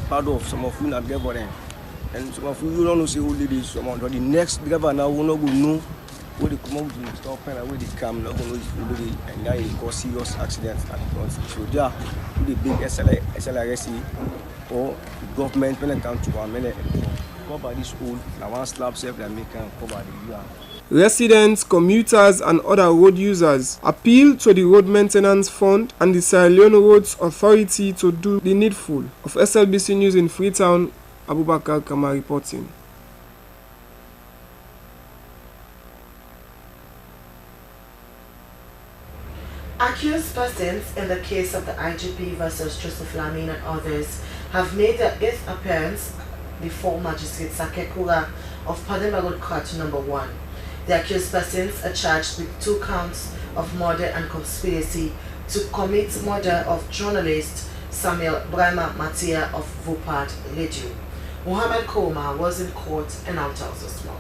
Part of some of you not get for them. And some of you don't know say who did this. Some of the next driver now will not go know where they come out to stop and where they come not going to know and now it cause serious accidents at the front. So there, the big SLRC or the government when it comes to our men cover this hole. Now one slab self that make can cover the yard. Residents, commuters and other road users appeal to the Road Maintenance Fund and the Sierra Leone Roads Authority to do the needful. Of SLBC News in Freetown, Abubakar Kama reporting. Accused persons in the case of the IGP versus Joseph Lamine and others have made their 8th appearance before Magistrate Sakekura of Padema Road Court number 1. The accused persons are charged with 2 counts of murder and conspiracy to commit murder of journalist Samuel Brahma Matia of Vupad Radio. Mohammed Koma was in court and out tells us more.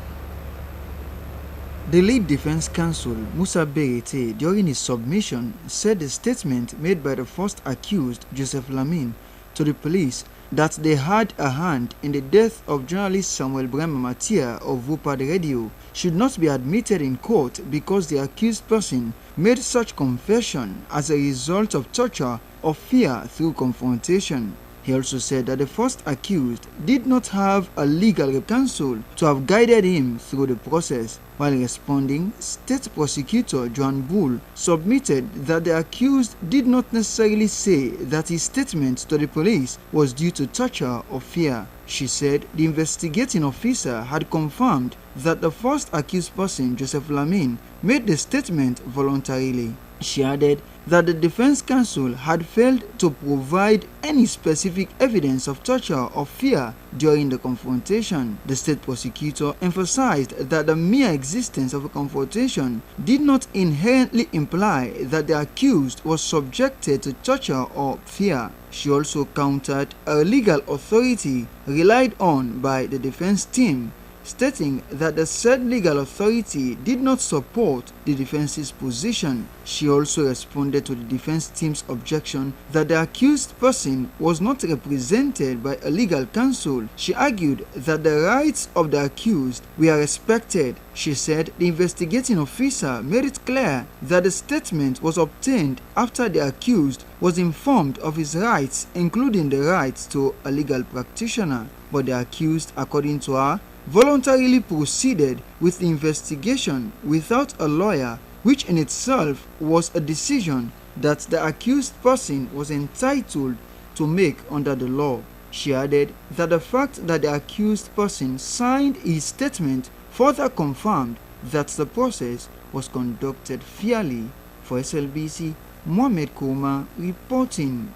The lead defense counsel, Musa Berete, during his submission, said the statement made by the first accused, Joseph Lamine, to the police that they had a hand in the death of journalist Samuel Brahma Matia of Vupad Radio should not be admitted in court because the accused person made such confession as a result of torture or fear through confrontation. He also said that the first accused did not have a legal counsel to have guided him through the process. While responding, State Prosecutor Joan Bull submitted that the accused did not necessarily say that his statement to the police was due to torture or fear. She said the investigating officer had confirmed that the first accused person, Joseph Lamine, made the statement voluntarily. She added that the defense counsel had failed to provide any specific evidence of torture or fear during the confrontation. The state prosecutor emphasized that the mere existence of a confrontation did not inherently imply that the accused was subjected to torture or fear. She also countered a legal authority relied on by the defense team, stating that the said legal authority did not support the defense's position. She also responded to the defense team's objection that the accused person was not represented by a legal counsel. She argued that the rights of the accused were respected. She said the investigating officer made it clear that the statement was obtained after the accused was informed of his rights, including the rights to a legal practitioner. But the accused, according to her, voluntarily proceeded with the investigation without a lawyer, which in itself was a decision that the accused person was entitled to make under the law. She added that the fact that the accused person signed his statement further confirmed that the process was conducted fairly. For SLBC, Mohamed Koma reporting.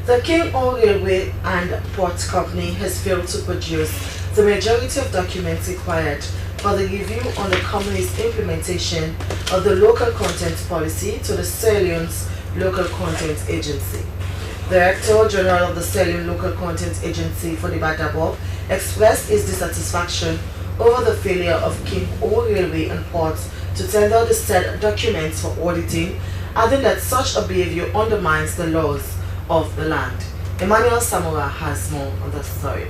The King Oil Railway and Port Company has failed to produce the majority of documents required for the review on the company's implementation of the local content policy to the Sierra Leone's Local Content Agency. Director General of the Sierra Leone Local Content Agency for the Badabo expressed his dissatisfaction over the failure of King Oil Railway and Ports to tender the said documents for auditing, adding that such a behavior undermines the laws of the land. Emmanuel Samora has more on the story.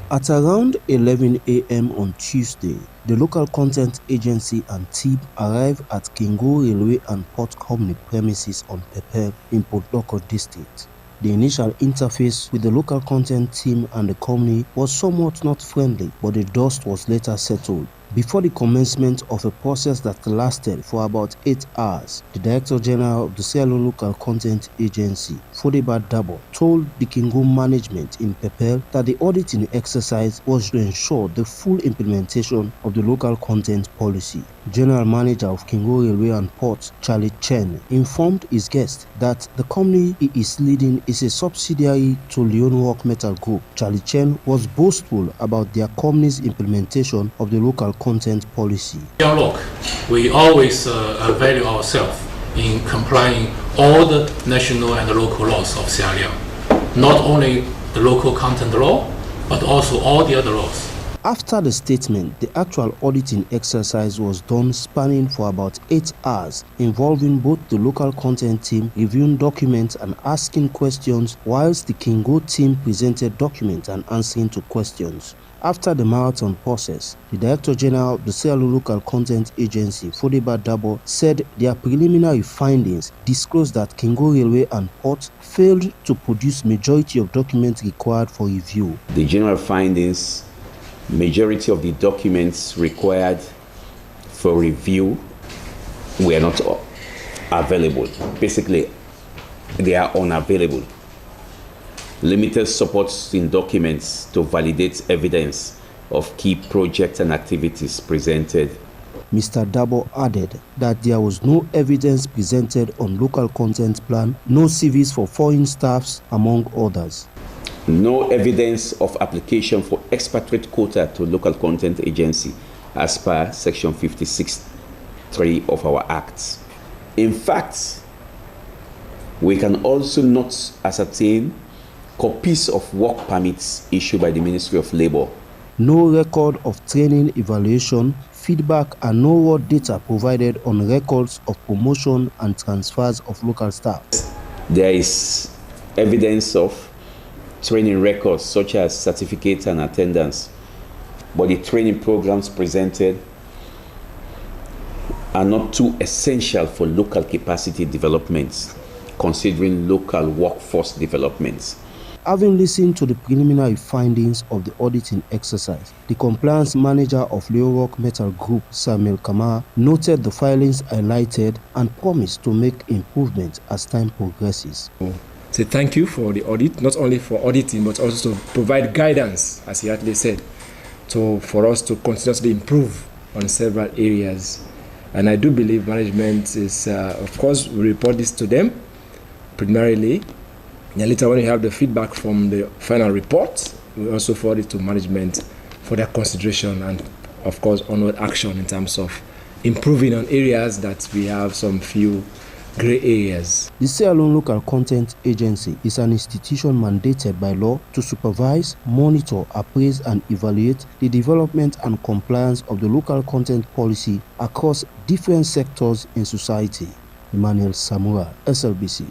At around 11 a.m. on Tuesday, the local content agency and team arrived at Kingo Railway and Port Company premises on Pepel in Port Loko District. The initial interface with the local content team and the company was somewhat not friendly, but the dust was later settled. Before the commencement of a process that lasted for about 8 hours, the Director General of the Sierra Leone Local Content Agency, Fodeba Dabo, told the Kingo management in Pepel that the auditing exercise was to ensure the full implementation of the local content policy. General Manager of Kingo Railway and Ports, Charlie Chen, informed his guest that the company he is leading is a subsidiary to Leone Rock Metal Group. Charlie Chen was boastful about their company's implementation of the local content policy. Look, we always value ourselves in complying all the national and local laws of Sierra Leone. Not only the local content law, but also all the other laws. After the statement, the actual auditing exercise was done spanning for about 8 hours, involving both the local content team reviewing documents and asking questions, whilst the Kingo team presented documents and answering to questions. After the marathon process, the Director General of the Sierra Leone Local Content Agency, Fodeba Dabo, said their preliminary findings disclosed that Kingo Railway and Port failed to produce majority of documents required for review. The general findings, majority of the documents required for review were not available. Basically, they are unavailable. Limited supports in documents to validate evidence of key projects and activities presented. Mr. Dabo added that there was no evidence presented on local content plan, no CVs for foreign staffs, among others. No evidence of application for expatriate quota to local content agency as per section 56(3) of our acts. In fact, we can also not ascertain copies of work permits issued by the Ministry of Labour. No record of training, evaluation, feedback, and no raw data provided on records of promotion and transfers of local staff. There is evidence of training records such as certificates and attendance, but the training programs presented are not too essential for local capacity developments, considering local workforce developments. Having listened to the preliminary findings of the auditing exercise, the compliance manager of Leone Rock Metal Group, Samuel Kamara, noted the filings highlighted and promised to make improvements as time progresses. Say thank you for the audit, not only for auditing, but also to provide guidance, as he actually said, for us to continuously improve on several areas. And I do believe management is, of course, we report this to them primarily. And later, when we have the feedback from the final report, we also forward it to management for their consideration and, of course, onward action in terms of improving on areas that we have some few gray areas. The Sierra Leone Local Content Agency is an institution mandated by law to supervise, monitor, appraise, and evaluate the development and compliance of the local content policy across different sectors in society. Emmanuel Samura, SLBC.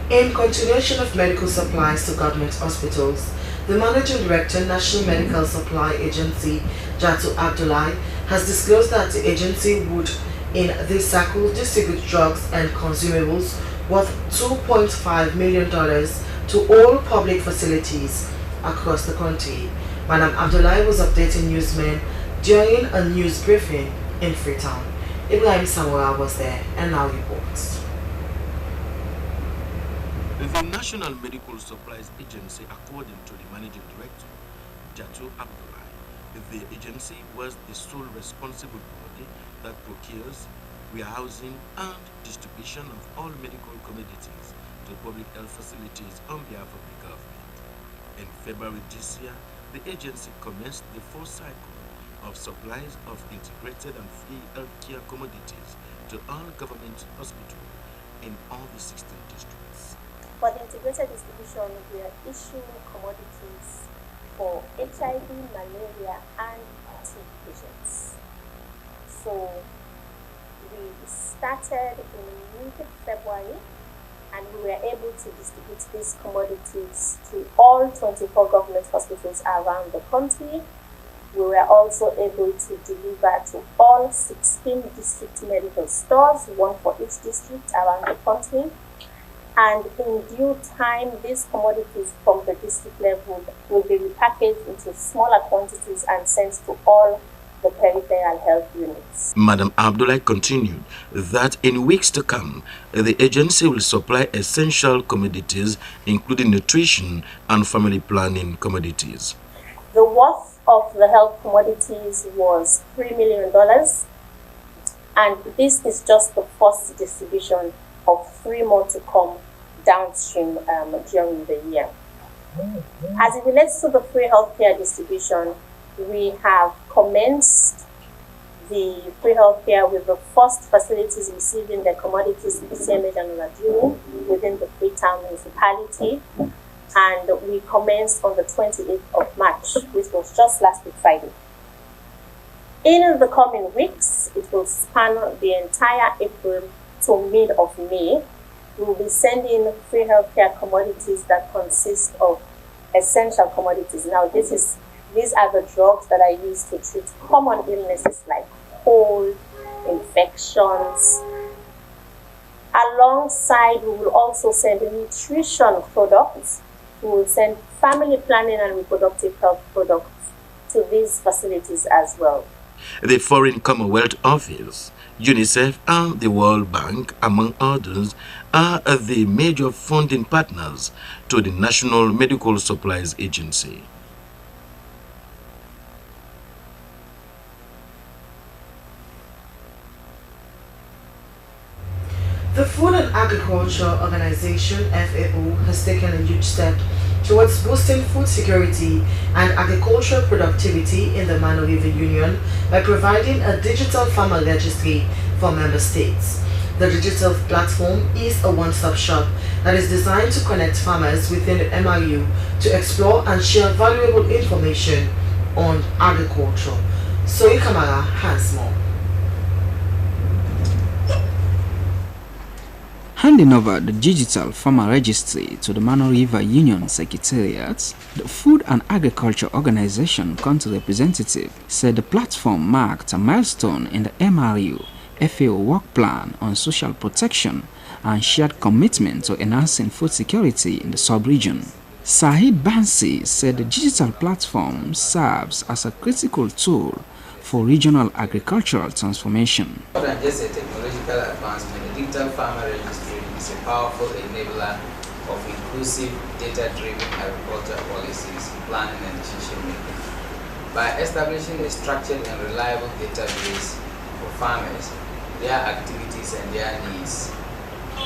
In continuation of medical supplies to government hospitals, the Managing Director, National Medical Supply Agency, Jatu Abdullahi, has disclosed that the agency would, in this cycle, distribute drugs and consumables worth $2.5 million to all public facilities across the country. Madam Abdullahi was updating newsmen during a news briefing in Freetown. Ibrahim Samura was there and now reports. The National Medical Supplies Agency, according to the Managing Director, Jatu Abdullahi, the agency was the sole responsible body that procures, warehousing, and distribution of all medical commodities to public health facilities on behalf of the government. In February this year, the agency commenced the fourth cycle of supplies of integrated and free healthcare commodities to all government hospitals in all the 16 districts. For the integrated distribution, we are issuing commodities for HIV, malaria, and TB patients. So we started in mid-February and we were able to distribute these commodities to all 24 government hospitals around the country. We were also able to deliver to all 16 district medical stores, one for each district around the country. And in due time, these commodities from the district level will be repackaged into smaller quantities and sent to all the peripheral health units. Madam Abdullah continued that in weeks to come, the agency will supply essential commodities, including nutrition and family planning commodities. The worth of the health commodities was $3 million, and this is just the first distribution of 3 more to come downstream during the year. As it relates to the free healthcare distribution, we have commenced the free healthcare with the first facilities receiving the commodities PCMH and Oladuru within the Freetown municipality, and we commenced on the 28th of March, which was just last week Friday. In the coming weeks, it will span the entire April to mid of May. We will be sending free healthcare commodities that consist of essential commodities. Now, these are the drugs that are used to treat common illnesses like cold, infections. Alongside, we will also send nutrition products. We will send family planning and reproductive health products to these facilities as well. The Foreign Commonwealth Office, UNICEF and the World Bank, among others, are the major funding partners to the National Medical Supplies Agency. The Food and Agriculture Organization, FAO, has taken a huge step towards boosting food security and agricultural productivity in the Mano River Union by providing a digital farmer registry for member states. The digital platform is a one-stop shop that is designed to connect farmers within the MRU to explore and share valuable information on agriculture. Soy Kamara has more. Handing over the digital farmer registry to the Mano River Union Secretariat, the Food and Agriculture Organization country representative said the platform marked a milestone in the MRU FAO work plan on social protection and shared commitment to enhancing food security in the sub-region. Sahid Bansi said the digital platform serves as a critical tool for regional agricultural transformation. More than just a technological advancement, the digital farmer registry is a powerful enabler of inclusive, data-driven agricultural policies, planning and decision-making. By establishing a structured and reliable database for farmers, their activities and their needs,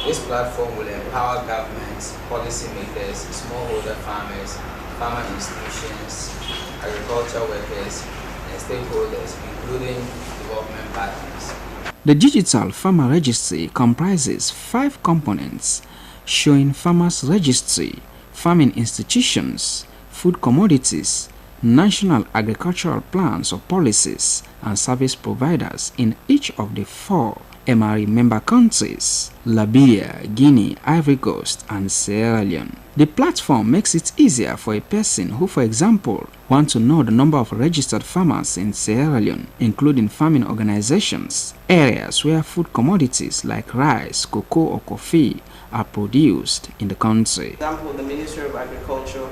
this platform will empower governments, policymakers, smallholder farmers, farmer institutions, agricultural workers, and stakeholders, including development partners. The digital farmer registry comprises 5 components showing farmers' registry, farming institutions, food commodities, national agricultural plans or policies, and service providers in each of the 4 MRE member countries, Liberia, Guinea, Ivory Coast, and Sierra Leone. The platform makes it easier for a person who, for example, wants to know the number of registered farmers in Sierra Leone, including farming organizations, areas where food commodities like rice, cocoa, or coffee are produced in the country. For example, the Ministry of Agriculture,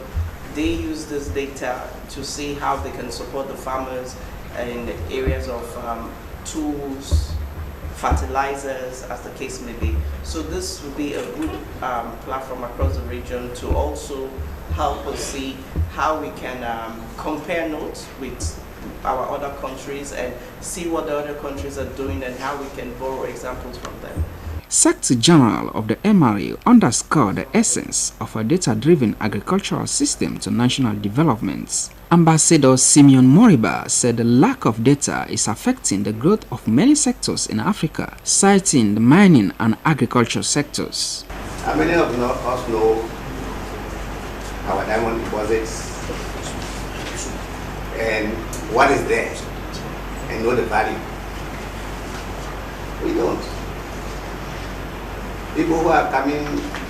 they use this data to see how they can support the farmers in the areas of tools, fertilizers, as the case may be. So this will be a good platform across the region to also help us see how we can compare notes with our other countries and see what the other countries are doing and how we can borrow examples from them. Secretary General of the MRE underscored the essence of a data-driven agricultural system to national development. Ambassador Simeon Moriba said the lack of data is affecting the growth of many sectors in Africa, citing the mining and agriculture sectors. How many of us know our diamond deposits and what is there and know the value? We don't. People who are coming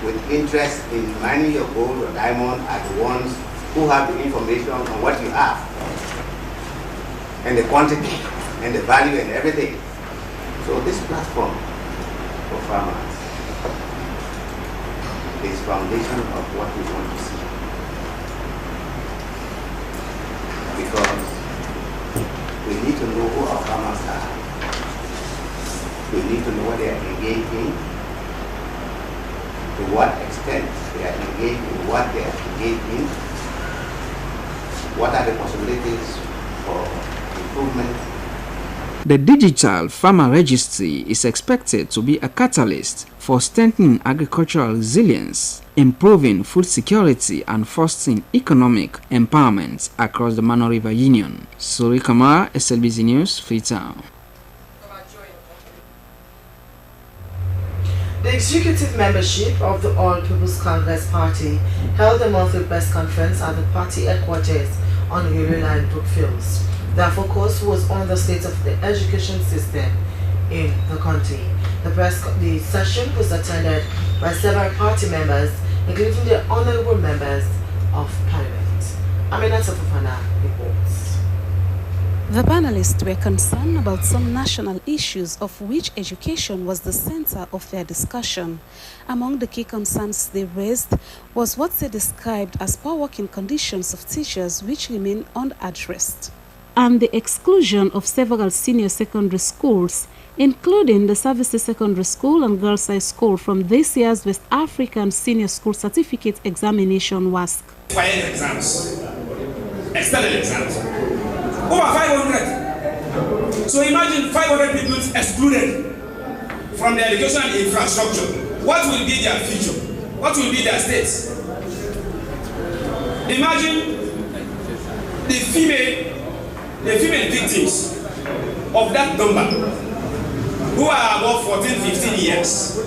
with interest in mining your gold or diamond are the ones who have the information on what you have, and the quantity, and the value, and everything. So this platform for farmers is foundation of what we want to see. Because we need to know who our farmers are. We need to know what they are engaged in, to what extent they are engaged in what they are engaged in, what are the possibilities for improvement. The digital farmer registry is expected to be a catalyst for strengthening agricultural resilience, improving food security, and fostering economic empowerment across the Mano River Union. Suri Kamara, SLBC News, Freetown. The executive membership of the All People's Congress Party held a monthly press conference at the party headquarters on Railway Line Brookfields. Their focus was on the state of the education system in the country. The session was attended by several party members, including the honorable members of Parliament. Aminata Fofana reports. The panelists were concerned about some national issues, of which education was the center of their discussion. Among the key concerns they raised was what they described as poor working conditions of teachers, which remain unaddressed, and the exclusion of several senior secondary schools, including the Slbc Secondary School and Girls High School, from this year's West African Senior School Certificate Examination WASC. Final exams, external exams, over 500. So imagine 500 people excluded from the education infrastructure. What will be their future? What will be their states? Imagine the female victims of that number who are above 14, 15 years.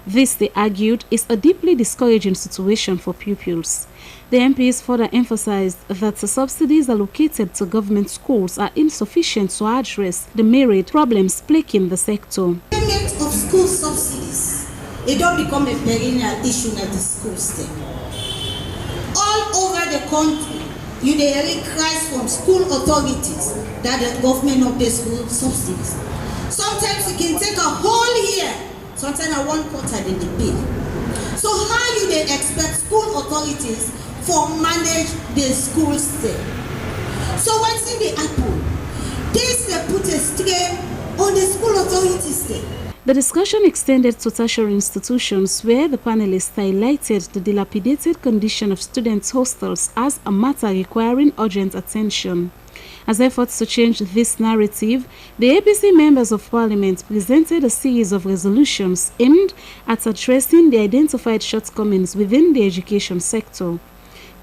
This, they argued, is a deeply discouraging situation for pupils. The MPs further emphasized that the subsidies allocated to government schools are insufficient to address the myriad problems plaguing the sector. Payment of school subsidies, it don't become a perennial issue at the school state. All over the country, you hear cries from school authorities that the government not pay school subsidies. Sometimes it can take a whole year, sometimes a 1 quarter they pay. So how you they expect school authorities for manage the school state? So what's in the apple? This they put a strain on the school authorities state. The discussion extended to tertiary institutions, where the panelists highlighted the dilapidated condition of students' hostels as a matter requiring urgent attention. As efforts to change this narrative, the APC members of Parliament presented a series of resolutions aimed at addressing the identified shortcomings within the education sector.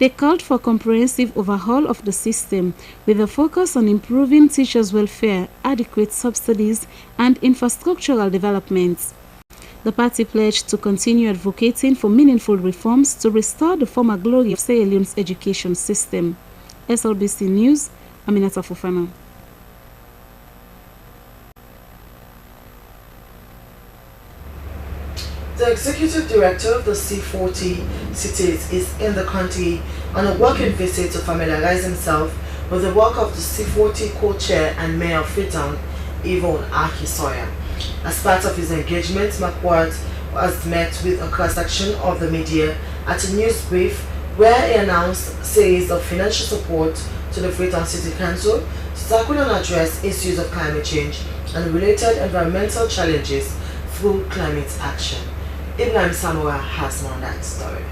They called for a comprehensive overhaul of the system with a focus on improving teachers' welfare, adequate subsidies, and infrastructural developments. The party pledged to continue advocating for meaningful reforms to restore the former glory of Sierra Leone's education system. SLBC News, Aminata Fofana. The executive director of the C40 cities is in the country on a working visit to familiarize himself with the work of the C40 co-chair and mayor of Freetown, Yvonne Akisoya. As part of his engagement, McWard was met with a cross-section of the media at a news brief where he announced a series of financial support to the Freetown City Council to tackle and address issues of climate change and related environmental challenges through climate action. Ibrahim Samoa has more on that story.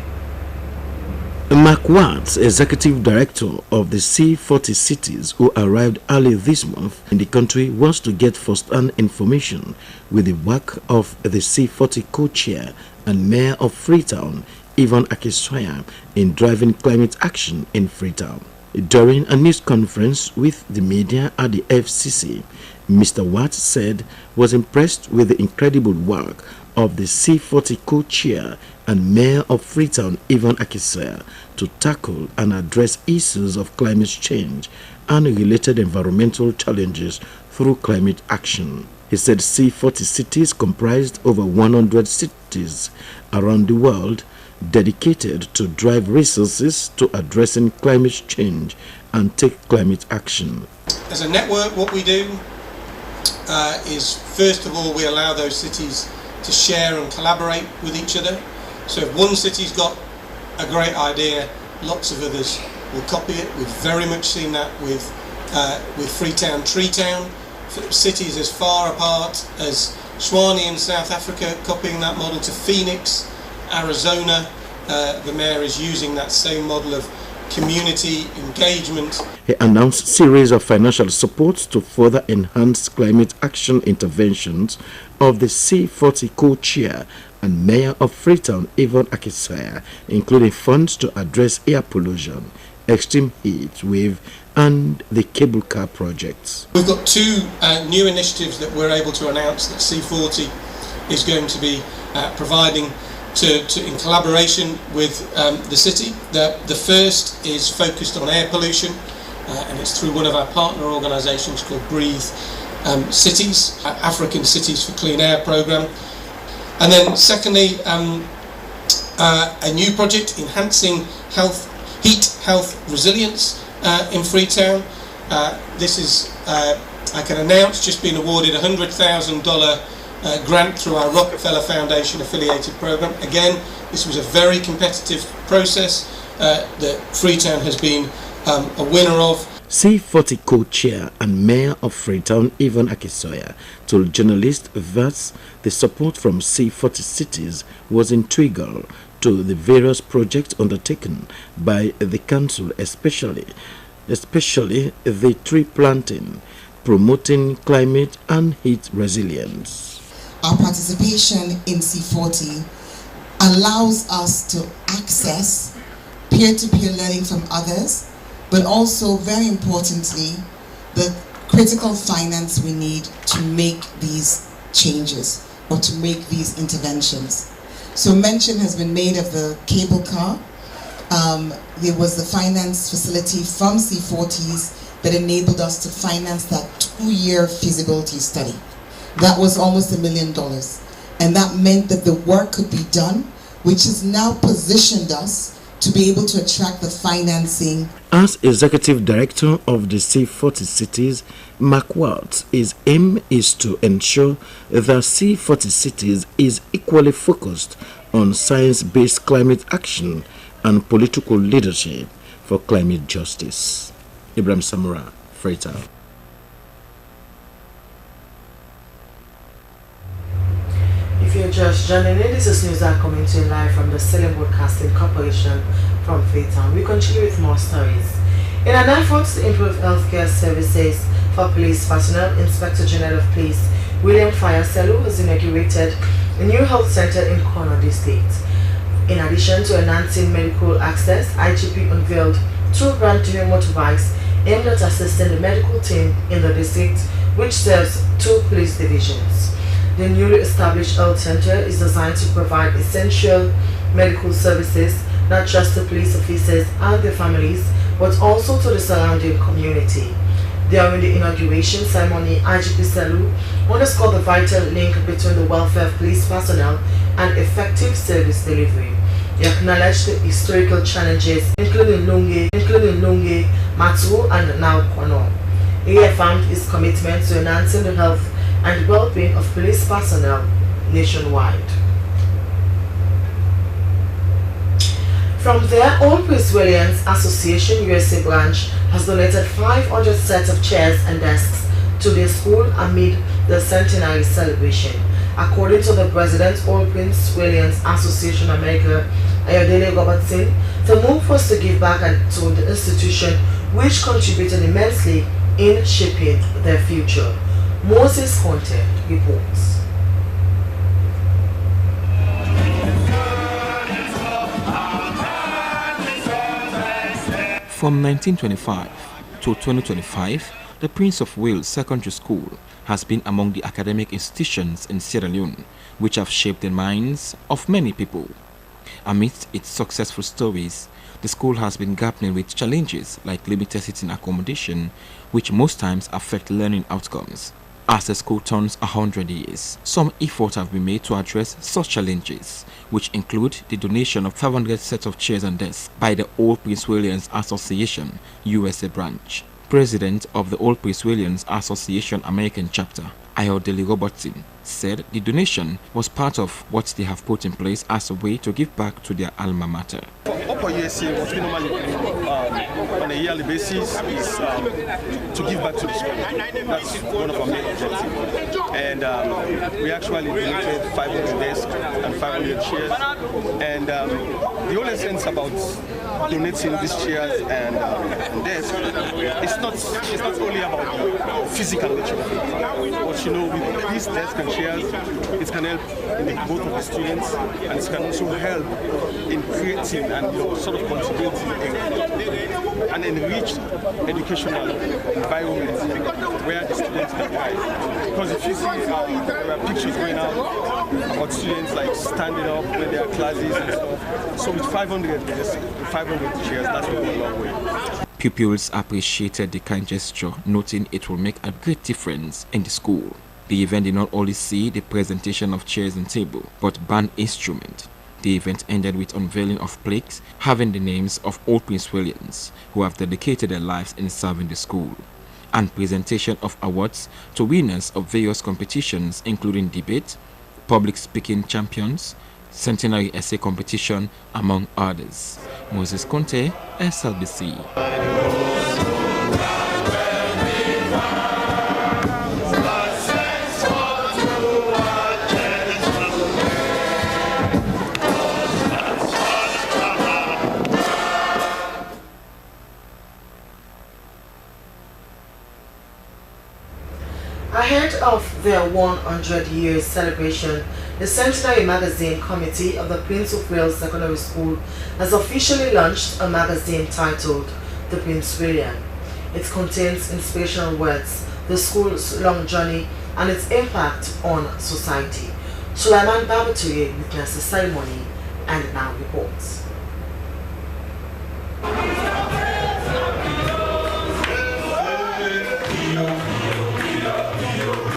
Mark Watts, executive director of the C40 cities, who arrived early this month in the country, wants to get first-hand information with the work of the C40 co-chair and mayor of Freetown, Yvonne Akisoya, in driving climate action in Freetown. During a news conference with the media at the FCC, Mr. Watts said was impressed with the incredible work of the C40 co-chair and mayor of Freetown, Yvonne Akisoya, to tackle and address issues of climate change and related environmental challenges through climate action. He said C40 cities comprised over 100 cities around the world dedicated to drive resources to addressing climate change and take climate action. As a network, what we do is, first of all, we allow those cities to share and collaborate with each other. So if one city's got a great idea, lots of others will copy it. We've very much seen that with Freetown, Treetown, cities as far apart as Swanee in South Africa, copying that model to Phoenix, Arizona. The mayor is using that same model of community engagement. He announced a series of financial support to further enhance climate action interventions of the C40 co-chair and mayor of Freetown, Yvonne Akisaya, including funds to address air pollution, extreme heat wave, and the cable car projects. We've got two new initiatives that we're able to announce that C40 is going to be providing in collaboration with the city. The first is focused on air pollution, and it's through one of our partner organisations called Breathe Cities, African Cities for Clean Air Programme. And then secondly, a new project enhancing heat health resilience in Freetown. This is, I can announce, just been awarded a $100,000 grant through our Rockefeller Foundation affiliated program. Again, this was a very competitive process that Freetown has been a winner of. C40 co-chair and mayor of Freetown, Yvonne Akisaya, told journalists that the support from C40 cities was integral to the various projects undertaken by the council, especially the tree planting, promoting climate and heat resilience. Our participation in C40 allows us to access peer-to-peer learning from others, but also, very importantly, the critical finance we need to make these changes or to make these interventions. So mention has been made of the cable car. There was the finance facility from C40s that enabled us to finance that 2-year feasibility study. That was almost $1 million. And that meant that the work could be done, which has now positioned us to be able to attract the financing. As executive director of the C40 cities, Mark Watts, his aim is to ensure that C40 cities is equally focused on science-based climate action and political leadership for climate justice. Ibrahim Samura, Freetown. If you're just joining in, this is news that coming to you live from the Sierra Leone Broadcasting Corporation from Freetown. We continue with more stories. In an effort to improve healthcare services for police personnel, Inspector General of Police William Fayaselu has inaugurated a new health center in Kono District. In addition to enhancing medical access, IGP unveiled 2 brand new motorbikes aimed at assisting the medical team in the district, which serves 2 police divisions. The newly established health center is designed to provide essential medical services not just to police officers and their families, but also to the surrounding community. During the inauguration ceremony, IGP Selu underscored the vital link between the welfare of police personnel and effective service delivery. He acknowledged the historical challenges, including Lunge, Matu, and now Kono. He affirmed his commitment to enhancing the health and well-being of police personnel nationwide. From there, All Prince William's Association USA branch has donated 500 sets of chairs and desks to their school amid the centenary celebration. According to the president, All Prince William's Association America, Ayodele Robertson, the move was to give back to the institution, which contributed immensely in shaping their future. Moses Conte reports. From 1925 to 2025, the Prince of Wales Secondary School has been among the academic institutions in Sierra Leone which have shaped the minds of many people. Amidst its successful stories, the school has been grappling with challenges like limited seating accommodation, which most times affect learning outcomes. As the school turns 100 years, some effort have been made to address such challenges, which include the donation of 500 sets of chairs and desks by the Old Prince William's Association, USA branch. President of the Old Prince William's Association American chapter, Ayodele Robertson, said the donation was part of what they have put in place as a way to give back to their alma mater. For USA, what we normally do on a yearly basis is to give back to the school. That's one of our main objectives. And we actually donated 500 desks and 500 chairs. And the whole essence about donating these chairs and desks, it's not only about the physical nature of it. But you know, with these desks and chairs, it can help in the growth of the students, and it can also help in creating and sort of cultivating an enriched educational environment where the students can thrive. Because if you see there are pictures going out about students like standing up when they are classes and stuff. So with 500 desks, 500 chairs, that's going a long way. Pupils appreciated the kind gesture, noting it will make a great difference in the school. The event did not only see the presentation of chairs and table, but band instrument. The event ended with unveiling of plaques having the names of Old Prince Williams, who have dedicated their lives in serving the school, and presentation of awards to winners of various competitions including debate, public speaking champions, centenary essay competition, among others. Moses Conte, SLBC. Ahead of their 100 years celebration, the Centenary Magazine Committee of the Prince of Wales Secondary School has officially launched a magazine titled The Prince William. It contains inspirational words, the school's long journey, and its impact on society. Sulaiman Babatouye witnessed the ceremony and now reports.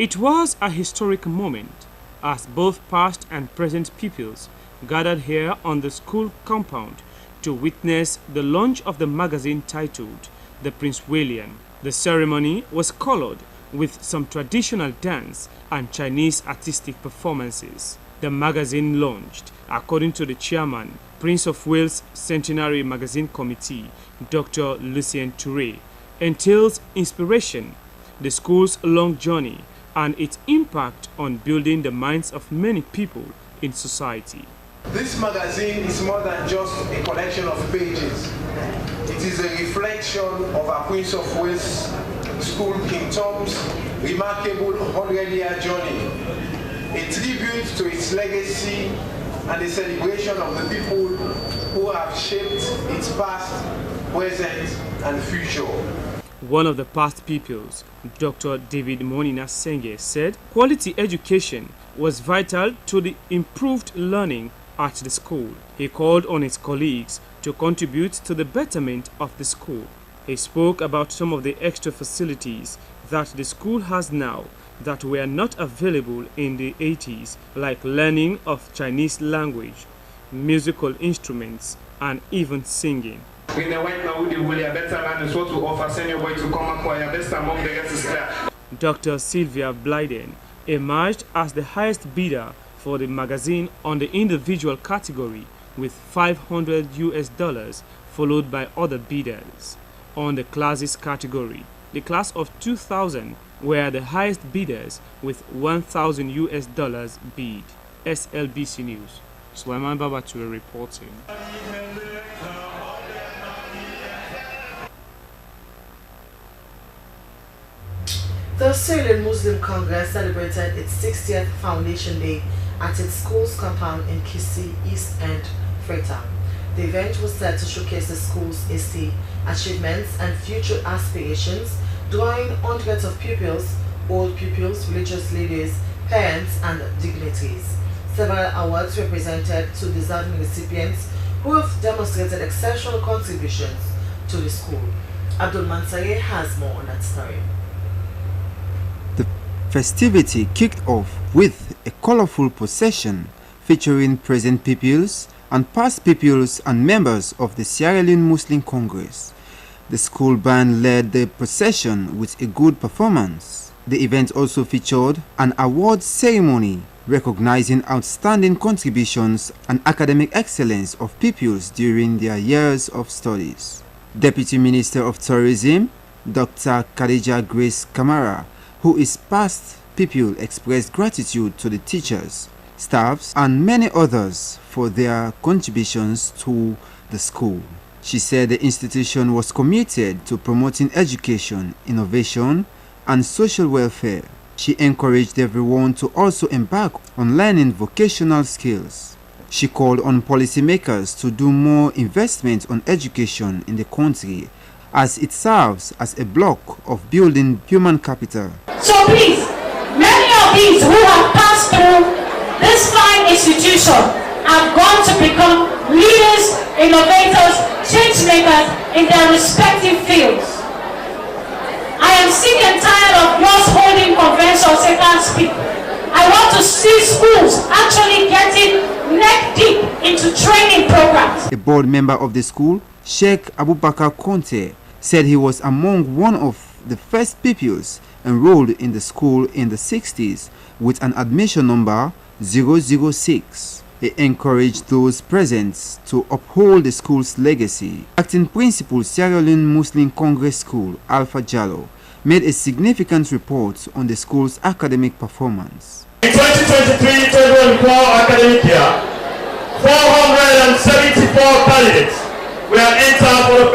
It was a historic moment as both past and present pupils gathered here on the school compound to witness the launch of the magazine titled The Prince William. The ceremony was colored with some traditional dance and Chinese artistic performances. The magazine launched, according to the chairman, Prince of Wales Centenary Magazine Committee, Dr. Lucien Touré, entails inspiration, the school's long journey, and its impact on building the minds of many people in society. This magazine is more than just a collection of pages. It is a reflection of our Prince of Wales School King Tom's remarkable 100-year journey, a tribute to its legacy and a celebration of the people who have shaped its past, present, and future. One of the past pupils, Dr. David Monina Senge, said quality education was vital to the improved learning at the school. He called on his colleagues to contribute to the betterment of the school. He spoke about some of the extra facilities that the school has now that were not available in the 80s, like learning of Chinese language, musical instruments, and even singing. Dr. Sylvia Blyden emerged as the highest bidder for the magazine on the individual category with $500, followed by other bidders. On the classes category, the class of 2000 were the highest bidders with $1,000 bid. SLBC News. Sulaiman Babatouye reporting. The Australian Muslim Congress celebrated its 60th Foundation Day at its school's compound in Kissi, East End, Freetown. The event was set to showcase the school's history, achievements, and future aspirations, drawing hundreds of pupils, old pupils, religious leaders, parents, and dignitaries. Several awards were presented to deserving recipients who have demonstrated exceptional contributions to the school. Abdul Mansari has more on that story. Festivity kicked off with a colorful procession featuring present pupils and past pupils and members of the Sierra Leone Muslim Congress. The school band led the procession with a good performance. The event also featured an awards ceremony recognizing outstanding contributions and academic excellence of pupils during their years of studies. Deputy Minister of Tourism, Dr. Khadija Grace Kamara, who is past pupil, expressed gratitude to the teachers, staffs, and many others for their contributions to the school. She said the institution was committed to promoting education, innovation, and social welfare. She encouraged everyone to also embark on learning vocational skills. She called on policymakers to do more investment on education in the country, as it serves as a block of building human capital. So please, many of these who have passed through this fine institution have gone to become leaders, innovators, change makers in their respective fields. I am sick and tired of yours holding conventions and can't speak. I want to see schools actually getting neck deep into training programs. A board member of the school, Sheikh Abubakar Conte, said he was among one of the first pupils enrolled in the school in the 60s with an admission number 006. He encouraged those present to uphold the school's legacy. Acting Principal Sierra Leone Muslim Congress School, Alpha Jallo, made a significant report on the school's academic performance. In 2023-2024 academic year, 474 candidates were entered for the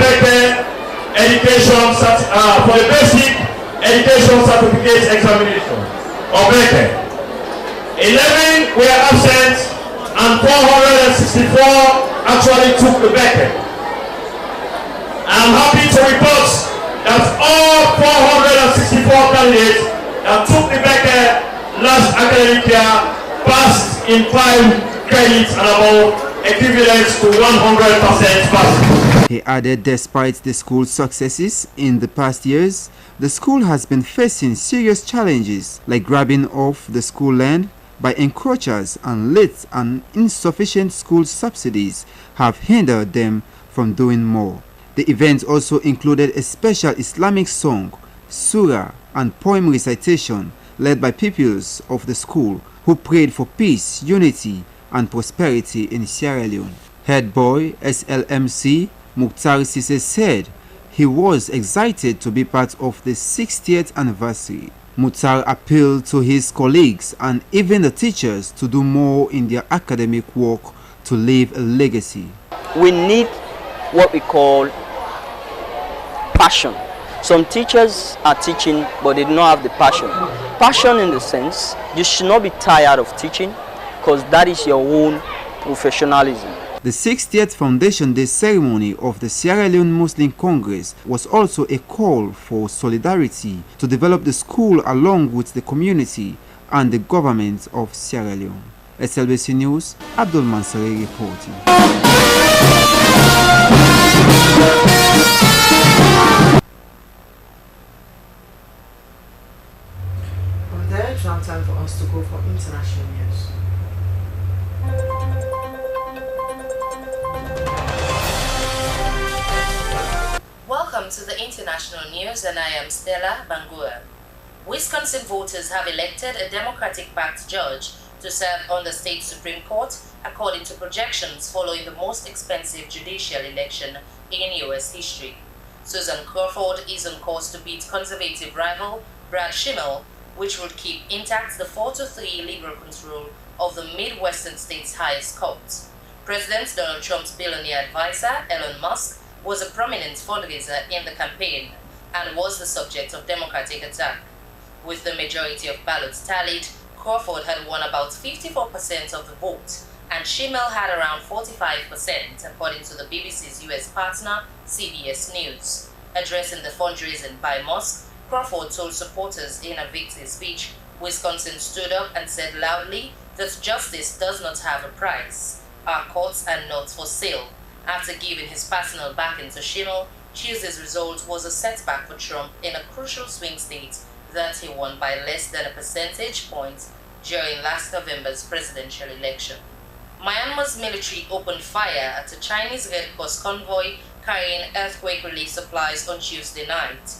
basic education certificate examination or BECE. 11 were absent and 464 actually took the BECE. I'm happy to report that all 464 candidates that took the BECE last academic year passed in 5 credits and above, equivalent to 100% pass. He added despite the school's successes in the past years, the school has been facing serious challenges like grabbing off the school land by encroachers, and late and insufficient school subsidies have hindered them from doing more. The event also included a special Islamic song, surah, and poem recitation led by pupils of the school who prayed for peace, unity, and prosperity in Sierra Leone. Head boy SLMC Mukhtar Sise said he was excited to be part of the 60th anniversary. Mukhtar appealed to his colleagues and even the teachers to do more in their academic work to leave a legacy. We need what we call passion. Some teachers are teaching but they do not have the passion. Passion in the sense, you should not be tired of teaching because that is your own professionalism. The 60th Foundation Day ceremony of the Sierra Leone Muslim Congress was also a call for solidarity to develop the school along with the community and the government of Sierra Leone. SLBC News, Abdul Mansari reporting. From there, it's now time for us to go for international news. Welcome to the international news, and I am Stella Bangura. Wisconsin voters have elected a Democratic-backed judge to serve on the state Supreme Court, according to projections following the most expensive judicial election in U.S. history. Susan Crawford is on course to beat conservative rival Brad Schimmel, which would keep intact the 4-3 Liberal control of the Midwestern state's highest court. President Donald Trump's billionaire advisor, Elon Musk, was a prominent fundraiser in the campaign and was the subject of Democratic attack. With the majority of ballots tallied, Crawford had won about 54% of the vote, and Schimmel had around 45%, according to the BBC's US partner, CBS News. Addressing the fundraising by Musk, Crawford told supporters in a victory speech, Wisconsin stood up and said loudly that justice does not have a price. Our courts are not for sale. After giving his personal backing to Schimmel, Tuesday's result was a setback for Trump in a crucial swing state that he won by less than a percentage point during last November's presidential election. Myanmar's military opened fire at a Chinese Red Cross convoy carrying earthquake relief supplies on Tuesday night.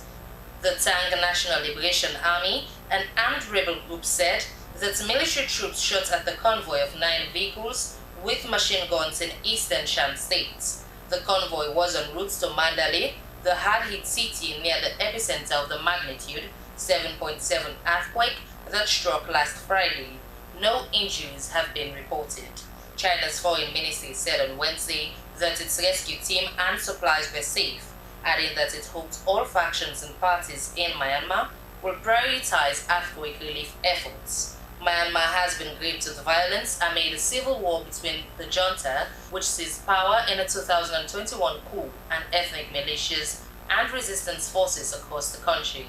The Tang National Liberation Army, an armed rebel group, said that military troops shot at the convoy of 9 vehicles with machine guns in eastern Shan State. The convoy was en route to Mandalay, the hard-hit city near the epicenter of the magnitude 7.7 earthquake that struck last Friday. No injuries have been reported. China's foreign ministry said on Wednesday that its rescue team and supplies were safe, adding that it hoped all factions and parties in Myanmar will prioritize earthquake relief efforts. Myanmar has been gripped with violence amid a civil war between the junta, which seized power in a 2021 coup, and ethnic militias and resistance forces across the country.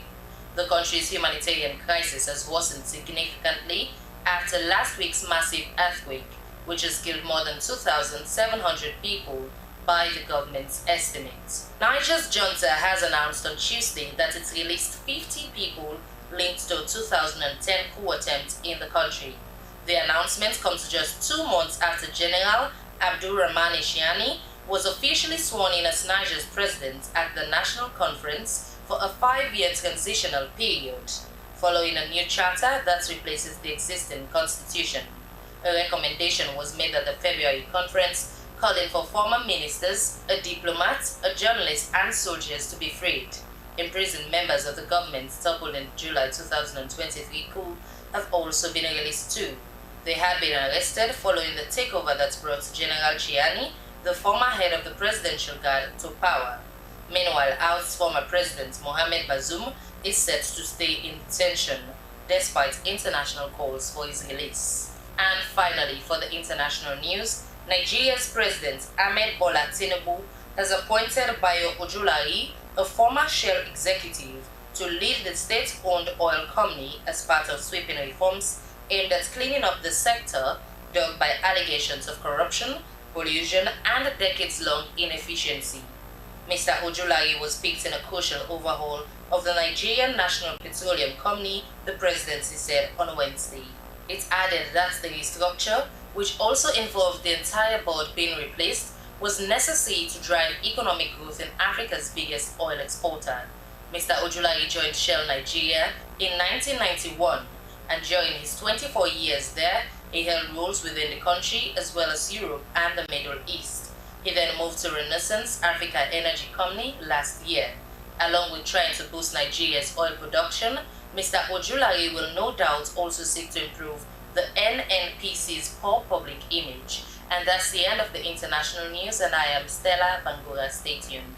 The country's humanitarian crisis has worsened significantly after last week's massive earthquake, which has killed more than 2,700 people by the government's estimates. Niger's junta has announced on Tuesday that it's released 50 people linked to a 2010 coup attempt in the country. The announcement comes just 2 months after General Abdurrahmane Chiani was officially sworn in as Niger's president at the National Conference for a 5-year transitional period, following a new charter that replaces the existing constitution. A recommendation was made at the February conference calling for former ministers, a diplomat, a journalist, and soldiers to be freed. Imprisoned members of the government toppled in July 2023 coup have also been released too. They had been arrested following the takeover that brought General Chiani, the former head of the presidential guard, to power. Meanwhile, Oud's former president Mohamed Bazoum is set to stay in detention, despite international calls for his release. And finally, for the international news, Nigeria's President Ahmed Bola Tinubu has appointed Bayo Ojulari, a former Shell executive, to lead the state-owned oil company as part of sweeping reforms aimed at cleaning up the sector dogged by allegations of corruption, collusion, and decades-long inefficiency. Mr. Ojulari was picked in a crucial overhaul of the Nigerian National Petroleum Company, the presidency said on Wednesday. It added that the restructure, which also involved the entire board being replaced, was necessary to drive economic growth in Africa's biggest oil exporter. Mr. Ojulari joined Shell Nigeria in 1991, and during his 24 years there, he held roles within the country as well as Europe and the Middle East. He then moved to Renaissance Africa Energy Company last year. Along with trying to boost Nigeria's oil production, Mr. Ojulari will no doubt also seek to improve the NNPC's poor public image. And that's the end of the international news, and I am Stella Bangura. Stay tuned.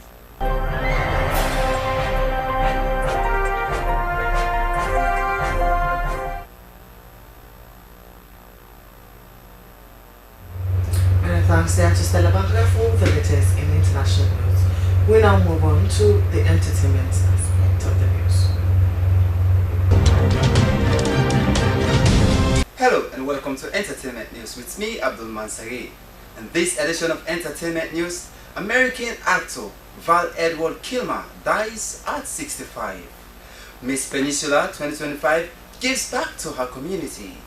And thanks there to Stella Bangura for the latest in international news. We now move on to the entertainment aspect of the news. Hello and welcome to Entertainment News with me, Abdul Mansari. In this edition of Entertainment News, American actor Val Edward Kilmer dies at 65. Miss Peninsula 2025 gives back to her community.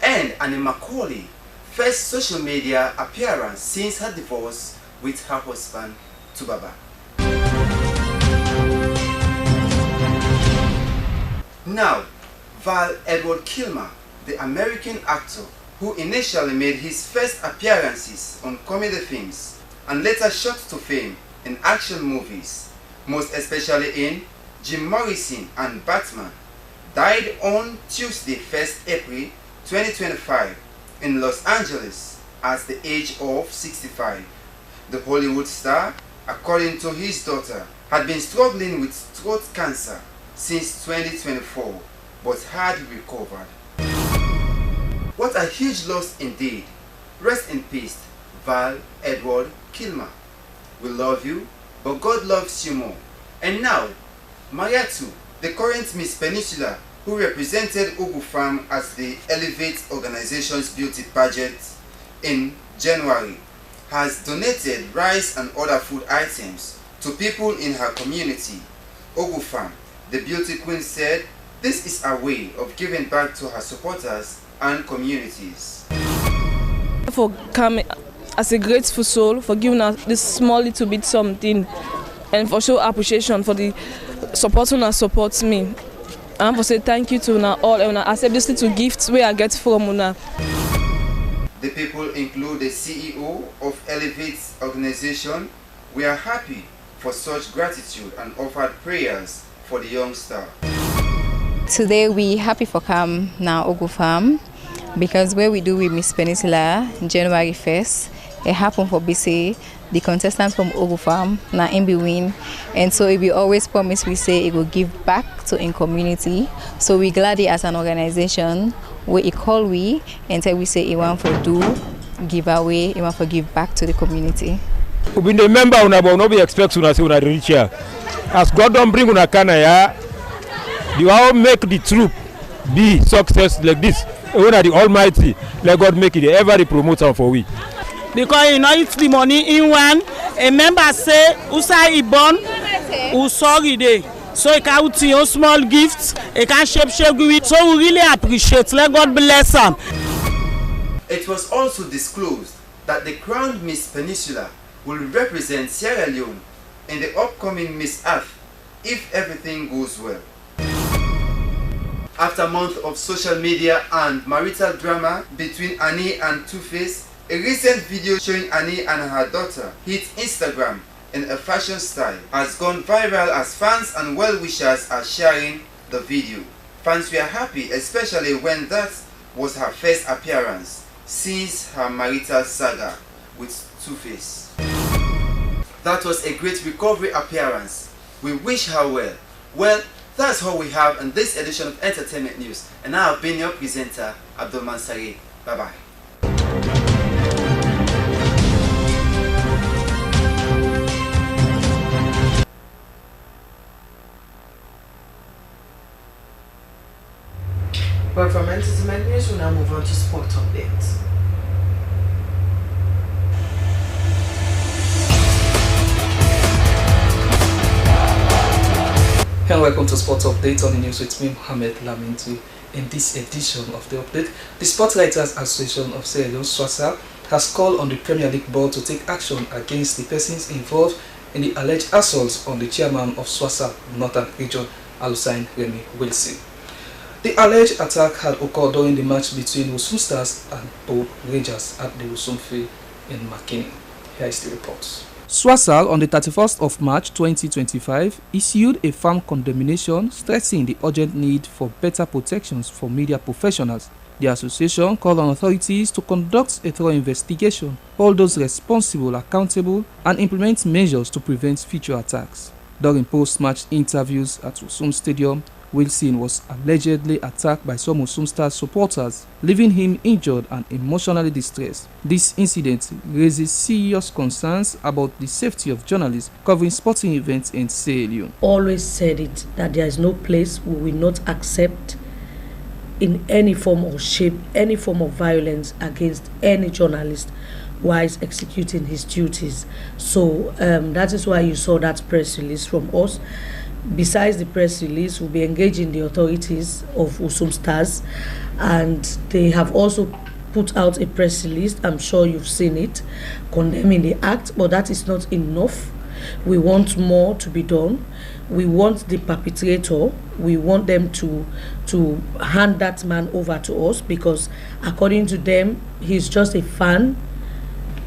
And Annie Macaulay, first social media appearance since her divorce with her husband, Tubaba. Now, Val Edward Kilmer, the American actor who initially made his first appearances on comedy films and later shot to fame in action movies, most especially in Jim Morrison and Batman, died on Tuesday, 1st April 2025 in Los Angeles at the age of 65. The Hollywood star, according to his daughter, had been struggling with throat cancer since 2024 but had recovered. What a huge loss indeed. Rest in peace, Val Edward Kilmer. We love you, but God loves you more. And now, Mayatu, the current Miss Peninsula, who represented Ugu Farm at the Elevate organization's beauty pageant in January, has donated rice and other food items to people in her community. Ugu Farm, the beauty queen, said This is a way of giving back to her supporters and communities. For coming as a grateful soul, for giving us this small little bit something, and for show appreciation for the support una supports me. And for say thank you to una all and una accept this little gifts where I get from una. The people include the CEO of Elevate's organization. We are happy for such gratitude and offered prayers for the young star. Today we happy for come now Ogu Farm because where we do with Miss Peninsula January 1st, it happened for BC. The contestant from Ogu Farm now in win, and so we always promise we say it will give back to in community. So we glad it as an organization where it call we and tell we say it want for do give away, it want for give back to the community. We the member una but no be expect una say una reach here. As God don't bring una kana ya, you all make the troop be success like this. When the Almighty, let God make it every promoter for we. Because you know it's the money in one. A member say, "Usai ibon, usori day." So he can put your small gifts. He can shape with. So we really appreciate. Let God bless them. It was also disclosed that the crowned Miss Peninsula will represent Sierra Leone in the upcoming Miss Earth if everything goes well. After a month of social media and marital drama between Annie and Two-Face, a recent video showing Annie and her daughter hit Instagram in a fashion style has gone viral as fans and well-wishers are sharing the video. Fans were happy, especially when that was her first appearance since her marital saga with Two-Face. That was a great recovery appearance. We wish her well. Well, that's all we have in this edition of Entertainment News. And I have been your presenter, Abdul Mansari. Bye-bye. But from Entertainment News, we now move on to sport updates. And welcome to Sport Update on the news with me, Mohamed Lamintu. In this edition of the update, the Sport Writers Association of Sierra Leone (SWASA) has called on the Premier League board to take action against the persons involved in the alleged assaults on the chairman of SWASA Northern Region, Alusain Remy Wilson. The alleged attack had occurred during the match between Wusum Stars and Bow Rangers at the Wusum Field in Makini. Here is the report. SWASA on the 31st of March 2025 issued a firm condemnation stressing the urgent need for better protections for media professionals. The association called on authorities to conduct a thorough investigation, hold those responsible accountable, and implement measures to prevent future attacks. During post-match interviews at Wusum Stadium, Wilson was allegedly attacked by some Wusum Stars supporters, leaving him injured and emotionally distressed. This incident raises serious concerns about the safety of journalists covering sporting events in Sierra Leone. Always said it that there is no place we will not accept in any form or shape, any form of violence against any journalist while executing his duties. So that is why you saw that press release from us. Besides the press release, we'll be engaging the authorities of Wusum Stars, and they have also put out a press release, I'm sure you've seen it, condemning the act, but that is not enough. We want more to be done. We want the perpetrator, we want them to hand that man over to us, because according to them, he's just a fan.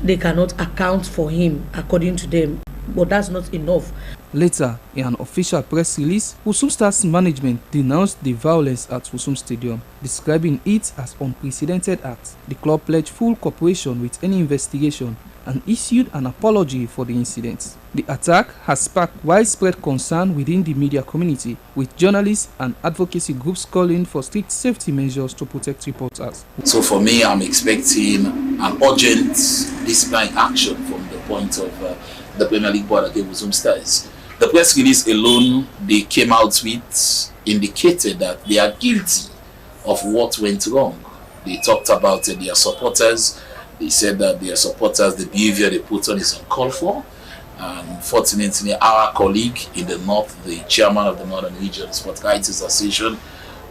They cannot account for him according to them, but that's not enough. Later, in an official press release, Wusum Stars management denounced the violence at Wusum Stadium, describing it as unprecedented act. The club pledged full cooperation with any investigation and issued an apology for the incident. The attack has sparked widespread concern within the media community, with journalists and advocacy groups calling for strict safety measures to protect reporters. So for me, I'm expecting an urgent disciplinary action from the point of the Premier League board against Wusum Stars. The press release alone they came out with indicated that they are guilty of what went wrong. They talked about their supporters. They said that their supporters, the behavior they put on is uncalled for. And fortunately, our colleague in the north, the chairman of the Northern Region Sport Writers Association,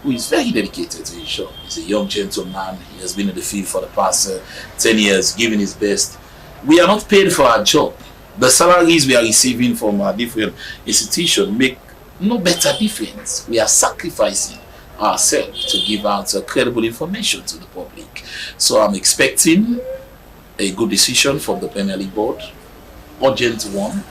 who is very dedicated to his job. He's a young gentleman. He has been in the field for the past 10 years, giving his best. We are not paid for our job. The salaries we are receiving from our different institutions make no better difference. We are sacrificing ourselves to give out credible information to the public. So I'm expecting a good decision from the Premier League Board, urgent one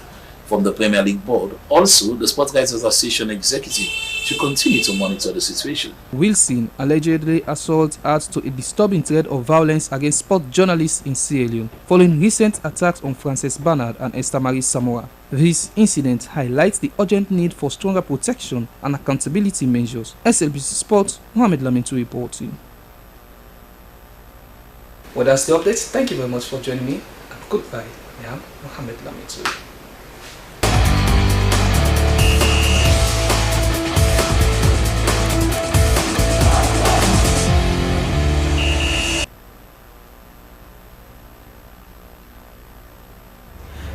from the Premier League Board. Also, the Sports Writers Association executive should continue to monitor the situation. Wilson allegedly assault adds to a disturbing thread of violence against sport journalists in Sierra Leone following recent attacks on Frances Bernard and Esther Marie Samoa. This incident highlights the urgent need for stronger protection and accountability measures. SLBC Sports, Mohamed Lamentu reporting. Well, that's the update. Thank you very much for joining me, and goodbye. I am Mohamed Lamentu.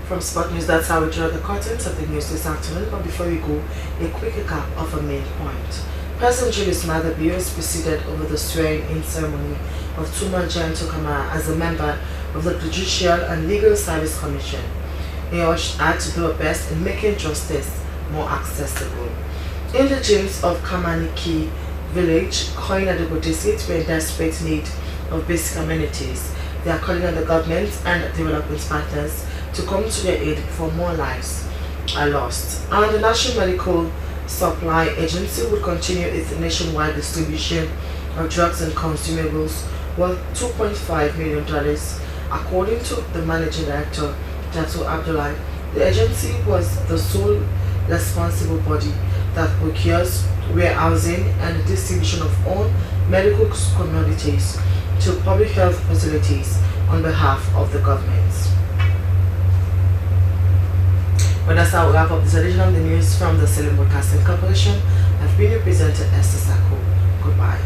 From Sport News, that's how we draw the curtains of the news this afternoon. But before we go, a quick recap of a main point. President Julius Maada Bio presided over the swearing-in ceremony of Tuma Janto Kamara as a member of the Judicial and Legal Service Commission. He urged her to do her best in making justice more accessible. Indigents of Kamaniki village, Koinadigo district, were in desperate need of basic amenities. They are calling on the government and development partners to come to their aid before more lives are lost. And the National Medical Supply Agency will continue its nationwide distribution of drugs and consumables worth $2.5 million, according to the Managing Director, Jatu Abdullahi. The agency was the sole responsible body that procures, warehousing, and distribution of all medical commodities to public health facilities on behalf of the government. Well, that's how we wrap up this edition of the news from the Slbc Broadcasting Corporation. I've been your presenter, Esther Sako. Goodbye.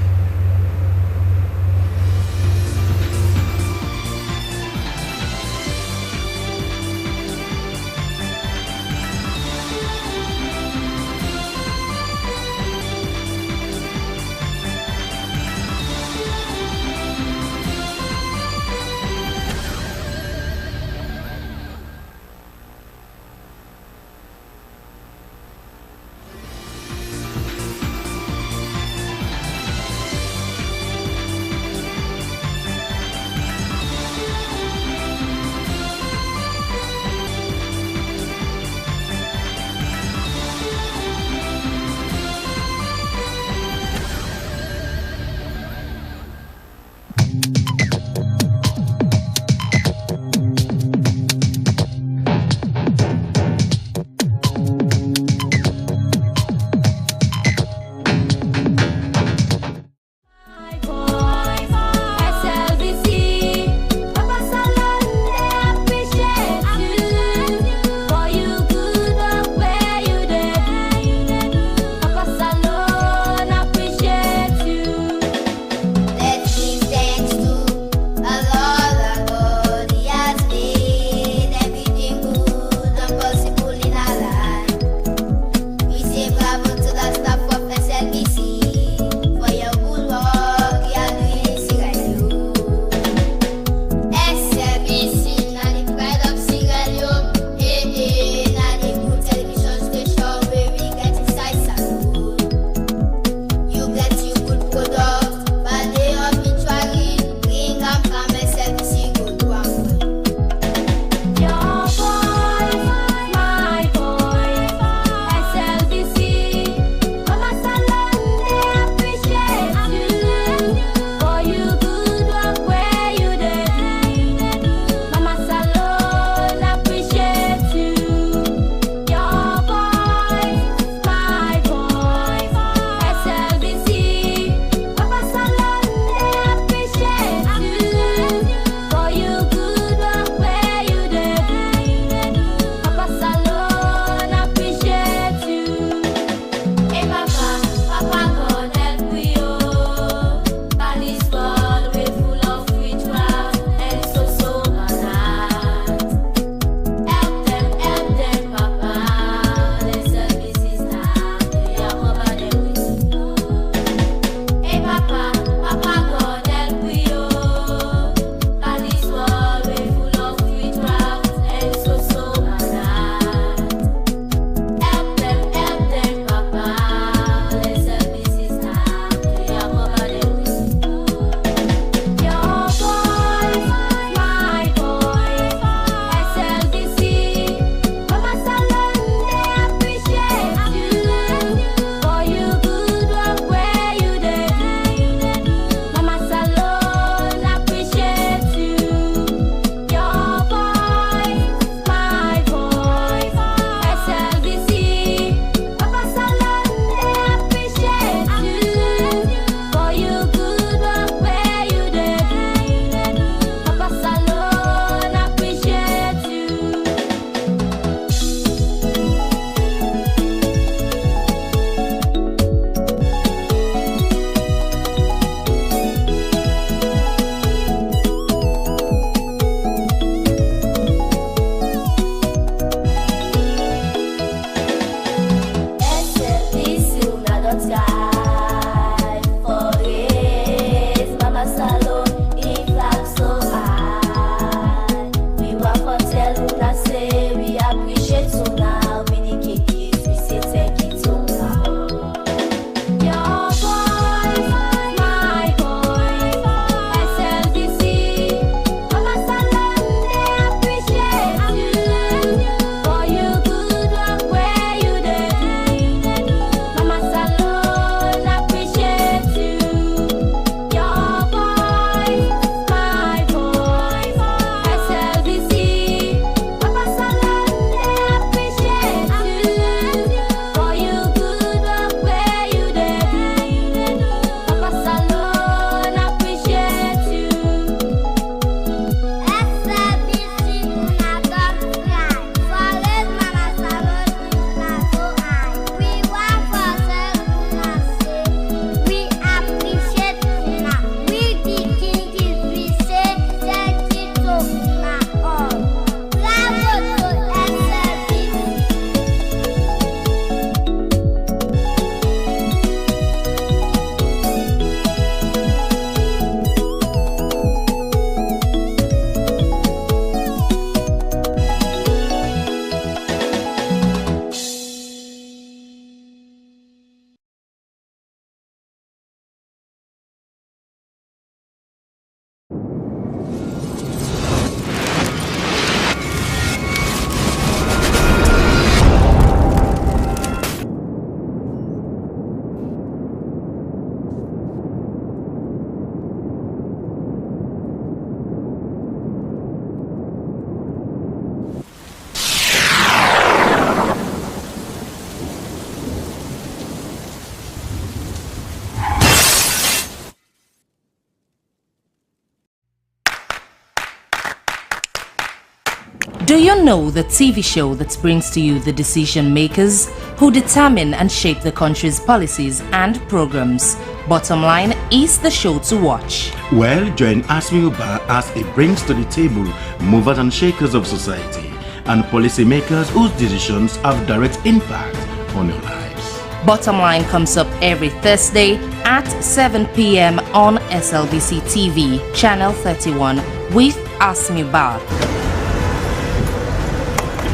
Do you know the TV show that brings to you the decision makers who determine and shape the country's policies and programs? Bottom Line is the show to watch. Well, join Asmi Uba as it brings to the table movers and shakers of society and policymakers whose decisions have direct impact on your lives. Bottom Line comes up every Thursday at 7 p.m. on SLBC TV, Channel 31 with Asmi Uba.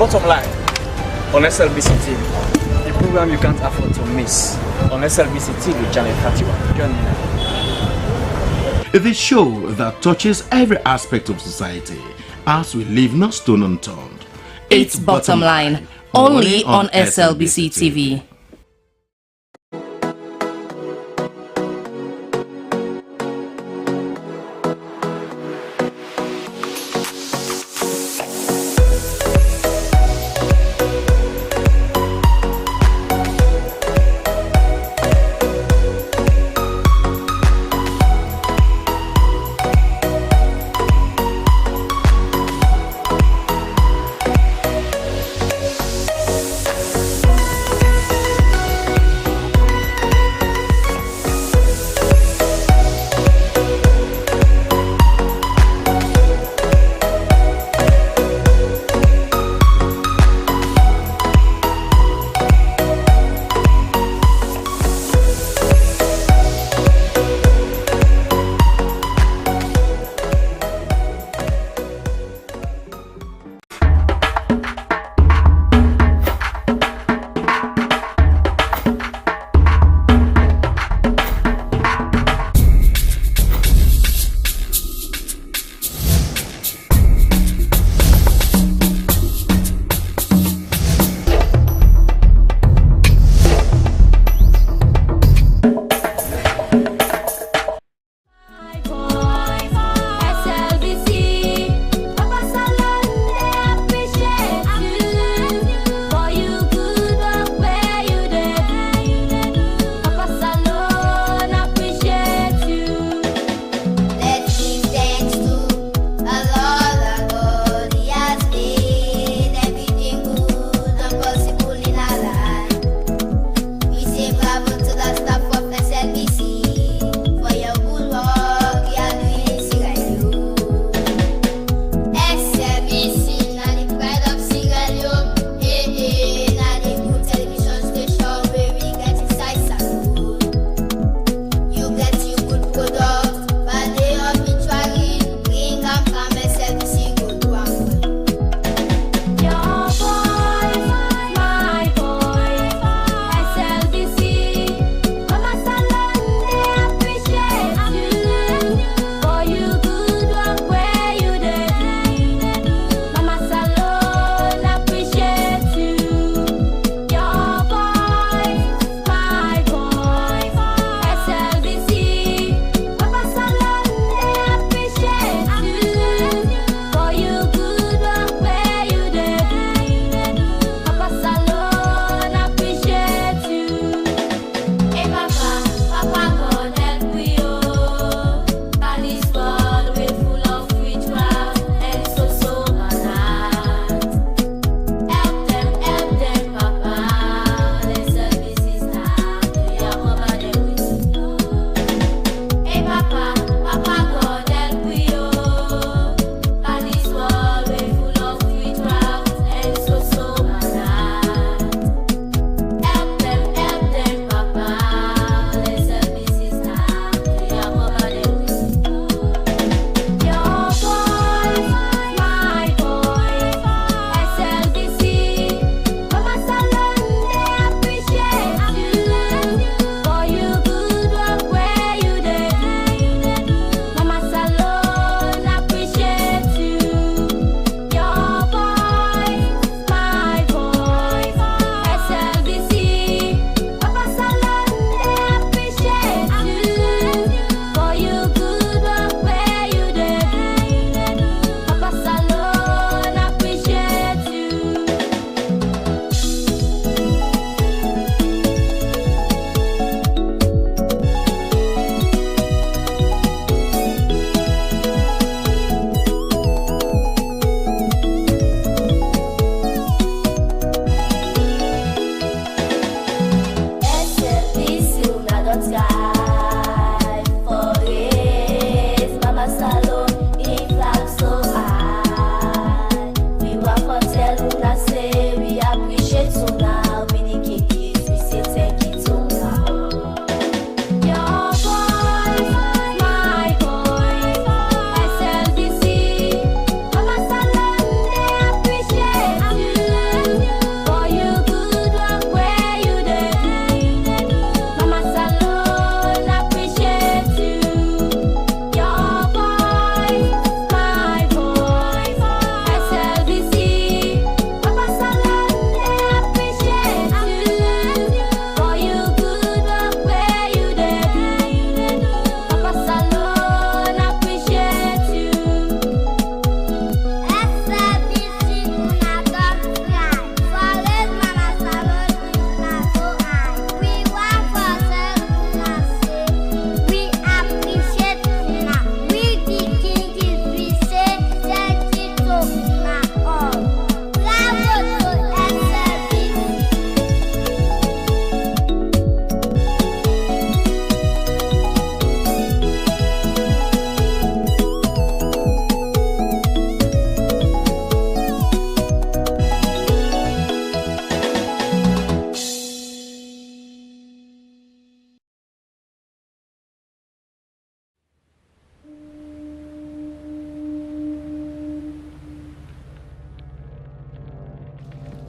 Bottom Line on SLBC TV, the program you can't afford to miss on SLBC TV Channel 31. Join me now. The show that touches every aspect of society as we leave no stone unturned. It's Bottom Line, only on SLBC TV.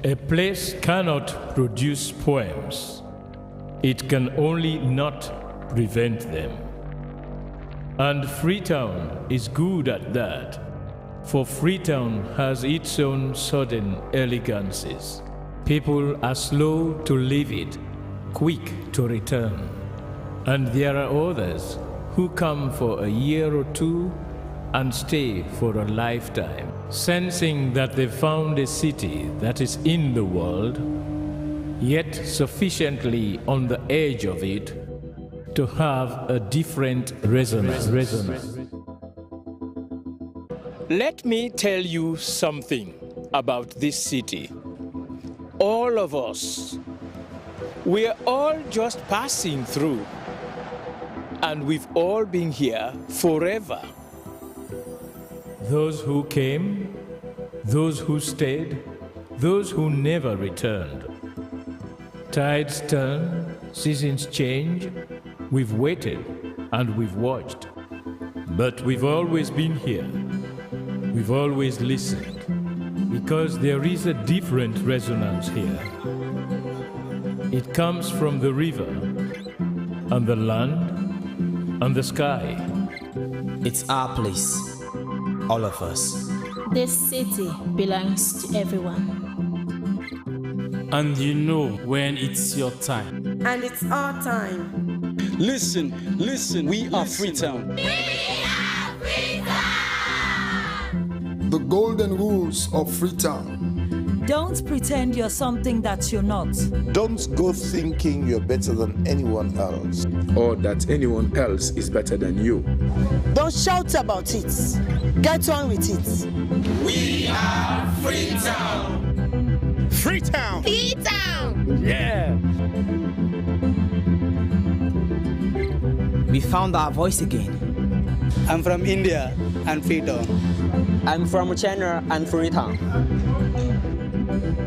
A place cannot produce poems. It can only not prevent them. And Freetown is good at that, for Freetown has its own sudden elegances. People are slow to leave it, quick to return. And there are others who come for a year or two and stay for a lifetime, sensing that they found a city that is in the world, yet sufficiently on the edge of it to have a different resonance. Let me tell you something about this city. All of us, we're all just passing through, and we've all been here forever. Those who came, those who stayed, those who never returned. Tides turn, seasons change, we've waited and we've watched. But we've always been here. We've always listened, because there is a different resonance here. It comes from the river, and the land, and the sky. It's our place, all of us. This city belongs to everyone. And you know when it's your time. And it's our time. Listen, we are Freetown. The golden rules of Freetown. Don't pretend you're something that you're not. Don't go thinking you're better than anyone else, or that anyone else is better than you. Don't shout about it. Get on with it. We are Freetown. Freetown. Freetown. Yeah. We found our voice again. I'm from India and Freetown. I'm from China and Freetown.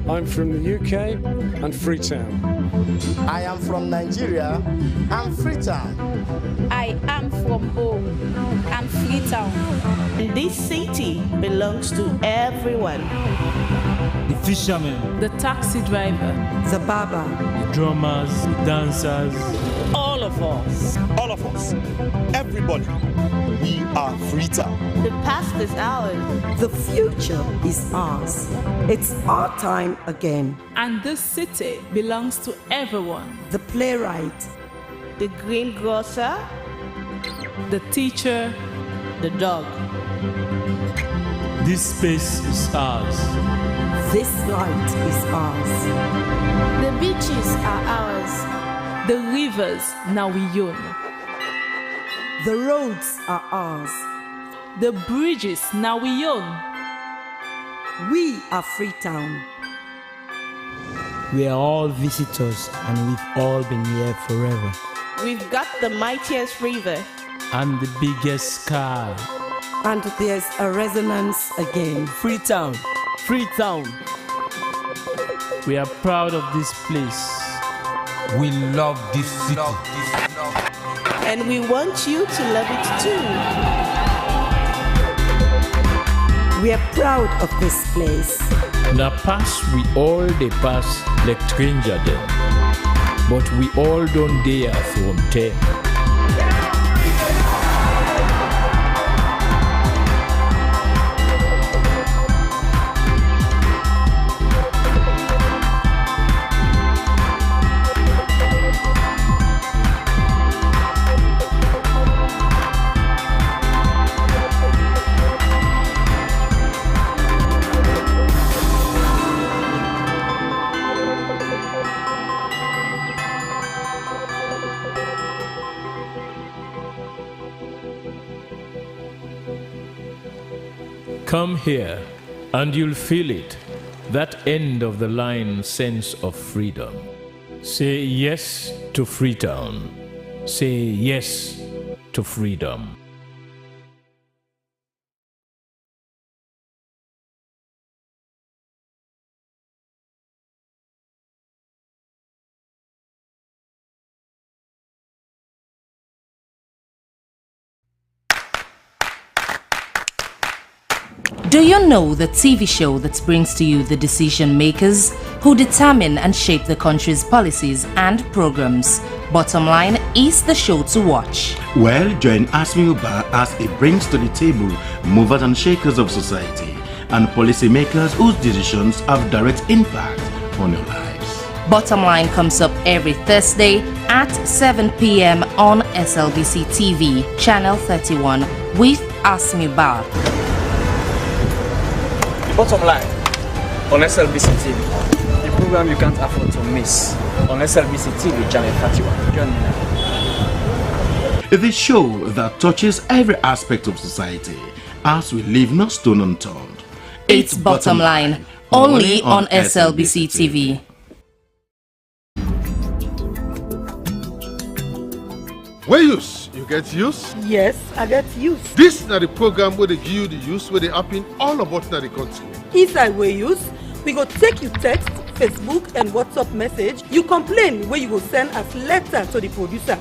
I'm from the UK and Freetown. I am from Nigeria and Freetown. I am from home and Freetown. This city belongs to everyone. The fishermen, The taxi driver, The barber, the drummers, the dancers. all of us. All of us, everybody, we are Freetown. The past is ours. The future is ours. It's our time again. and this city belongs to everyone. The playwright, The greengrocer, The teacher, the dog. This space is ours. this light is ours. the beaches are ours. The rivers now we own. The roads are ours. The bridges now we own. We are Freetown. We are all visitors and we've all been here forever. We've got the mightiest river. And the biggest sky. And there's a resonance again. Freetown. Freetown. We are proud of this place. We love this city. And we want you to love it too. We are proud of this place. Na pass we all dey pass like stranger dem, but we all don dey here from ten. Come here, and you'll feel it, that end of the line sense of freedom. Say yes to Freetown. Say yes to freedom. Do you know the TV show that brings to you the decision makers who determine and shape the country's policies and programs? Bottom Line is the show to watch. Well, join Asmi Uba as it brings to the table movers and shakers of society and policymakers whose decisions have direct impact on your lives. Bottom Line comes up every Thursday at 7 p.m. on SLBC TV, Channel 31 with Asmi Uba. Bottom Line on SLBC TV, the program you can't afford to miss on SLBC TV, Channel 31. Join me now. The show that touches every aspect of society as we leave no stone unturned. It's Bottom Line, only on SLBC TV. Where use? You get use? Yes, I get use. This is the program where they give you the use where they happen all about the country. Inside where use, we go take you text, Facebook and WhatsApp message. You complain where you go send as letter to the producer.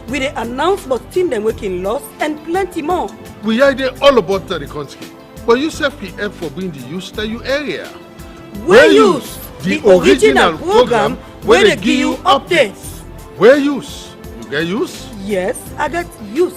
We dey announce about team them working loss and plenty more. We are there all about the country. But you self PF for being the use that you area. Where use? The original program where they give you updates. Where use? You get use? Yes, I get use.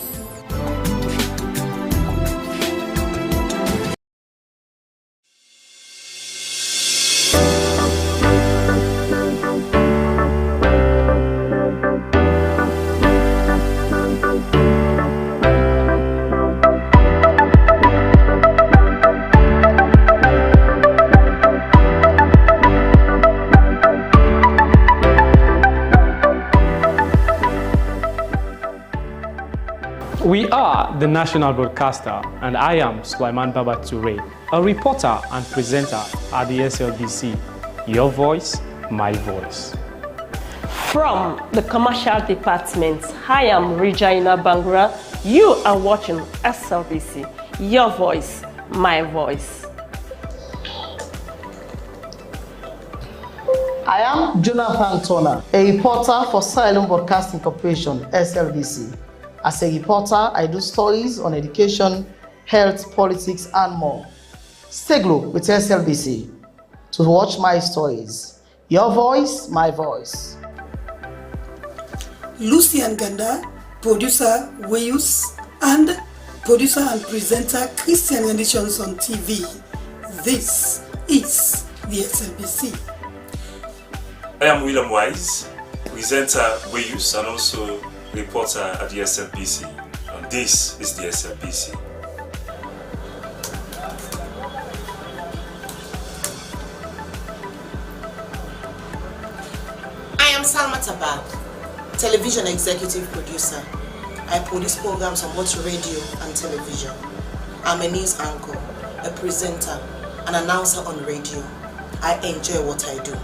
We are the national broadcaster, and I am Sulaiman Baba Toure, a reporter and presenter at the SLBC. Your voice, my voice. From the commercial department, I am Regina Bangura. You are watching SLBC. Your voice, my voice. I am Jonathan Turner, a reporter for Sierra Leone Broadcasting Corporation, SLBC. As a reporter, I do stories on education, health, politics, and more. Stay glued with SLBC to watch my stories. Your voice, my voice. Lucian Ganda, producer Weyus, and producer and presenter Christian Renditions on TV. This is the SLBC. I am William Wise, presenter Weyus and also reporter at the SLBC, and this is the SLBC. I am Salma Tabak, television executive producer. I produce programs on both radio and television. I'm a news anchor, a presenter, an announcer on radio. I enjoy what I do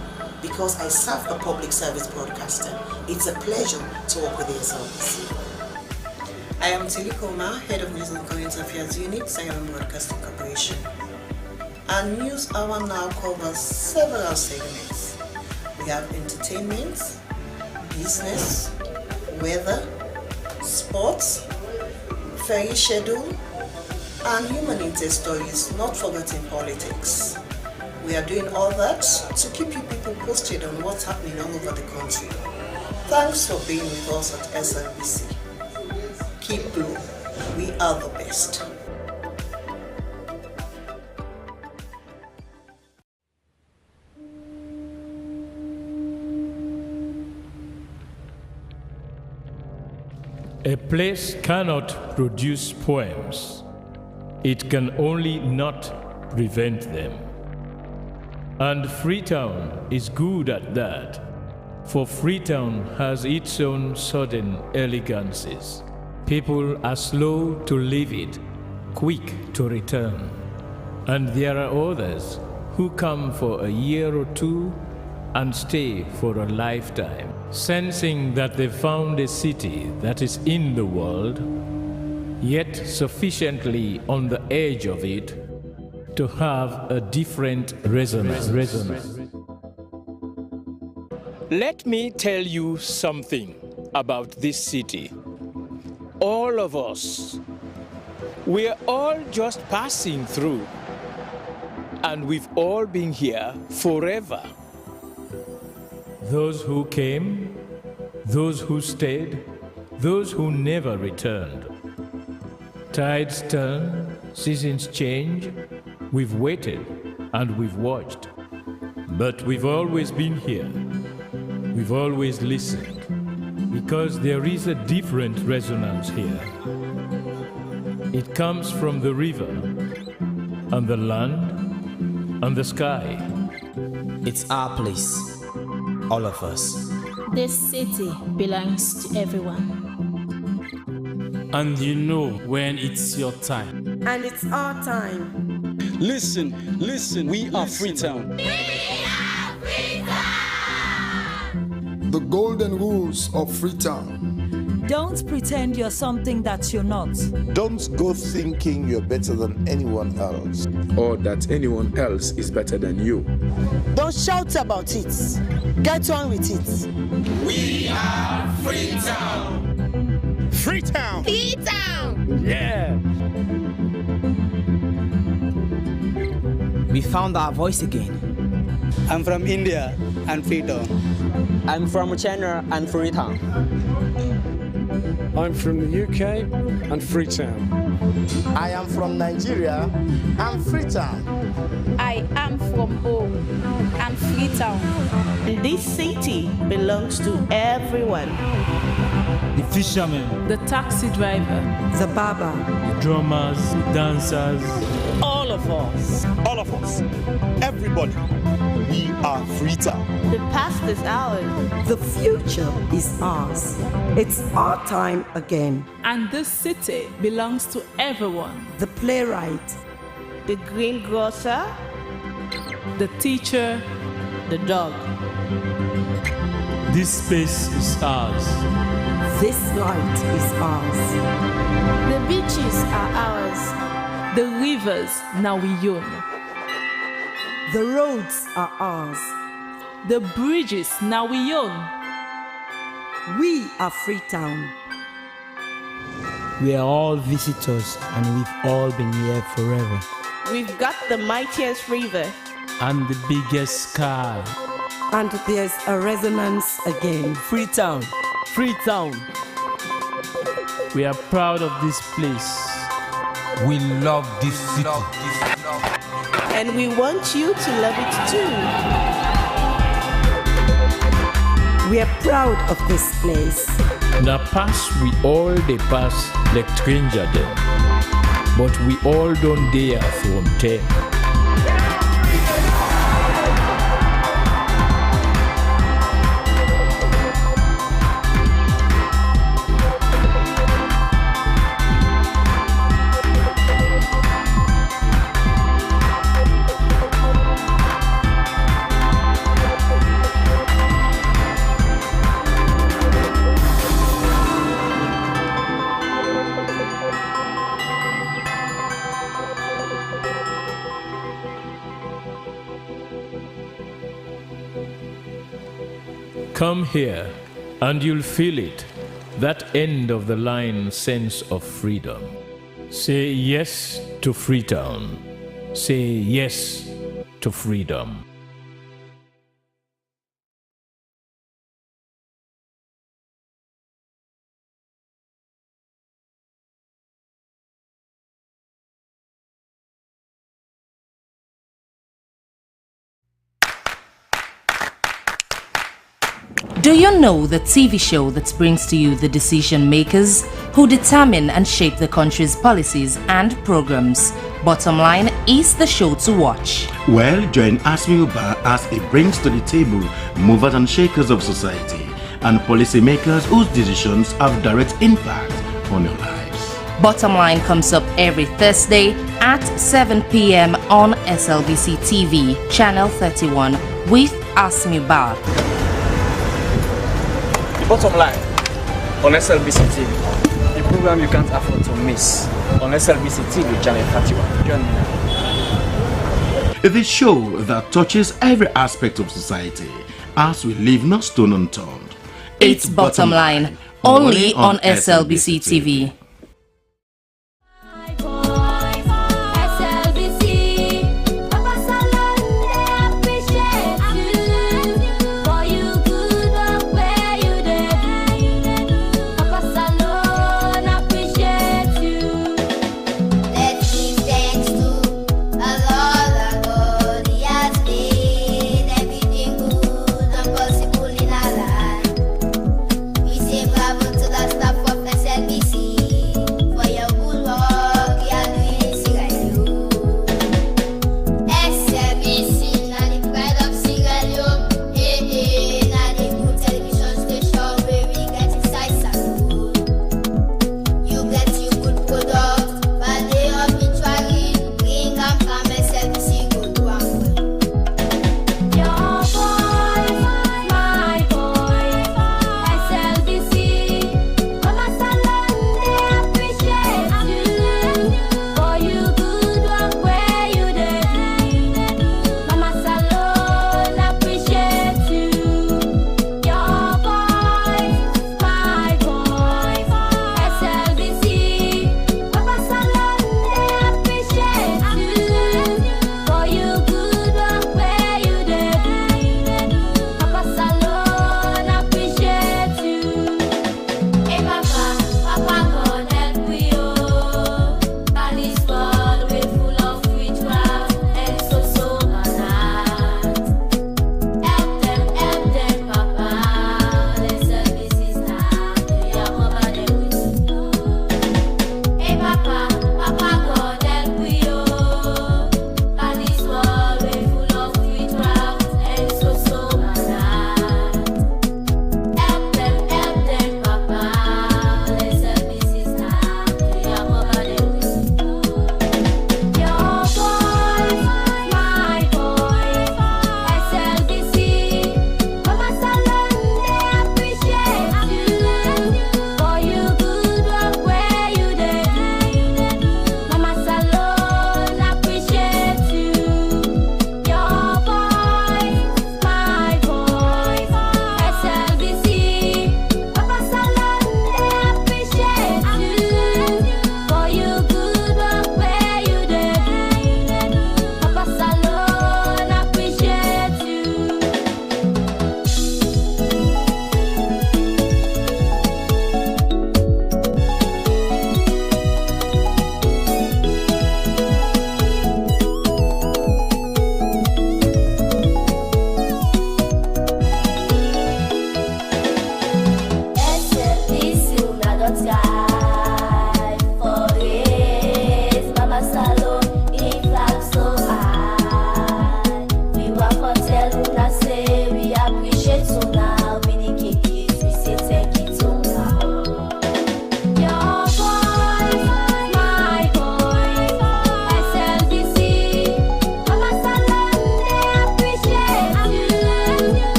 because I serve a public service broadcaster. It's a pleasure to work with the SLBC. I am Tilly Koma, Head of News and Current Affairs Unit, Sierra Leone Broadcasting Corporation. Our news hour now covers several segments. We have entertainment, business, weather, sports, ferry schedule, and human interest stories, not forgetting politics. We are doing all that to keep you people posted on what's happening all over the country. Thanks for being with us at SLBC. Keep blue. We are the best. A place cannot produce poems. It can only not prevent them. And Freetown is good at that, for Freetown has its own sudden elegances. People are slow to leave it, quick to return. And there are others who come for a year or two and stay for a lifetime, sensing that they found a city that is in the world, yet sufficiently on the edge of it to have a different resonance. Let me tell you something about this city. All of us, we're all just passing through. And we've all been here forever. Those who came, those who stayed, those who never returned. Tides turn, seasons change. We've waited and we've watched. But we've always been here. We've always listened. Because there is a different resonance here. It comes from the river, and the land, and the sky. It's our place, all of us. This city belongs to everyone. And you know when it's your time. And it's our time. Listen, we are Freetown. The golden rules of Freetown. Don't pretend you're something that you're not. Don't go thinking you're better than anyone else, or that anyone else is better than you. Don't shout about it. Get on with it. We are Freetown. Freetown. Freetown. Yeah. We found our voice again. I'm from India and Freetown. I'm from Kenema and Freetown. I'm from the UK and Freetown. I am from Nigeria and Freetown. I am from home and Freetown. This city belongs to everyone. The fishermen, The taxi driver, The barber, the drummers, the dancers. all of us. All of us. Everybody. We are Freetown. The past is ours. The future is ours. It's our time again. and this city belongs to everyone. The playwright, the greengrocer, The teacher, the dog. This space is ours. This light is ours. The beaches are ours. the rivers now we own. The roads are ours. The bridges now we own. We are Freetown. We are all visitors and we've all been here forever. We've got the mightiest river. And the biggest sky. And there's a resonance again. Freetown. Freetown. We are proud of this place. We love this city. And we want you to love it too. We are proud of this place. Na pass we all dey pass like stranger dem, but we all don dey from ten. Come here, and you'll feel it, that end of the line sense of freedom. Say yes to Freetown. Say yes to freedom. Do you know the TV show that brings to you the decision makers who determine and shape the country's policies and programs? Bottom Line is the show to watch. Well, join Asmi Uba as it brings to the table movers and shakers of society and policymakers whose decisions have direct impact on your lives. Bottom Line comes up every Thursday at 7 p.m. on Slbc TV, channel 31 with Asmi Uba. Bottom Line on Slbc TV, the program you can't afford to miss on Slbc TV channel 31. Join me now. The show that touches every aspect of society as we leave no stone unturned. It's Bottom Line, only on Slbc TV. SLBC, Papa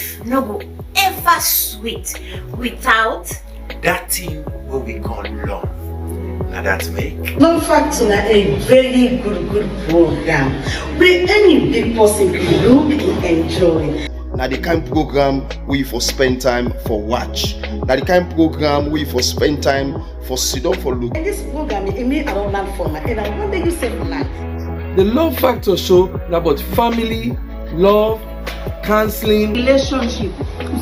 life no go ever sweet without that thing what we call love. Now that make Love Factor a very good program where any big person can look and enjoy. Now the kind program we for spend time for watch. Now the kind program we for spend time for sit down for look. And this program it me around land for my and I wonder you say for life. The Love Factor show is about family, love, counseling, relationship.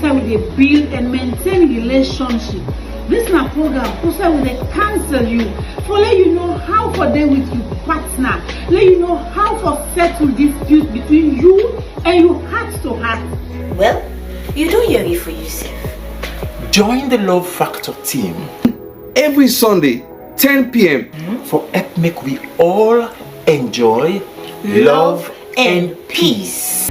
So we dey build and maintain relationship. This na program so we dey counsel you, for let you know how for deal with your partner, let you know how for settle dispute between you and your heart to heart. Well, you do hear it for yourself. Join the Love Factor team every Sunday, 10 p.m. for help make we all enjoy love and peace.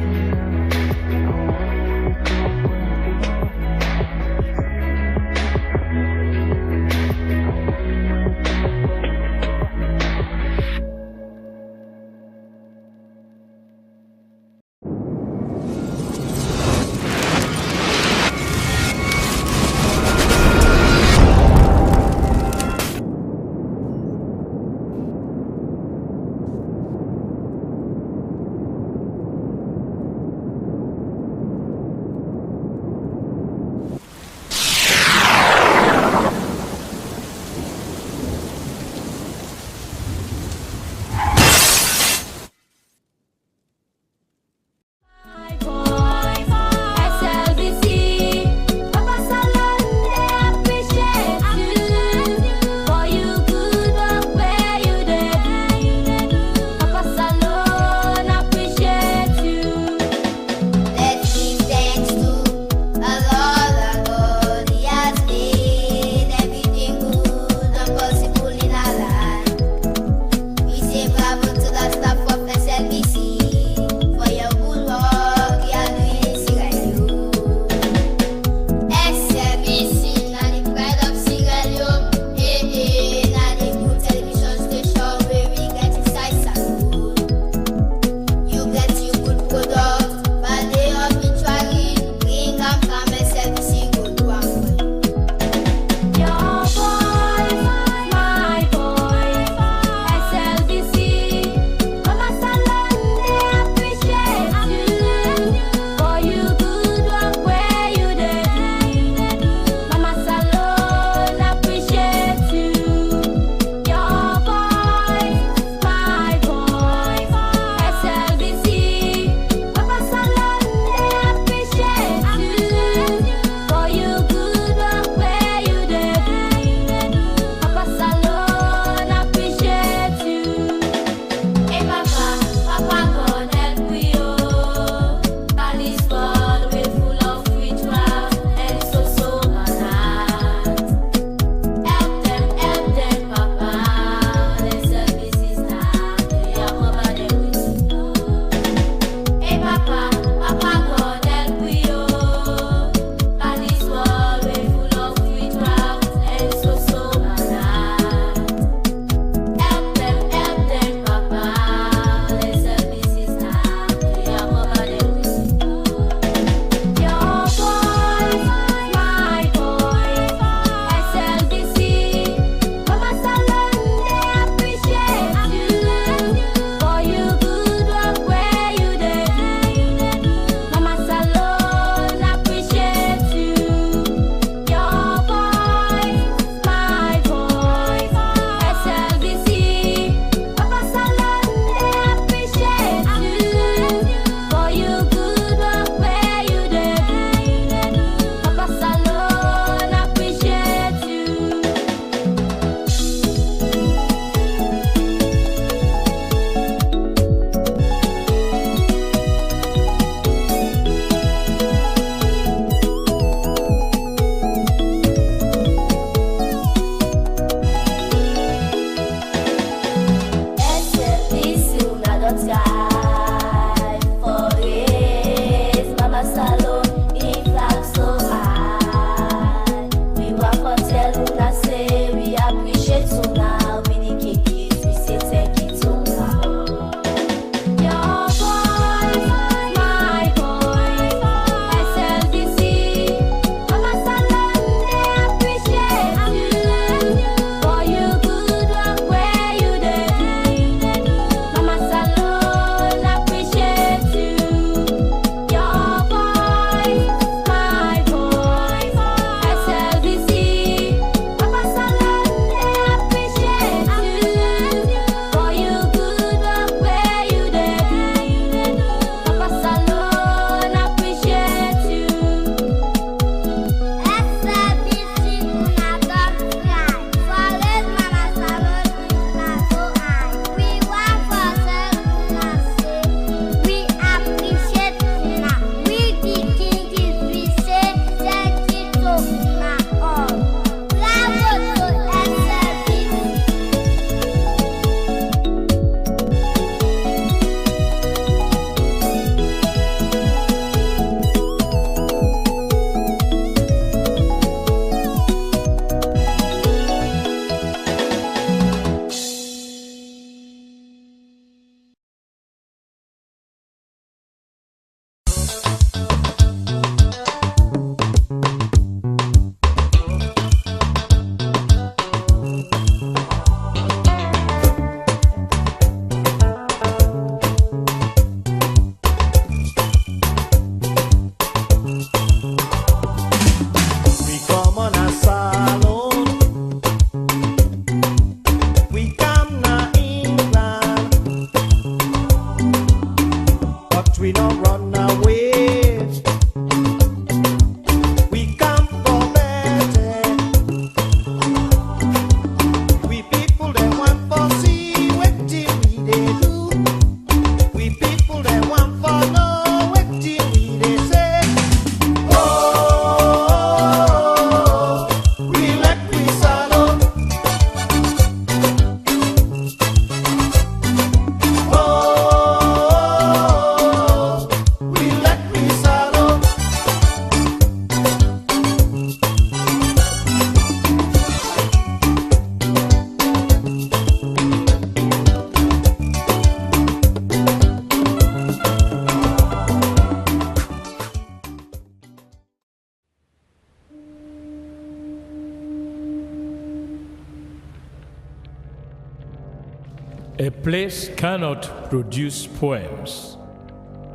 A place cannot produce poems.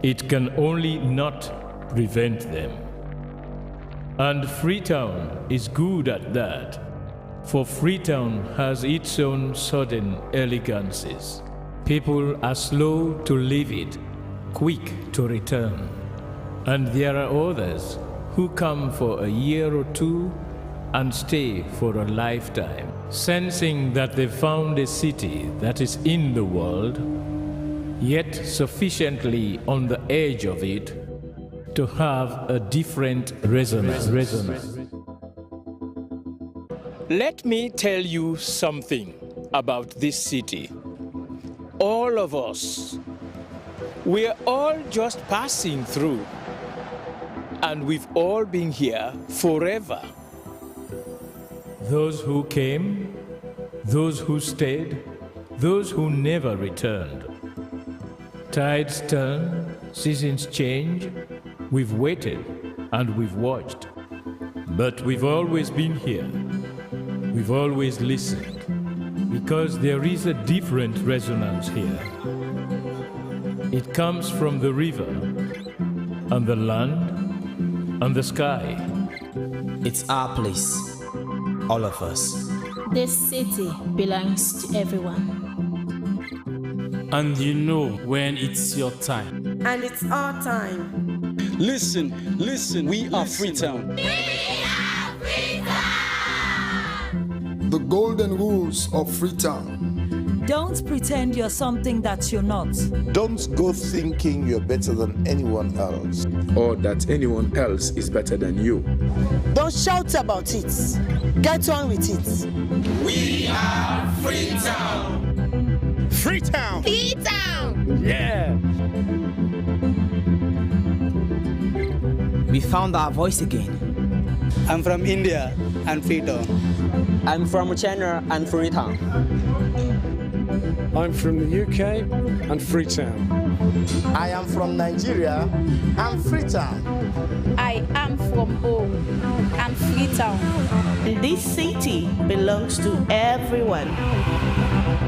It can only not prevent them. And Freetown is good at that, for Freetown has its own sudden elegances. People are slow to leave it, quick to return. And there are others who come for a year or two and stay for a lifetime, sensing that they found a city that is in the world, yet sufficiently on the edge of it to have a different resonance. Let me tell you something about this city. All of us, we're all just passing through, and we've all been here forever. Those who came, those who stayed, those who never returned. Tides turn, seasons change, we've waited and we've watched. But we've always been here. We've always listened, because there is a different resonance here. It comes from the river, and the land, and the sky. It's our place, all of us. This city belongs to everyone. And you know when it's your time. And it's our time. Listen, we are Freetown. The golden rules of Freetown. Don't pretend you're something that you're not. Don't go thinking you're better than anyone else. Or that anyone else is better than you. Don't shout about it. Get on with it. We are Freetown. Freetown. Freetown. Yeah. We found our voice again. I'm from India and Freetown. I'm from China and Freetown. I'm from the UK and Freetown. I am from Nigeria and Freetown. I am from home and Freetown. This city belongs to everyone.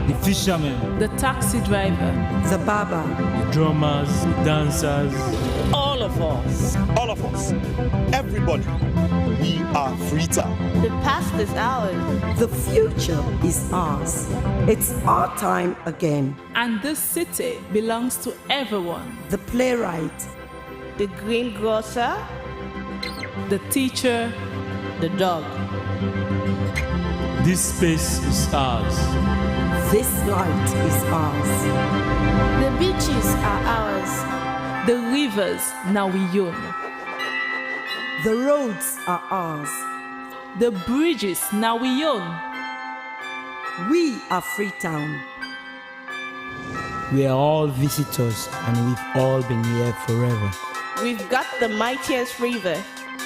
The fishermen, The taxi driver, The barber, the drummers, the dancers. All of us. All of us. Everybody. We are Freetown. The past is ours. the future is ours. It's our time again. and this city belongs to everyone. The playwright, The greengrocer, The teacher, the dog. This space is ours. this light is ours. The beaches are ours. the rivers now we own. The roads are ours. The bridges now we own. We are Freetown. We are all visitors and we've all been here forever. We've got the mightiest river.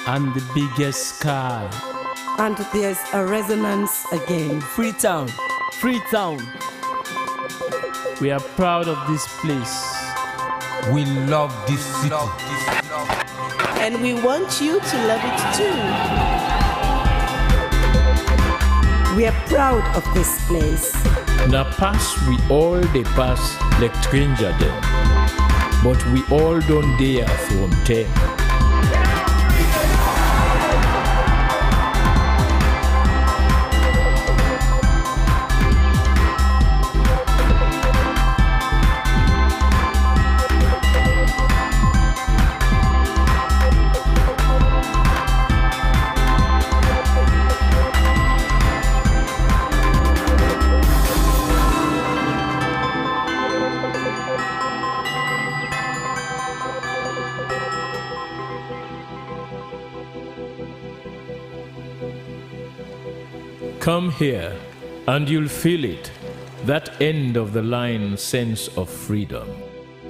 And the biggest sky. And there's a resonance again. Freetown. Freetown. We are proud of this place. We love this city. And we want you to love it too. We are proud of this place. Na pass we all dey pass like stranger dem, but we all don dey from ten. Come here, and you'll feel it, that end of the line sense of freedom.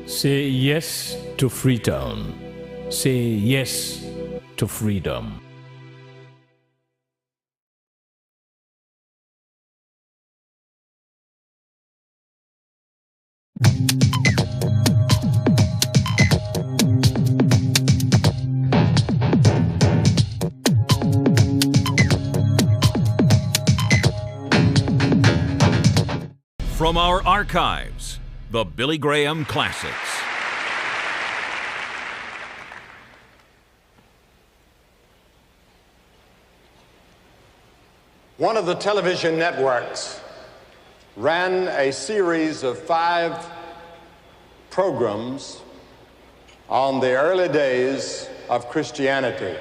Say yes to Freetown. Say yes to freedom. from our archives, the Billy Graham Classics. One of the television networks ran a series of 5 programs on the early days of Christianity,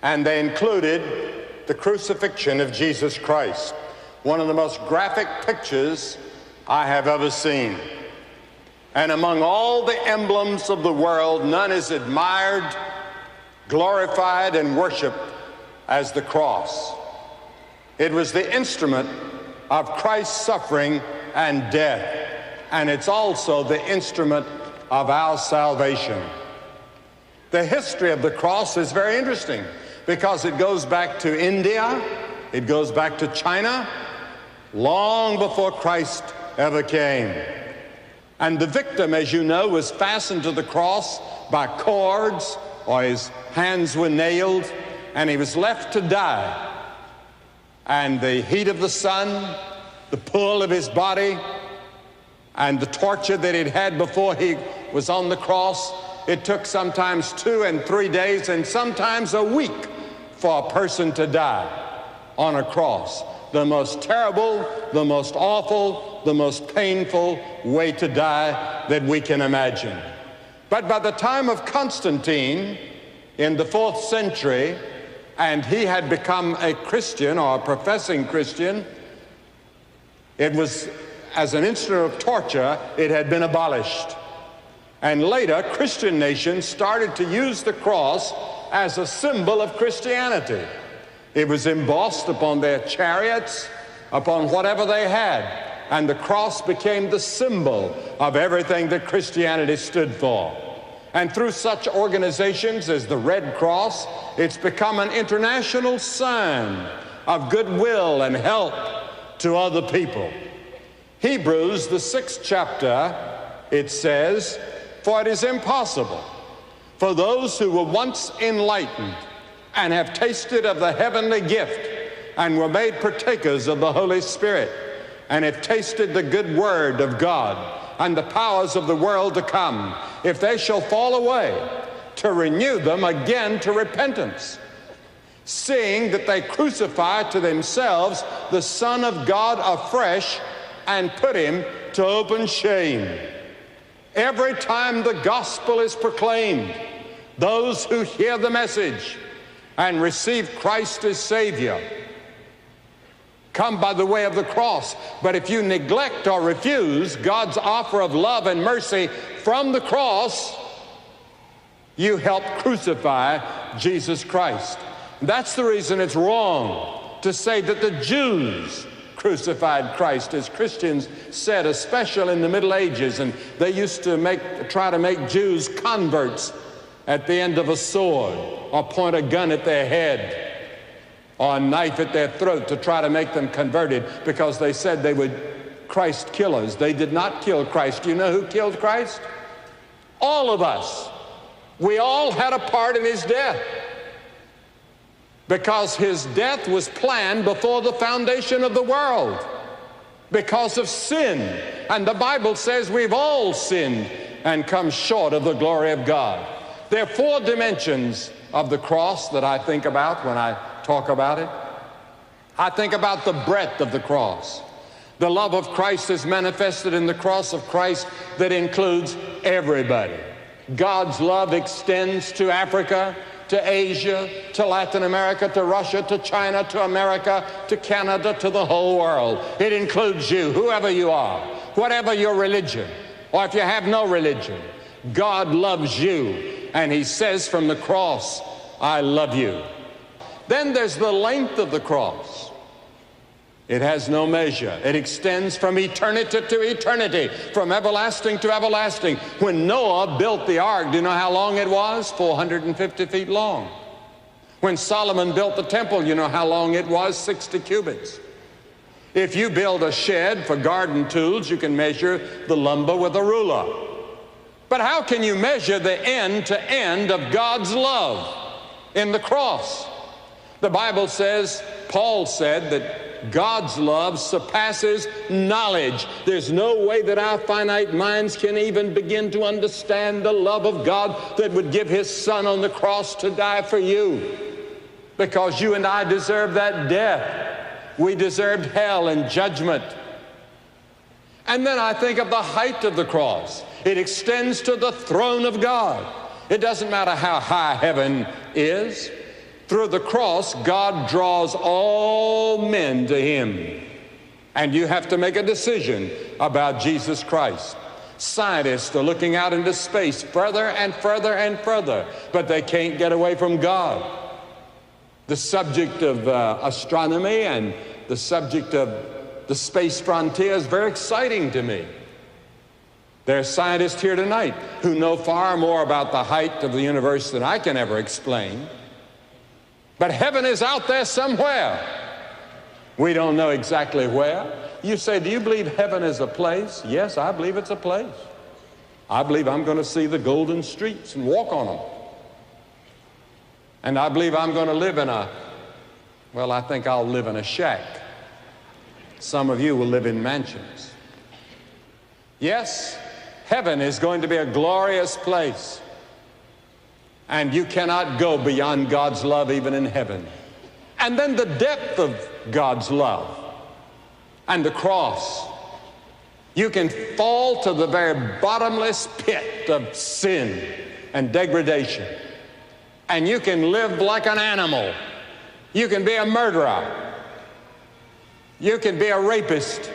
and they included the crucifixion of Jesus Christ, one of the most graphic pictures I have ever seen. And among all the emblems of the world, none is admired, glorified, and worshiped as the cross. It was the instrument of Christ's suffering and death, and it's also the instrument of our salvation. The history of the cross is very interesting because it goes back to India, it goes back to China, long before Christ ever came. And the victim, as you know, was fastened to the cross by cords, or his hands were nailed, and he was left to die. And the heat of the sun, the pull of his body, and the torture that he'd had before he was on the cross, it took sometimes 2 and 3 days and sometimes a week for a person to die on a cross. The most terrible, the most awful, the most painful way to die that we can imagine. But by the time of Constantine in the 4th century, and he had become a Christian or a professing Christian, it was, as an instrument of torture, it had been abolished. And later, Christian nations started to use the cross as a symbol of Christianity. It was embossed upon their chariots, upon whatever they had, and the cross became the symbol of everything that Christianity stood for. And through such organizations as the Red Cross, it's become an international sign of goodwill and help to other people. Hebrews, the 6th chapter, it says, "For it is impossible for those who were once enlightened and have tasted of the heavenly gift and were made partakers of the Holy Spirit and have tasted the good word of God and the powers of the world to come, if they shall fall away, to renew them again to repentance, seeing that they crucify to themselves the Son of God afresh and put him to open shame." Every time the gospel is proclaimed, those who hear the message and receive Christ as Savior come by the way of the cross. But if you neglect or refuse God's offer of love and mercy from the cross, you help crucify Jesus Christ. That's the reason it's wrong to say that the Jews crucified Christ, as Christians said, especially in the Middle Ages, and they used to try to make Jews converts at the end of a sword, or point a gun at their head, or a knife at their throat to try to make them converted, because they said they were Christ killers. They did not kill Christ. Do you know who killed Christ? All of us. We all had a part in his death, because his death was planned before the foundation of the world, because of sin. And the Bible says we've all sinned and come short of the glory of God. There are 4 dimensions of the cross that I think about when I talk about it. I think about the breadth of the cross. The love of Christ is manifested in the cross of Christ that includes everybody. God's love extends to Africa, to Asia, to Latin America, to Russia, to China, to America, to Canada, to the whole world. It includes you, whoever you are, whatever your religion, or if you have no religion. God loves you, and he says from the cross, "I love you." Then there's the length of the cross. It has no measure. It extends from eternity to eternity, from everlasting to everlasting. When Noah built the ark, do you know how long it was? 450 feet long. When Solomon built the temple, you know how long it was? 60 cubits. If you build a shed for garden tools, you can measure the lumber with a ruler. But how can you measure the end to end of God's love in the cross? The Bible says, Paul said that God's love surpasses knowledge. There's no way that our finite minds can even begin to understand the love of God that would give his son on the cross to die for you. Because you and I deserve that death. We deserved hell and judgment. And then I think of the height of the cross. It extends to the throne of God. It doesn't matter how high heaven is. Through the cross, God draws all men to him. And you have to make a decision about Jesus Christ. Scientists are looking out into space further and further and further, but they can't get away from God. The subject of astronomy and the subject of the space frontier is very exciting to me. There are scientists here tonight who know far more about the height of the universe than I can ever explain. But heaven is out there somewhere. We don't know exactly where. You say, do you believe heaven is a place? Yes, I believe it's a place. I believe I'm going to see the golden streets and walk on them. And I believe I'm going to live in I think I'll live in a shack. Some of you will live in mansions. Yes, heaven is going to be a glorious place. And you cannot go beyond God's love even in heaven. And then the depth of God's love and the cross. You can fall to the very bottomless pit of sin and degradation. And you can live like an animal. You can be a murderer. You can be a rapist.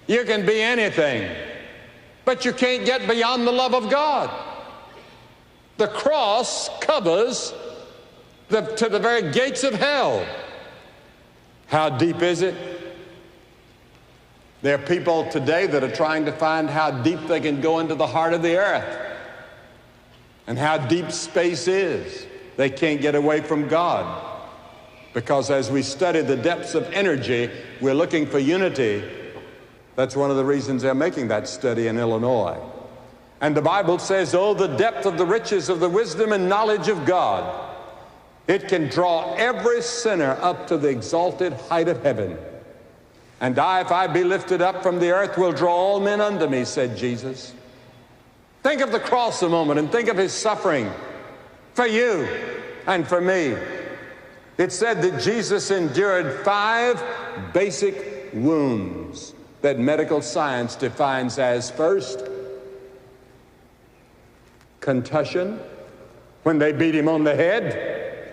You can be anything. But you can't get beyond the love of God. The cross covers to the very gates of hell. How deep is it? There are people today that are trying to find how deep they can go into the heart of the earth and how deep space is. They can't get away from God. Because as we study the depths of energy, we're looking for unity. That's one of the reasons they're making that study in Illinois. And the Bible says, oh, the depth of the riches of the wisdom and knowledge of God. It can draw every sinner up to the exalted height of heaven. And I, if I be lifted up from the earth, will draw all men unto me, said Jesus. Think of the cross a moment and think of his suffering for you and for me. It said that Jesus endured 5 basic wounds that medical science defines as, first, contussion, when they beat him on the head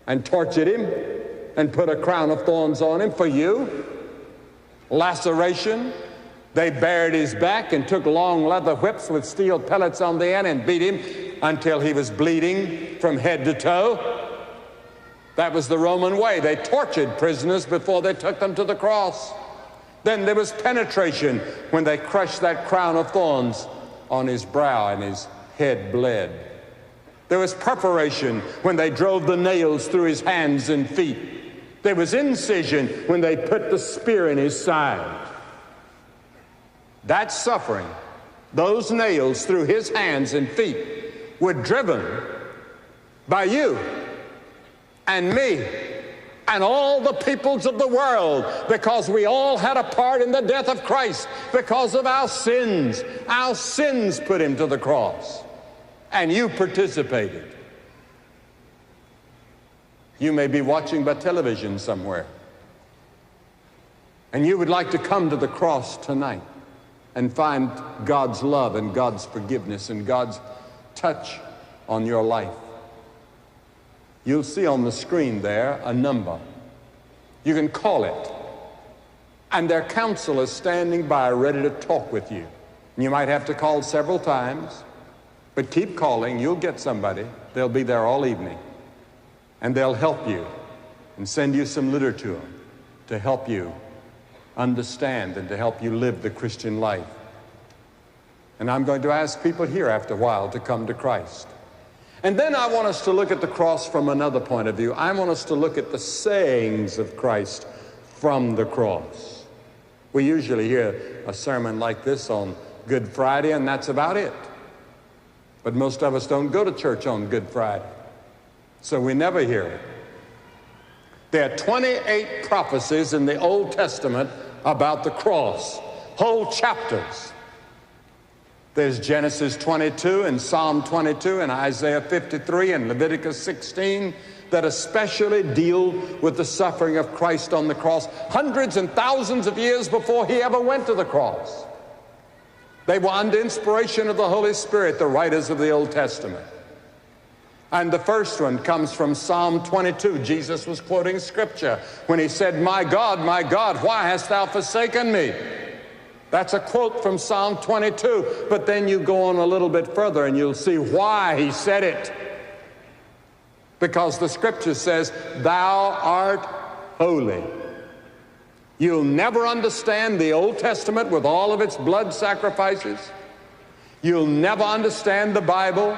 and tortured him and put a crown of thorns on him for you. Laceration, they bared his back and took long leather whips with steel pellets on the end and beat him until he was bleeding from head to toe. That was the Roman way. They tortured prisoners before they took them to the cross. Then there was penetration, when they crushed that crown of thorns on his brow and his head bled. There was perforation, when they drove the nails through his hands and feet. There was incision, when they put the spear in his side. That suffering, those nails through his hands and feet, were driven by you and me and all the peoples of the world, because we all had a part in the death of Christ because of our sins. Our sins put him to the cross, and you participated. You may be watching by television somewhere, and you would like to come to the cross tonight and find God's love and God's forgiveness and God's touch on your life. You'll see on the screen there a number. You can call it, and their counsel is standing by ready to talk with you. You might have to call several times, but keep calling. You'll get somebody. They'll be there all evening, and they'll help you and send you some literature to help you understand and to help you live the Christian life. And I'm going to ask people here after a while to come to Christ. And then I want us to look at the cross from another point of view. I want us to look at the sayings of Christ from the cross. We usually hear a sermon like this on Good Friday, and that's about it. But most of us don't go to church on Good Friday, so we never hear it. There are 28 prophecies in the Old Testament about the cross, whole chapters. There's Genesis 22 and Psalm 22 and Isaiah 53 and Leviticus 16 that especially deal with the suffering of Christ on the cross hundreds and thousands of years before he ever went to the cross. They were under inspiration of the Holy Spirit, the writers of the Old Testament. And the first one comes from Psalm 22. Jesus was quoting scripture when he said, my God, why hast thou forsaken me? That's a quote from Psalm 22. But then you go on a little bit further and you'll see why he said it. Because the scripture says, thou art holy. You'll never understand the Old Testament with all of its blood sacrifices. You'll never understand the Bible.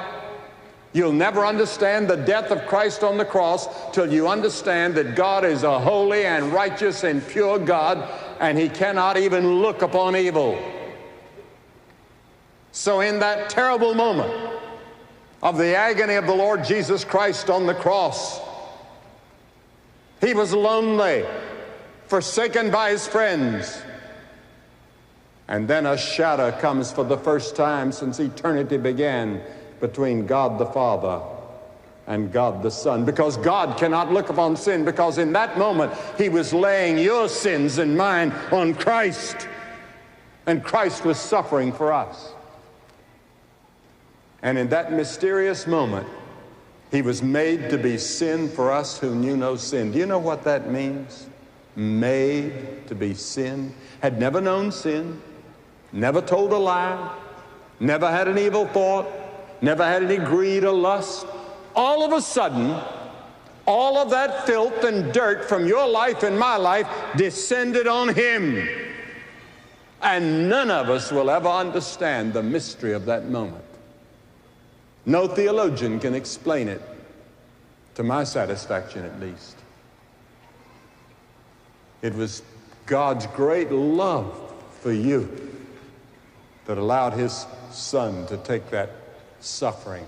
You'll never understand the death of Christ on the cross till you understand that God is a holy and righteous and pure God, and he cannot even look upon evil. So in that terrible moment of the agony of the Lord Jesus Christ on the cross, he was lonely, forsaken by his friends. And then a shadow comes for the first time since eternity began between God the Father and God the Son, because God cannot look upon sin, because in that moment he was laying your sins and mine on Christ, and Christ was suffering for us. And in that mysterious moment, he was made to be sin for us who knew no sin. Do you know what that means? Made to be sin. Had never known sin, never told a lie, never had an evil thought, never had any greed or lust. All of a sudden, all of that filth and dirt from your life and my life descended on him. And none of us will ever understand the mystery of that moment. No theologian can explain it, to my satisfaction at least. It was God's great love for you that allowed his Son to take that suffering.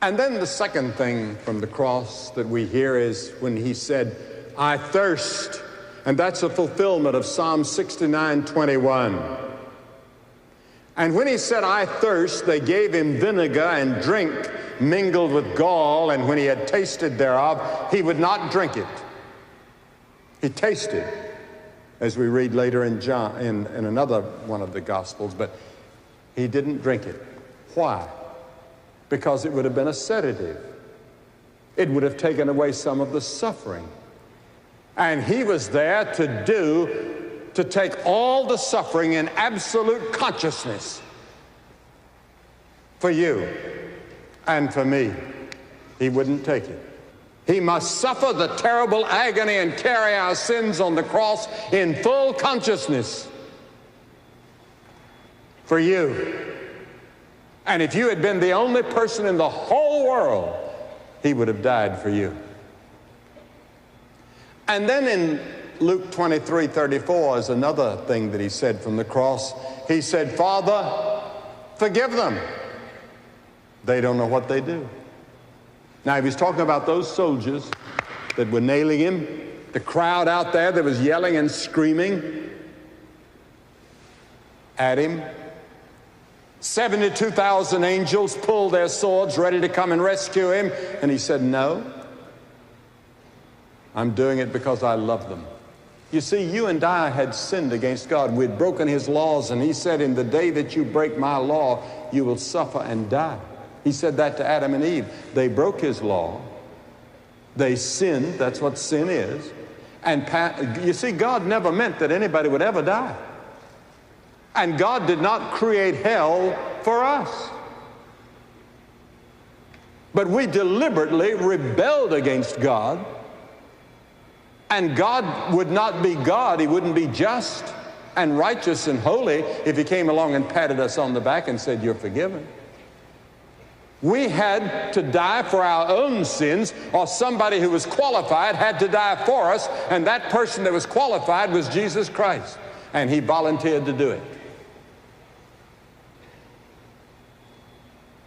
And then the second thing from the cross that we hear is when he said, I thirst. And that's a fulfillment of Psalm 69:21. And when he said, I thirst, they gave him vinegar and drink mingled with gall, and when he had tasted thereof, he would not drink it. He tasted, as we read later in John, in another one of the Gospels, but he didn't drink it. Why? Because it would have been a sedative. It would have taken away some of the suffering. And he was there to take all the suffering in absolute consciousness for you and for me. He wouldn't take it. He must suffer the terrible agony and carry our sins on the cross in full consciousness for you. And if you had been the only person in the whole world, he would have died for you. And then in Luke 23:34 is another thing that he said from the cross. He said, Father, forgive them. They don't know what they do. Now, he was talking about those soldiers that were nailing him, the crowd out there that was yelling and screaming at him. 72,000 angels pulled their swords ready to come and rescue him. And he said, no, I'm doing it because I love them. You see, you and I had sinned against God. We'd broken his laws, and he said, in the day that you break my law, you will suffer and die. He said that to Adam and Eve. They broke his law. They sinned. That's what sin is. And you see, God never meant that anybody would ever die. And God did not create hell for us. But we deliberately rebelled against God. And God would not be God. He wouldn't be just and righteous and holy if he came along and patted us on the back and said, you're forgiven. We had to die for our own sins, or somebody who was qualified had to die for us, and that person that was qualified was Jesus Christ, and he volunteered to do it.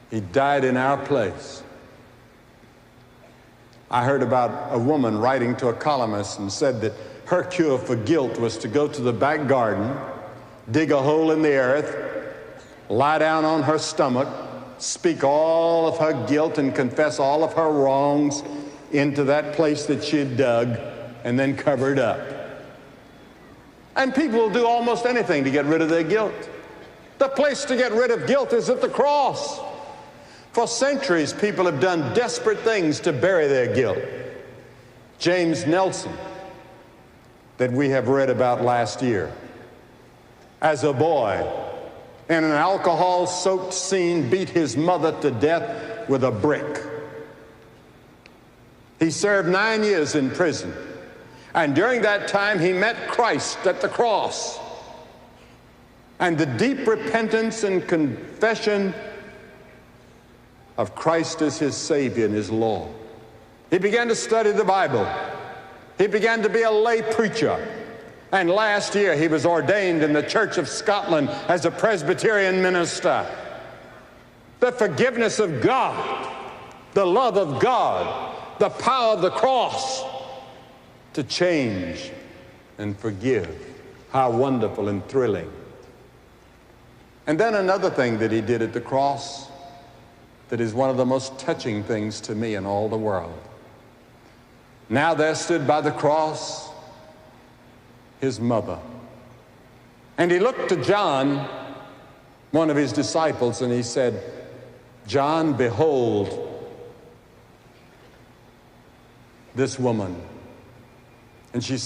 He died in our place. I heard about a woman writing to a columnist and said that her cure for guilt was to go to the back garden, dig a hole in the earth, lie down on her stomach, speak all of her guilt and confess all of her wrongs into that place that she had dug, and then cover it up. And people will do almost anything to get rid of their guilt. The place to get rid of guilt is at the cross. For centuries, people have done desperate things to bury their guilt. James Nelson, that we have read about last year, as a boy, in an alcohol-soaked scene, beat his mother to death with a brick. He served 9 years in prison, and during that time he met Christ at the cross. And the deep repentance and confession of Christ as his Savior and his Lord. He began to study the Bible. He began to be a lay preacher. And last year he was ordained in the Church of Scotland as a Presbyterian minister. The forgiveness of God, the love of God, the power of the cross to change and forgive. How wonderful and thrilling. And then another thing that he did at the cross that is one of the most touching things to me in all the world. Now there stood by the cross his mother. And he looked to John, one of his disciples, and he said, "John, behold this woman." And he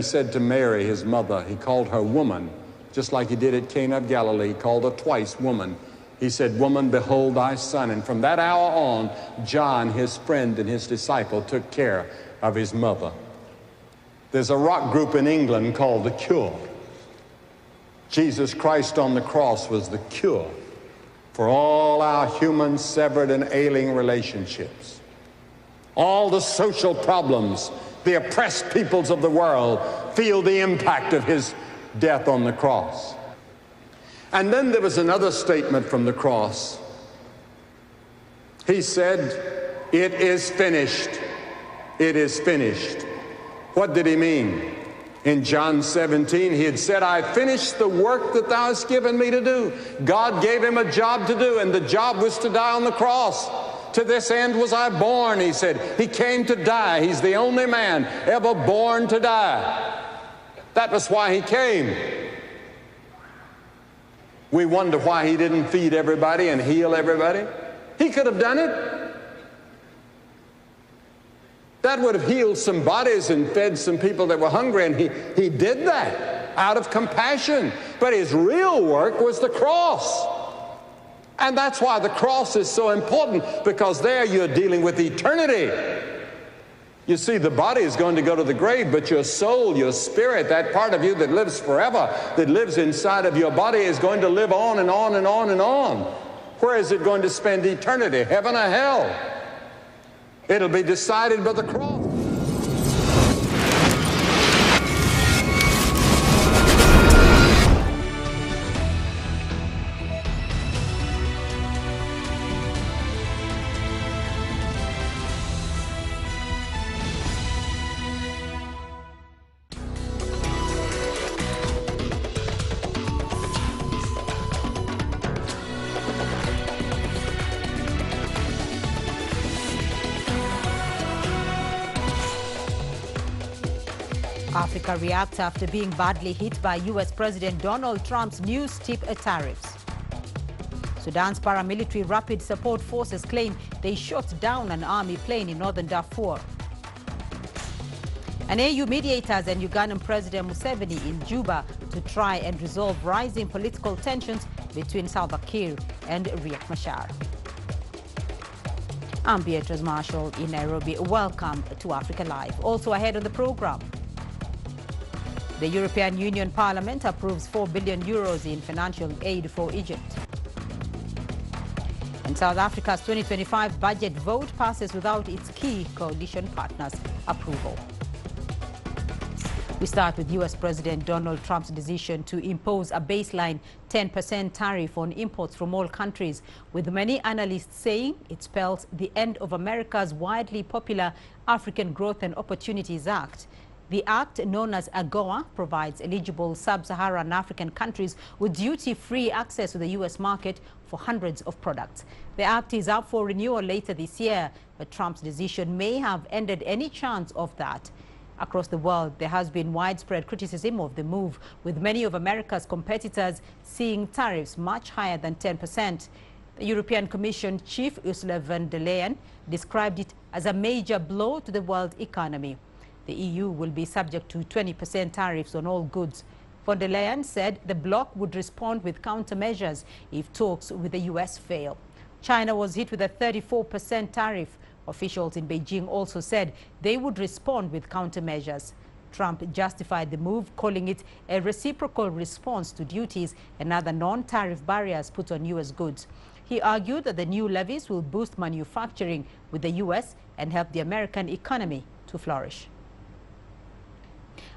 said to Mary, his mother, he called her woman, just like he did at Cana of Galilee. He called her twice woman. He said, "Woman, behold thy son." And from that hour on, John, his friend and his disciple, took care of his mother. There's a rock group in England called The Cure. Jesus Christ on the cross was the cure for all our human severed and ailing relationships. All the social problems, the oppressed peoples of the world feel the impact of his death on the cross. And then there was another statement from the cross. He said, "It is finished. It is finished." What did he mean? In John 17, he had said, "I finished the work that thou hast given me to do." God gave him a job to do, and the job was to die on the cross. "To this end was I born," he said. He came to die. He's the only man ever born to die. That was why he came. We wonder why he didn't feed everybody and heal everybody. He could have done it. That would have healed some bodies and fed some people that were hungry, and he did that out of compassion. But his real work was the cross. And that's why the cross is so important, because there you're dealing with eternity. You see, the body is going to go to the grave, but your soul, your spirit, that part of you that lives forever, that lives inside of your body, is going to live on and on and on and on. Where is it going to spend eternity? Heaven or hell? It'll be decided by the cross. Africa reacts after being badly hit by U.S. President Donald Trump's new steep tariffs. Sudan's paramilitary rapid support forces claim they shot down an army plane in northern Darfur. And AU mediators and Ugandan President Museveni in Juba to try and resolve rising political tensions between Salva Kiir and Riek Machar. I'm Beatrice Marshall in Nairobi. Welcome to Africa Live. Also ahead on the program, the European Union Parliament approves 4 billion euros in financial aid for Egypt. And South Africa's 2025 budget vote passes without its key coalition partners' approval. We start with U.S. President Donald Trump's decision to impose a baseline 10% tariff on imports from all countries, with many analysts saying it spells the end of America's widely popular African Growth and Opportunities Act. The act, known as AGOA, provides eligible sub-Saharan African countries with duty-free access to the U.S. market for hundreds of products. The act is up for renewal later this year, but Trump's decision may have ended any chance of that. Across the world, there has been widespread criticism of the move, with many of America's competitors seeing tariffs much higher than 10%. The European Commission Chief Ursula von der Leyen described it as a major blow to the world economy. The EU will be subject to 20% tariffs on all goods. Von der Leyen said the bloc would respond with countermeasures if talks with the US fail. China was hit with a 34% tariff. Officials in Beijing also said they would respond with countermeasures. Trump justified the move, calling it a reciprocal response to duties and other non-tariff barriers put on U.S. goods. He argued that the new levies will boost manufacturing with the U.S. and help the American economy to flourish.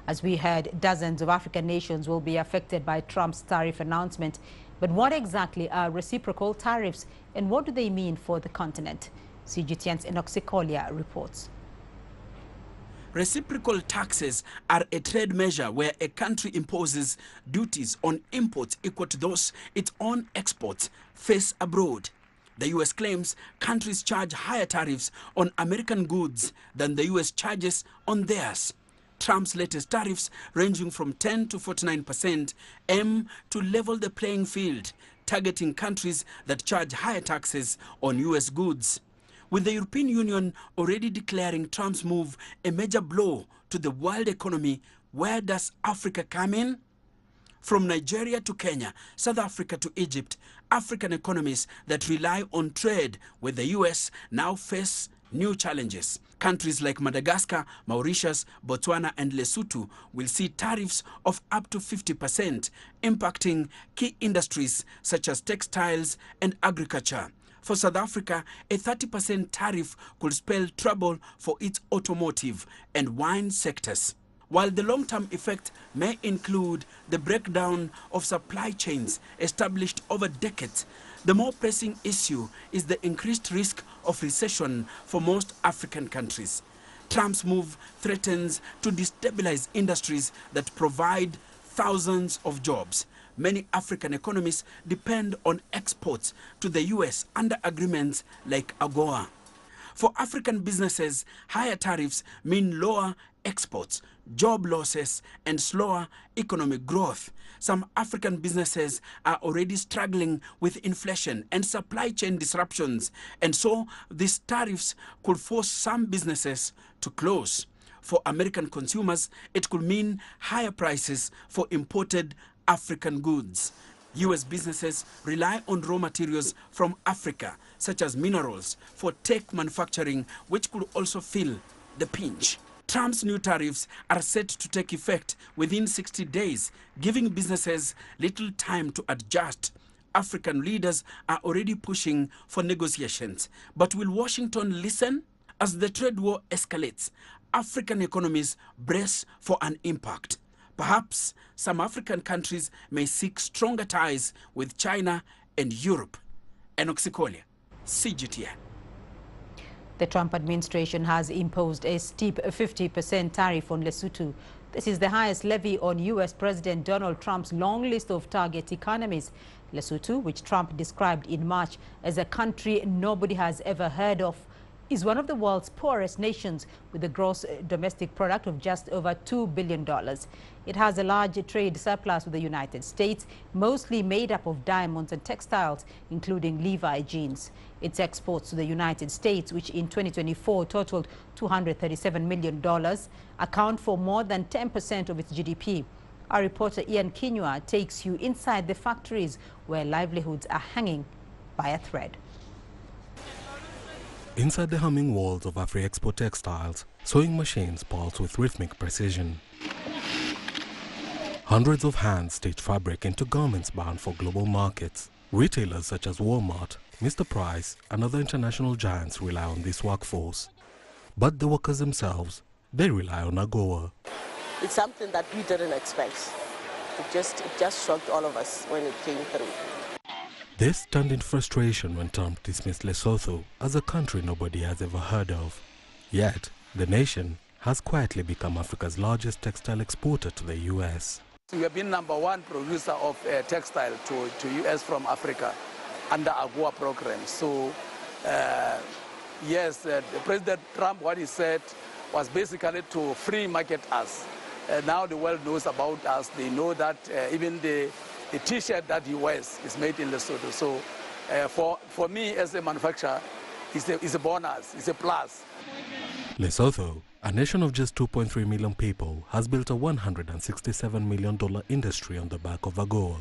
As we heard, dozens of African nations will be affected by Trump's tariff announcement. But what exactly are reciprocal tariffs and what do they mean for the continent? CGTN's Enoxikolia reports. Reciprocal taxes are a trade measure where a country imposes duties on imports equal to those its own exports face abroad. The U.S. claims countries charge higher tariffs on American goods than the U.S. charges on theirs. Trump's latest tariffs, ranging from 10 to 49%, aim to level the playing field, targeting countries that charge higher taxes on U.S. goods. With the European Union already declaring Trump's move a major blow to the world economy, where does Africa come in? From Nigeria to Kenya, South Africa to Egypt, African economies that rely on trade with the U.S. now face new challenges. Countries like Madagascar, Mauritius, Botswana and Lesotho will see tariffs of up to 50%, impacting key industries such as textiles and agriculture. For South Africa, a 30% tariff could spell trouble for its automotive and wine sectors. While the long-term effect may include the breakdown of supply chains established over decades, the more pressing issue is the increased risk of recession for most African countries. Trump's move threatens to destabilize industries that provide thousands of jobs. Many African economies depend on exports to the U.S. under agreements like AGOA. For African businesses, higher tariffs mean lower exports, job losses, and slower economic growth. Some African businesses are already struggling with inflation and supply chain disruptions, and so these tariffs could force some businesses to close. For American consumers, it could mean higher prices for imported African goods. U.S. businesses rely on raw materials from Africa, such as minerals, for tech manufacturing, which could also feel the pinch. Trump's new tariffs are set to take effect within 60 days, giving businesses little time to adjust. African leaders are already pushing for negotiations. But will Washington listen? As the trade war escalates, African economies brace for an impact. Perhaps some African countries may seek stronger ties with China and Europe. Enoxikolia, CGTN. The Trump administration has imposed a steep 50% tariff on Lesotho. This is the highest levy on U.S. President Donald Trump's long list of target economies. Lesotho, which Trump described in March as a country nobody has ever heard of, is one of the world's poorest nations with a gross domestic product of just over $2 billion. It has a large trade surplus with the United States, mostly made up of diamonds and textiles, including Levi jeans. Its exports to the United States, which in 2024 totaled $237 million, account for more than 10% of its GDP. Our reporter Ian Kinua takes you inside the factories where livelihoods are hanging by a thread. Inside the humming walls of Afri-Expo textiles, sewing machines pulse with rhythmic precision. Hundreds of hands stitch fabric into garments bound for global markets. Retailers such as Walmart, Mr. Price, and other international giants rely on this workforce. But the workers themselves, they rely on AGOA. it's something that we didn't expect. It just shocked all of us when it came through. This turned into frustration when Trump dismissed Lesotho as a country nobody has ever heard of. Yet, the nation has quietly become Africa's largest textile exporter to the U.S. We have been #1 producer of textile to U.S. from Africa under AGOA program. So, yes, President Trump, what he said was basically to free market us. Now the world knows about us. They know that even the T-shirt that he wears is made in Lesotho. So for me as a manufacturer, it's a bonus, it's a plus. Lesotho, a nation of just 2.3 million people, has built a $167 million industry on the back of AGOA.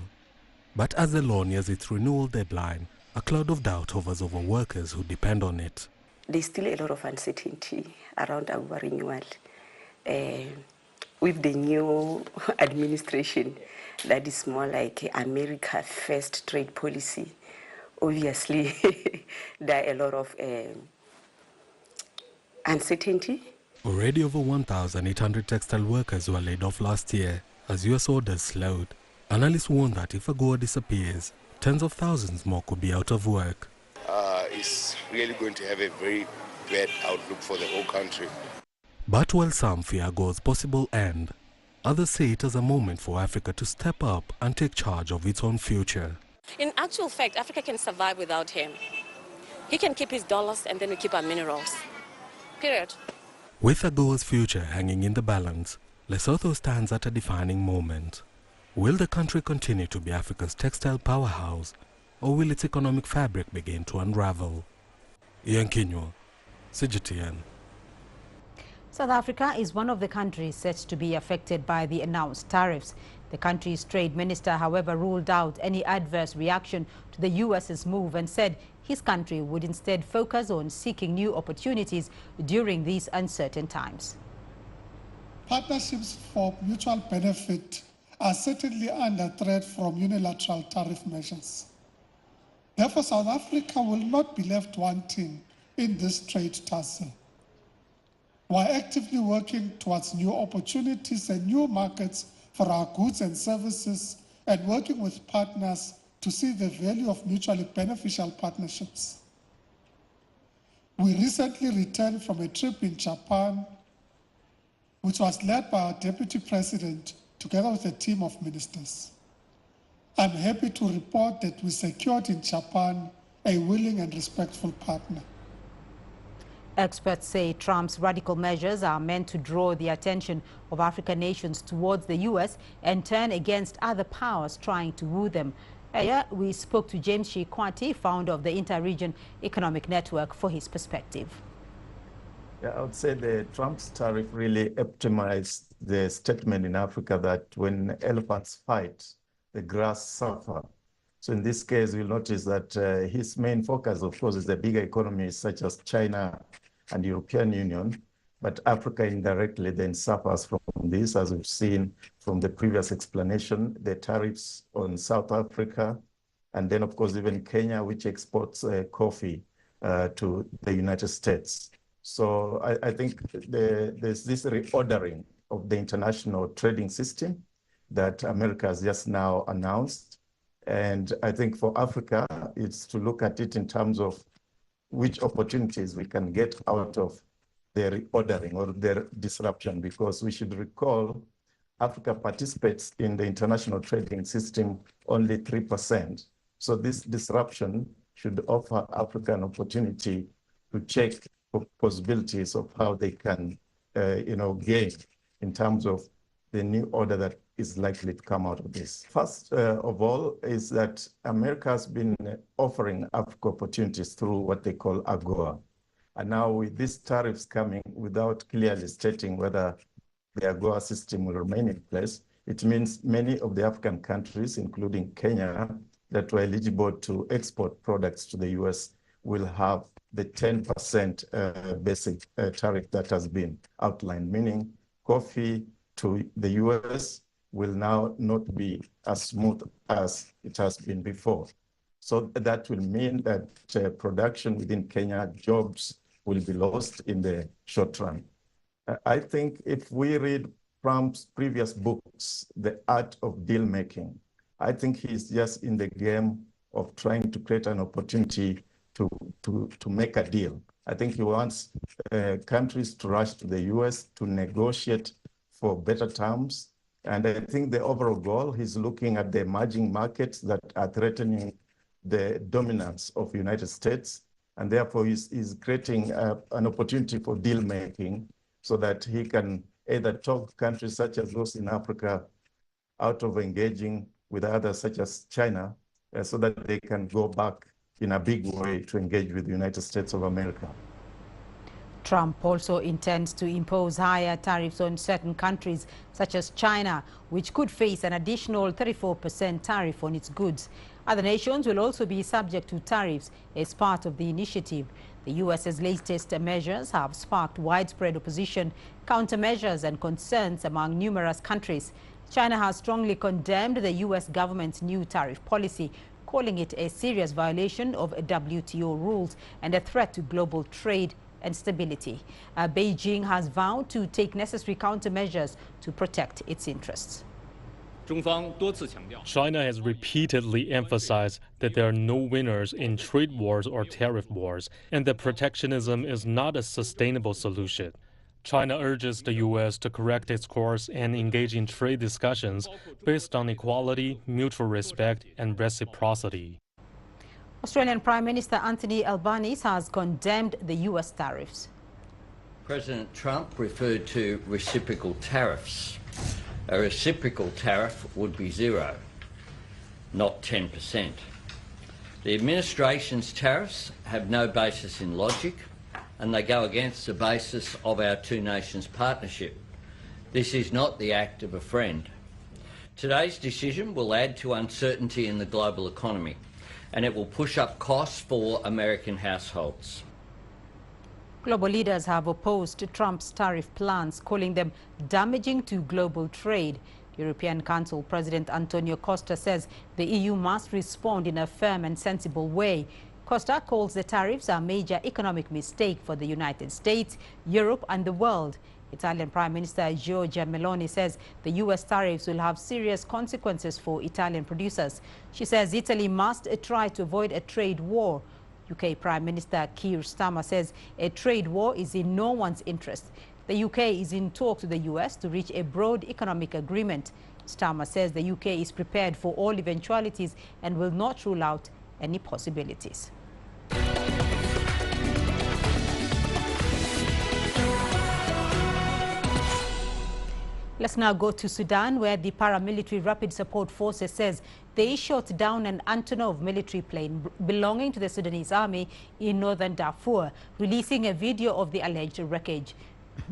But as the law nears its renewal deadline, a cloud of doubt hovers over workers who depend on it. There's still a lot of uncertainty around AGOA renewal. With the new administration, that is more like America first trade policy. Obviously, there are a lot of uncertainty. Already over 1,800 textile workers were laid off last year as U.S. orders slowed. Analysts warn that if AGOA disappears, tens of thousands more could be out of work. It's really going to have a very bad outlook for the whole country. But while some fear AGOA's possible end, others see it as a moment for Africa to step up and take charge of its own future. In actual fact, Africa can survive without him. He can keep his dollars and then we keep our minerals. Period. With AGOA's future hanging in the balance, Lesotho stands at a defining moment. Will the country continue to be Africa's textile powerhouse, or will its economic fabric begin to unravel? Ian Kinywa, CGTN. South Africa is one of the countries set to be affected by the announced tariffs. The country's trade minister, however, ruled out any adverse reaction to the U.S.'s move and said his country would instead focus on seeking new opportunities during these uncertain times. Partnerships for mutual benefit are certainly under threat from unilateral tariff measures. Therefore, South Africa will not be left wanting in this trade tussle. We are actively working towards new opportunities and new markets for our goods and services and working with partners to see the value of mutually beneficial partnerships. We recently returned from a trip in Japan, which was led by our Deputy President together with a team of ministers. I'm happy to report that we secured in Japan a willing and respectful partner. Experts say Trump's radical measures are meant to draw the attention of African nations towards the U.S. and turn against other powers trying to woo them. Earlier, we spoke to James Shikwati, founder of the Inter-Region Economic Network, for his perspective. Yeah, I would say the Trump's tariff really optimized the statement in Africa that when elephants fight, the grass suffers. So in this case, we'll notice that his main focus, of course, is the bigger economies such as China and European Union, but Africa indirectly then suffers from this, as we've seen from the previous explanation, the tariffs on South Africa, and then, of course, even Kenya, which exports coffee to the United States. So I think there's this reordering of the international trading system that America has just now announced. And I think for Africa, it's to look at it in terms of which opportunities we can get out of their reordering or their disruption, because we should recall Africa participates in the international trading system only 3%. So this disruption should offer Africa an opportunity to check possibilities of how they can, gain in terms of the new order that is likely to come out of this. First of all is that America has been offering Africa opportunities through what they call AGOA. And now with these tariffs coming without clearly stating whether the AGOA system will remain in place, it means many of the African countries, including Kenya, that were eligible to export products to the US will have the 10% basic tariff that has been outlined, meaning coffee to the US will now not be as smooth as it has been before. So that will mean that production within Kenya, jobs will be lost in the short run. I think if we read Trump's previous books, The Art of Deal Making. I think he's just in the game of trying to create an opportunity to make a deal. I think he wants countries to rush to the US to negotiate for better terms. And I think the overall goal, he's looking at the emerging markets that are threatening the dominance of the United States. And therefore, he's creating an opportunity for deal making so that he can either talk countries such as those in Africa out of engaging with others such as China, so that they can go back in a big way to engage with the United States of America. Trump also intends to impose higher tariffs on certain countries, such as China, which could face an additional 34% tariff on its goods. Other nations will also be subject to tariffs as part of the initiative. The U.S.'s latest measures have sparked widespread opposition, countermeasures, and concerns among numerous countries. China has strongly condemned the U.S. government's new tariff policy, calling it a serious violation of WTO rules and a threat to global trade and stability. Beijing has vowed to take necessary countermeasures to protect its interests. China has repeatedly emphasized that there are no winners in trade wars or tariff wars, and that protectionism is not a sustainable solution. China urges the U.S. to correct its course and engage in trade discussions based on equality, mutual respect, and reciprocity. Australian Prime Minister Anthony Albanese has condemned the U.S. tariffs. President Trump referred to reciprocal tariffs. A reciprocal tariff would be 0, not 10%. The administration's tariffs have no basis in logic, and they go against the basis of our two nations partnership. This is not the act of a friend. Today's decision will add to uncertainty in the global economy, and it will push up costs for American households. Global leaders have opposed Trump's tariff plans, calling them damaging to global trade. European Council President Antonio Costa says the EU must respond in a firm and sensible way. Costa calls the tariffs a major economic mistake for the United States, Europe, and the world. Italian Prime Minister Giorgia Meloni says the U.S. tariffs will have serious consequences for Italian producers. She says Italy must try to avoid a trade war. UK Prime Minister Keir Starmer says a trade war is in no one's interest. The UK is in talks with the U.S. to reach a broad economic agreement. Starmer says the UK is prepared for all eventualities and will not rule out any possibilities. Let's now go to Sudan, where the paramilitary Rapid Support Forces says they shot down an Antonov military plane belonging to the Sudanese army in northern Darfur, releasing a video of the alleged wreckage.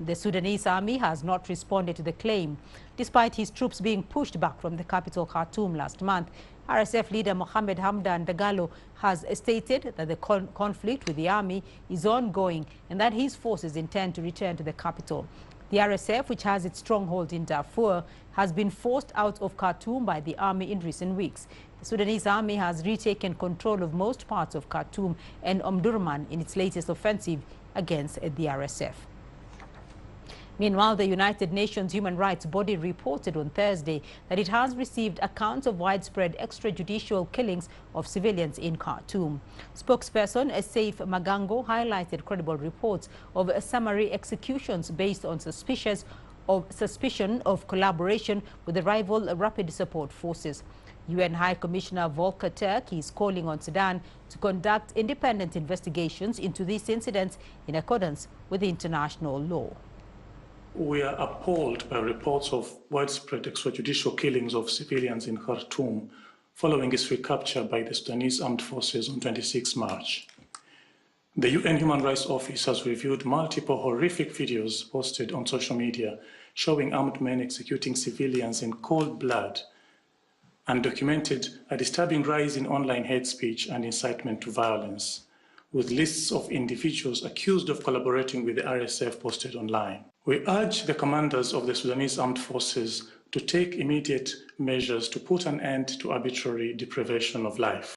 The Sudanese army has not responded to the claim. Despite his troops being pushed back from the capital Khartoum last month, RSF leader Mohamed Hamdan Dagalo has stated that the conflict with the army is ongoing and that his forces intend to return to the capital. The RSF, which has its stronghold in Darfur, has been forced out of Khartoum by the army in recent weeks. The Sudanese army has retaken control of most parts of Khartoum and Omdurman in its latest offensive against the RSF. Meanwhile, the United Nations Human Rights Body reported on Thursday that it has received accounts of widespread extrajudicial killings of civilians in Khartoum. Spokesperson Saif Magango highlighted credible reports of summary executions based on suspicion of collaboration with the rival Rapid Support Forces. UN High Commissioner Volker Turk is calling on Sudan to conduct independent investigations into these incidents in accordance with international law. We are appalled by reports of widespread extrajudicial killings of civilians in Khartoum following its recapture by the Sudanese armed forces on 26 March. The UN Human Rights Office has reviewed multiple horrific videos posted on social media showing armed men executing civilians in cold blood and documented a disturbing rise in online hate speech and incitement to violence, with lists of individuals accused of collaborating with the RSF posted online. We urge the commanders of the Sudanese armed forces to take immediate measures to put an end to arbitrary deprivation of life.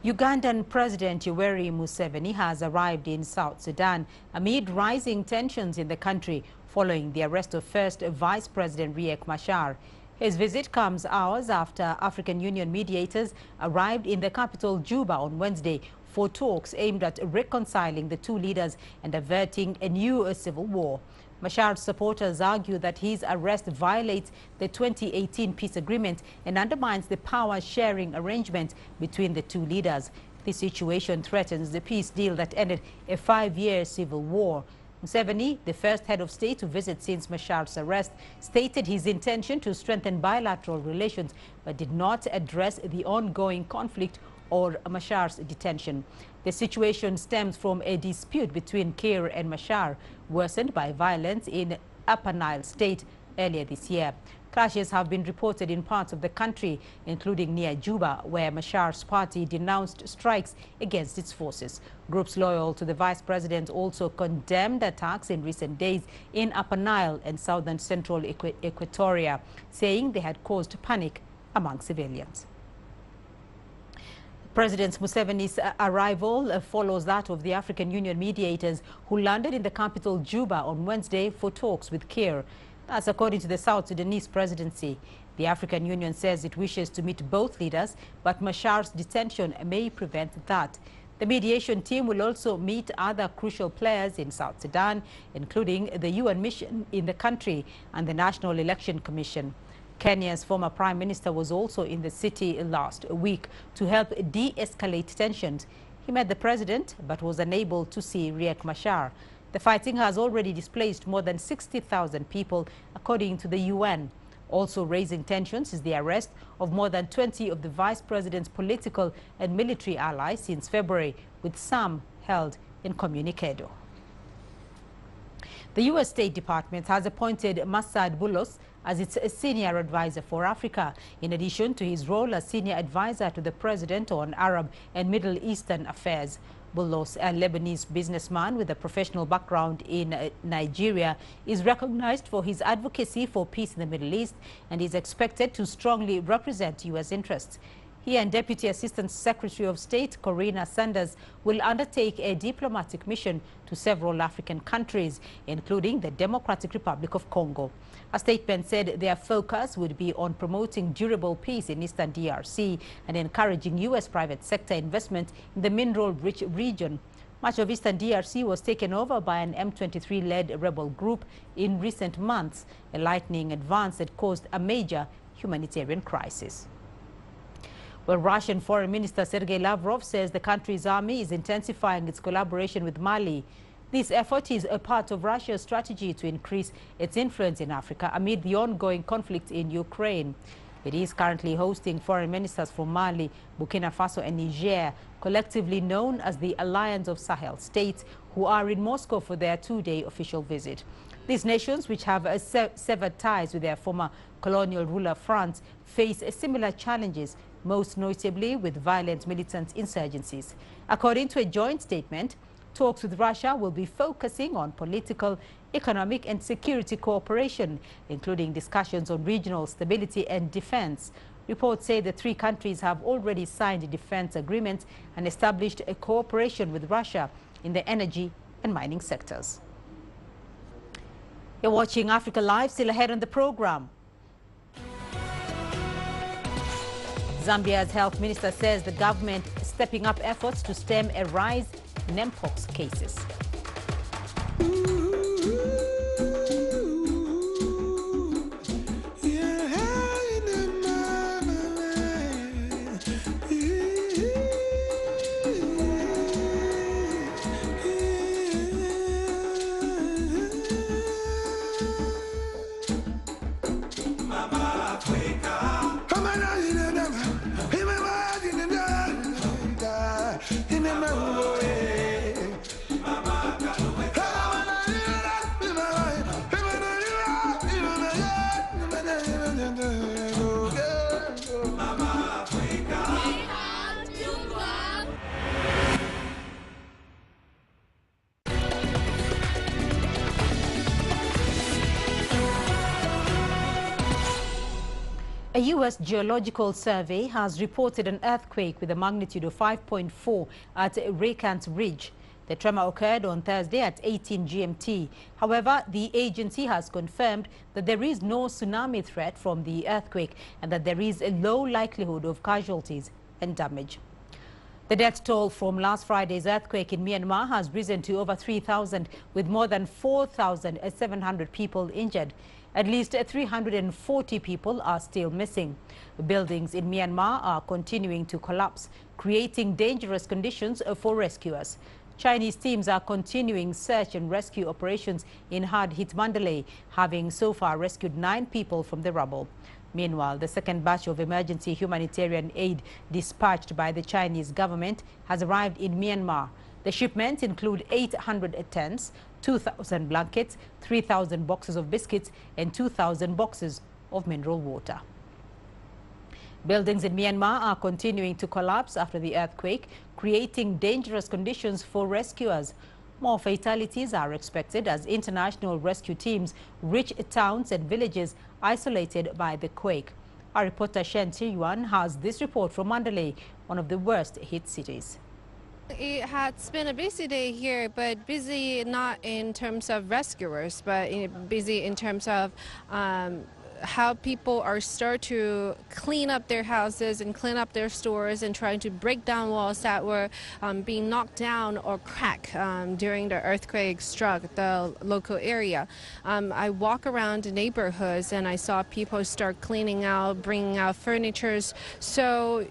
Ugandan President Yoweri Museveni has arrived in South Sudan amid rising tensions in the country following the arrest of first Vice President Riek Machar. His visit comes hours after African Union mediators arrived in the capital Juba on Wednesday for talks aimed at reconciling the two leaders and averting a new civil war. Machar's supporters argue that his arrest violates the 2018 peace agreement and undermines the power-sharing arrangement between the two leaders. This situation threatens the peace deal that ended a 5-year civil war. Museveni, the first head of state to visit since Machar's arrest, stated his intention to strengthen bilateral relations but did not address the ongoing conflict or Machar's detention. The situation stems from a dispute between Kiir and Machar, worsened by violence in Upper Nile State earlier this year. Clashes have been reported in parts of the country, including near Juba, where Machar's party denounced strikes against its forces. Groups loyal to the vice president also condemned attacks in recent days in Upper Nile and southern central Equatoria, saying they had caused panic among civilians. President Museveni's arrival follows that of the African Union mediators who landed in the capital Juba on Wednesday for talks with Kiir. That's according to the South Sudanese presidency. The African Union says it wishes to meet both leaders, but Machar's detention may prevent that. The mediation team will also meet other crucial players in South Sudan, including the UN mission in the country and the National Election Commission. Kenya's former Prime Minister was also in the city last week to help de-escalate tensions. He met the president but was unable to see Riek Machar. The fighting has already displaced more than 60,000 people, according to the UN. Also raising tensions is the arrest of more than 20 of the vice president's political and military allies since February, with some held incommunicado. The U.S. State Department has appointed Masad Boulos as its senior advisor for Africa, in addition to his role as senior advisor to the president on Arab and Middle Eastern affairs. Boulos, a Lebanese businessman with a professional background in Nigeria, is recognized for his advocacy for peace in the Middle East and is expected to strongly represent U.S. interests. He and Deputy Assistant Secretary of State Corina Sanders will undertake a diplomatic mission to several African countries, including the Democratic Republic of Congo. A statement said their focus would be on promoting durable peace in Eastern DRC and encouraging U.S. private sector investment in the mineral-rich region. Much of Eastern DRC was taken over by an M23-led rebel group in recent months, a lightning advance that caused a major humanitarian crisis. Well, Russian Foreign Minister Sergei Lavrov says the country's army is intensifying its collaboration with Mali. This effort is a part of Russia's strategy to increase its influence in Africa amid the ongoing conflict in Ukraine. It is currently hosting foreign ministers from Mali, Burkina Faso and Niger, collectively known as the Alliance of Sahel States, who are in Moscow for their 2-day official visit. These nations, which have severed ties with their former colonial ruler France, face similar challenges, most notably with violent militant insurgencies. According to a joint statement, talks with Russia will be focusing on political, economic and security cooperation, including discussions on regional stability and defense. Reports say the three countries have already signed a defense agreement and established a cooperation with Russia in the energy and mining sectors. You're watching Africa Live, still ahead on the program. Zambia's health minister says the government is stepping up efforts to stem a rise in mpox cases. A U.S. geological survey has reported an earthquake with a magnitude of 5.4 at Rakant Ridge. The tremor occurred on Thursday at 18 GMT. However, the agency has confirmed that there is no tsunami threat from the earthquake and that there is a low likelihood of casualties and damage. The death toll from last Friday's earthquake in Myanmar has risen to over 3,000, with more than 4,700 people injured. At least 340 people are still missing. Buildings in Myanmar are continuing to collapse, creating dangerous conditions for rescuers. Chinese teams are continuing search and rescue operations in hard-hit Mandalay, having so far rescued 9 people from the rubble. Meanwhile, the second batch of emergency humanitarian aid dispatched by the Chinese government has arrived in Myanmar. The shipments include 800 tents, 2,000 blankets, 3,000 boxes of biscuits, and 2,000 boxes of mineral water. Buildings in Myanmar are continuing to collapse after the earthquake, creating dangerous conditions for rescuers. More fatalities are expected as international rescue teams reach towns and villages isolated by the quake. Our reporter Shen Tiyuan has this report from Mandalay, one of the worst hit cities. It has been a busy day here, but busy not in terms of rescuers, but busy in terms of how people are start to clean up their houses and clean up their stores and trying to break down walls that were being knocked down or cracked during the earthquake struck the local area. I walk around the neighborhoods and I saw people start cleaning out, bringing out furniture. So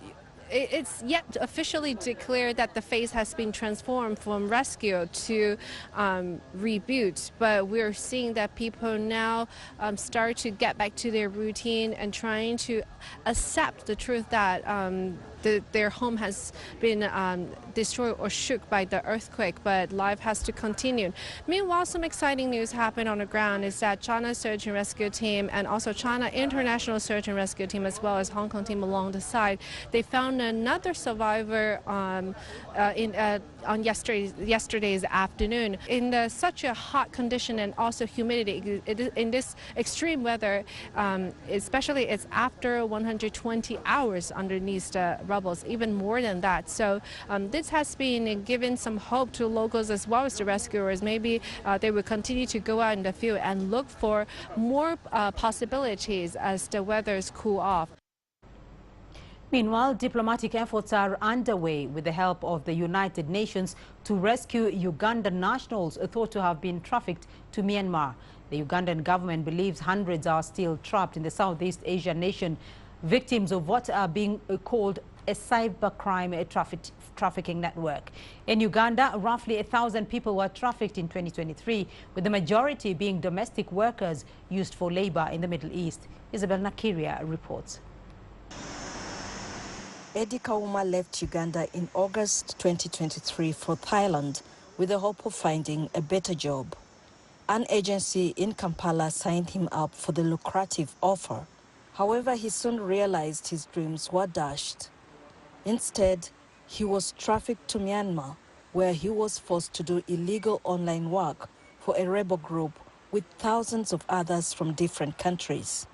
it's yet officially declared that the phase has been transformed from rescue to reboot, but we're seeing that people now start to get back to their routine and trying to accept the truth that their home has been destroyed or shook by the earthquake, but life has to continue. Meanwhile, some exciting news happened on the ground is that China Search and Rescue Team and also China International Search and Rescue Team as well as Hong Kong team along the side, they found another survivor on yesterday's afternoon. In such a hot condition and also humidity, in this extreme weather, especially it's after 120 hours underneath the rubbles, even more than that. So this has been given some hope to locals as well as the rescuers. Maybe they will continue to go out in the field and look for more possibilities as the weathers cool off. Meanwhile, diplomatic efforts are underway with the help of the United Nations to rescue Ugandan nationals thought to have been trafficked to Myanmar. The Ugandan government believes hundreds are still trapped in the Southeast Asian nation, victims of what are being called a cybercrime trafficking network. In Uganda, roughly 1,000 people were trafficked in 2023, with the majority being domestic workers used for labor in the Middle East. Isabel Nakiria reports. Eddie Kauma left Uganda in August 2023 for Thailand with the hope of finding a better job. An agency in Kampala signed him up for the lucrative offer. However, he soon realized his dreams were dashed. Instead, he was trafficked to Myanmar, where he was forced to do illegal online work for a rebel group with thousands of others from different countries.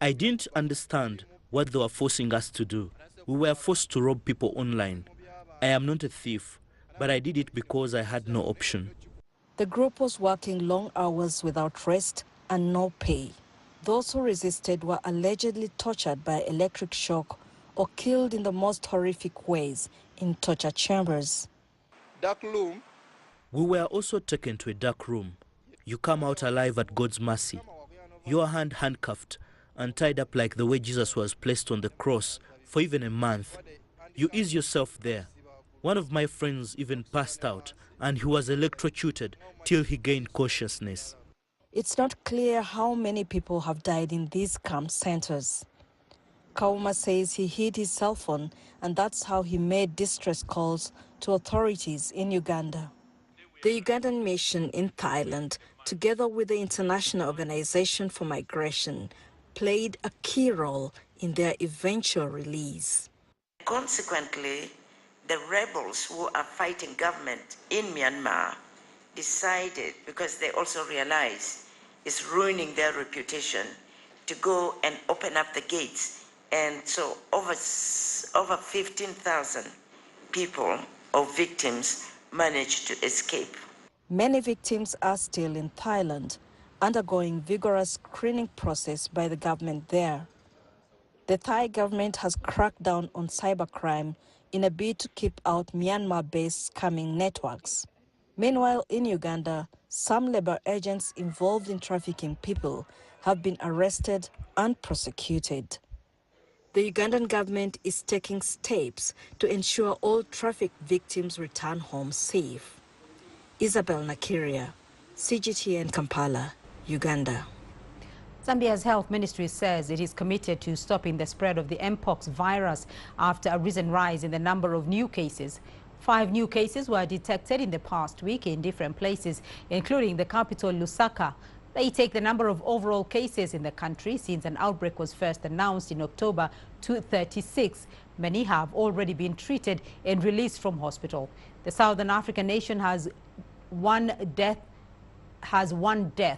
I didn't understand what they were forcing us to do. We were forced to rob people online. I am not a thief, but I did it because I had no option. The group was working long hours without rest and no pay. Those who resisted were allegedly tortured by electric shock or killed in the most horrific ways in torture chambers. Dark room. We were also taken to a dark room. You come out alive at God's mercy. Your hand handcuffed and tied up like the way Jesus was placed on the cross for even a month. You ease yourself there. One of my friends even passed out and he was electrocuted till he gained consciousness. It's not clear how many people have died in these camp centers. Kauma says he hid his cell phone and that's how he made distress calls to authorities in Uganda. The Ugandan mission in Thailand, together with the International Organization for Migration, played a key role in their eventual release. Consequently, the rebels who are fighting government in Myanmar decided, because they also realized is ruining their reputation to go and open up the gates. And so over 15,000 people or victims managed to escape. Many victims are still in Thailand, undergoing vigorous screening process by the government there. The Thai government has cracked down on cybercrime in a bid to keep out Myanmar-based scamming networks. Meanwhile, in Uganda, some labor agents involved in trafficking people have been arrested and prosecuted. The Ugandan government is taking steps to ensure all trafficked victims return home safe. Isabel Nakiria, CGTN Kampala, Uganda. Zambia's health ministry says it is committed to stopping the spread of the Mpox virus after a recent rise in the number of new cases. 5 new cases were detected in the past week in different places, including the capital, Lusaka. They take the number of overall cases in the country since an outbreak was first announced in October to 36. Many have already been treated and released from hospital. The Southern African nation has one death,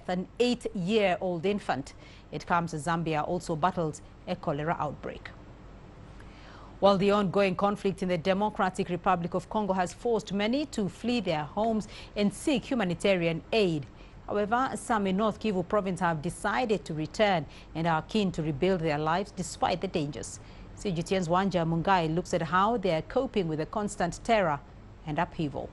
an 8-year-old infant. It comes as Zambia also battles a cholera outbreak. While the ongoing conflict in the Democratic Republic of Congo has forced many to flee their homes and seek humanitarian aid. However, some in North Kivu province have decided to return and are keen to rebuild their lives despite the dangers. CGTN's Wanja Mungai looks at how they are coping with the constant terror and upheaval.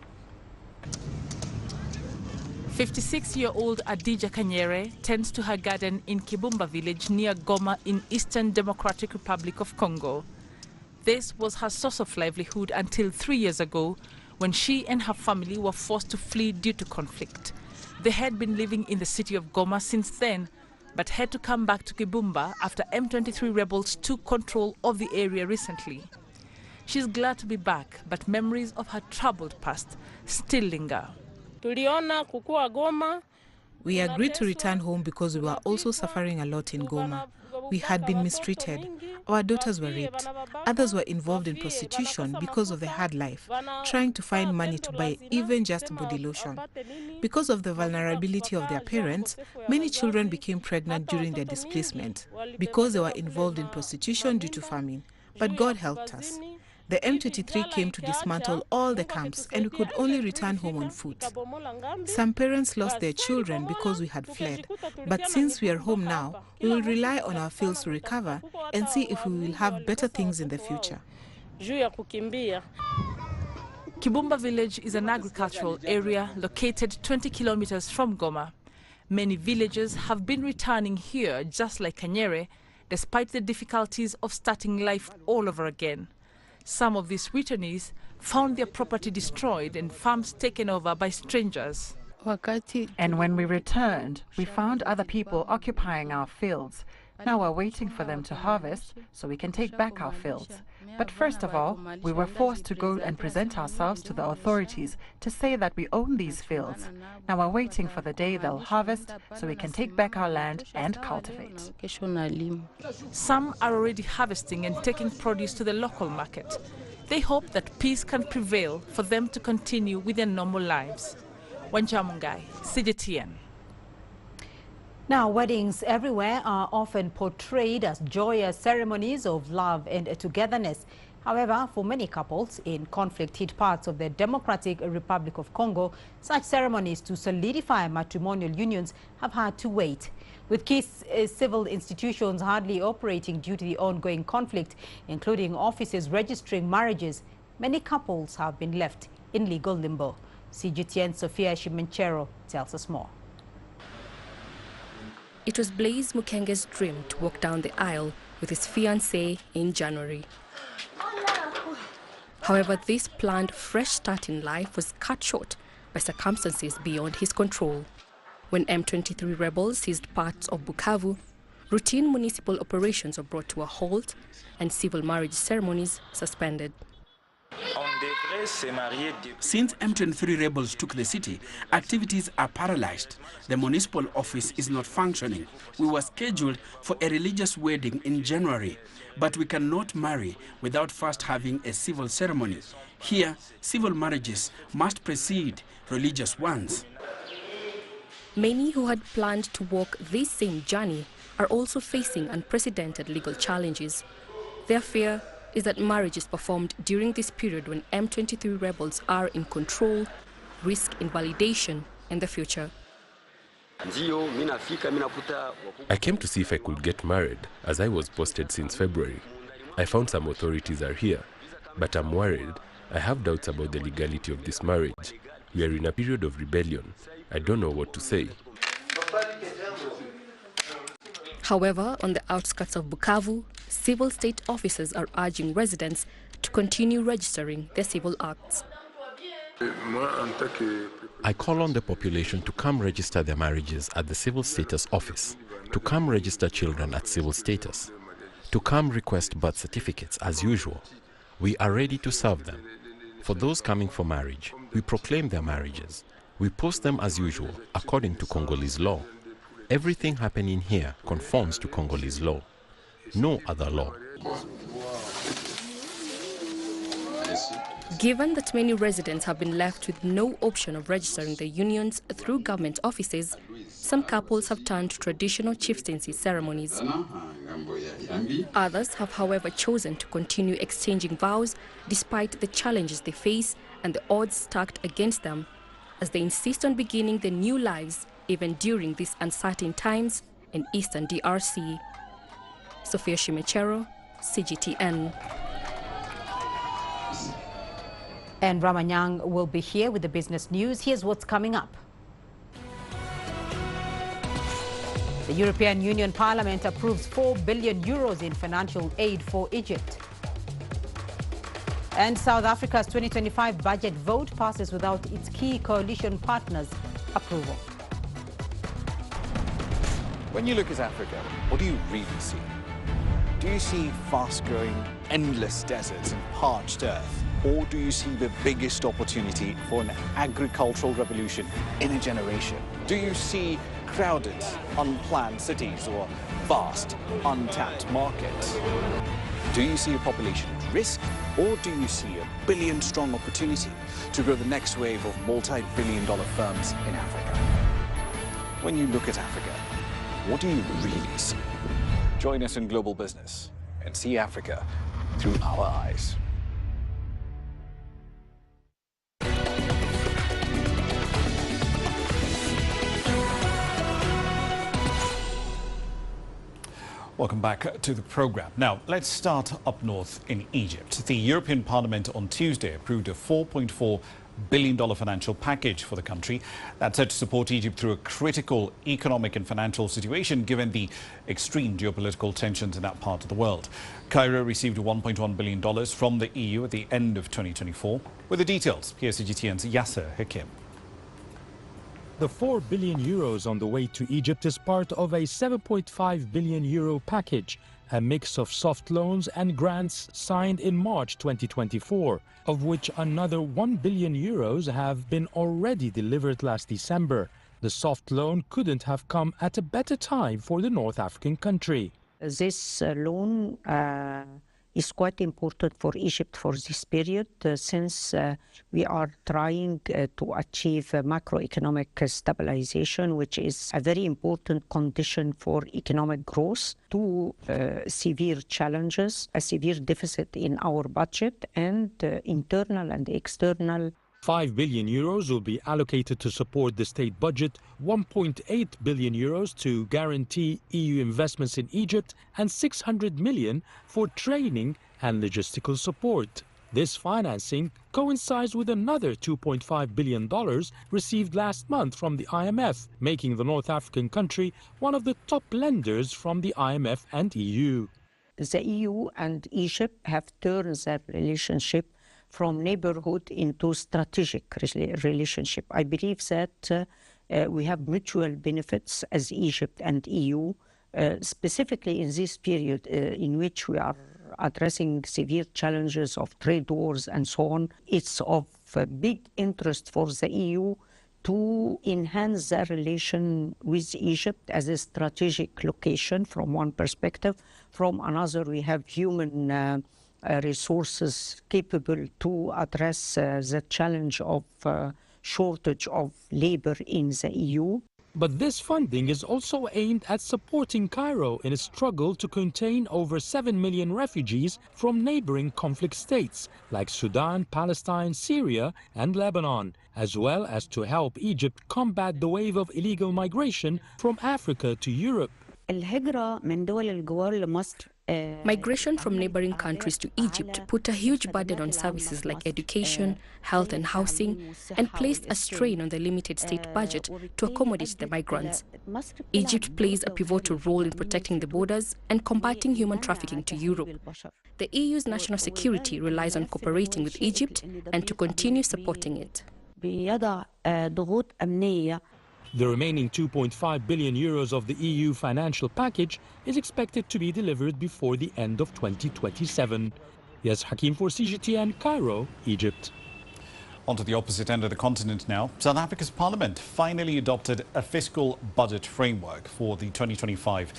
56-year-old Adija Kanyere tends to her garden in Kibumba village near Goma in Eastern Democratic Republic of Congo. This was her source of livelihood until 3 years ago, when she and her family were forced to flee due to conflict. They had been living in the city of Goma since then, but had to come back to Kibumba after M23 rebels took control of the area recently. She's glad to be back, but memories of her troubled past still linger. We agreed to return home because we were also suffering a lot in Goma. We had been mistreated. Our daughters were raped. Others were involved in prostitution because of the hard life, trying to find money to buy even just body lotion. Because of the vulnerability of their parents, many children became pregnant during their displacement because they were involved in prostitution due to famine. But God helped us. The M23 came to dismantle all the camps and we could only return home on foot. Some parents lost their children because we had fled, but since we are home now, we will rely on our fields to recover and see if we will have better things in the future. Kibumba village is an agricultural area located 20 kilometers from Goma. Many villagers have been returning here, just like Kanyere, despite the difficulties of starting life all over again. Some of these returnees found their property destroyed and farms taken over by strangers. And when we returned, we found other people occupying our fields. Now we're waiting for them to harvest so we can take back our fields. But first of all, we were forced to go and present ourselves to the authorities to say that we own these fields. Now we're waiting for the day they'll harvest so we can take back our land and cultivate. Some are already harvesting and taking produce to the local market. They hope that peace can prevail for them to continue with their normal lives. Wanjamungai, CGTN. Now, weddings everywhere are often portrayed as joyous ceremonies of love and togetherness. However, for many couples in conflict-hit parts of the Democratic Republic of Congo, such ceremonies to solidify matrimonial unions have had to wait. With key civil institutions hardly operating due to the ongoing conflict, including offices registering marriages, many couples have been left in legal limbo. CGTN Sophia Shimenchero tells us more. It was Blaise Mukenge's dream to walk down the aisle with his fiancée in January. However, this planned fresh start in life was cut short by circumstances beyond his control. When M23 rebels seized parts of Bukavu, routine municipal operations were brought to a halt and civil marriage ceremonies suspended. Since M23 rebels took the city, activities are paralyzed. The municipal office is not functioning. We were scheduled for a religious wedding in January, but we cannot marry without first having a civil ceremony. Here, civil marriages must precede religious ones. Many who had planned to walk this same journey are also facing unprecedented legal challenges. Their fear is that marriages performed during this period when M23 rebels are in control risk invalidation in the future. I came to see if I could get married, as I was posted since February. I found some authorities are here, but I'm worried. I have doubts about the legality of this marriage. We are in a period of rebellion. I don't know what to say. However, on the outskirts of Bukavu, civil state officers are urging residents to continue registering their civil acts. I call on the population to come register their marriages at the civil status office, to come register children at civil status, to come request birth certificates as usual. We are ready to serve them. For those coming for marriage, we proclaim their marriages. We post them as usual according to Congolese law. Everything happening here conforms to Congolese law. No other law. Given that many residents have been left with no option of registering their unions through government offices, some couples have turned to traditional chieftaincy ceremonies. Others have, however, chosen to continue exchanging vows despite the challenges they face and the odds stacked against them, as they insist on beginning their new lives even during these uncertain times in Eastern DRC. Sophia Shimechero, CGTN. And Ramanyang will be here with the business news. Here's what's coming up. The European Union Parliament approves €4 billion in financial aid for Egypt. And South Africa's 2025 budget vote passes without its key coalition partners' approval. When you look at Africa, what do you really see? Do you see fast-growing, endless deserts and parched earth? Or do you see the biggest opportunity for an agricultural revolution in a generation? Do you see crowded, unplanned cities or vast, untapped markets? Do you see a population at risk, or do you see a billion-strong opportunity to grow the next wave of multi-billion-dollar firms in Africa? When you look at Africa, what do you really see? Join us in Global Business and see Africa through our eyes. Welcome back to the program. Now, let's start up north in Egypt. The European Parliament on Tuesday approved a $4.4 billion financial package for the country that's set to support Egypt through a critical economic and financial situation given the extreme geopolitical tensions in that part of the world. Cairo received $1.1 billion from the EU at the end of 2024. With the details, here's CGTN's Yasser Hakim. The €4 billion on the way to Egypt is part of a €7.5 billion package, a mix of soft loans and grants signed in March 2024, of which another €1 billion have been already delivered last December. The soft loan couldn't have come at a better time for the North African country. This loan is quite important for Egypt for this period since we are trying to achieve macroeconomic stabilization, which is a very important condition for economic growth. Two severe challenges, a severe deficit in our budget and internal and external. €5 billion will be allocated to support the state budget, €1.8 billion to guarantee EU investments in Egypt, and $600 million for training and logistical support. This financing coincides with another $2.5 billion received last month from the IMF, making the North African country one of the top lenders from the IMF and EU. The EU and Egypt have turned their relationship from neighborhood into strategic relationship. I believe that we have mutual benefits as Egypt and EU, specifically in this period in which we are addressing severe challenges of trade wars and so on. It's of big interest for the EU to enhance their relation with Egypt as a strategic location from one perspective. From another, we have human resources capable to address the challenge of shortage of labor in the EU. But this funding is also aimed at supporting Cairo in its struggle to contain over 7 million refugees from neighboring conflict states like Sudan, Palestine, Syria and Lebanon, as well as to help Egypt combat the wave of illegal migration from Africa to Europe. Migration from neighboring countries to Egypt put a huge burden on services like education, health and housing, and placed a strain on the limited state budget to accommodate the migrants. Egypt plays a pivotal role in protecting the borders and combating human trafficking to Europe. The EU's national security relies on cooperating with Egypt and to continue supporting it. The remaining 2.5 billion euros of the EU financial package is expected to be delivered before the end of 2027. Yes, Hakim for CGTN, Cairo, Egypt. On to the opposite end of the continent now. South Africa's parliament finally adopted a fiscal budget framework for the 2025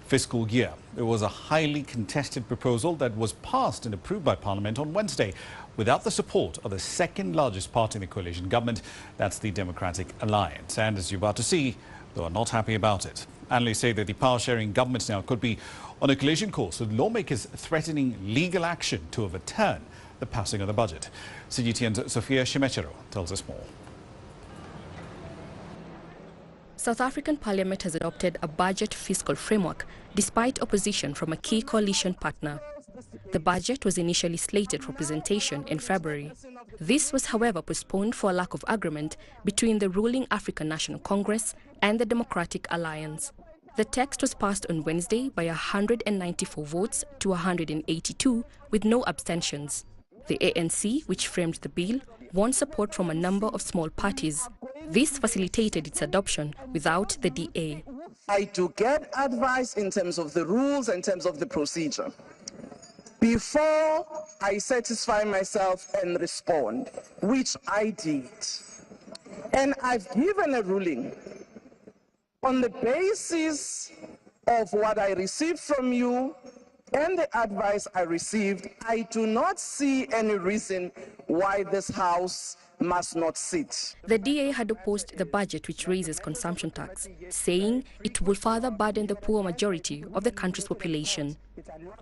fiscal year. It was a highly contested proposal that was passed and approved by Parliament on Wednesday without the support of the second largest party in the coalition government, that's the Democratic Alliance. And as you're about to see, they are not happy about it. Analysts say that the power-sharing government now could be on a collision course, with lawmakers threatening legal action to overturn the passing of the budget. CGTN's Sofia Shimechero tells us more. South African Parliament has adopted a budget fiscal framework despite opposition from a key coalition partner. The budget was initially slated for presentation in February. This was, however, postponed for a lack of agreement between the ruling African National Congress and the Democratic Alliance. The text was passed on Wednesday by 194 votes to 182 with no abstentions. The ANC, which framed the bill, won support from a number of small parties. This facilitated its adoption without the DA. I do get advice in terms of the rules, in terms of the procedure, before I satisfy myself and respond, which I did. And I've given a ruling on the basis of what I received from you and the advice I received. I do not see any reason why this House must not sit. The DA had opposed the budget, which raises consumption tax, saying it will further burden the poor majority of the country's population.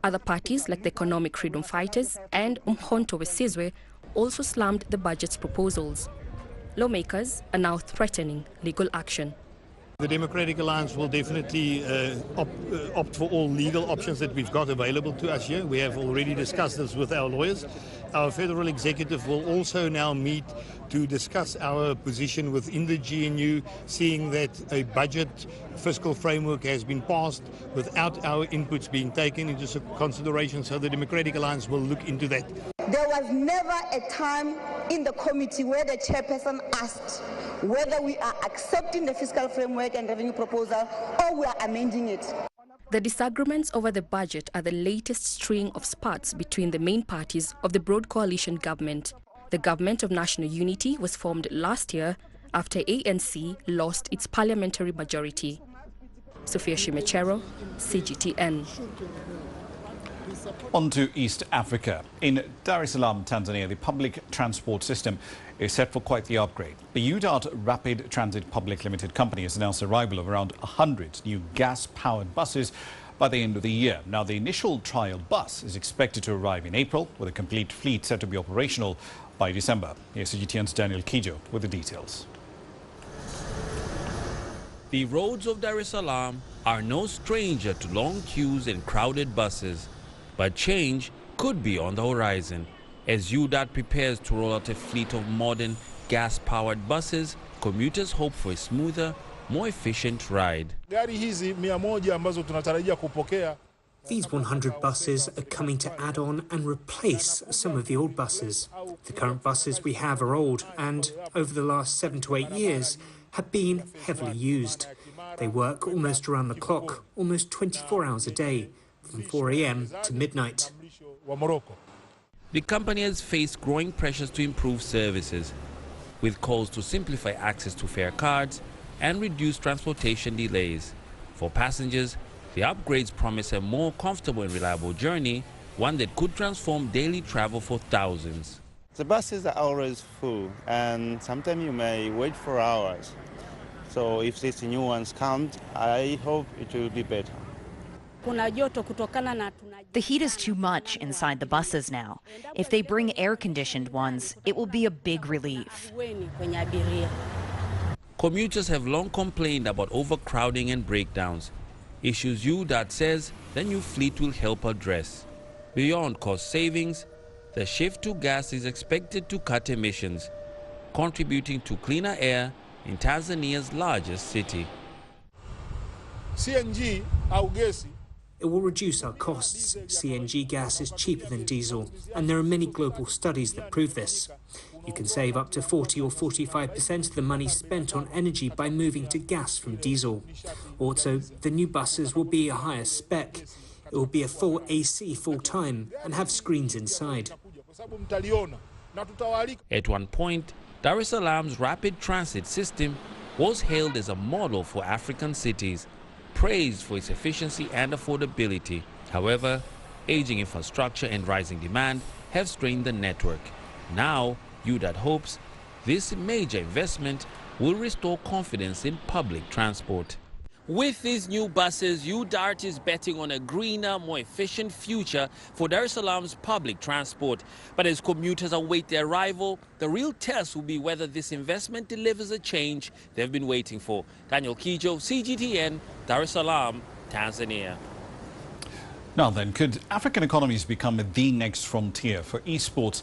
Other parties, like the Economic Freedom Fighters and Umkhonto weSizwe, also slammed the budget's proposals. Lawmakers are now threatening legal action. The Democratic Alliance will definitely opt for all legal options that we've got available to us here. We have already discussed this with our lawyers. Our federal executive will also now meet to discuss our position within the GNU, seeing that a budget fiscal framework has been passed without our inputs being taken into consideration, so the Democratic Alliance will look into that. There was never a time in the committee where the chairperson asked whether we are accepting the fiscal framework and revenue proposal or we are amending it. The disagreements over the budget are the latest string of spats between the main parties of the broad coalition government. The Government of National Unity was formed last year after ANC lost its parliamentary majority. Sofia Shimechero, CGTN. On to East Africa. In Dar es Salaam, Tanzania, the public transport system is set for quite the upgrade. The UDART Rapid Transit Public Limited Company has announced the arrival of around 100 new gas-powered buses by the end of the year. Now, the initial trial bus is expected to arrive in April, with a complete fleet set to be operational by December. Here's CGTN's Daniel Kijo with the details. The roads of Dar es Salaam are no stranger to long queues and crowded buses. But change could be on the horizon. As UDART prepares to roll out a fleet of modern gas-powered buses, commuters hope for a smoother, more efficient ride. These 100 buses are coming to add on and replace some of the old buses. The current buses we have are old and, over the last 7 to 8 years, have been heavily used. They work almost around the clock, almost 24 hours a day, from 4 a.m. to midnight. The company has faced growing pressures to improve services, with calls to simplify access to fare cards and reduce transportation delays. For passengers, the upgrades promise a more comfortable and reliable journey, one that could transform daily travel for thousands. The buses are always full, and sometimes you may wait for hours. So if these new ones come, I hope it will be better. The heat is too much inside the buses now. If they bring air-conditioned ones, it will be a big relief. Commuters have long complained about overcrowding and breakdowns, issues UDAT says the new fleet will help address. Beyond cost savings, the shift to gas is expected to cut emissions, contributing to cleaner air in Tanzania's largest city. CNG au gesi. It will reduce our costs. CNG gas is cheaper than diesel, and there are many global studies that prove this. You can save up to 40 or 45% of the money spent on energy by moving to gas from diesel. Also, the new buses will be a higher spec. It will be a full AC full-time and have screens inside. At one point, Dar es Salaam's rapid transit system was hailed as a model for African cities, praised for its efficiency and affordability. However, aging infrastructure and rising demand have strained the network. Now, UDAT hopes this major investment will restore confidence in public transport. With these new buses, UDART is betting on a greener, more efficient future for Dar es Salaam's public transport. But as commuters await their arrival, the real test will be whether this investment delivers a change they've been waiting for. Daniel Kijo, CGTN, Dar es Salaam, Tanzania. Now then, could African economies become the next frontier for esports?